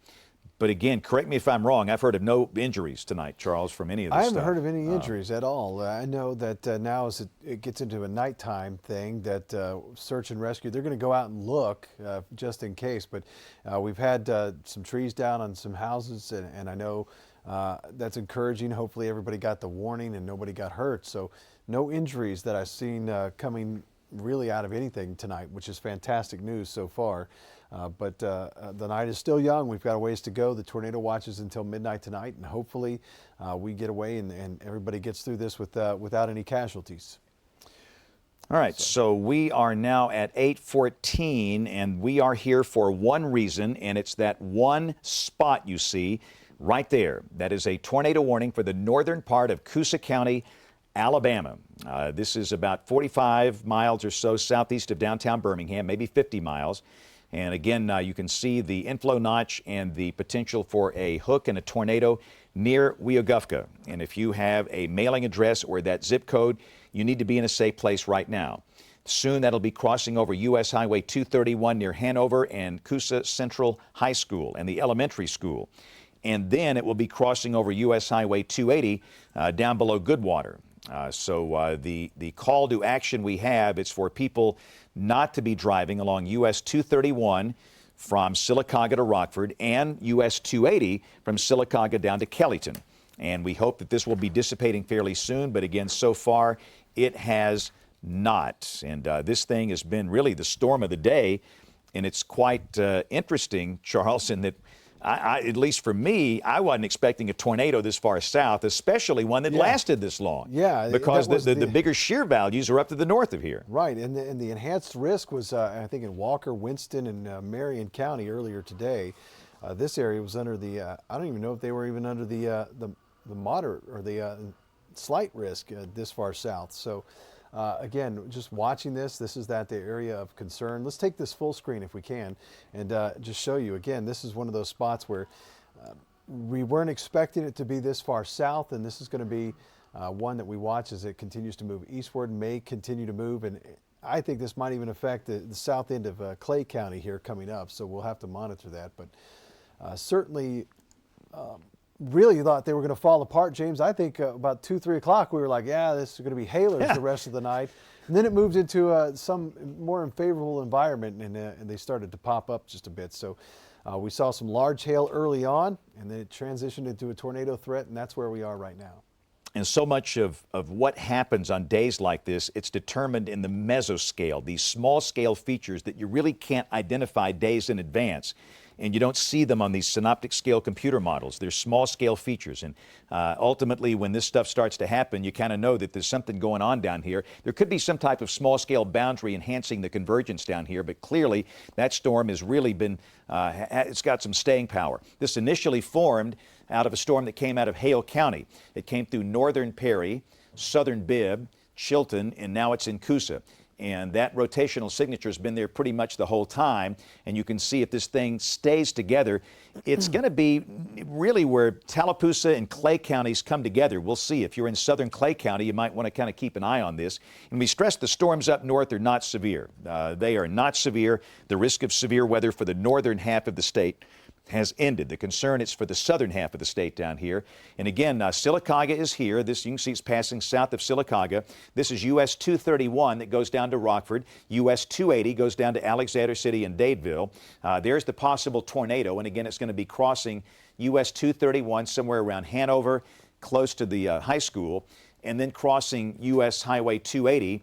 But again, correct me if I'm wrong, I've heard of no injuries tonight, Charles, from any of this I stuff. haven't heard of any injuries at all. I know that now as it gets into a nighttime thing, that search and rescue, they're going to go out and look just in case. But we've had some trees down on some houses, and I know that's encouraging. Hopefully everybody got the warning and nobody got hurt. So no injuries that I've seen coming really out of anything tonight, which is fantastic news so far. But the night is still young. We've got a ways to go. The tornado watches until midnight tonight, and hopefully we get away and everybody gets through this without any casualties. All right, so we are now at 8:14, and we are here for one reason, and it's that one spot you see right there. That is a tornado warning for the northern part of Cusa County, Alabama. This is about 45 miles or so southeast of downtown Birmingham, maybe 50 miles. And again, you can see the inflow notch and the potential for a hook and a tornado near Weogufka. And if you have a mailing address or that zip code, you need to be in a safe place right now. Soon that'll be crossing over U.S. Highway 231 near Hanover and Cusa Central High School and the elementary school. And then it will be crossing over U.S. Highway 280 down below Goodwater. So the call to action we have, it's for people not to be driving along U.S. 231 from Sylacauga to Rockford and U.S. 280 from Sylacauga down to Kellyton. And we hope that this will be dissipating fairly soon, but again, so far it has not. And this thing has been really the storm of the day, and it's quite interesting, Charles, in that at least for me, I wasn't expecting a tornado this far south, especially one that lasted this long. Yeah, because the bigger shear values are up to the north of here. Right, and the enhanced risk was, I think, in Walker, Winston, and Marion County earlier today. This area was under the, I don't even know if they were even under the moderate or the slight risk this far south. So again, just watching this is the area of concern. Let's take this full screen if we can and just show you again. This is one of those spots where we weren't expecting it to be this far south, and this is going to be one that we watch as it continues to move eastward, may continue to move, and I think this might even affect the south end of Clay County here coming up, so we'll have to monitor that. But certainly really thought they were going to fall apart, James. I think about 2-3 o'clock we were like, yeah, this is going to be hailers the rest of the night. And then it moved into some more unfavorable environment, and they started to pop up just a bit. So we saw some large hail early on, and then it transitioned into a tornado threat, and that's where we are right now. And so much of what happens on days like this, it's determined in the mesoscale, these small scale features that you really can't identify days in advance. And you don't see them on these synoptic scale computer models. They're small scale features. And ultimately, when this stuff starts to happen, you kind of know that there's something going on down here. There could be some type of small scale boundary enhancing the convergence down here, but clearly that storm has really been, it's got some staying power. This initially formed out of a storm that came out of Hale County. It came through northern Perry, southern Bibb, Chilton, and now it's in Cusa. And that rotational signature has been there pretty much the whole time. And you can see if this thing stays together, it's going to be really where Tallapoosa and Clay counties come together. We'll see. If you're in southern Clay County, you might want to kind of keep an eye on this. And we stress the storms up north are not severe. They are not severe. The risk of severe weather for the northern half of the state has ended. The concern is for the southern half of the state down here. And again, Sylacauga is here. This, you can see it's passing south of Sylacauga. This is US 231 that goes down to Rockford. US 280 goes down to Alexander City and Dadeville. There's the possible tornado. And again, it's going to be crossing US 231 somewhere around Hanover, close to the high school, and then crossing US Highway 280,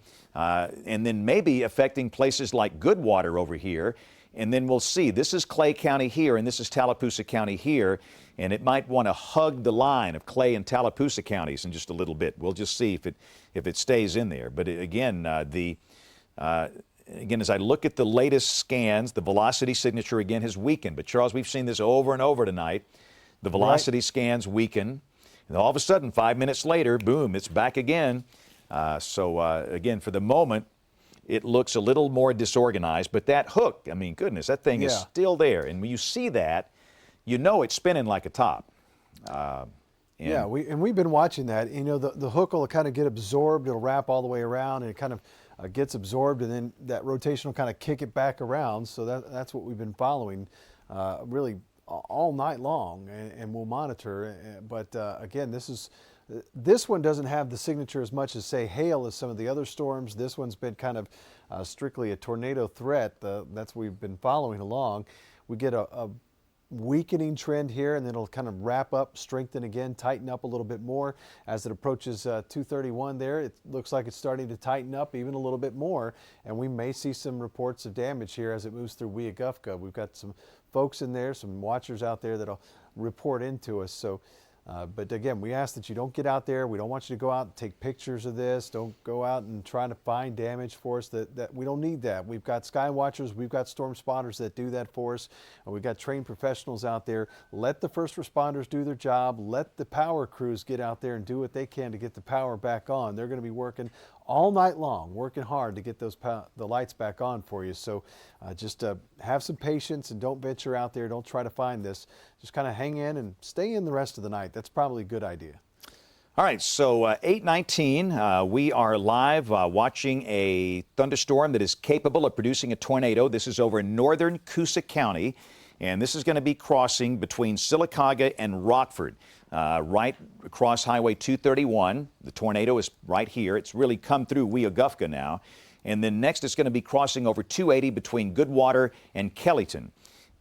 and then maybe affecting places like Goodwater over here. And then we'll see. This is Clay County here, and this is Tallapoosa County here, and it might want to hug the line of Clay and Tallapoosa counties in just a little bit. We'll just see if it stays in there. But again, again, as I look at the latest scans, the velocity signature again has weakened. But Charles, we've seen this over and over tonight. The velocity scans weaken, and all of a sudden, 5 minutes later, boom, it's back again. Again, for the moment, it looks a little more disorganized, but that hook, I mean, goodness, that thing is still there. And when you see that, you know it's spinning like a top. We've been watching that. You know, the hook will kind of get absorbed. It'll wrap all the way around, and it kind of gets absorbed, and then that rotation will kind of kick it back around. So that's what we've been following really all night long, and we'll monitor. But again, this one doesn't have the signature as much as, say, hail as some of the other storms. This one's been kind of strictly a tornado threat. That's what we've been following along. We get a weakening trend here, and then it'll kind of wrap up, strengthen again, tighten up a little bit more as it approaches 231 there. It looks like it's starting to tighten up even a little bit more, and we may see some reports of damage here as it moves through Weogufka. We've got some folks in there, some watchers out there that'll report into us. So. But again, we ask that you don't get out there. We don't want you to go out and take pictures of this. Don't go out and try to find damage for us. That we don't need that. We've got sky watchers. We've got storm spotters that do that for us. And we've got trained professionals out there. Let the first responders do their job. Let the power crews get out there and do what they can to get the power back on. They're going to be working all night long, working hard to get the lights back on for you. So just have some patience and don't venture out there. Don't try to find this. just kind of hang in and stay in the rest of the night. That's probably a good idea. All right, so 8:19, we are live watching a thunderstorm that is capable of producing a tornado. This is over northern Cusa County, and this is going to be crossing between Sylacauga and Rockford, right across Highway 231. The tornado is right here. It's really come through Weogufka now. And then next it's going to be crossing over 280 between Goodwater and Kellyton.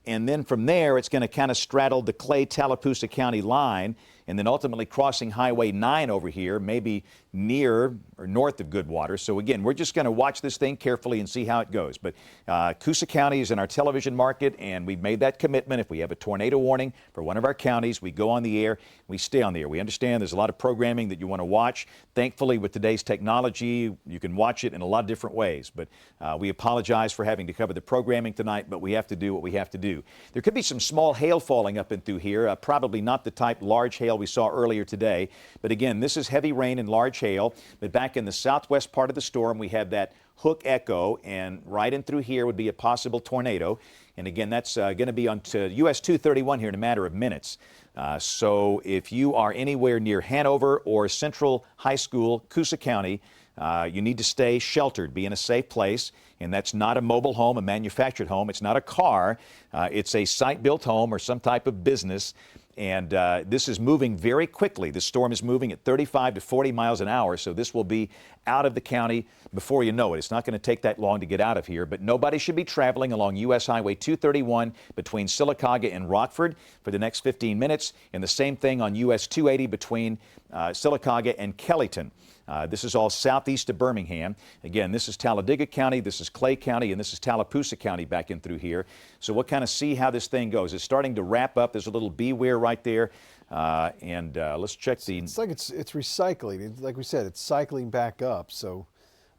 And then from there, it's going to kind of straddle the Clay-Tallapoosa County line, and then ultimately crossing Highway 9 over here, maybe near or north of Goodwater. So again, we're just going to watch this thing carefully and see how it goes. But Cusa County is in our television market, and we've made that commitment. If we have a tornado warning for one of our counties, we go on the air, we stay on the air. We understand there's a lot of programming that you want to watch. Thankfully, with today's technology, you can watch it in a lot of different ways. But we apologize for having to cover the programming tonight, but we have to do what we have to do. There could be some small hail falling up and through here, probably not the type large hail we saw earlier today. But again, this is heavy rain and large hail. But back in the southwest part of the storm, we have that hook echo, and right in through here would be a possible tornado. And again, that's going to be on to US 231 here in a matter of minutes. So if you are anywhere near Hanover or Central High School, Cusa County, you need to stay sheltered, be in a safe place. And that's not a mobile home, a manufactured home. It's not a car. It's a site-built home or some type of business. And this is moving very quickly. The storm is moving at 35 to 40 miles an hour, so this will be out of the county before you know it. It's not going to take that long to get out of here, but nobody should be traveling along U.S. Highway 231 between Sylacauga and Rockford for the next 15 minutes, and the same thing on U.S. 280 between Sylacauga and Kellyton. This is all southeast of Birmingham. Again, this is Talladega County, this is Clay County, and this is Tallapoosa County back in through here. So we'll kind of see how this thing goes. It's starting to wrap up. There's a little beware right there. Let's check the... It's like it's recycling. Like we said, it's cycling back up. So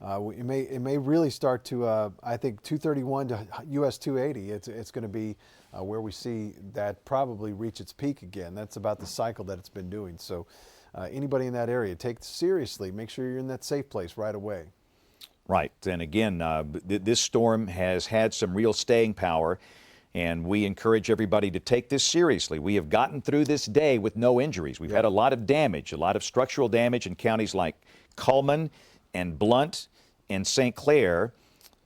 it may really start to, I think, 231 to US 280. It's going to be where we see that probably reach its peak again. That's about the cycle that it's been doing. So anybody in that area, take it seriously. Make sure you're in that safe place right away. Right. And again, this storm has had some real staying power, and we encourage everybody to take this seriously. We have gotten through this day with no injuries. We've had a lot of damage, a lot of structural damage in counties like Cullman and Blount and St. Clair.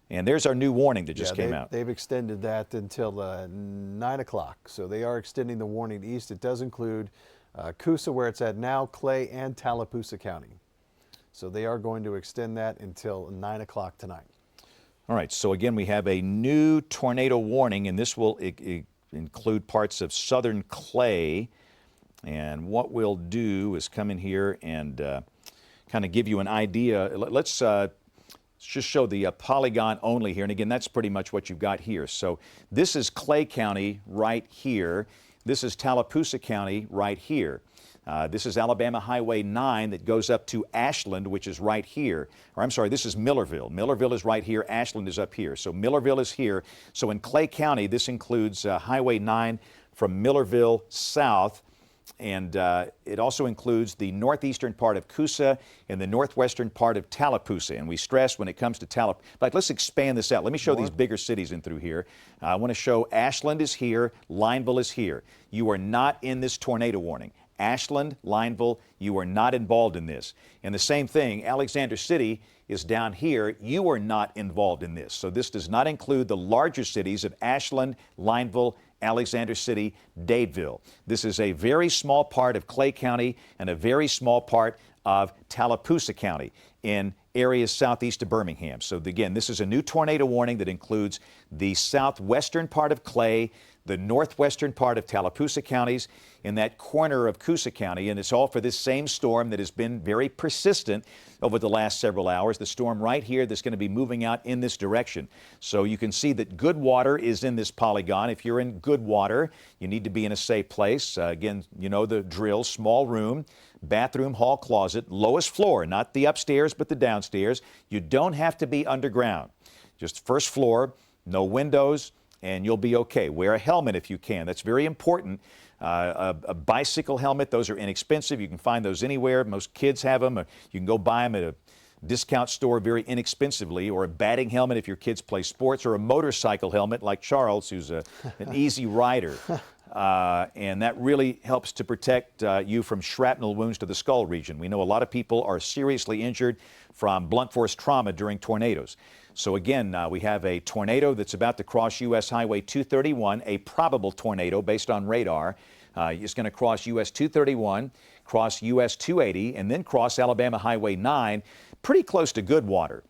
And there's our new warning that just came out. They've extended that until 9 o'clock. So they are extending the warning east. It does include Cusa, where it's at now, Clay, and Tallapoosa County. So they are going to extend that until 9 o'clock tonight. All right, so again, we have a new tornado warning, and this will include parts of southern Clay. And what we'll do is come in here and kind of give you an idea. Let's just show the polygon only here. And again, that's pretty much what you've got here. So this is Clay County right here. This is Tallapoosa County right here. This is Alabama Highway 9 that goes up to Ashland, which is right here. Or I'm sorry, this is Millerville. Millerville is right here. Ashland is up here. So Millerville is here. So in Clay County, this includes Highway 9 from Millerville south. And it also includes the northeastern part of Cusa and the northwestern part of Tallapoosa. And we stress when it comes to Tallapoosa. Like, let's expand this out. Let me show these bigger cities in through here. I want to show Ashland is here, Lineville is here. You are not in this tornado warning. Ashland, Lineville, you are not involved in this. And the same thing, Alexander City is down here. You are not involved in this. So this does not include the larger cities of Ashland, Lineville, Alexander City, Dadeville. This is a very small part of Clay County and a very small part of Tallapoosa County in areas southeast of Birmingham. So again, this is a new tornado warning that includes the southwestern part of Clay, the northwestern part of Tallapoosa counties, in that corner of Cusa County, and it's all for this same storm that has been very persistent over the last several hours. The storm right here that's going to be moving out in this direction. So you can see that Goodwater is in this polygon. If you're in Goodwater, you need to be in a safe place. Again, you know the drill, small room, bathroom, hall, closet, lowest floor, not the upstairs but the downstairs. You don't have to be underground. Just first floor, no windows, and you'll be okay. Wear a helmet if you can. That's very important. A bicycle helmet, those are inexpensive. You can find those anywhere. Most kids have them. You can go buy them at discount store very inexpensively, or a batting helmet if your kids play sports, or a motorcycle helmet like Charles, who's an easy rider. And that really helps to protect you from shrapnel wounds to the skull region. We know a lot of people are seriously injured from blunt force trauma during tornadoes. So again, we have a tornado that's about to cross U.S. Highway 231, a probable tornado based on radar. It's going to cross U.S. 231, cross U.S. 280, and then cross Alabama Highway 9, pretty close to Goodwater,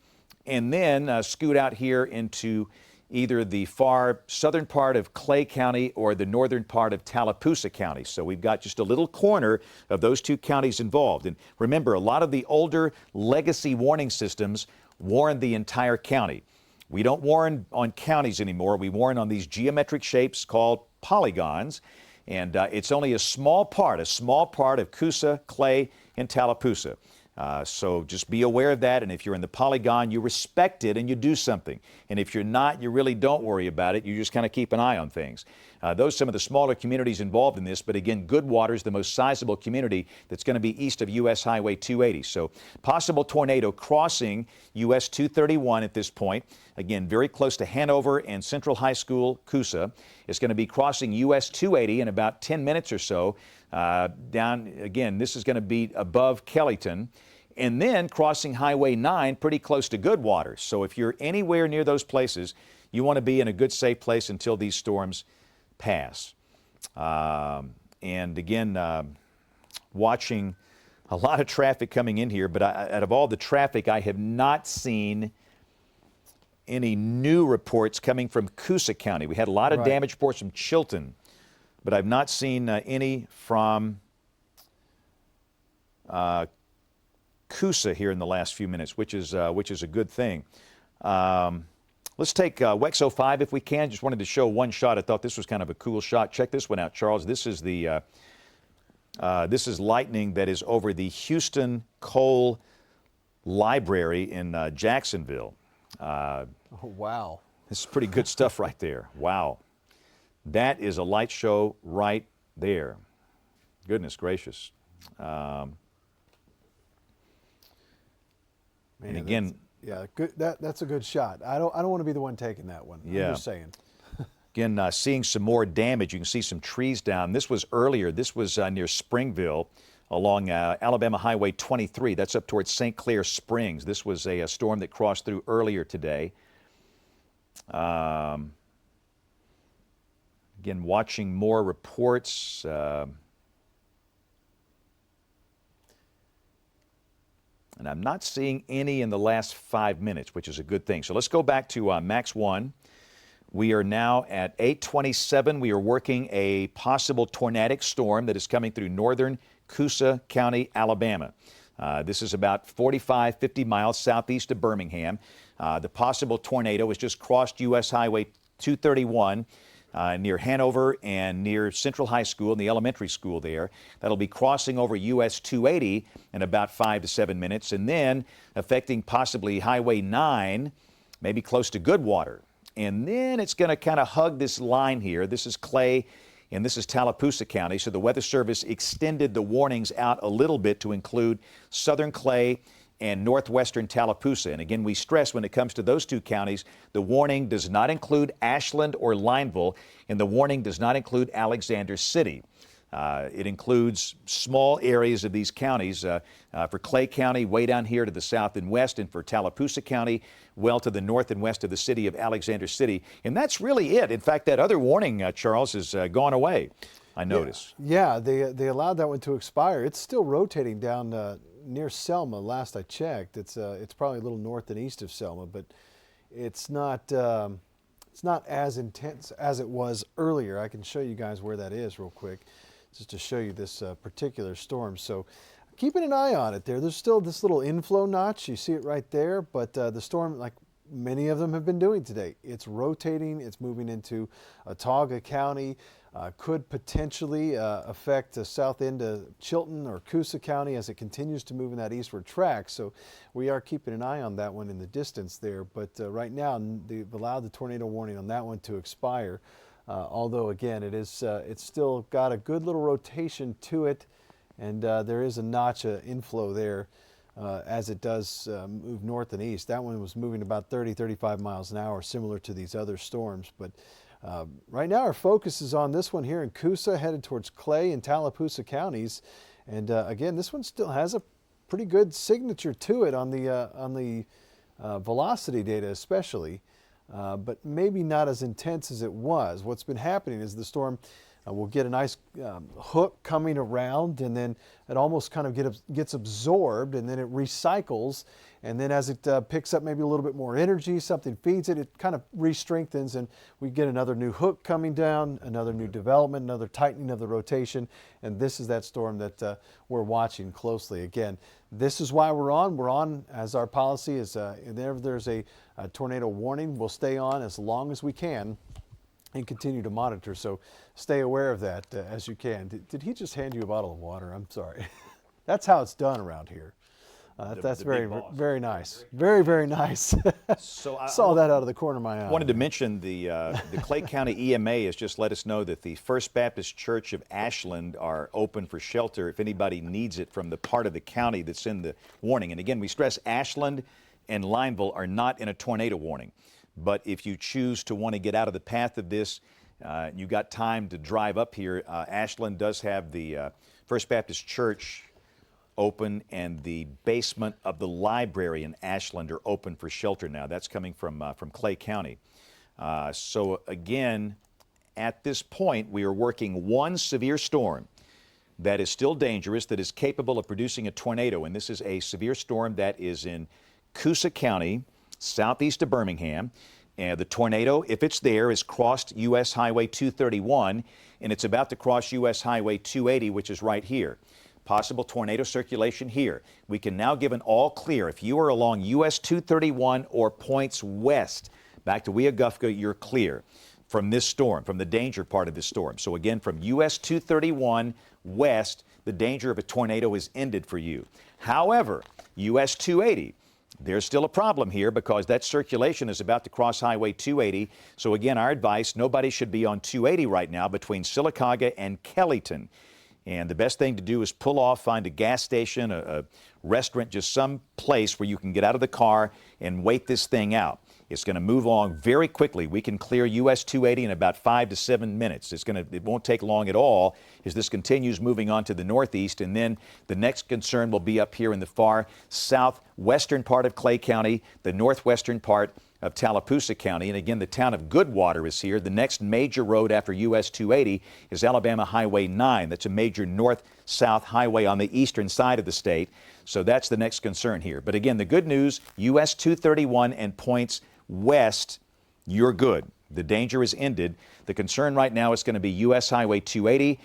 and then scoot out here into either the far southern part of Clay County or the northern part of Tallapoosa County. So we've got just a little corner of those two counties involved. And remember, a lot of the older legacy warning systems warn the entire county. We don't warn on counties anymore. We warn on these geometric shapes called polygons. And it's only a small part of Cusa, Clay, and Tallapoosa. So just be aware of that, and if you're in the polygon, you respect it and you do something. And if you're not, you really don't worry about it. You just kind of keep an eye on things. Those are some of the smaller communities involved in this, but again, Goodwater is the most sizable community that's going to be east of U.S. Highway 280. So possible tornado crossing U.S. 231 at this point. Again, very close to Hanover and Central High School, Cusa. It's going to be crossing U.S. 280 in about 10 minutes or so. Down, again, this is going to be above Kellyton, and then crossing Highway 9 pretty close to Goodwater. So if you're anywhere near those places, you want to be in a good, safe place until these storms pass. And again, watching a lot of traffic coming in here, but out of all the traffic, I have not seen any new reports coming from Cusa County. We had a lot of damage reports from Chilton, but I've not seen any from Cusa here in the last few minutes, which is a good thing. Let's take WEX 05 if we can. Just wanted to show one shot. I thought this was kind of a cool shot. Check this one out, Charles. This is the this is lightning that is over the Houston Coal Library in Jacksonville. Oh, wow. This is pretty good stuff right there. Wow. That is a light show right there. Goodness gracious. Man, and again, yeah, good. That's a good shot. I don't want to be the one taking that one. Yeah. I'm just saying. Again, seeing some more damage. You can see some trees down. This was earlier. This was near Springville along Alabama Highway 23. That's up towards St. Clair Springs. This was a storm that crossed through earlier today. Again, watching more reports. And I'm not seeing any in the last 5 minutes, which is a good thing. So let's go back to Max 1. We are now at 8:27. We are working a possible tornadic storm that is coming through northern Cusa County, Alabama. This is about 45, 50 miles southeast of Birmingham. The possible tornado has just crossed U.S. Highway 231 near Hanover and near Central High School and the elementary school there. That'll be crossing over US 280 in about 5 to 7 minutes, and then affecting possibly Highway 9, maybe close to Goodwater. And then it's going to kind of hug this line here. This is Clay and this is Tallapoosa County. So the Weather Service extended the warnings out a little bit to include southern Clay and northwestern Tallapoosa. And again, we stress when it comes to those two counties, the warning does not include Ashland or Lineville, and the warning does not include Alexander City. It includes small areas of these counties. For Clay County, way down here to the south and west, and for Tallapoosa County, well to the north and west of the city of Alexander City. And that's really it. In fact, that other warning, Charles, has gone away, I notice. Yeah, they allowed that one to expire. It's still rotating down near Selma. Last I checked, it's probably a little north and east of Selma, but it's not as intense as it was earlier. I can show you guys where that is real quick, just to show you this particular storm. So keeping an eye on it there. There's still this little inflow notch. You see it right there, but the storm, like many of them have been doing today, it's rotating. It's moving into Cusa County. Could potentially affect the south end of Chilton or Cusa County as it continues to move in that eastward track. So we are keeping an eye on that one in the distance there. But right now, they've allowed the tornado warning on that one to expire. Although, again, it's still got a good little rotation to it, and there is a notch of inflow there as it does move north and east. That one was moving about 30, 35 miles an hour, similar to these other storms. But right now our focus is on this one here in Cusa, headed towards Clay and Tallapoosa counties. And again, this one still has a pretty good signature to it on the velocity data especially, but maybe not as intense as it was. What's been happening is the storm will get a nice hook coming around, and then it almost kind of gets absorbed, and then it recycles, and then as it picks up maybe a little bit more energy, something feeds it, it kind of re-strengthens, and we get another new hook coming down, another new development, another tightening of the rotation, and this is that storm that we're watching closely. Again, this is why we're on. We're on, as our policy is, if there's a tornado warning, we'll stay on as long as we can and continue to monitor. So stay aware of that as you can. Did he just hand you a bottle of water? I'm sorry. That's how it's done around here. That's very, very nice. Very, very nice. So I saw that out of the corner of my eye. Wanted to mention the Clay County EMA has just let us know that the First Baptist Church of Ashland are open for shelter if anybody needs it from the part of the county that's in the warning. And again, we stress Ashland and Lineville are not in a tornado warning. But if you choose to want to get out of the path of this, you got time to drive up here. Ashland does have the First Baptist Church open, and the basement of the library in Ashland are open for shelter now. That's coming from Clay County. So again, at this point, we are working one severe storm that is still dangerous, that is capable of producing a tornado, and this is a severe storm that is in Cusa County, southeast of Birmingham. And the tornado, if it's there, has crossed U.S. Highway 231, and it's about to cross U.S. Highway 280, which is right here. Possible tornado circulation here. We can now give an all clear. If you are along U.S. 231 or points west, back to Weogufka, you're clear from this storm, from the danger part of this storm. So again, from U.S. 231 west, the danger of a tornado is ended for you. However, U.S. 280, there's still a problem here because that circulation is about to cross Highway 280. So again, our advice, nobody should be on 280 right now between Sylacauga and Kellyton. And the best thing to do is pull off, find a gas station, a restaurant, just some place where you can get out of the car and wait this thing out. It's going to move along very quickly. We can clear US 280 in about 5 to 7 minutes. It won't take long at all as this continues moving on to the northeast. And then the next concern will be up here in the far southwestern part of Clay County, the northwestern part of Tallapoosa County. And again, the town of Goodwater is here. The next major road after US 280 is Alabama Highway 9. That's a major north-south highway on the eastern side of the state. So that's the next concern here. But again, the good news, US 231 and points west, you're good. The danger is ended. The concern right now is going to be US Highway 280.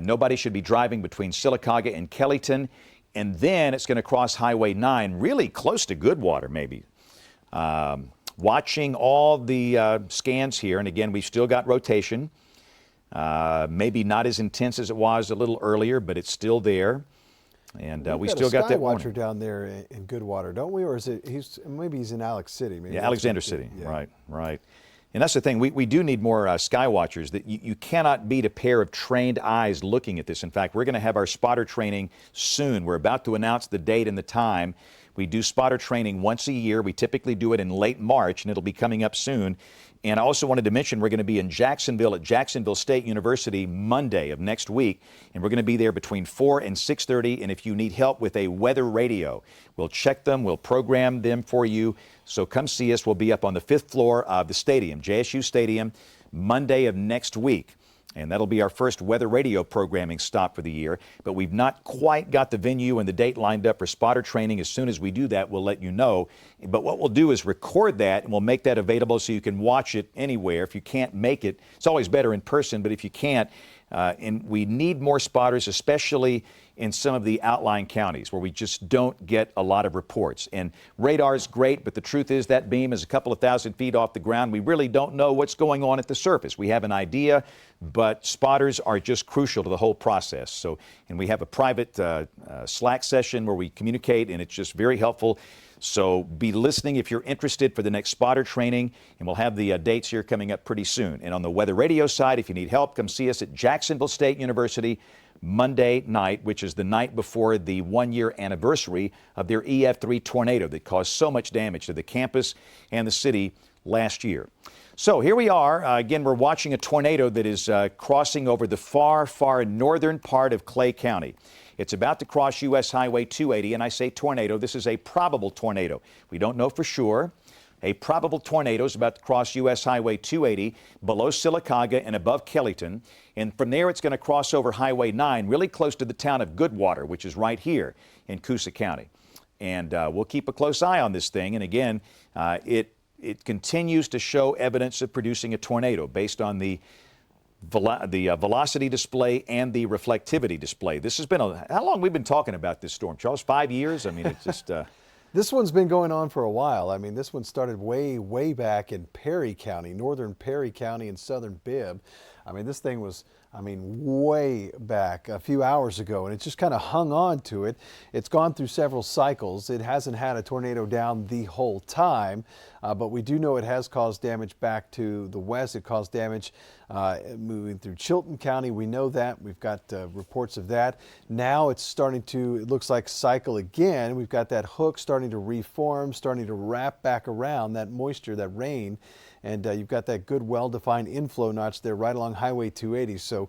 Nobody should be driving between Sylacauga and Kellyton. And then it's going to cross Highway 9, really close to Goodwater maybe. Watching all the scans here, and again, we've still got rotation. Maybe not as intense as it was a little earlier, but it's still there. And we still got that Watcher down there in Goodwater, don't we? Or is it? Maybe he's in Alex City. Maybe yeah, Alexander City. Yeah. Right. And that's the thing. We do need more sky watchers. That you cannot beat a pair of trained eyes looking at this. In fact, we're going to have our spotter training soon. We're about to announce the date and the time. We do spotter training once a year. We typically do it in late March, and it'll be coming up soon. And I also wanted to mention we're going to be in Jacksonville at Jacksonville State University Monday of next week, and we're going to be there between 4 and 6:30. And if you need help with a weather radio, we'll check them, we'll program them for you. So come see us. We'll be up on the 5th floor of the stadium, JSU Stadium, Monday of next week. And that'll be our first weather radio programming stop for the year. But we've not quite got the venue and the date lined up for spotter training. As soon as we do that, we'll let you know. But what we'll do is record that, and we'll make that available so you can watch it anywhere. If you can't make it, it's always better in person, but if you can't, and we need more spotters, especially in some of the outlying counties where we just don't get a lot of reports. And radar is great, but the truth is that beam is a couple of thousand feet off the ground. We really don't know what's going on at the surface. We have an idea, but spotters are just crucial to the whole process. So, and we have a private Slack session where we communicate, and it's just very helpful. So be listening if you're interested for the next spotter training, and we'll have the dates here coming up pretty soon. And on the weather radio side, if you need help, come see us at Jacksonville State University Monday night, which is the night before the one-year anniversary of their EF3 tornado that caused so much damage to the campus and the city last year. So here we are. Again, we're watching a tornado that is crossing over the far, far northern part of Clay County. It's about to cross U.S. Highway 280, and I say tornado. This is a probable tornado. We don't know for sure. A probable tornado is about to cross U.S. Highway 280 below Sylacauga and above Kellyton. And from there, it's going to cross over Highway 9, really close to the town of Goodwater, which is right here in Cusa County. And we'll keep a close eye on this thing. And again, it continues to show evidence of producing a tornado based on the velocity display and the reflectivity display. This has been how long we've been talking about this storm, Charles? 5 years? I mean, it's just... This one's been going on for a while. I mean, this one started way back in Perry County, northern Perry County and southern Bibb. I mean, this thing was, way back a few hours ago, and it just kind of hung on to it. It's gone through several cycles. It hasn't had a tornado down the whole time, but we do know it has caused damage back to the west. It caused damage moving through Chilton County. We know that. We've got reports of that. Now it's starting to, it looks like, cycle again. We've got that hook starting to reform, starting to wrap back around that moisture, that rain. And you've got that good, well-defined inflow notch there right along Highway 280. So,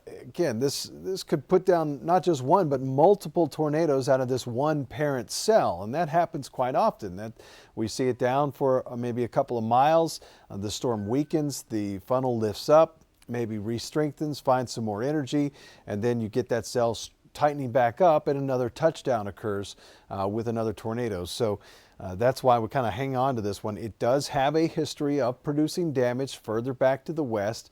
again, this could put down not just one, but multiple tornadoes out of this one parent cell. And that happens quite often. That we see it down for maybe a couple of miles. The storm weakens, the funnel lifts up, maybe re-strengthens, finds some more energy, and then you get that cell tightening back up and another touchdown occurs with another tornado. So that's why we kind of hang on to this one. It does have a history of producing damage further back to the west.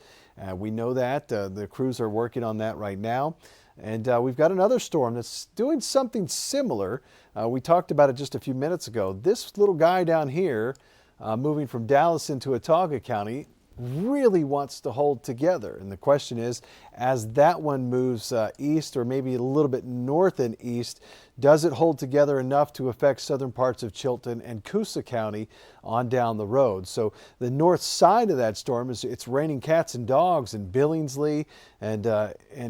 We know that. The crews are working on that right now. And we've got another storm that's doing something similar. We talked about it just a few minutes ago. This little guy down here, moving from Dallas into Cusa County, really wants to hold together. And the question is, as that one moves east or maybe a little bit north and east, does it hold together enough to affect southern parts of Chilton and Cusa County on down the road? So the north side of that storm is it's raining cats and dogs in Billingsley and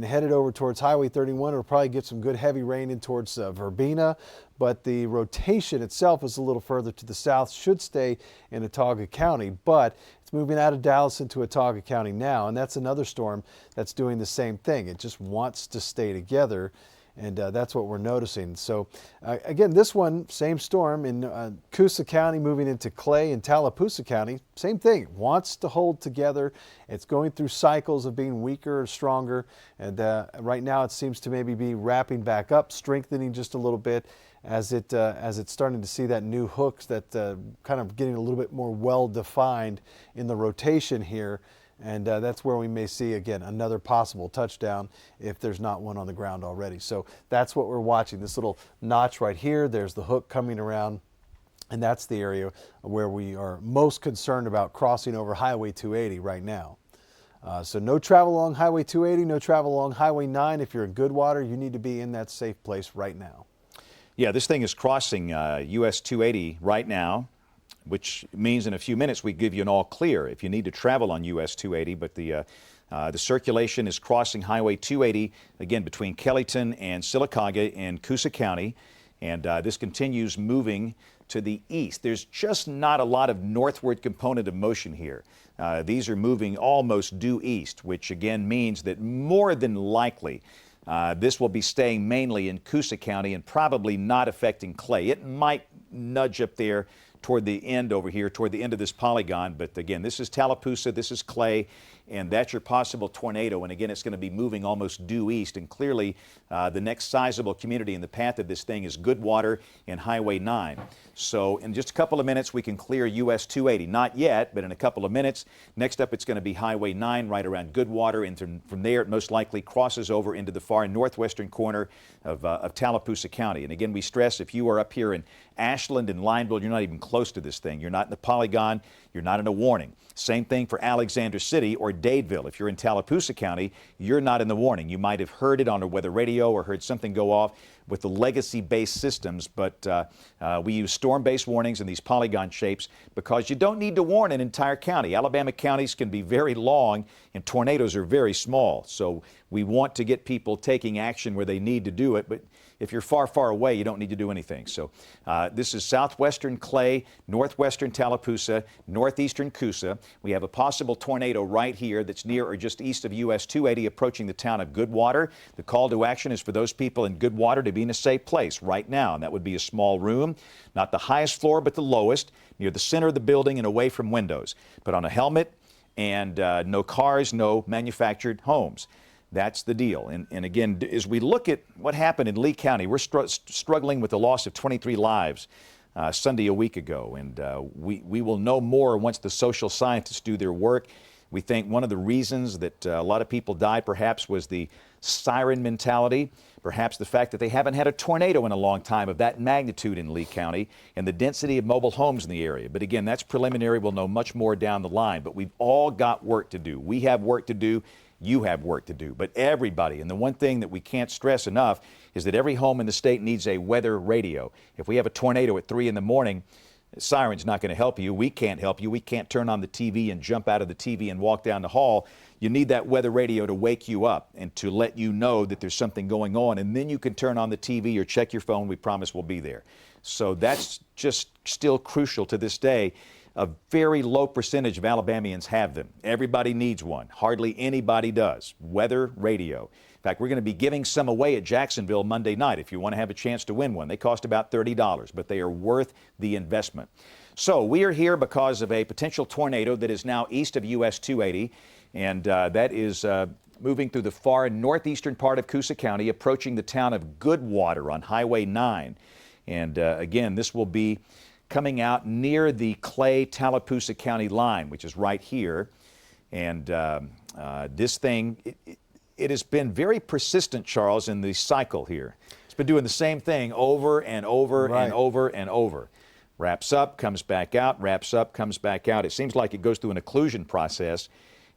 headed over towards Highway 31. It'll probably get some good heavy rain in towards Verbena. But the rotation itself is a little further to the south, should stay in Cusa County, but it's moving out of Dallas into Cusa County now, and that's another storm that's doing the same thing. It just wants to stay together, and that's what we're noticing. So again, this one, same storm in Cusa County moving into Clay and Tallapoosa County, same thing. It wants to hold together. It's going through cycles of being weaker or stronger, and right now it seems to maybe be wrapping back up, strengthening just a little bit, as it's starting to see that new hooks that kind of getting a little bit more well-defined in the rotation here. And that's where we may see, again, another possible touchdown if there's not one on the ground already. So that's what we're watching, this little notch right here. There's the hook coming around, and that's the area where we are most concerned about crossing over Highway 280 right now. So no travel along Highway 280, no travel along Highway 9. If you're in Goodwater, you need to be in that safe place right now. Yeah, this thing is crossing US 280 right now, which means in a few minutes we give you an all clear if you need to travel on US 280. But the circulation is crossing Highway 280, again, between Kellyton and Sylacauga in Cusa County. And this continues moving to the east. There's just not a lot of northward component of motion here. These are moving almost due east, which again means that more than likely this will be staying mainly in Cusa County and probably not affecting Clay. It might nudge up there toward the end over here, toward the end of this polygon. But again, this is Tallapoosa, this is Clay, and that's your possible tornado. And again, it's going to be moving almost due east. And clearly, the next sizable community in the path of this thing is Goodwater and Highway 9. So in just a couple of minutes, we can clear US 280. Not yet, but in a couple of minutes. Next up, it's going to be Highway 9 right around Goodwater. And from there, it most likely crosses over into the far northwestern corner of Tallapoosa County. And again, we stress, if you are up here in Ashland and Lineville, you're not even close to this thing. You're not in the polygon. You're not in a warning. Same thing for Alexander City or Dadeville. If you're in Tallapoosa County, you're not in the warning. You might have heard it on a weather radio or heard something go off with the legacy-based systems, but we use storm-based warnings in these polygon shapes because you don't need to warn an entire county. Alabama counties can be very long and tornadoes are very small, so we want to get people taking action where they need to do it, but if you're far, far away, you don't need to do anything. So this is southwestern Clay, northwestern Tallapoosa, northeastern Cusa. We have a possible tornado right here that's near or just east of US 280 approaching the town of Goodwater. The call to action is for those people in Goodwater to be in a safe place right now, and that would be a small room, not the highest floor, but the lowest, near the center of the building and away from windows. Put on a helmet and no cars, no manufactured homes. That's the deal. And again, as we look at what happened in Lee County, we're struggling with the loss of 23 lives Sunday a week ago. And we will know more once the social scientists do their work. We think one of the reasons that a lot of people died perhaps was the siren mentality, perhaps the fact that they haven't had a tornado in a long time of that magnitude in Lee County and the density of mobile homes in the area. But again, that's preliminary. We'll know much more down the line. But we've all got work to do. We have work to do. You have work to do, but everybody, and the one thing that we can't stress enough is that every home in the state needs a weather radio. If we have a tornado at 3 in the morning, the siren's not going to help you. We can't help you. We can't turn on the TV and jump out of the TV and walk down the hall. You need that weather radio to wake you up and to let you know that there's something going on, and then you can turn on the TV or check your phone. We promise we'll be there. So that's just still crucial to this day. A very low percentage of Alabamians have them. Everybody needs one. Hardly anybody does. Weather radio. In fact, we're going to be giving some away at Jacksonville Monday night if you want to have a chance to win one. They cost about $30, but they are worth the investment. So we are here because of a potential tornado that is now east of US 280, and that is moving through the far northeastern part of Cusa County, approaching the town of Goodwater on Highway 9. And again, this will be coming out near the Clay-Tallapoosa County line, which is right here. And this thing, it has been very persistent, Charles, in the cycle here. It's been doing the same thing over and over and over and over. Wraps up, comes back out, wraps up, comes back out. It seems like it goes through an occlusion process,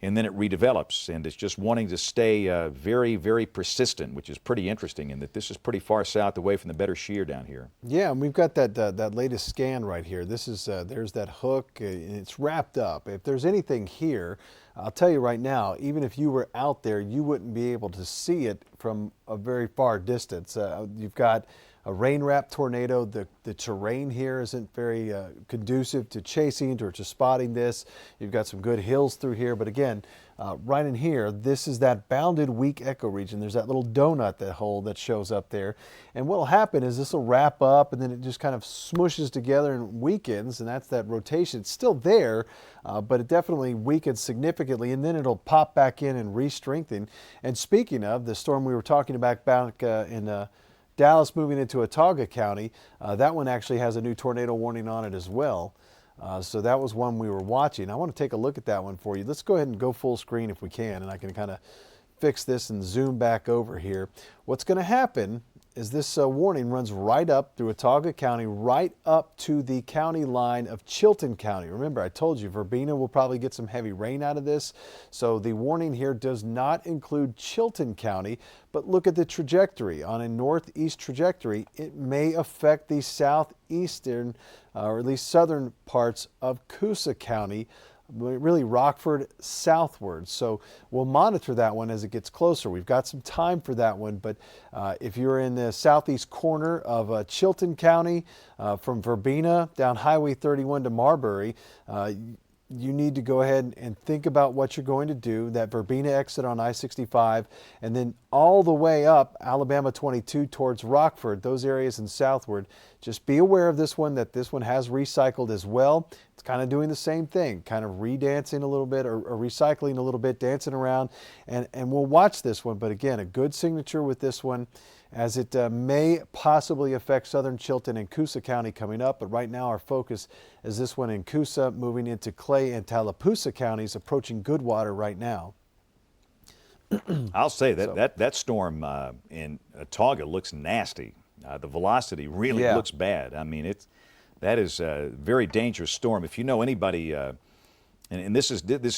and then it redevelops, and it's just wanting to stay very, very persistent, which is pretty interesting, in that this is pretty far south away from the better shear down here. Yeah, and we've got that latest scan right here. This is there's that hook, and it's wrapped up. If there's anything here, I'll tell you right now, even if you were out there, you wouldn't be able to see it from a very far distance. You've got a rain-wrapped tornado. The terrain here isn't very conducive to chasing or to spotting this. You've got some good hills through here, but again, right in here, this is that bounded weak ecoregion. There's that little donut, that hole that shows up there. And what will happen is this will wrap up and then it just kind of smushes together and weakens, and that's that rotation. It's still there, but it definitely weakens significantly, and then it'll pop back in and re-strengthen. And speaking of the storm we were talking about back in Dallas moving into Cusa County, that one actually has a new tornado warning on it as well. So that was one we were watching. I want to take a look at that one for you. Let's go ahead and go full screen if we can, and I can kind of fix this and zoom back over here. What's going to happen is this warning runs right up through Cusa County, right up to the county line of Chilton County. Remember, I told you Verbena will probably get some heavy rain out of this. So the warning here does not include Chilton County, but look at the trajectory. On a northeast trajectory, it may affect the southeastern, or at least southern parts of Cusa County, really Rockford southward. So we'll monitor that one as it gets closer. We've got some time for that one, but if you're in the southeast corner of Chilton County, from Verbena down Highway 31 to Marbury, you need to go ahead and think about what you're going to do. That Verbena exit on I-65, and then all the way up Alabama 22 towards Rockford, those areas and southward. Just be aware of this one, that this one has recycled as well. It's kind of doing the same thing, kind of re-dancing a little bit, or recycling a little bit, dancing around, and we'll watch this one. But again, a good signature with this one, as it may possibly affect southern Chilton and Cusa County coming up. But right now our focus is this one in Cusa, moving into Clay and Tallapoosa counties, approaching Goodwater right now. I'll say that storm in Cusa looks nasty. The velocity really looks bad. I mean, that is a very dangerous storm. If you know anybody and this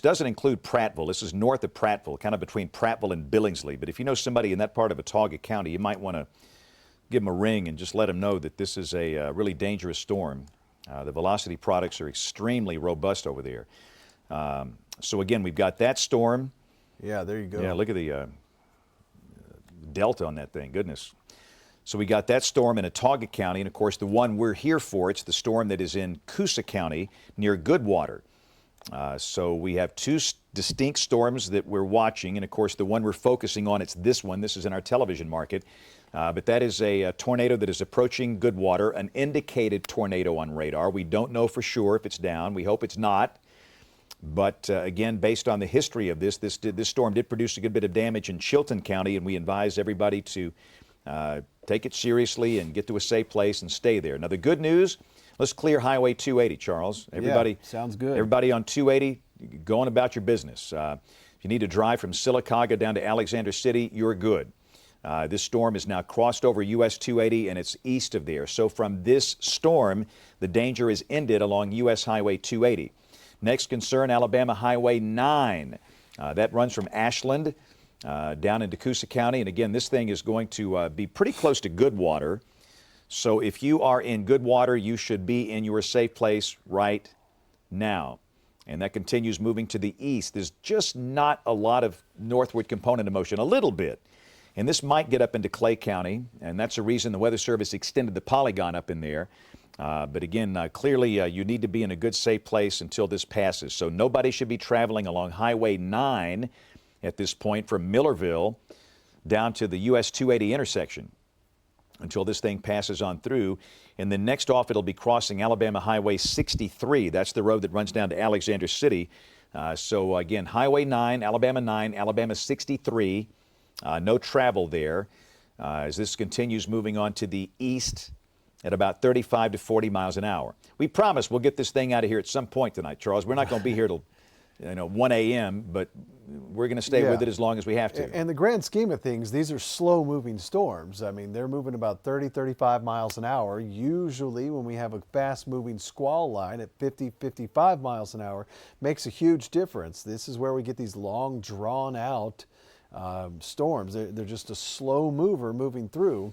doesn't include Prattville. This is north of Prattville, kind of between Prattville and Billingsley. But if you know somebody in that part of Cusa County, you might want to give them a ring and just let them know that this is a really dangerous storm. The velocity products are extremely robust over there. So again, we've got that storm. Yeah, there you go. Yeah, look at the delta on that thing, goodness. So we got that storm in Cusa County, and of course the one we're here for, it's the storm that is in Cusa County near Goodwater. So we have two distinct storms that we're watching, and of course the one we're focusing on, it's this one. This is in our television market. But that is a tornado that is approaching Goodwater, an indicated tornado on radar. We don't know for sure if it's down. We hope it's not. But again, based on the history of this storm did produce a good bit of damage in Chilton County, and we advise everybody to take it seriously and get to a safe place and stay there. Now, the good news, let's clear Highway 280, Charles. Everybody, yeah, sounds good. Everybody on 280, going about your business. If you need to drive from Sylacauga down to Alexander City, you're good. This storm is now crossed over US 280 and it's east of there. So from this storm, the danger is ended along US Highway 280. Next concern, Alabama Highway 9. That runs from Ashland down into Cusa County. And again, this thing is going to be pretty close to Goodwater. So if you are in Goodwater, you should be in your safe place right now. And that continues moving to the east. There's just not a lot of northward component of motion, a little bit. And this might get up into Clay County, and that's the reason the Weather Service extended the polygon up in there. But again, clearly you need to be in a good, safe place until this passes. So nobody should be traveling along Highway 9 at this point from Millerville down to the US 280 intersection until this thing passes on through. And then next off, it'll be crossing Alabama Highway 63. That's the road that runs down to Alexander City. So again, Highway 9, Alabama 63. No travel there as this continues moving on to the east at about 35 to 40 miles an hour. We promise we'll get this thing out of here at some point tonight, Charles. We're not going to be here till 1 a.m., but we're going to stay with it as long as we have to. In the grand scheme of things, these are slow-moving storms. I mean, they're moving about 30, 35 miles an hour. Usually when we have a fast-moving squall line at 50, 55 miles an hour, makes a huge difference. This is where we get these long, drawn-out storms. They're just a slow mover moving through,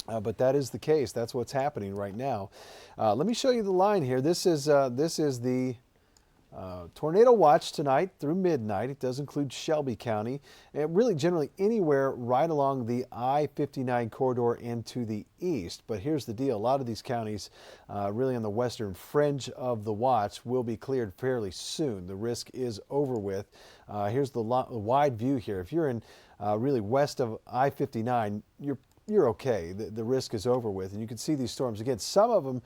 but that is the case. That's what's happening right now. Let me show you the line here. This is the tornado watch tonight through midnight. It does include Shelby County, and really generally anywhere right along the I-59 corridor and to the east. But here's the deal. A lot of these counties really on the western fringe of the watch will be cleared fairly soon. The risk is over with. Here's the wide view here. If you're in really west of I-59, you're okay. The risk is over with. And you can see these storms. Again, some of them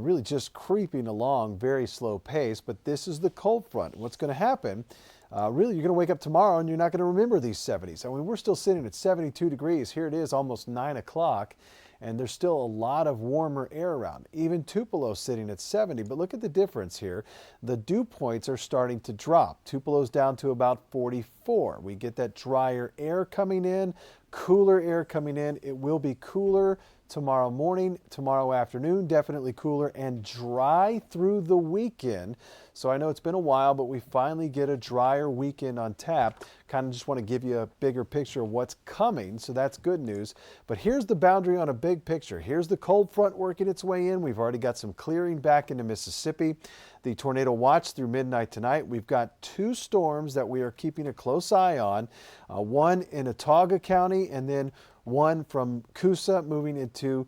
really just creeping along very slow pace, but this is the cold front. What's going to happen, really, you're going to wake up tomorrow and you're not going to remember these 70s. I mean, we're still sitting at 72 degrees. Here it is, almost 9 o'clock. And there's still a lot of warmer air around. Even Tupelo sitting at 70, but look at the difference here. The dew points are starting to drop. Tupelo's down to about 44. We get that drier air coming in, cooler air coming in. It will be cooler tomorrow morning, tomorrow afternoon, definitely cooler and dry through the weekend. So I know it's been a while, but we finally get a drier weekend on tap. Kind of just want to give you a bigger picture of what's coming, so that's good news. But here's the boundary on a big picture. Here's the cold front working its way in. We've already got some clearing back into Mississippi. The tornado watch through midnight tonight. We've got two storms that we are keeping a close eye on. One in Cusa County and then one from Cusa moving into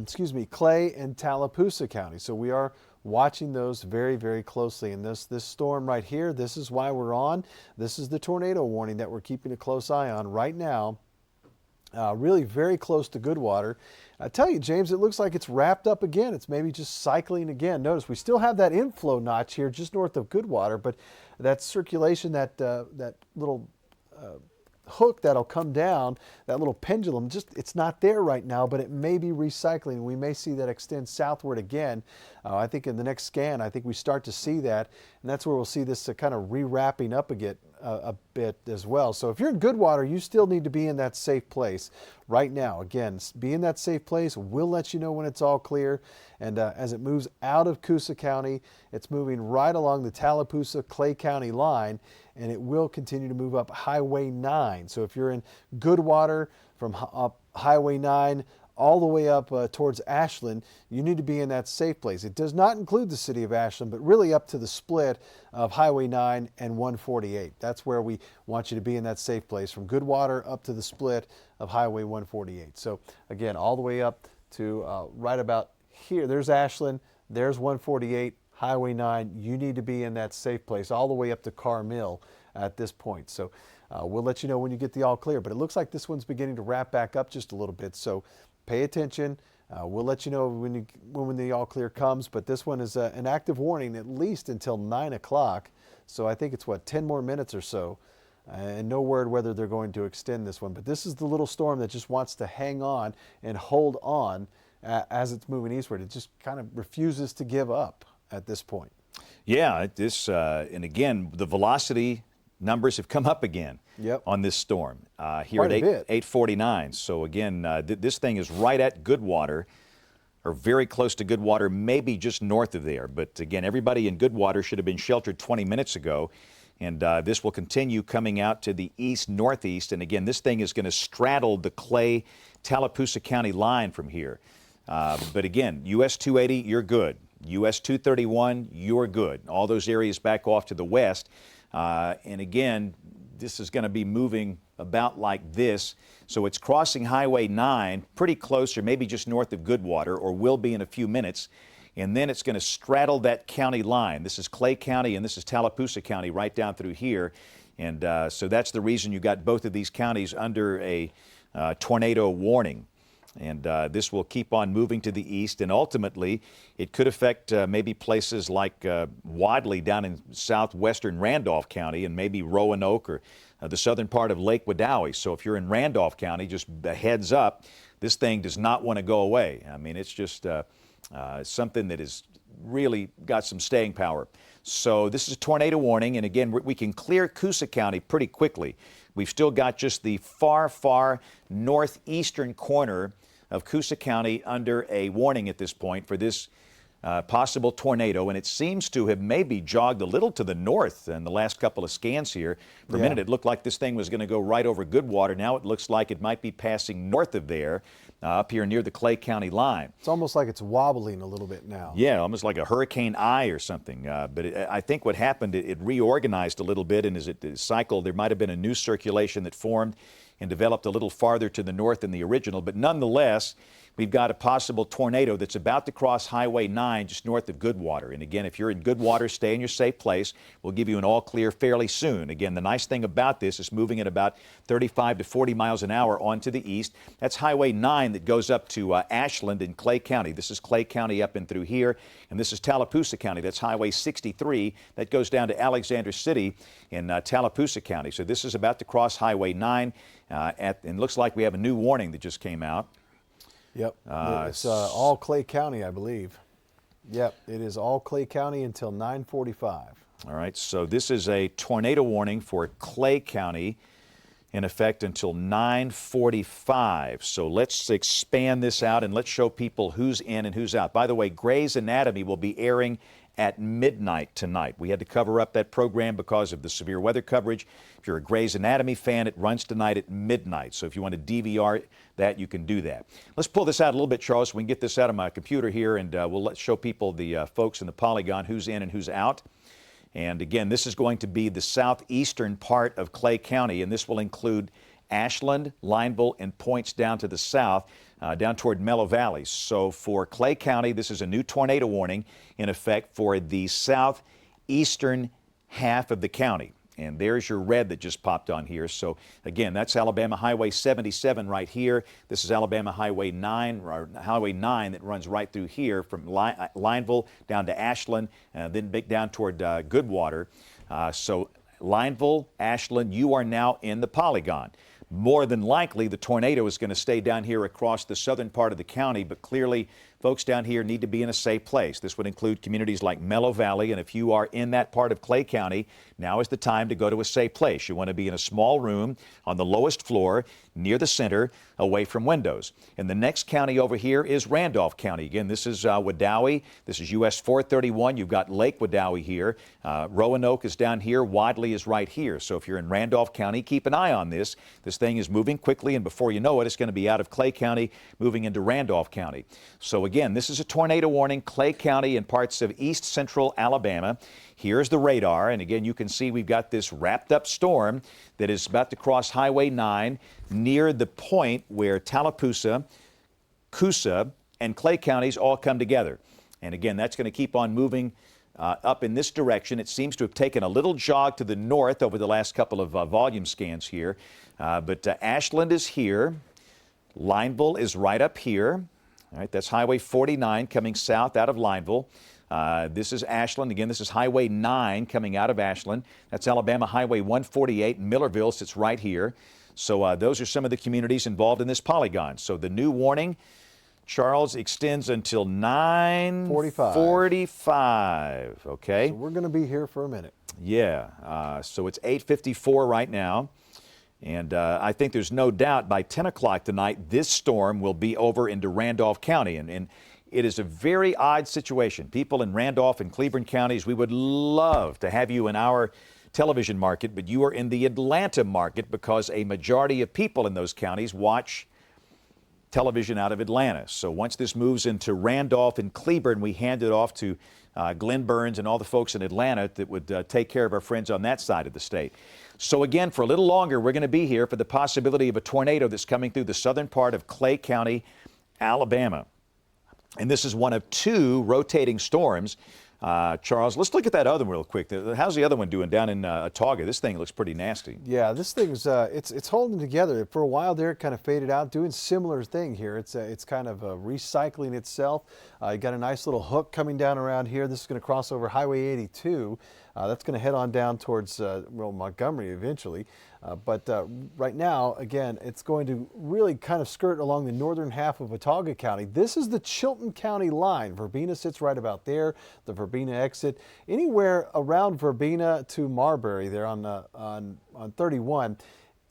excuse me, Clay and Tallapoosa County. So we are watching those very, very closely. And this storm right here, this is why we're on. This is the tornado warning that we're keeping a close eye on right now. Really very close to Goodwater. I tell you, James, it looks like it's wrapped up again. It's maybe just cycling again. Notice we still have that inflow notch here just north of Goodwater, but that circulation, that little hook that'll come down, that little pendulum, it's not there right now, but it may be recycling. We may see that extend southward again. I think in the next scan, I think we start to see that, and that's where we'll see this kind of rewrapping up a bit as well. So if you're in Goodwater, you still need to be in that safe place right now. Again, be in that safe place. We'll let you know when it's all clear. And as it moves out of Cusa County, it's moving right along the Tallapoosa-Clay County line, and it will continue to move up Highway 9. So if you're in Goodwater from up Highway 9 all the way up towards Ashland, you need to be in that safe place. It does not include the city of Ashland, but really up to the split of Highway 9 and 148. That's where we want you to be, in that safe place, from Goodwater up to the split of Highway 148. So again, all the way up to right about here. There's Ashland, there's 148, Highway 9. You need to be in that safe place all the way up to Carmill at this point. So we'll let you know when you get the all clear, but it looks like this one's beginning to wrap back up just a little bit. So pay attention. We'll let you know when the all clear comes, but this one is an active warning at least until 9 o'clock. So I think it's 10 more minutes or so, and no word whether they're going to extend this one. But this is the little storm that just wants to hang on and hold on as it's moving eastward. It just kind of refuses to give up at this point. Yeah, and again, the velocity numbers have come up again on this storm here Quite at 8:49. So again, this thing is right at Goodwater, or very close to Goodwater, maybe just north of there. But again, everybody in Goodwater should have been sheltered 20 minutes ago. And this will continue coming out to the east-northeast. And again, this thing is going to straddle the Clay-Tallapoosa County line from here. But again, US 280, you're good. US 231, you're good. All those areas back off to the west. And again, this is going to be moving about like this. So it's crossing Highway 9 pretty close, or maybe just north of Goodwater, or will be in a few minutes. And then it's going to straddle that county line. This is Clay County and this is Tallapoosa County right down through here. And so that's the reason you got both of these counties under a tornado warning. And this will keep on moving to the east, and ultimately it could affect maybe places like Wadley down in southwestern Randolph County, and maybe Roanoke, or the southern part of Lake Wedowee. So if you're in Randolph County, just a heads up, this thing does not want to go away. I mean, it's just something that has really got some staying power. So this is a tornado warning, and again, we can clear Cusa County pretty quickly. We've still got just the far, far northeastern corner of Cusa County under a warning at this point for this possible tornado, and it seems to have maybe jogged a little to the north in the last couple of scans here. For a minute, it looked like this thing was going to go right over Goodwater. Now it looks like it might be passing north of there, up here near the Clay County line. It's almost like it's wobbling a little bit now. Yeah, almost like a hurricane eye or something. But I think what happened, it reorganized a little bit, and as it cycled, there might have been a new circulation that formed and developed a little farther to the north than the original. But nonetheless, we've got a possible tornado that's about to cross Highway 9 just north of Goodwater. And again, if you're in Goodwater, stay in your safe place. We'll give you an all clear fairly soon. Again, the nice thing about this is moving at about 35 to 40 miles an hour on to the east. That's Highway 9 that goes up to Ashland in Clay County. This is Clay County up and through here. And this is Tallapoosa County. That's Highway 63 that goes down to Alexander City in Tallapoosa County. So this is about to cross Highway 9. And looks like we have a new warning that just came out. Yep, it's all Clay County, I believe. Yep, it is all Clay County until 9:45. All right, so this is a tornado warning for Clay County in effect until 9:45. So let's expand this out and let's show people who's in and who's out. By the way, Grey's Anatomy will be airing at midnight tonight. We had to cover up that program because of the severe weather coverage. If you're a Grey's Anatomy fan, it runs tonight at midnight. So if you want to DVR that, you can do that. Let's pull this out a little bit, Charles, so we can get this out of my computer here, and we'll show people, the folks in the Polygon, who's in and who's out. And again, this is going to be the southeastern part of Clay County, and this will include Ashland, Lineville, and points down to the south, down toward Mellow Valley. So for Clay County, this is a new tornado warning in effect for the southeastern half of the county. And there's your red that just popped on here. So again, that's Alabama Highway 77 right here. This is Alabama Highway 9, or Highway 9 that runs right through here from Lineville down to Ashland, then down toward Goodwater. So Lineville, Ashland, you are now in the Polygon. More than likely, the tornado is going to stay down here across the southern part of the county, but clearly folks down here need to be in a safe place. This would include communities like Mellow Valley, and if you are in that part of Clay County, now is the time to go to a safe place. You want to be in a small room on the lowest floor, near the center, away from windows. And the next county over here is Randolph County. Again, this is Wedowee. This is US 431. You've got Lake Wedowee here. Roanoke is down here. Wadley is right here. So if you're in Randolph County, keep an eye on this. This thing is moving quickly, and before you know it, it's going to be out of Clay County, moving into Randolph County. So again, this is a tornado warning, Clay County and parts of east central Alabama. Here's the radar, and again, you can see we've got this wrapped up storm that is about to cross Highway 9 near the point where Tallapoosa, Cusa, and Clay counties all come together. And again, that's going to keep on moving up in this direction. It seems to have taken a little jog to the north over the last couple of volume scans here. But Ashland is here. Lineville is right up here. All right, that's Highway 49 coming south out of Lineville. This is Ashland. Again, this is Highway 9 coming out of Ashland. That's Alabama Highway 148. Millerville sits right here. So those are some of the communities involved in this polygon. So the new warning, Charles, extends until 9:45. Okay. So we're going to be here for a minute. Yeah. So it's 8:54 right now. And I think there's no doubt by 10 o'clock tonight, this storm will be over into Randolph County. And it is a very odd situation. People in Randolph and Cleveland counties, we would love to have you in our television market, but you are in the Atlanta market because a majority of people in those counties watch television out of Atlanta. So once this moves into Randolph and Cleburne, we hand it off to Glenn Burns and all the folks in Atlanta that would take care of our friends on that side of the state. So again, for a little longer, we're going to be here for the possibility of a tornado that's coming through the southern part of Clay County, Alabama. And this is one of two rotating storms. Charles, let's look at that other one real quick. How's the other one doing down in Autauga? This thing looks pretty nasty. Yeah, this thing's it's holding together. For a while there, it kind of faded out, doing similar thing here. It's kind of recycling itself. You got a nice little hook coming down around here. This is going to cross over Highway 82. That's going to head on down towards Montgomery eventually. But right now, again, it's going to really kind of skirt along the northern half of Autauga County. This is the Chilton County line. Verbena sits right about there, the Verbena exit. Anywhere around Verbena to Marbury there on 31.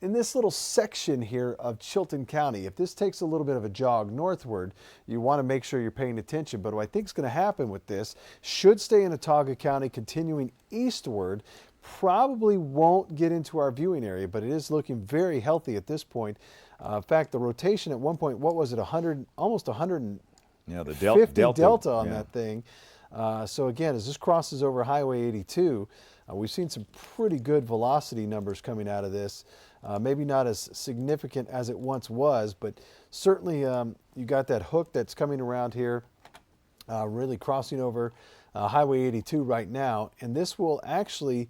In this little section here of Chilton County, if this takes a little bit of a jog northward, you want to make sure you're paying attention. But what I think is going to happen with this should stay in Autauga County, continuing eastward. Probably won't get into our viewing area, but it is looking very healthy at this point. In fact, the rotation at one point, what was it, 100, almost 150 delta on that thing. So again, as this crosses over Highway 82, we've seen some pretty good velocity numbers coming out of this. Maybe not as significant as it once was, but certainly you got that hook that's coming around here, really crossing over Highway 82 right now. And this will actually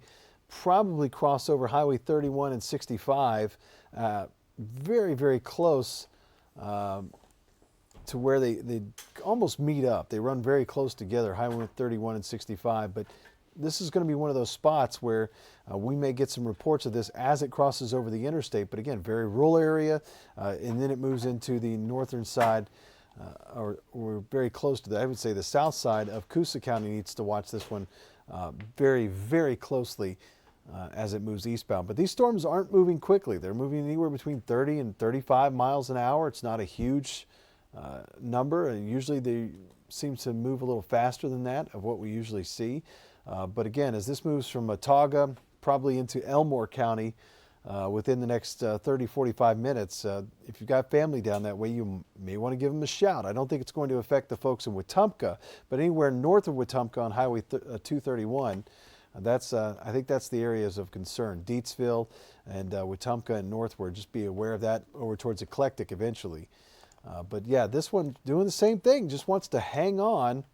probably cross over Highway 31 and 65, very, very close to where they almost meet up. They run very close together, Highway 31 and 65. But this is going to be one of those spots where we may get some reports of this as it crosses over the interstate. But again, very rural area, and then it moves into the northern side, or we're very close to that. I would say the south side of Cusa County needs to watch this one very, very closely as it moves eastbound. But these storms aren't moving quickly. They're moving anywhere between 30 and 35 miles an hour. It's not a huge number, and usually they seem to move a little faster than that of what we usually see. But again, as this moves from Autauga probably into Elmore County within the next 30, 45 minutes, if you've got family down that way, you may want to give them a shout. I don't think it's going to affect the folks in Wetumpka, but anywhere north of Wetumpka on Highway 231, I think that's the areas of concern. Deatsville and Wetumpka and northward, just be aware of that over towards Eclectic eventually. But yeah, this one doing the same thing, just wants to hang on.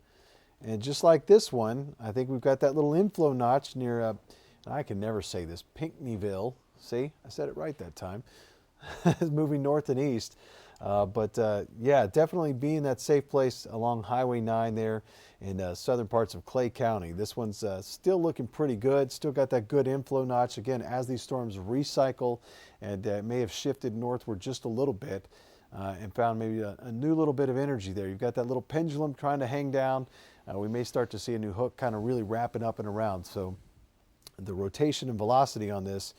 And just like this one, I think we've got that little inflow notch near, I can never say this, Pinckneyville. See, I said it right that time. Moving north and east. Yeah, definitely be in that safe place along Highway 9 there in southern parts of Clay County. This one's still looking pretty good. Still got that good inflow notch. Again, as these storms recycle, and it may have shifted northward just a little bit. and found maybe a new little bit of energy there. You've got that little pendulum trying to hang down. We may start to see a new hook kind of really wrapping up and around. So the rotation and velocity on this,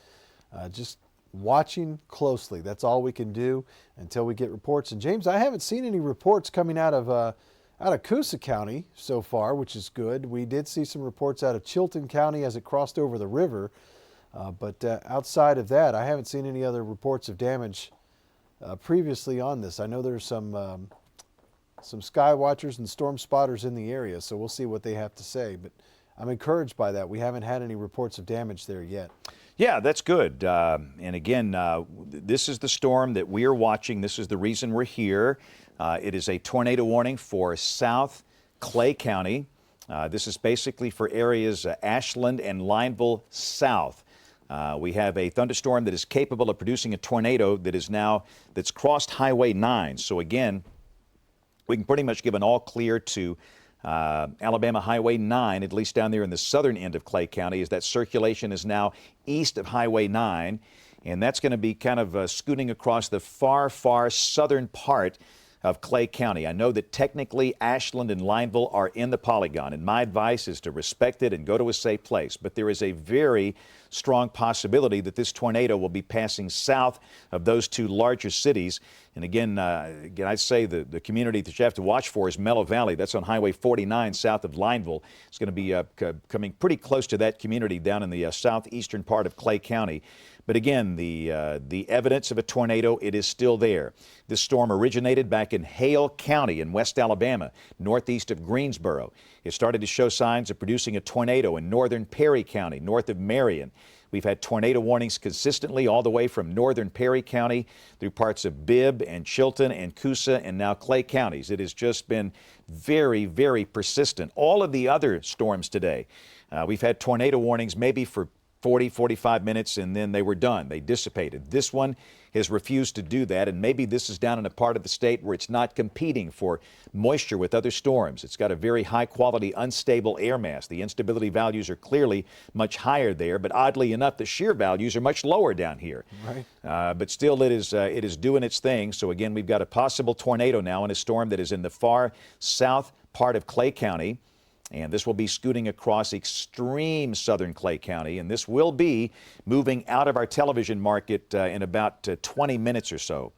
just watching closely. That's all we can do until we get reports. And James, I haven't seen any reports coming out of Cusa County so far, which is good. We did see some reports out of Chilton County as it crossed over the river. But outside of that, I haven't seen any other reports of damage previously on this. I know there's some sky watchers and storm spotters in the area, so we'll see what they have to say. But I'm encouraged by that. We haven't had any reports of damage there yet. Yeah, that's good. And again, this is the storm that we are watching. This is the reason we're here. It is a tornado warning for South Clay County. This is basically for areas Ashland and Lineville South. We have a thunderstorm that is capable of producing a tornado that's crossed Highway 9. So again, we can pretty much give an all clear to Alabama Highway 9, at least down there in the southern end of Clay County, as that circulation is now east of Highway 9. And that's going to be kind of scooting across the far, far southern part of Clay County. I know that technically Ashland and Lineville are in the polygon, and my advice is to respect it and go to a safe place. But there is a very strong possibility that this tornado will be passing south of those two larger cities. And again, I'd say the community that you have to watch for is Mellow Valley. That's on Highway 49 south of Lineville. It's going to be coming pretty close to that community down in the southeastern part of Clay County. But again, the evidence of a tornado, it is still there. This storm originated back in Hale County in West Alabama, northeast of Greensboro. It started to show signs of producing a tornado in northern Perry County, north of Marion. We've had tornado warnings consistently all the way from northern Perry County through parts of Bibb and Chilton and Cusa and now Clay counties. It has just been very, very persistent. All of the other storms today, we've had tornado warnings maybe for 40, 45 minutes, and then they were done. They dissipated. This one has refused to do that, and maybe this is down in a part of the state where it's not competing for moisture with other storms. It's got a very high-quality, unstable air mass. The instability values are clearly much higher there, but oddly enough, the shear values are much lower down here. Right. But still, it is doing its thing. So again, we've got a possible tornado now in a storm that is in the far south part of Clay County. And this will be scooting across extreme southern Clay County, and this will be moving out of our television market in about 20 minutes or so.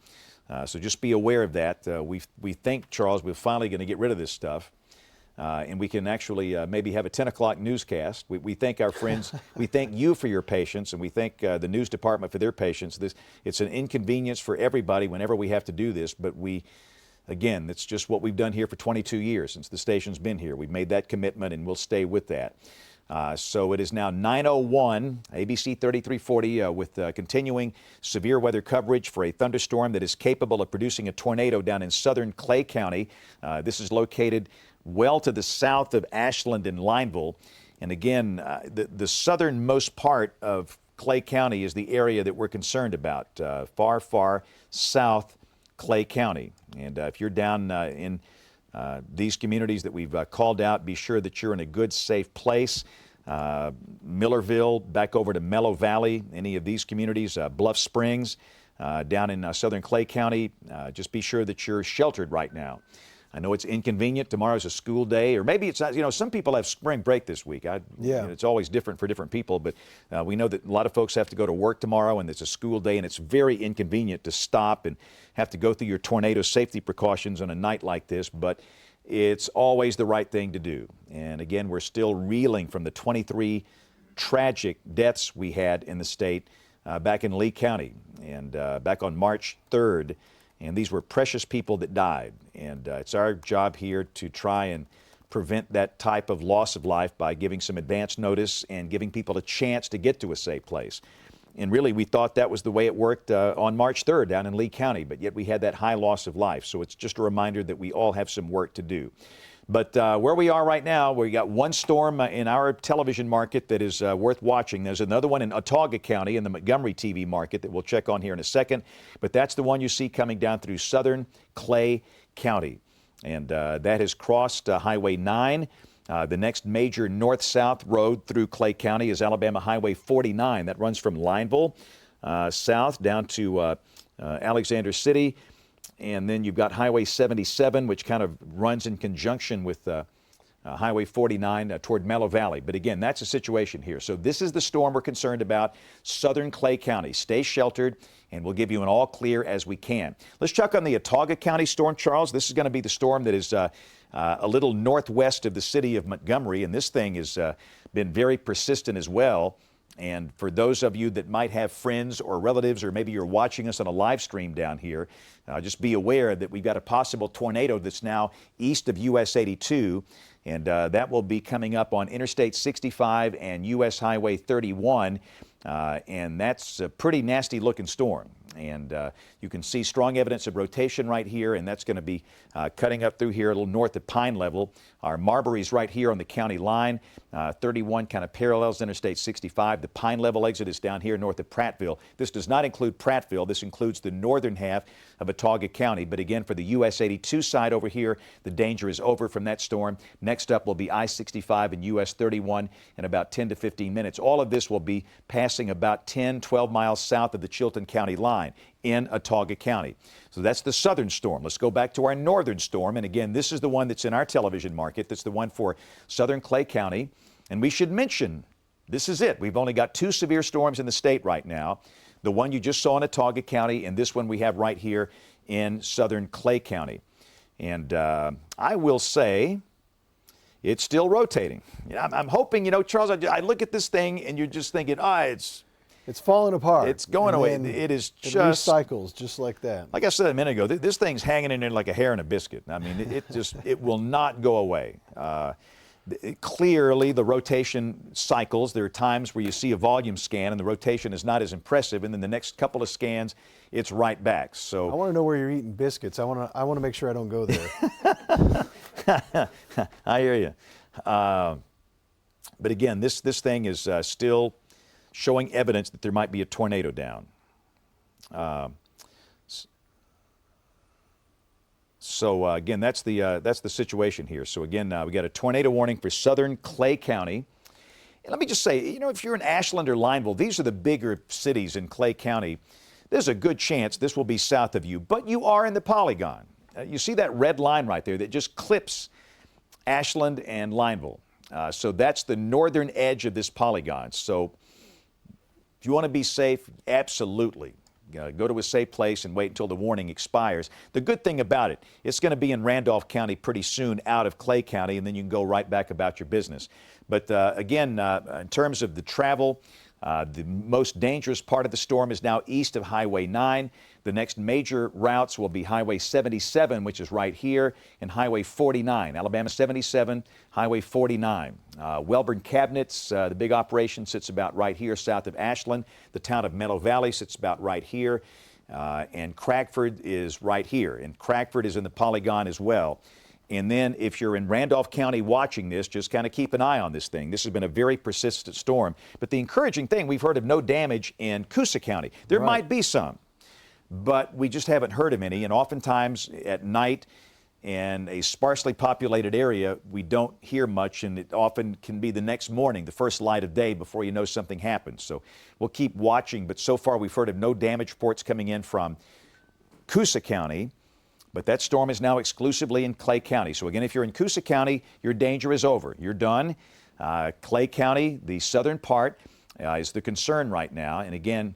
So just be aware of that. We think, Charles, we're finally going to get rid of this stuff, and we can actually maybe have a 10 o'clock newscast. We thank our friends. We thank you for your patience, and we thank the news department for their patience. It's an inconvenience for everybody whenever we have to do this, but again, it's just what we've done here for 22 years since the station's been here. We've made that commitment, and we'll stay with that. So it is now 9:01, ABC 3340, with continuing severe weather coverage for a thunderstorm that is capable of producing a tornado down in southern Clay County. This is located well to the south of Ashland and Lineville. And again, the southernmost part of Clay County is the area that we're concerned about, far, far south Clay County. And if you're down in these communities that we've called out, be sure that you're in a good, safe place. Millerville, back over to Mellow Valley, any of these communities, Bluff Springs, down in southern Clay County, just be sure that you're sheltered right now. I know it's inconvenient. Tomorrow's a school day, or maybe it's not. Some people have spring break this week. It's always different for different people, but we know that a lot of folks have to go to work tomorrow, and it's a school day, and it's very inconvenient to stop and have to go through your tornado safety precautions on a night like this, but it's always the right thing to do. And again, we're still reeling from the 23 tragic deaths we had in the state back in Lee County and back on March 3rd. And these were precious people that died. And it's our job here to try and prevent that type of loss of life by giving some advance notice and giving people a chance to get to a safe place. And really, we thought that was the way it worked on March 3rd down in Lee County, but yet we had that high loss of life. So it's just a reminder that we all have some work to do. But where we are right now, we got one storm in our television market that is worth watching. There's another one in Autauga County in the Montgomery TV market that we'll check on here in a second. But that's the one you see coming down through southern Clay County. And that has crossed Highway 9. The next major north-south road through Clay County is Alabama Highway 49. That runs from Lineville south down to Alexander City. And then you've got Highway 77, which kind of runs in conjunction with Highway 49 toward Mellow Valley. But again, that's the situation here. So this is the storm we're concerned about, southern Clay County. Stay sheltered, and we'll give you an all clear as we can. Let's check on the Autauga County storm, Charles. This is going to be the storm that is a little northwest of the city of Montgomery, and this thing has been very persistent as well. And for those of you that might have friends or relatives, or maybe you're watching us on a live stream down here, just be aware that we've got a possible tornado that's now east of US 82, and that will be coming up on Interstate 65 and US Highway 31, and that's a pretty nasty looking storm. And you can see strong evidence of rotation right here, and that's going to be cutting up through here a little north of Pine Level. Our Marbury's right here on the county line. 31 kind of parallels Interstate 65. The Pine Level exit is down here north of Prattville. This does not include Prattville. This includes the northern half of Autauga County. But again, for the US 82 side over here, the danger is over from that storm. Next up will be I-65 and US 31 in about 10 to 15 minutes. All of this will be passing about 10, 12 miles south of the Chilton County line in Autauga County. So that's the southern storm. Let's go back to our northern storm. And again, this is the one that's in our television market. That's the one for southern Clay County. And we should mention, this is it. We've only got 2 severe storms in the state right now. The one you just saw in Autauga County, and this one we have right here in southern Clay County. And I will say it's still rotating. I'm hoping, Charles, I look at this thing and you're just thinking, it's falling apart. It's going away. It is just recycles just like that. Like I said a minute ago, this thing's hanging in there like a hair in a biscuit. I mean, it will not go away. Clearly, the rotation cycles. There are times where you see a volume scan and the rotation is not as impressive, and then the next couple of scans, it's right back. So I want to know where you're eating biscuits. I want to make sure I don't go there. I hear you. But again, this thing is still showing evidence that there might be a tornado down. So again, that's the situation here. So again, we got a tornado warning for southern Clay County. And let me just say, if you're in Ashland or Lineville, these are the bigger cities in Clay County. There's a good chance this will be south of you, but you are in the polygon. You see that red line right there that just clips Ashland and Lineville. So that's the northern edge of this polygon. So if you want to be safe, absolutely. Go to a safe place and wait until the warning expires. The good thing about it, it's going to be in Randolph County pretty soon out of Clay County, and then you can go right back about your business. But again, in terms of the travel, the most dangerous part of the storm is now east of Highway 9. The next major routes will be Highway 77, which is right here, and Highway 49. Alabama 77, Highway 49. Welborn Cabinets, the big operation, sits about right here south of Ashland. The town of Mellow Valley sits about right here. And Craigford is right here. And Craigford is in the polygon as well. And then if you're in Randolph County watching this, just kind of keep an eye on this thing. This has been a very persistent storm. But the encouraging thing, we've heard of no damage in Cusa County. There might be some, but we just haven't heard of any. And oftentimes at night in a sparsely populated area, we don't hear much, and it often can be the next morning, the first light of day, before you know something happens. So we'll keep watching, but so far we've heard of no damage reports coming in from Cusa County. But that storm is now exclusively in Clay County. So again, if you're in Cusa County, your danger is over. You're done. Clay County, the southern part, is the concern right now. And again,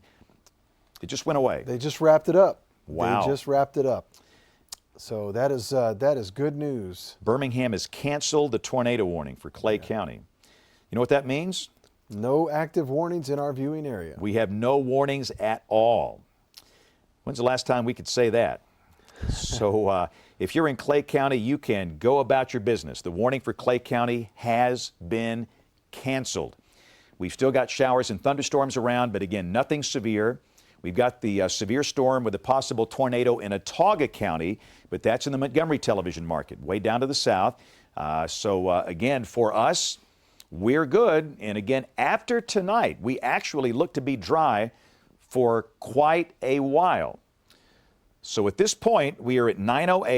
it just went away. They just wrapped it up. Wow. They just wrapped it up. So that is good news. Birmingham has canceled the tornado warning for Clay County. You know what that means? No active warnings in our viewing area. We have no warnings at all. When's the last time we could say that? So if you're in Clay County, you can go about your business. The warning for Clay County has been canceled. We've still got showers and thunderstorms around, but again, nothing severe. We've got the severe storm with a possible tornado in Autauga County, but that's in the Montgomery television market, way down to the south. So again, for us, we're good. And again, after tonight, we actually look to be dry for quite a while. So at this point, we are at 9:08.